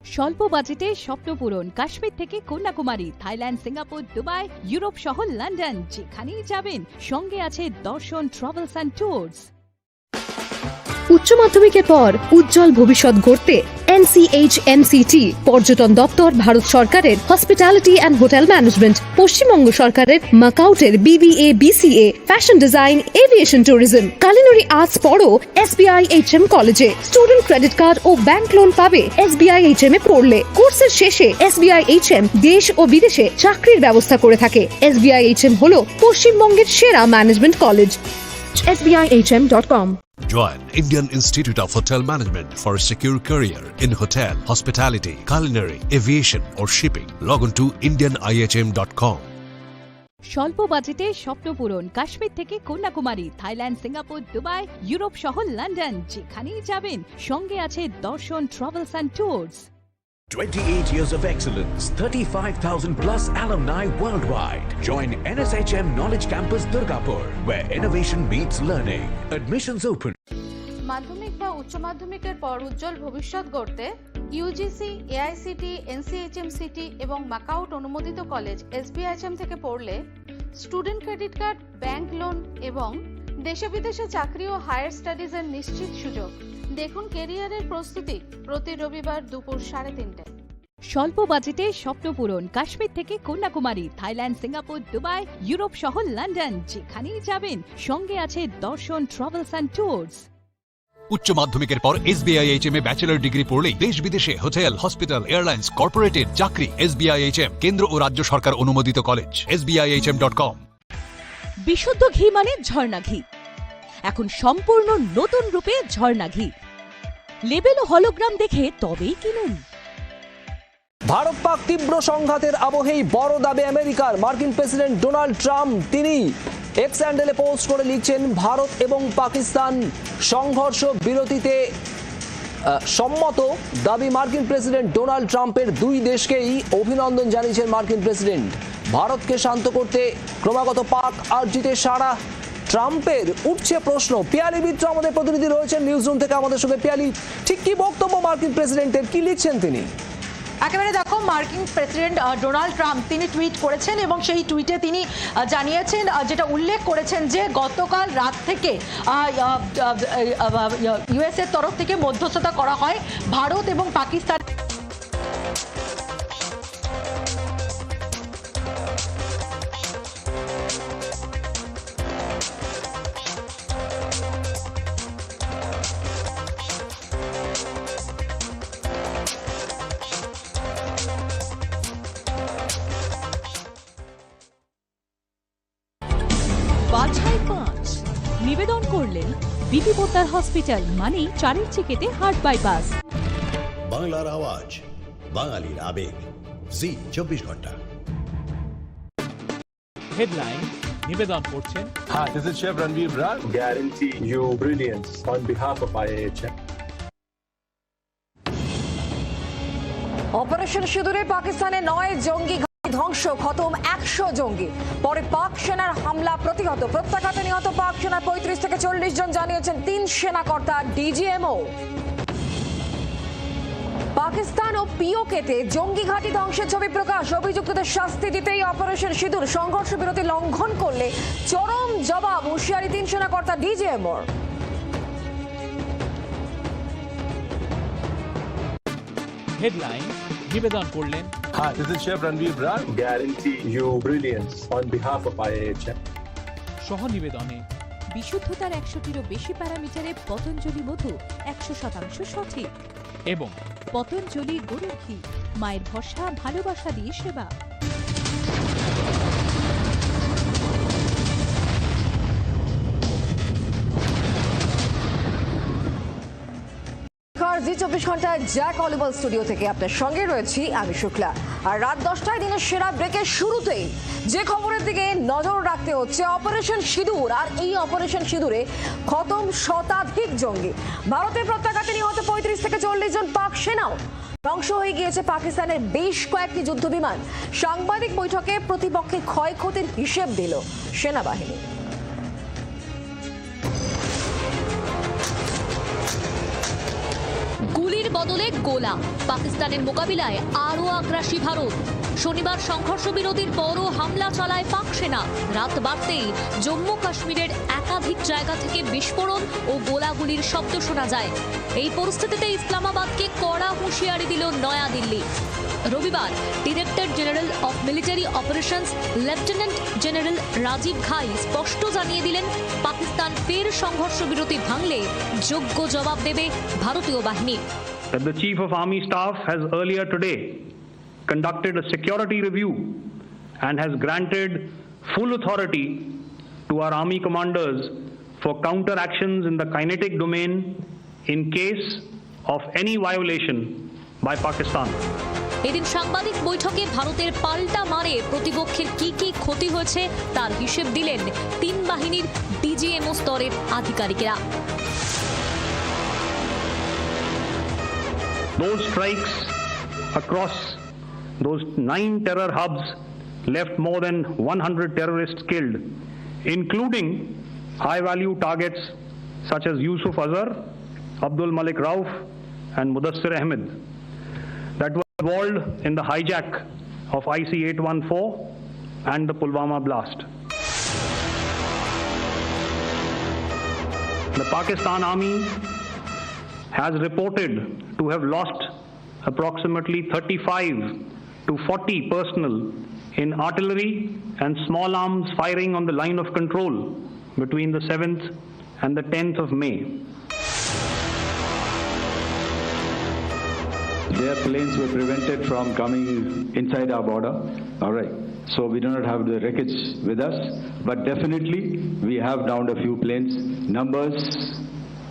স্বল্প বাজেটে স্বপ্ন পূরণ, কাশ্মীর থেকে Kanyakumari, Thailand, Singapore, Dubai, Europe সহ লন্ডন, যেখানেই যাবেন সঙ্গে আছে দর্শন ট্রাভেলস অ্যান্ড ট্যুরস। উচ্চ মাধ্যমিকের পর উজ্জ্বল ভবিষ্যৎ গড়তে NCHMCT পর্যটন দপ্তর, ভারত সরকারের hospitality and hotel management, Paschimbanga সরকারের মাকাউটের BBA BCA, fashion design, aviation tourism, culinary arts পড়ো SBIHM কলেজে। স্টুডেন্ট ক্রেডিট কার্ড ও ব্যাংক লোন পাবে SBIHM এ পড়লে। কোর্সের শেষে SBIHM দেশ ও বিদেশে চাকরির ব্যবস্থা করে থাকে। SBIHM হলো পশ্চিমবঙ্গের সেরা management college. SBIHM.com. Join Indian Institute of Hotel Management for a secure career in hotel, hospitality, culinary, aviation or shipping. Log on to indianihm.com. স্বল্প বাজেটে স্বপ্ন পূরণ, কাশ্মীর থেকে Kanyakumari, Thailand, Singapore, Dubai, Europe সহ লন্ডন, যেখানেই যাবেন সঙ্গে আছে দর্শন travels and tours. 28 years of excellence, 35,000 plus alumni worldwide. Join NSHM Knowledge Campus Durgapur, where innovation meets learning. Admissions open. মাধ্যমিক বা উচ্চ মাধ্যমিকের পর উজ্জ্বল ভবিষ্যৎ গড়তে ইউজিসি, এআইসিটি, এনসিএইচএমসিটি এবং মাকাউট অনুমোদিত কলেজ SBIHM থেকে পড়লে student credit card, bank loan এবং দেশে বিদেশে চাকরি ও হায়ার স্টাডিজের নিশ্চিত সুযোগ। দেখুন কেরিয়ারের প্রস্তুতি প্রতি রবিবার দুপুর 3:30টায়। স্বল্প বাজেটে স্বপ্ন পূরণ কাশ্মীর থেকে Kanyakumari, Thailand, Singapore, Dubai, Europe সহ লন্ডন, যেখানেই যাবেন সঙ্গে আছে দর্শন ট্রাভেলস অ্যান্ড ট্যুরস। উচ্চ মাধ্যমিকের পর SBIHM এ ব্যাচেলর ডিগ্রি পড়লেই দেশ বিদেশে হোটেল, হসপিটাল, এয়ারলাইন্স, কর্পোরেটের চাকরি। SBIHM কেন্দ্র ও রাজ্য সরকার অনুমোদিত কলেজ। sbihm.com। বিশুদ্ধ ঘি মানে ঝর্ণা ঘি, এখন সম্পূর্ণ নতুন রূপে ঝর্ণা ঘি। লেবেল ও হলোগ্রাম দেখে তবেই কিনুন। ভারত পাক তীব্র সংঘাতের আবহেই বড় দাবি আমেরিকার। মার্কিন প্রেসিডেন্ট ডোনাল্ড ট্রাম্প তিনি এক্স হ্যান্ডেলে পোস্ট করে লিখছেন, ভারত এবং পাকিস্তান সংঘর্ষ বিরতিতে সম্মত। দাবি মার্কিন প্রেসিডেন্ট ডোনাল্ড ট্রাম্পের। দুই দেশকেই অভিনন্দন জানিয়েছেন মার্কিন প্রেসিডেন্ট। ভারতকে শান্ত করতে ক্রমাগত পাক আর্জিতে সারা ট্রাম্পের উঠছে প্রশ্ন। পিয়ালি মিত্র আমাদের প্রতিনিধি রয়েছেন নিউজ রুম থেকে আমাদের সঙ্গে। পিয়ালি, ঠিক কি বক্তব্য মার্কিন প্রেসিডেন্টের, কি লিখছেন তিনি? একেবারে দেখো, মার্কিন প্রেসিডেন্ট ডোনাল্ড ট্রাম্প তিনি টুইট করেছেন এবং সেই টুইটে তিনি জানিয়েছেন, যেটা উল্লেখ করেছেন যে গতকাল রাত থেকে ইউএস এর তরফ থেকে মধ্যস্থতা করা হয় ভারত এবং পাকিস্তান। বাছাই 5 নিবেদন করলেন বিপি পোদ্দার হসপিটাল, মানে চারের চিকেতে হার্ট বাইপাস। বাংলার আওয়াজ, বাঙালির আবেগ, জি 24 ঘন্টা। হেডলাইন নিবেদন করছেন। Hi, this is Chef Ranveer Brar. Guarantee you brilliance on behalf of IAHM. Operation সিঁদুরে পাকিস্তানে 9 জঙ্গি ধ্বংস, খতম 100 জঙ্গি। পরে পাক সেনার হামলা প্রতিহত, প্রত্যাঘাতে নিহত পাক সেনার 35 থেকে 40 জন, জানিয়েছেন 3 সেনাকর্তা ডিজিএমও। পাকিস্তান ও পিওকেতে জঙ্গি ঘাঁটি ধ্বংসের ছবি প্রকাশ, অভিযুক্তদের শাস্তি দিতেই অপারেশন সিঁদুর। সংঘর্ষ বিরতি লঙ্ঘন করলে চরম জবাব, হুঁশিয়ারি 3 সেনাকর্তা ডিজিএমওর। হেডলাইন নিবেদন করলেন। Hi, this is Chef Ranveer Brar. Guarantee you brilliance on behalf of IAHM. সহ নিবেদনে বিশুদ্ধতার 100টিরও বেশি প্যারামিটারে পতঞ্জলি মধু 100% সঠিক এবং পতঞ্জলি গরুর ঘি, মায়ের ভরসা, ভালোবাসা দিয়ে সেবা। জি 24 ঘন্টায় জ্যাক অলিভাল স্টুডিও থেকে আপনার সঙ্গে রয়েছি আমি শুক্লা। আর রাত 10টায় দিনের সেরা ব্রেকের শুরুতেই যে খবরের দিকে নজর রাখতে হচ্ছে অপারেশন সিঁদুর। আর এই অপারেশন সিঁদুরে খতম শতাধিক জঙ্গি। ভারতের প্রত্যাঘাতে নিহত 35 থেকে 40 জন পাক সেনাও। ধ্বংস হয়ে গিয়েছে পাকিস্তানের বেশ কয়েকটি যুদ্ধ বিমান। সাংবাদিক বৈঠকে প্রতিপক্ষের ক্ষয়ক্ষতির হিসেব দিল সেনাবাহিনী। গুলির বদলে গোলা, পাকিস্তানের মোকাবিলায় আরও আগ্রাসী ভারত। শনিবার সংঘর্ষ বিরতির পরও হামলা চালায় পাক সেনা। রাত বাড়তেই জম্মু কাশ্মীরের একাধিক জায়গা থেকে বিস্ফোরণ ও গোলাগুলির শব্দ শোনা যায়। এই পরিস্থিতিতে ইসলামাবাদকে কড়া হুঁশিয়ারি দিল নয়াদিল্লি। রবিবার director general of military operations lieutenant general Rajiv Ghai স্পষ্ট জানিয়ে দিলেন, পাকিস্তান ফের সংঘর্ষ বিরতি ভাঙলে যোগ্য জবাব দেবে ভারতীয় বাহিনী। That the Chief of Army Staff has earlier today conducted a security review and has granted full authority to our army commanders for counter actions in the kinetic domain in case of any violation by Pakistan. এদিন সাংবাদিক বৈঠকে ভারতের পাল্টা মারে প্রতিপক্ষের কি কি ক্ষতি হয়েছে তার হিসেব দিলেন 3 বাহিনীর ডিজিএমও স্তরের আধিকারিকেরা। Those strikes across those 9 terror hubs left more than 100 terrorists killed, including high-value targets such as Yusuf Azhar, Abdul Malik Rauf, and Mudassir Ahmed, that were involved in the hijack of IC-814 and the Pulwama blast. The Pakistan Army has reported to have lost approximately 35 to 40 personnel in artillery and small arms firing on the line of control between the 7th and the 10th of May. Their planes were prevented from coming inside our border. All right. So we do not have the wreckage with us, but definitely we have downed a few planes. Numbers,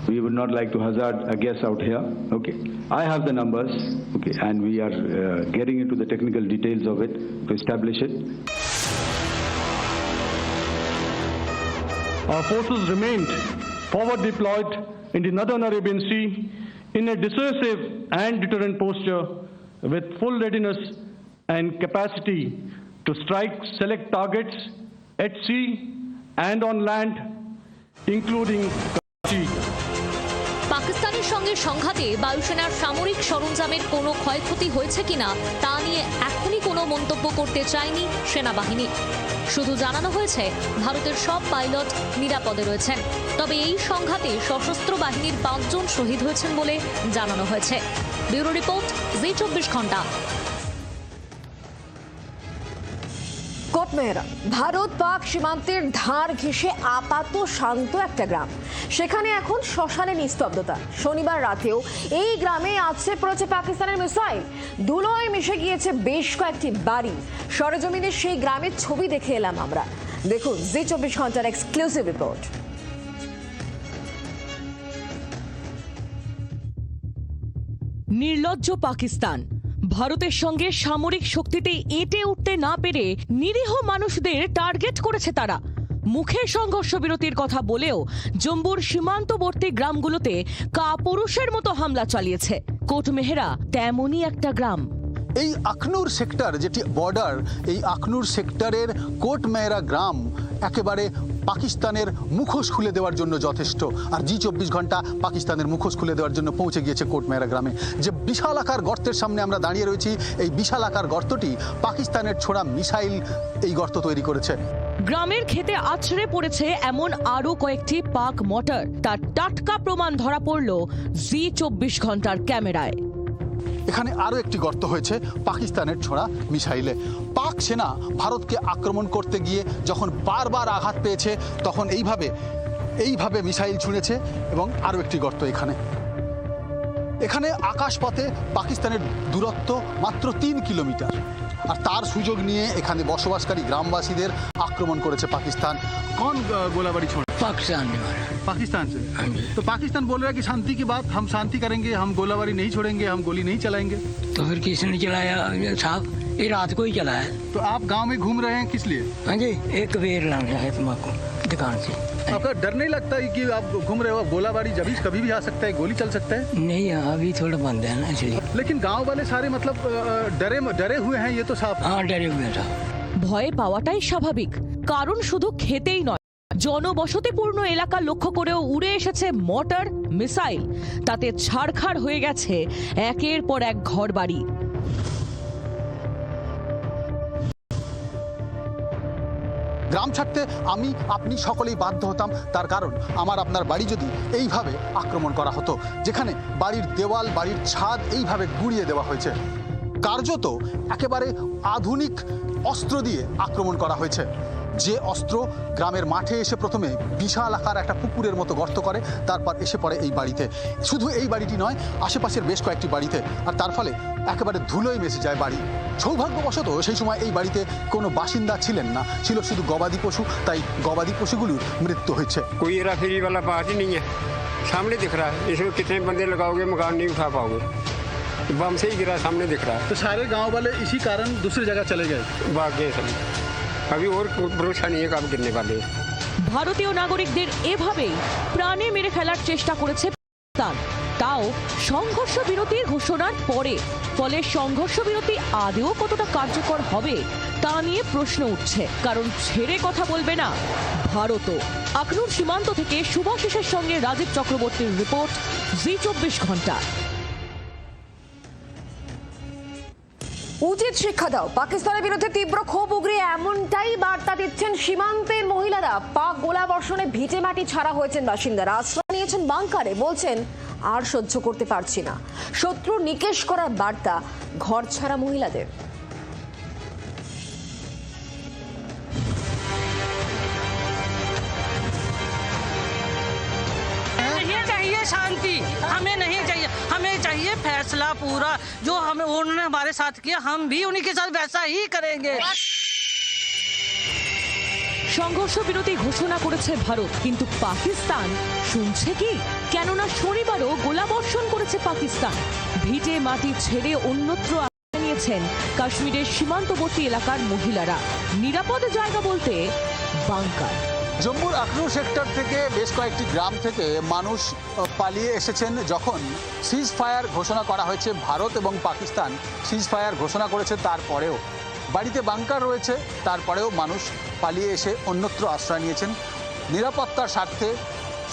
we would not like to hazard a guess out here. Okay. I have the numbers. Okay. And we are getting into the technical details of it to establish it. Our forces remained forward deployed in the northern Arabian Sea in a dissuasive and deterrent posture with full readiness and capacity to strike select targets at sea and on land, including Karachi. পাকিস্তানের সঙ্গে সংঘাতে বায়ুসেনার সামরিক সরঞ্জামের কোনো ক্ষয়ক্ষতি হয়েছে কিনা তা নিয়ে এখনই কোনো মন্তব্য করতে চায়নি সেনাবাহিনী। শুধু জানানো হয়েছে ভারতের সব পাইলট নিরাপদে রয়েছেন। তবে এই সংঘাতে সশস্ত্র বাহিনীর 5 জন শহীদ হয়েছেন বলে জানানো হয়েছে। ব্যুরো রিপোর্ট, জি 24 ঘন্টা। কোটমেহরা ভারত পাক সীমান্তের ধার ঘেঁষে আপাত শান্ত একটা গ্রাম, সেখানে এখন শ্মশানে নিস্তব্ধতা। শনিবার রাতেও এই গ্রামে আছড়ে পড়েছে পাকিস্তানের মিসাইল, ধুলোয় মিশে গিয়েছে বেশ কয়েকটি বাড়ি। সরেজমিনে সেই গ্রামের ছবি দেখে এলাম আমরা। দেখুন জি 24 ঘন্টার এক্সক্লুসিভ রিপোর্ট। নির্লজ্জ পাকিস্তান ভারতের সঙ্গে সামরিক শক্তিতে এঁটে উঠতে না পেরে নিরীহ মানুষদের টার্গেট করেছে তারা। মুখে সংঘর্ষ বিরতির কথা বলেও জম্মুর সীমান্তবর্তী গ্রামগুলোতে কাপুরুষের মতো হামলা চালিয়েছে। কোটমেহরা তেমনই একটা গ্রাম। এই আখনুর সেক্টর যেটি বর্ডার, এই আখনুর সেক্টরের কোটমেহরা গ্রাম একেবারে পাকিস্তানের মুখোশ খুলে দেওয়ার জন্য যথেষ্ট। আর জি 24 ঘন্টা পাকিস্তানের মুখোশ খুলে দেওয়ার জন্য পৌঁছে গিয়েছে কোটমেহরা গ্রামে। যে বিশাল আকার গর্তের সামনে আমরা দাঁড়িয়ে রয়েছি, এই বিশাল আকার গর্তটি পাকিস্তানের ছোড়া মিসাইল এই গর্ত তৈরি করেছে। গ্রামের খেতে আছড়ে পড়েছে এমন আরো কয়েকটি পাক মর্টার। তার টাটকা প্রমাণ ধরা পড়ল জি 24 ঘন্টার ক্যামেরায়। এখানে আরও একটি গর্ত হয়েছে পাকিস্তানের ছোড়া মিসাইলে। পাক সেনা ভারতকে আক্রমণ করতে গিয়ে যখন বারবার আঘাত পেয়েছে তখন এইভাবে মিসাইল ছুঁড়েছে। এবং আরও একটি গর্ত এখানে আকাশপথে পাকিস্তানের দূরত্ব মাত্র 3 কিলোমিটার। আর তার সুযোগ নিয়ে এখানে বসবাসকারী গ্রামবাসীদের আক্রমণ করেছে পাকিস্তান। कौन गोलाबारी छोड़ा? पाकिस्तान से। तो पाकिस्तान बोल रहा है कि शांति की बात, हम शांति करेंगे, हम गोलाबारी नहीं छोड़ेंगे, हम गोली नहीं चलाएंगे। तो फिर किसने चलाया साहब? ये रात को ही चलाया। तो आप गांव में घूम रहे हैं किस लिए? हाँ जी, एक बेर लाना है तुम्हारे दुकान से। आपका डर नहीं लगता है कि आप घूम रहे हो, गोलाबारी जब कभी भी आ सकता है, गोली चल सकता है? नहीं, अभी थोड़ा बंद है ना इसलिए। लेकिन गांव वाले सारे मतलब डरे हुए हैं, ये तो साफ। हाँ, डरे हुए हैं साहब। ভয়ে পাওয়াটাই স্বাভাবিক, কারণ শুধু খেতেই নয়, জনবসতিপূর্ণ এলাকা লক্ষ্য করেও উড়ে এসেছে মর্টার মিসাইল। তাতে ছাড়খাড় হয়ে গেছে একের পর এক ঘরবাড়ি। গ্রাম ছাড়তে আমি আপনি সকলেই বাধ্য হতাম, তার কারণ আমার আপনার বাড়ি যদি এইভাবে আক্রমণ করা হতো, যেখানে বাড়ির দেওয়াল বাড়ির ছাদ এইভাবে গুঁড়িয়ে দেওয়া হয়েছে। কার্যত একেবারে আধুনিক অস্ত্র দিয়ে আক্রমণ করা হয়েছে। যে অস্ত্র গ্রামের মাঠে এসে প্রথমে বিশাল আকার একটা পুকুরের মতো গর্ত করে, তারপর এসে পড়ে এই বাড়িতে। শুধু এই বাড়িটি নয়, আশেপাশের বেশ কয়েকটি বাড়িতে। আর তার ফলে একেবারে ধুলোয় মিশে যায় বাড়ি। সৌভাগ্যবশত সেই সময় এই বাড়িতে কোনো বাসিন্দা ছিলেন না, ছিল শুধু গবাদি পশু। তাই গবাদি পশুগুলোর মৃত্যু হয়েছে। कोई हेरा फेरी वाला बात ही नहीं है, सामने दिख रहा है। इसमें कितने बंदे लगाओगे, मकान नहीं उठा पाओगे, बम से ही गिरा, सामने दिख रहा है। तो सारे गांव वाले इसी कारण दूसरी जगह चले गए, भाग गए सब। अभी और भरोसा नहीं है कब गिरने वाले। ভারতীয় নাগরিকদের এভাবেই প্রাণে মেরে ফেলার চেষ্টা করেছে পাকিস্তান, তাও সংঘর্ষ বিরতির ঘোষণার পরে। ফলে সংঘর্ষ বিরতি আদৌ কতটা কার্যকর হবে তা নিয়ে প্রশ্ন উঠছে, কারণ ছেড়ে কথা বলবে না ভারতও। আখনুর সীমান্ত থেকে শুভাশিসের সঙ্গে রাজীব চক্রবর্তীর রিপোর্ট, জি 24 ঘন্টা। উচিত শিক্ষা দাও, পাকিস্তানের বিরুদ্ধে তীব্র ক্ষোভ উগরে এমনটাই বার্তা দিচ্ছেন সীমান্তের মহিলারা। পাক গোলাবর্ষণে ভিটে মাটি ছাড়া হয়েছেন বাসিন্দারা, আশ্রয় নিয়েছেন বাংকারে। বলছেন আর সহ্য করতে পারছি না। শত্রু নিকেশ করার বার্তা ঘর ছাড়া মহিলাদের। शांति हमें नहीं चाहिए, हमें चाहिए फैसला पूरा। जो हमें उन्होंने हमारे साथ किया, हम भी उन्हीं के साथ वैसा ही करेंगे। সংঘর্ষ বিরতি ঘোষণা করেছে ভারত, কিন্তু পাকিস্তান শুনছে কি? কেননা শনিবারও গোলাবর্ষণ করেছে পাকিস্তান। ভিটে মাটি ছেড়ে অন্যত্র আশ্রয় নিয়েছেন কাশ্মীরের সীমান্তবর্তী এলাকার মহিলারা। নিরাপদ জায়গা বলতে বাংকার। জম্মুর আখনূর সেক্টর থেকে বেশ কয়েকটি গ্রাম থেকে মানুষ পালিয়ে এসেছেন যখন সিজ ফায়ার ঘোষণা করা হয়েছে। ভারত এবং পাকিস্তান সিজ ফায়ার ঘোষণা করেছে, তারপরেও বাড়িতে বাংকার রয়েছে, তারপরেও মানুষ পালিয়ে এসে অন্যত্র আশ্রয় নিয়েছেন নিরাপত্তার স্বার্থে,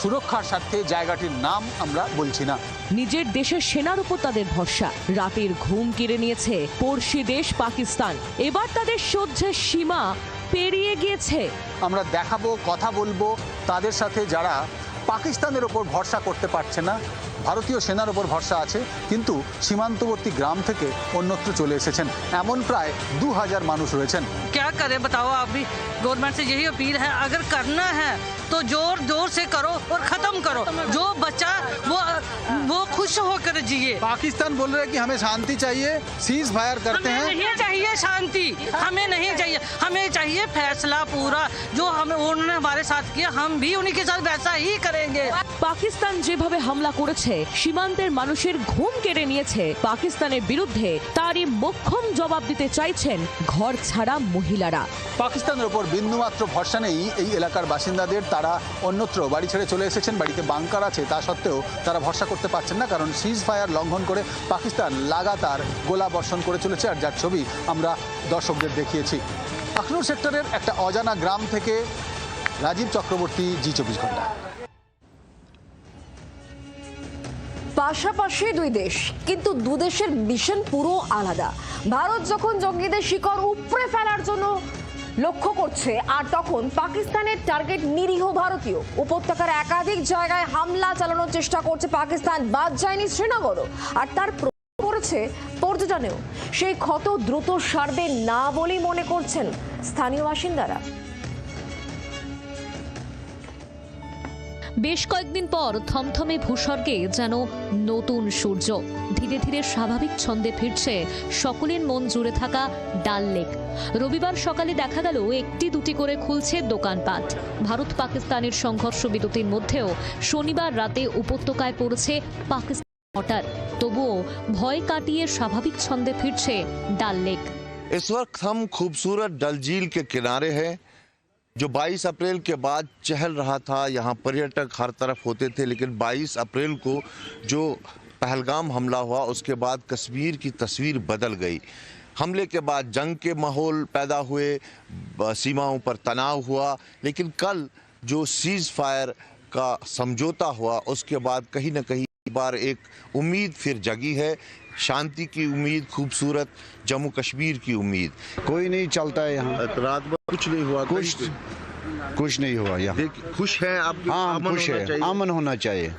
সুরক্ষার স্বার্থে। জায়গাটির নাম আমরা বলছি না। নিজের দেশের সেনার উপর তাদের ভরসা, রাতের ঘুম কেড়ে নিয়েছে পড়শি দেশ পাকিস্তান। এবার তাদের সহ্যের সীমা পেরিয়ে গিয়েছে। আমরা দেখাবো, কথা বলবো তাদের সাথে যারা পাকিস্তানের ওপর ভরসা করতে পারছে না, ভারতীয় সেনার ওপর ভরসা আছে, কিন্তু সীমান্তবর্তী গ্রাম থেকে অন্যত্র চলে এসেছেন। এমন প্রায় 2000 মানুষ রয়েছেন। क्या करे बताओ, आप भी गवर्नमेंट से यही अपील है, अगर करना है तो जोर जोर से करो और खत्म करो। जो बच्चा वो खुश होकर जिए। पाकिस्तान बोल रहे हैं कि हमें शांति चाहिए, सीज फायर करते हैं। नहीं चाहिए शांति, हमें नहीं चाहिए, हमें चाहिए फैसला पूरा। जो हमें उन्होंने हमारे साथ किया, हम भी उन्हीं के साथ वैसा ही करेंगे। পাকিস্তান যেভাবে হামলা করেছে, সীমান্তের মানুষের ঘুম কেড়ে নিয়েছে, পাকিস্তানের বিরুদ্ধে তারই মোক্ষম জবাব দিতে চাইছেন ঘর ছাড়া মহিলারা। পাকিস্তানের ওপর বিন্দুমাত্র ভরসা নেই এই এলাকার বাসিন্দাদের। তারা অন্যত্র বাড়ি ছেড়ে চলে এসেছেন, বাড়িতে বাংকার আছে, তা সত্ত্বেও তারা ভরসা করতে পারছেন না, কারণ সিজ ফায়ার লঙ্ঘন করে পাকিস্তান লাগাতার গোলা বর্ষণ করে চলেছে। আর যার ছবি আমরা দর্শকদের দেখিয়েছি। আখনূর সেক্টরের একটা অজানা গ্রাম থেকে রাজীব চক্রবর্তী, জি 24 ঘন্টা। পাশাপাশি দুই দেশ, কিন্তু দু দেশের মিশন পুরো আলাদা। ভারত যখন জঙ্গিদের শিকড় উপড়ে ফেলার জন্য লক্ষ্য করছে, আর তখন পাকিস্তানের টার্গেট নিরীহ ভারতীয়। উপত্যকার একাধিক জায়গায় হামলা চালানোর চেষ্টা করছে পাকিস্তান, বাদ যায়নি শ্রীনগরও। আর তার প্রভাব পড়েছে পর্যটনেও। সেই ক্ষত দ্রুত সারবে না বলেই মনে করছেন স্থানীয় বাসিন্দারা। বেশ কয়েকদিন পর থমথমে ভূস্বর্গে যেন নতুন সূর্য। ধীরে ধীরে স্বাভাবিক ছন্দে ফিরছে সকলের মন জুড়ে থাকা ডাল লেক। রবিবার সকালে দেখা গেল একটি দুটি করে খুলছে দোকানপাট। ভারত পাকিস্তানের সংঘর্ষ বিরতির মধ্যেও শনিবার রাতে উপত্যকায় পড়েছে পাকিস্তান মর্টার। তবুও ভয় কাটিয়ে স্বাভাবিক ছন্দে ফিরছে ডাল লেক। इस वक्त हम खूबसूरत डल झील के किनारे हैं, जो 22 अप्रैल के बाद चहल रहा था। यहाँ पर्यटक हर तरफ होते थे, लेकिन 22 अप्रैल को जो पहलगाम हमला हुआ, उसके बाद कश्मीर की तस्वीर बदल गई। हमले के बाद जंग के माहौल पैदा हुए, सीमाओं पर तनाव हुआ, लेकिन कल जो सीज फायर का समझौता हुआ, उसके बाद कहीं न कहीं बार एक उम्मीद फिर जगी है। शांति की उम्मीद, खूबसूरत जम्मू कश्मीर की उम्मीद। कोई नहीं चलता है यहाँ, रात भर कुछ नहीं हुआ, कुछ नहीं हुआ यहाँ। खुश है आप? हाँ खुश है, अमन होना चाहिए।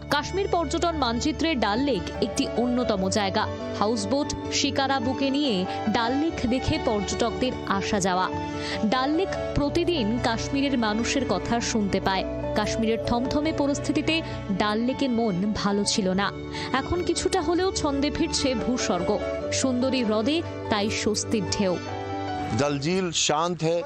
কাশ্মীর পর্যটন মানচিত্রে ডাল লেক একটি অন্যতম জায়গা। হাউসবোট, শিকারা বুকে নিয়ে ডাল লেক দেখে পর্যটকদের আসা যাওয়া। ডাল লেক প্রতিদিন কাশ্মীরের মানুষের কথা শুনতে পায়। কাশ্মীরের থমথমে পরিস্থিতিতে ডাল লেকের মন ভালো ছিল না। এখন কিছুটা হলেও ছন্দে ফিরছে ভূস্বর্গ। সুন্দরী হ্রদে তাই স্বস্তির ঢেউ। डल झील शांत है।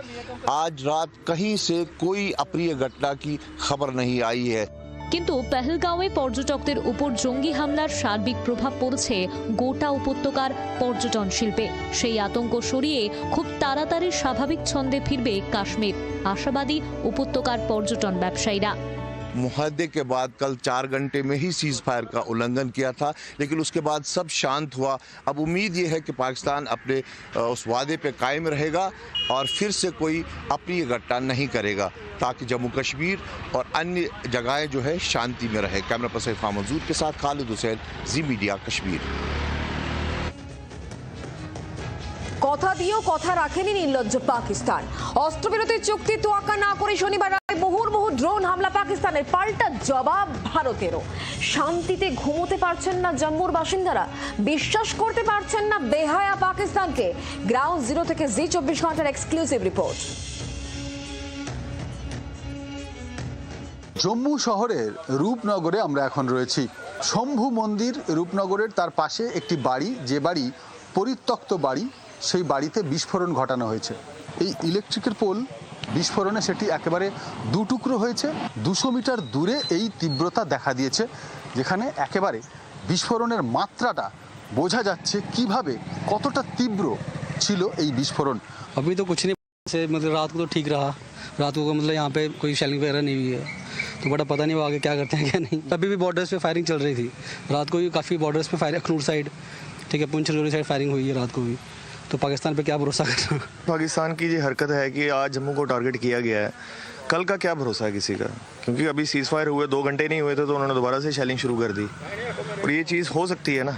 आज रात कहीं से कोई अप्रिय घटना की खबर नहीं आई है। কিন্তু পেহেলগাঁওয়ে পর্যটকদের উপর জঙ্গি হামলার সার্বিক প্রভাব পড়েছে গোটা উপত্যকার পর্যটন শিল্পে। সেই আতঙ্ক সরিয়ে খুব তাড়াতাড়ি স্বাভাবিক ছন্দে ফিরবে কাশ্মীর, আশাবাদী উপত্যকার পর্যটন ব্যবসায়ীরা। मुहद्दे के बाद कल 4 घंटे में ही सीज फायर का उल्लंघन किया था, लेकिन उसके बाद सब शांत हुआ। अब उम्मीद ये है कि पाकिस्तान अपने उस वादे पे कायम रहेगा और फिर से कोई अप्रिय घटना नहीं करेगा, ताकि जम्मू कश्मीर और अन्य जगहें जो है शांति में रहे। कैमरा पर्सन इरफान मंजूर के साथ खालिद हुसैन, जी मीडिया कश्मीर। কথা দিয়েও কথা রাখেনি নির্লজ্জ পাকিস্তান। অস্ত্রবিরতির চুক্তি তোয়াক্কা না করে শনিবার রাতে মুহুর্মুহু ড্রোন হামলা হামলা পাকিস্তানের, পাল্টা জবাব ভারতেরও। শান্তিতে ঘুমোতে পারছেন না জম্মুর বাসিন্দারা, বিশ্বাস করতে পারছেন না বেহায়া পাকিস্তানকে। গ্রাউন্ড জিরো থেকে জি 24 ঘন্টার এক্সক্লুসিভ রিপোর্ট। জম্মু শহরের রূপনগরে আমরা এখন রয়েছি। শম্ভু মন্দির রূপনগরের, তার পাশে একটি বাড়ি, যে বাড়ি পরিত্যক্ত বাড়ি, সেই বাড়িতে বিস্ফোরণ ঘটানো হয়েছে। এই ইলেকট্রিকের পোল বিস্ফোরণে সেটি একেবারে দুটুকরো হয়েছে। 200 মিটার দূরে এই তীব্রতা দেখা দিয়েছে, যেখানে একেবারে বিস্ফোরণের মাত্রাটা বোঝা যাচ্ছে কিভাবে, কতটা তীব্র ছিল এই বিস্ফোরণ। अभी तो कुछ नहीं से मतलब रात को तो ठीक रहा, रात को मतलब यहाँ पे कोई शेलिंग वगैरह नहीं हुई है, तो बड़ा पता नहीं वो आगे क्या करते हैं क्या नहीं। अभी भी बॉर्डर्स पे फायरिंग चल रही थी, रात को भी काफ़ी बॉर्डर्स पे फायरिंग, अखनूर साइड, ठीक है, पुंछ राजौरी साइड फायरिंग हुई है रात को भी। तो पाकिस्तान पे क्या भरोसा करना। पाकिस्तान की ये हरकत है कि आज जम्मू को टारगेट किया गया है, कल का क्या भरोसा है किसी का, क्योंकि अभी सीज फायर हुए 2 घंटे नहीं हुए थे तो उन्होंने दोबारा से शेलिंग शुरू कर दी, और ये चीज़ हो सकती है ना,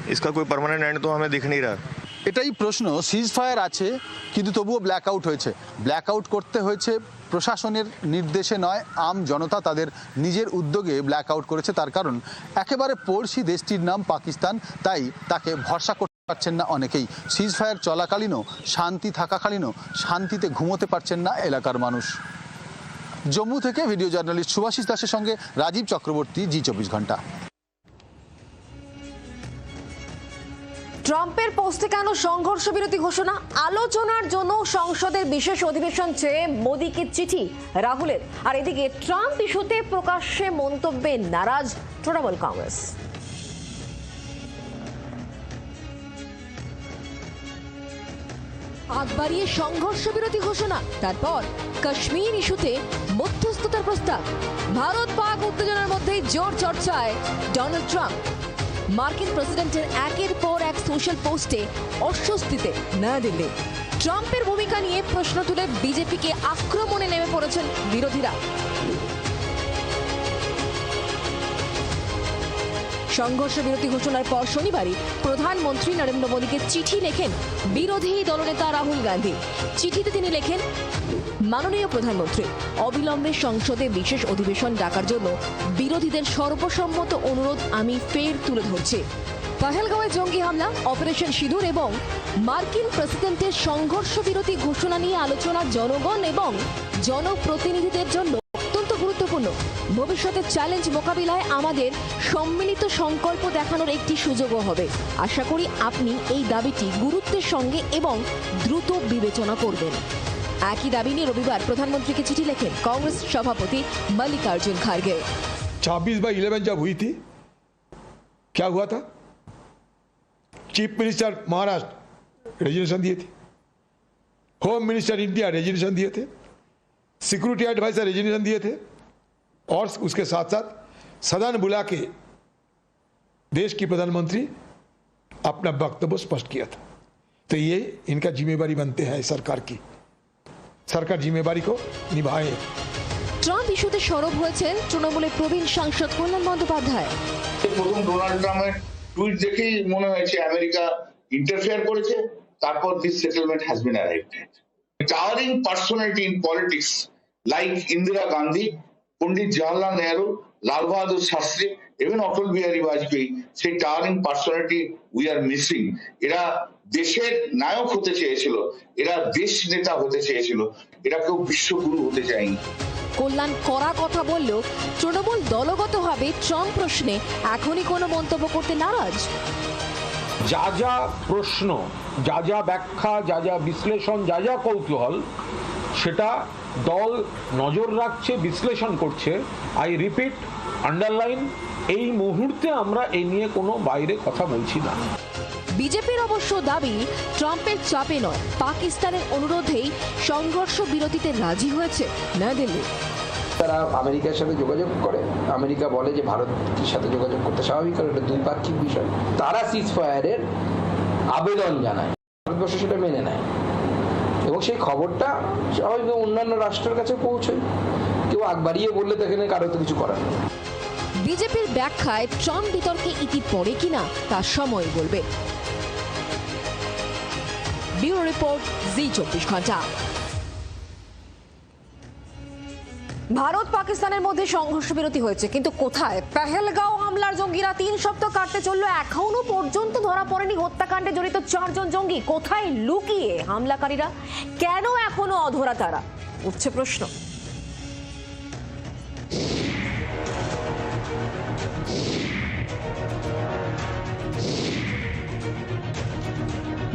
इसका कोई परमानेंट एंड तो हमें दिख नहीं रहा। এটাই প্রশ্ন, সিজ ফায়ার আছে কিন্তু তবুও ব্ল্যাকআউট হয়েছে। ব্ল্যাকআউট করতে হয়েছে প্রশাসনের নির্দেশে নয়, আম জনতা তাদের নিজের উদ্যোগে ব্ল্যাকআউট করেছে। তার কারণ একেবারে পড়শি দেশটির নাম পাকিস্তান, তাই তাকে ভরসা করতে পারছেন না অনেকেই। সিজ ফায়ার চলাকালীনও, শান্তি থাকাকালীনও শান্তিতে ঘুমোতে পারছেন না এলাকার মানুষ। জম্মু থেকে ভিডিও জার্নালিস্ট সুভাষিস দাসের সঙ্গে রাজীব চক্রবর্তী, জি 24 ঘন্টা। ট্রাম্পের পোস্টে কেন সংঘর্ষ বিরতি ঘোষণা? আলোচনার জন্য সংসদের বিশেষ অধিবেশন চেয়ে মোদীকে চিঠি রাহুলের। আর এদিকে ট্রাম্প ইস্যুতে প্রকাশ্যে মন্তব্যে নারাজ তৃণমূল কংগ্রেস। আগ বাড়িয়ে সংঘর্ষ বিরতি ঘোষণা, তারপর কাশ্মীর ইস্যুতে মধ্যস্থতার প্রস্তাব। ভারত পাক উত্তেজনার মধ্যেই জোর চর্চায় ডোনাল্ড ট্রাম্প। মার্কিন প্রেসিডেন্টের একের পর এক সোশ্যাল পোস্টে অস্বস্তিতে নয়াদিল্লি। ট্রাম্পের ভূমিকা নিয়ে প্রশ্ন তুলে বিজেপিকে আক্রমণে নেমে পড়েছেন বিরোধীরা। সংঘর্ষ বিরতি ঘোষণার পর শনিবারই প্রধানমন্ত্রী নরেন্দ্র মোদীকে চিঠি লেখেন বিরোধী দলনেতা রাহুল গান্ধী। চিঠিতে তিনি লেখেন, মাননীয় প্রধানমন্ত্রী, অবিলম্বে সংসদে বিশেষ অধিবেশন ডাকার জন্য বিরোধীদের সর্বসম্মত অনুরোধ আমি ফের তুলে ধরছি। পহেলগাঁওয়ে জঙ্গি হামলা, অপারেশন সিঁদুর এবং মার্কিন প্রেসিডেন্টের সংঘর্ষ বিরতি ঘোষণা নিয়ে আলোচনা জনগণ এবং জনপ্রতিনিধিদের জন্য অত্যন্ত গুরুত্বপূর্ণ। ভবিষ্যতের চ্যালেঞ্জ মোকাবিলায় আমাদের সম্মিলিত সংকল্প দেখানোর একটি সুযোগও হবে। আশা করি আপনি এই দাবিটি গুরুত্বের সঙ্গে এবং দ্রুত বিবেচনা করবেন। একই দাবি নিয়ে রবিবার প্রধানমন্ত্রীকে চিঠি লেখেন कांग्रेस सभापति मल्लिकार्जुन खड़गे। 26/11 जब हुई थी, क्या हुआ था? चीफ मिनिस्टर महाराष्ट्र रेजोल्यूशन दिए थे, होम मिनिस्टर इंडिया रेजोल्यूशन दिए थे, सिक्योरिटी एडवाइजर रेजोल्यूशन दिए थे, और उसके साथ साथ सदन बुला के देश की प्रधानमंत्री अपना वक्तव्य स्पष्ट किया था। तो ये इनका जिम्मेवारी बनते हैं सरकार की, सरकार जिम्मेवारी को निभाए। ট্রাম্প ইস্যুতে সরব হয়েছেন তৃণমূলের প্রবীণ সাংসদ কল্যাণ বন্দ্যোপাধ্যায়। প্রথম ডোনাল্ড ট্রাম্পের টুইট দেখেই মনে হয়েছে আমেরিকা ইন্টারফেয়ার করেছে, তারপর this settlement has been arrived at. Towering personality in politics like Indira Gandhi, Pandit Jawaharlal Nehru, Lal Bahadur Shastri, even অটল বিহারী বাজপেয়ী, সেই towering personality we are missing. এরা দেশের নায়ক হতে চেয়েছিল, এরা দেশ নেতা হতে চেয়েছিল, এরা কেউ বিশ্বগুরু হতে চায়নি। কল্যাণ কড়া কথা বললেও তৃণমূল দলগতভাবে ট্রাম্প প্রশ্নে এখনই কোনো মন্তব্য করতে নারাজ। যা যা প্রশ্ন, যা যা ব্যাখ্যা, যা যা বিশ্লেষণ, যা যা কৌতূহল, সেটা দল নজর রাখছে, বিশ্লেষণ করছে। আই রিপিট, আন্ডারলাইন, এই মুহূর্তে আমরা এই নিয়ে কোনো বাইরে কথা বলছি না। বিজেপির অবশ্য দাবি, ট্রাম্পের চাপে নয়, পাকিস্তানের অনুরোধেই সংঘর্ষ বিরতিতে রাজি হয়েছে নয়াদিল্লি। তারা আমেরিকার সাথে যোগাযোগ করে, আমেরিকা বলে যে ভারতের সাথে যোগাযোগ করতে স্বাভাবিক, কারণ এটা দ্বিপাক্ষিক বিষয়। তারা সিজ ফায়ারের আবেদন জানায়, ভারতবর্ষ সেটা মেনে নেয় এবং সেই খবরটা স্বাভাবিক অন্যান্য রাষ্ট্রের কাছে পৌঁছয়। কেউ আগ বাড়িয়ে বললে তো এখানে কারো তো কিছু করার নেই। বিজেপির ব্যাখ্যায় ট্রাম্প বিতর্কে ইতি পড়ে কিনা তা সময় বলবে। ব্যুরো রিপোর্ট, জি 24 ঘন্টা। ভারত পাকিস্তানের মধ্যে সংঘর্ষ বিরতি হয়েছে, কিন্তু কোথায়? পেহেলগাঁও হামলার জঙ্গিরা 3 সপ্তাহ কাটতে চললো, এখনো পর্যন্ত ধরা পড়েনি হত্যাকাণ্ডে জড়িত 4 জন জঙ্গি। কোথায় লুকিয়ে হামলাকারীরা? কেন এখনো অধরা তারা? উঠছে প্রশ্ন।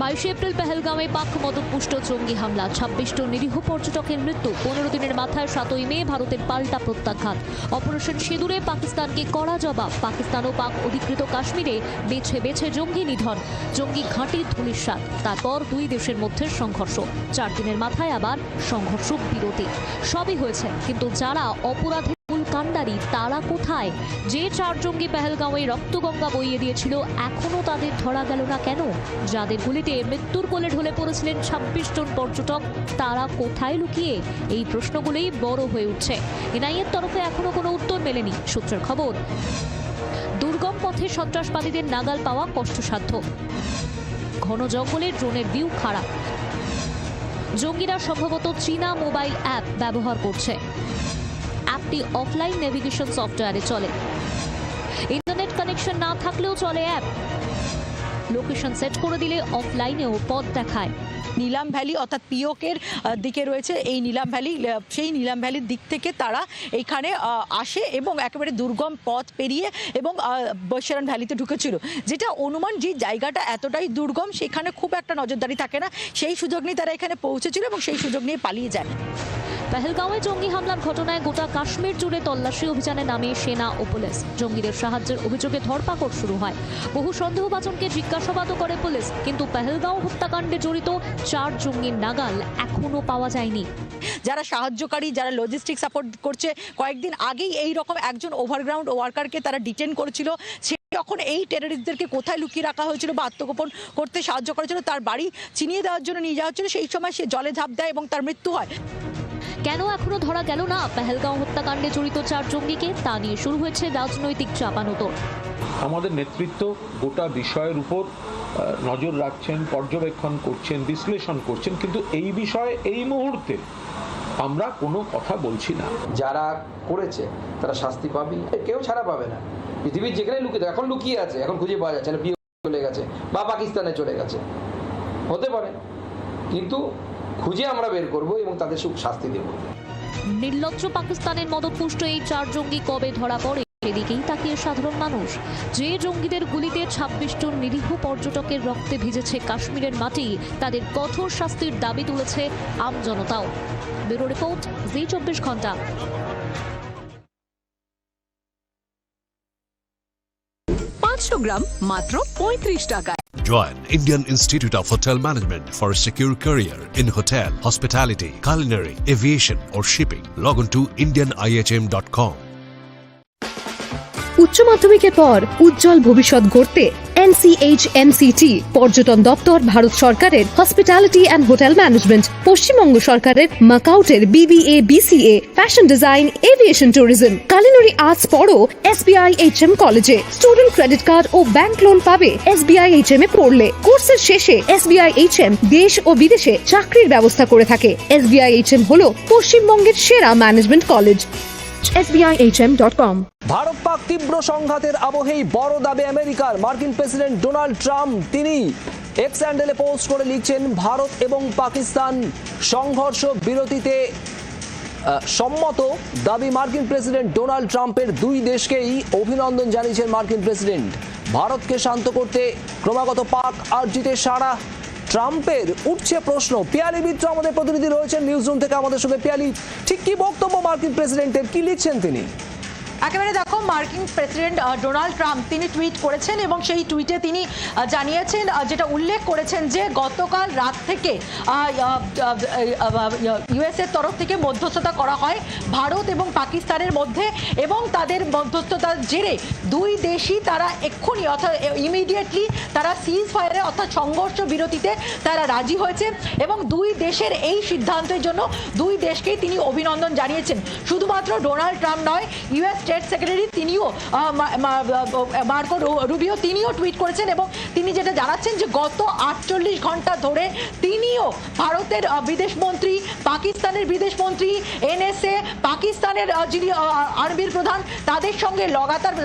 22 এপ্রিল পেহেলগাঁওয়ে পাক মদতপুষ্ট জঙ্গি হামলা, 26 জন নিরীহ পর্যটকের মৃত্যু। 15 দিনের মাথায় 7ই মে ভারতের পাল্টা প্রত্যাঘাত। অপারেশন সিঁদুরে পাকিস্তানকে কড়া জবাব। পাকিস্তান ও পাক অধিকৃত কাশ্মীরে বেছে বেছে জঙ্গি নিধন, জঙ্গি ঘাঁটির ধূলিসাৎ। তারপর দুই দেশের মধ্যে সংঘর্ষ। 4 দিনের মাথায় আবার সংঘর্ষ বিরতি। সবই হয়েছে, কিন্তু যারা অপরাধী কান্ডারি তারা কোথায়? যে 4 জঙ্গি পেহেলগাঁওয়ে রক্তগঙ্গা বইয়ে দিয়েছিল, এখনো তাদের ধরা গেল না কেন? যাদের গুলিতে মৃত্যুর কোলে ঢলে পড়েছিলেন 26 জন পর্যটক, তারা কোথায় লুকিয়ে? এই প্রশ্নগুলোই বড় হয়ে উঠছে। এনআইএর তরফে এখনো কোনো উত্তর মেলেনি। সূত্রের খবর, দুর্গম পথে সন্ত্রাসবাদীদের নাগাল পাওয়া কষ্টসাধ্য। ঘন জঙ্গলের ড্রোনের ভিউ খারাপ। জঙ্গিরা সম্ভবত চীনা মোবাইল অ্যাপ ব্যবহার করছে। অ্যাপটি অফলাইন নেভিগেশন সফটওয়্যারে চলে। ইন্টারনেট কানেকশন না থাকলেও চলে অ্যাপ। লোকেশন সেট করে দিলে অফলাইনেও পথ দেখায়। নীলাম ভ্যালি অর্থাৎ পিওকের দিকে রয়েছে এই নীলাম ভ্যালি, সেই নীলাম ভ্যালির দিক থেকে তারা এইখানে আসে এবং একেবারে দুর্গম পথ পেরিয়ে এবং বৈশারণ ভ্যালিতে ঢুকেছিল। যেটা অনুমান, যে জায়গাটা এতটাই দুর্গম সেখানে খুব একটা নজরদারি থাকে না, সেই সুযোগ নিয়ে তারা এখানে পৌঁছেছিল এবং সেই সুযোগ নিয়ে পালিয়ে যায়। পেহেলগাঁওয়ে জঙ্গি হামলার ঘটনায় গোটা কাশ্মীর জুড়ে তল্লাশি অভিযানে নামে সেনা ও পুলিশ। জঙ্গিদের সাহায্যের অভিযোগে ধরপাকড় শুরু হয়। বহু সন্দেহভাজনকে জিজ্ঞাসাবাদও করে পুলিশ, কিন্তু পেহেলগাঁও হত্যাকাণ্ডে জড়িত 4 জঙ্গির নাগাল এখনো পাওয়া যায়নি। যারা সাহায্যকারী, যারা লজিস্টিক সাপোর্ট করছে, কয়েকদিন আগেই এই রকম একজন ওভারগ্রাউন্ড ওয়ার্কারকে তারা ডিটেন করেছিল। যখন এই টেররিস্টদেরকে কোথায় লুকিয়ে রাখা হয়েছিল বা আত্মগোপন করতে সাহায্য করেছিল, তার বাড়ি চিনিয়ে দেওয়ার জন্য নিয়ে যাওয়া হচ্ছিল, সেই সময় সে জলে ঝাঁপ দেয় এবং তার মৃত্যু হয়। কেন এখনো ধরা গেল না পেহেলগাঁও হত্যাকাণ্ডে জড়িত 4 জঙ্গিকে? তা নিয়ে শুরু হয়েছে রাজনৈতিক চাপানোতর। আমাদের নেতৃত্ব গোটা বিষয়ের উপর নজর রাখছেন, পর্যবেক্ষণ করছেন, বিশ্লেষণ করছেন, কিন্তু এই বিষয়ে এই মুহূর্তে আমরা কোনো কথা বলছি না। যারা করেছে তারা শাস্তি পাবে, কেউ ছাড়া পাবে না। পৃথিবীর যেখানে লুকিয়ে, এখন লুকিয়ে আছে, এখন খুঁজে পাওয়া যাচ্ছে না, চলে গেছে বা পাকিস্তানে চলে গেছে, হতে পারে, কিন্তু খুঁজে আমরা বের করব এবং তাদের শাস্তি দেব। নির্লজ্জ পাকিস্তানের মদতপুষ্ট এই 4 জঙ্গি কবে ধরা পড়ে সেদিকেই তাকিয়ে সাধারণ মানুষ। যে জঙ্গিদের গুলিতে 26 জন নিরীহ পর্যটকের রক্তে ভিজেছে কাশ্মীরের মাটি, তাদের কঠোর শাস্তির দাবি তুলেছে আমজনতাও। ব্যুরো রিপোর্ট, জি 24 ঘন্টা। 500 গ্রাম মাত্র 35 টাকায়। Join Indian Institute of Hotel Management for a secure career in hotel, hospitality, culinary, aviation or shipping. Log on to indianihm.com. উচ্চ মাধ্যমিকের পর উজ্জ্বল ভবিষ্যৎ গড়তে NCHMCT পর্যটন দপ্তর, ভারত সরকারের hospitality and hotel management, Paschimbanga সরকারের মাকাউটের BBA BCA, fashion design, aviation tourism, culinary arts পড়ো SBI HM কলেজে। স্টুডেন্ট ক্রেডিট কার্ড ও ব্যাংক লোন পাবে SBI HM এ পড়লে। কোর্সের শেষে SBI HM দেশ ও বিদেশে চাকরির ব্যবস্থা করে থাকে। SBI HM হলো পশ্চিমবঙ্গের সেরা management college. SBIHM.com। Bharat Pak তীব্র সংঘাতের আবহেই বড় দাবি আমেরিকার। মার্কিন প্রেসিডেন্ট ডোনাল্ড ট্রাম্প তিনি এক্স হ্যান্ডেলে পোস্ট করে লিখছেন, ভারত এবং পাকিস্তান সংঘর্ষ বিরতিতে সম্মত। দাবি মার্কিন প্রেসিডেন্ট ডোনাল্ড ট্রাম্পের। 2 দেশকেই অভিনন্দন জানিয়েছেন মার্কিন প্রেসিডেন্ট। ভারতকে শান্ত করতে ক্রমাগত পাক আর্জিতে সারা ট্রাম্পের। উঠছে প্রশ্ন। পিয়ালি মিত্র আমাদের প্রতিনিধি রয়েছেন নিউজ রুম থেকে আমাদের সঙ্গে। পিয়ালি, ঠিক কি বক্তব্য মার্কিন প্রেসিডেন্টের, কি লিখছেন তিনি? একেবারে দেখো, মার্কিন প্রেসিডেন্ট ডোনাল্ড ট্রাম্প তিনি টুইট করেছেন এবং সেই টুইটে তিনি জানিয়েছেন, যেটা উল্লেখ করেছেন যে গতকাল রাত থেকে US এর তরফ থেকে মধ্যস্থতা করা হয় ভারত এবং পাকিস্তানের মধ্যে, এবং তাদের মধ্যস্থতার জেরে 2 দেশই তারা এক্ষুনি অর্থাৎ ইমিডিয়েটলি তারা সিজফায়ারে অর্থাৎ সংঘর্ষ বিরতিতে তারা রাজি হয়েছে এবং 2 দেশের এই সিদ্ধান্তের জন্য 2 দেশকেই তিনি অভিনন্দন জানিয়েছেন। শুধুমাত্র ডোনাল্ড ট্রাম্প নয়, US স্টেট স্টেট সেক্রেটারি তিনিও মার্কো রুবিও তিনিও টুইট করেছেন এবং তিনি যেটা জানাচ্ছেন যে গত 48 ঘন্টা ধরে তিনিও ভারতের বিদেশমন্ত্রী, পাকিস্তানের বিদেশমন্ত্রী, এনএসএ, পাকিস্তানের যিনি আর্মির প্রধান, তাদের সঙ্গে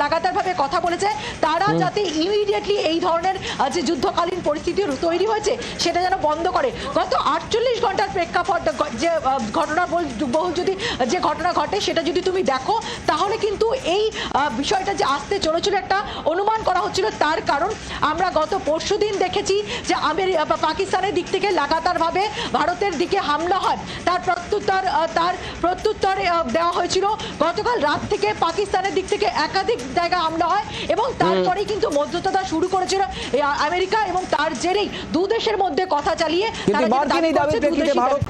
লাগাতারভাবে কথা বলেছে তারা যাতে ইমিডিয়েটলি এই ধরনের যে যুদ্ধকালীন পরিস্থিতি তৈরি হয়েছে সেটা যেন বন্ধ করে। গত 48 ঘন্টার প্রেক্ষাপট যে ঘটনাবহুল যদি যে ঘটনা ঘটে সেটা যদি তুমি দেখো তাহলে কিন্তু এই বিষয়টা যে আসতে চলেছিল একটা অনুমান করা হচ্ছিল। তার কারণ আমরা গত পরশুদিন দেখেছি যে পাকিস্তানের দিক থেকে লাগাতারভাবে ভারতের দিকে হামলা হয়, তার প্রত্যুত্তর দেওয়া হয়েছিল। গতকাল রাত থেকে পাকিস্তানের দিক থেকে একাধিক জায়গায় হামলা হয় এবং তারপরেই কিন্তু মধ্যস্থতা শুরু করেছিল আমেরিকা এবং তার জেরেই দু দেশের মধ্যে কথা চালিয়ে কিন্তু মার্কিন এই দাবির প্রেক্ষিতে ভারত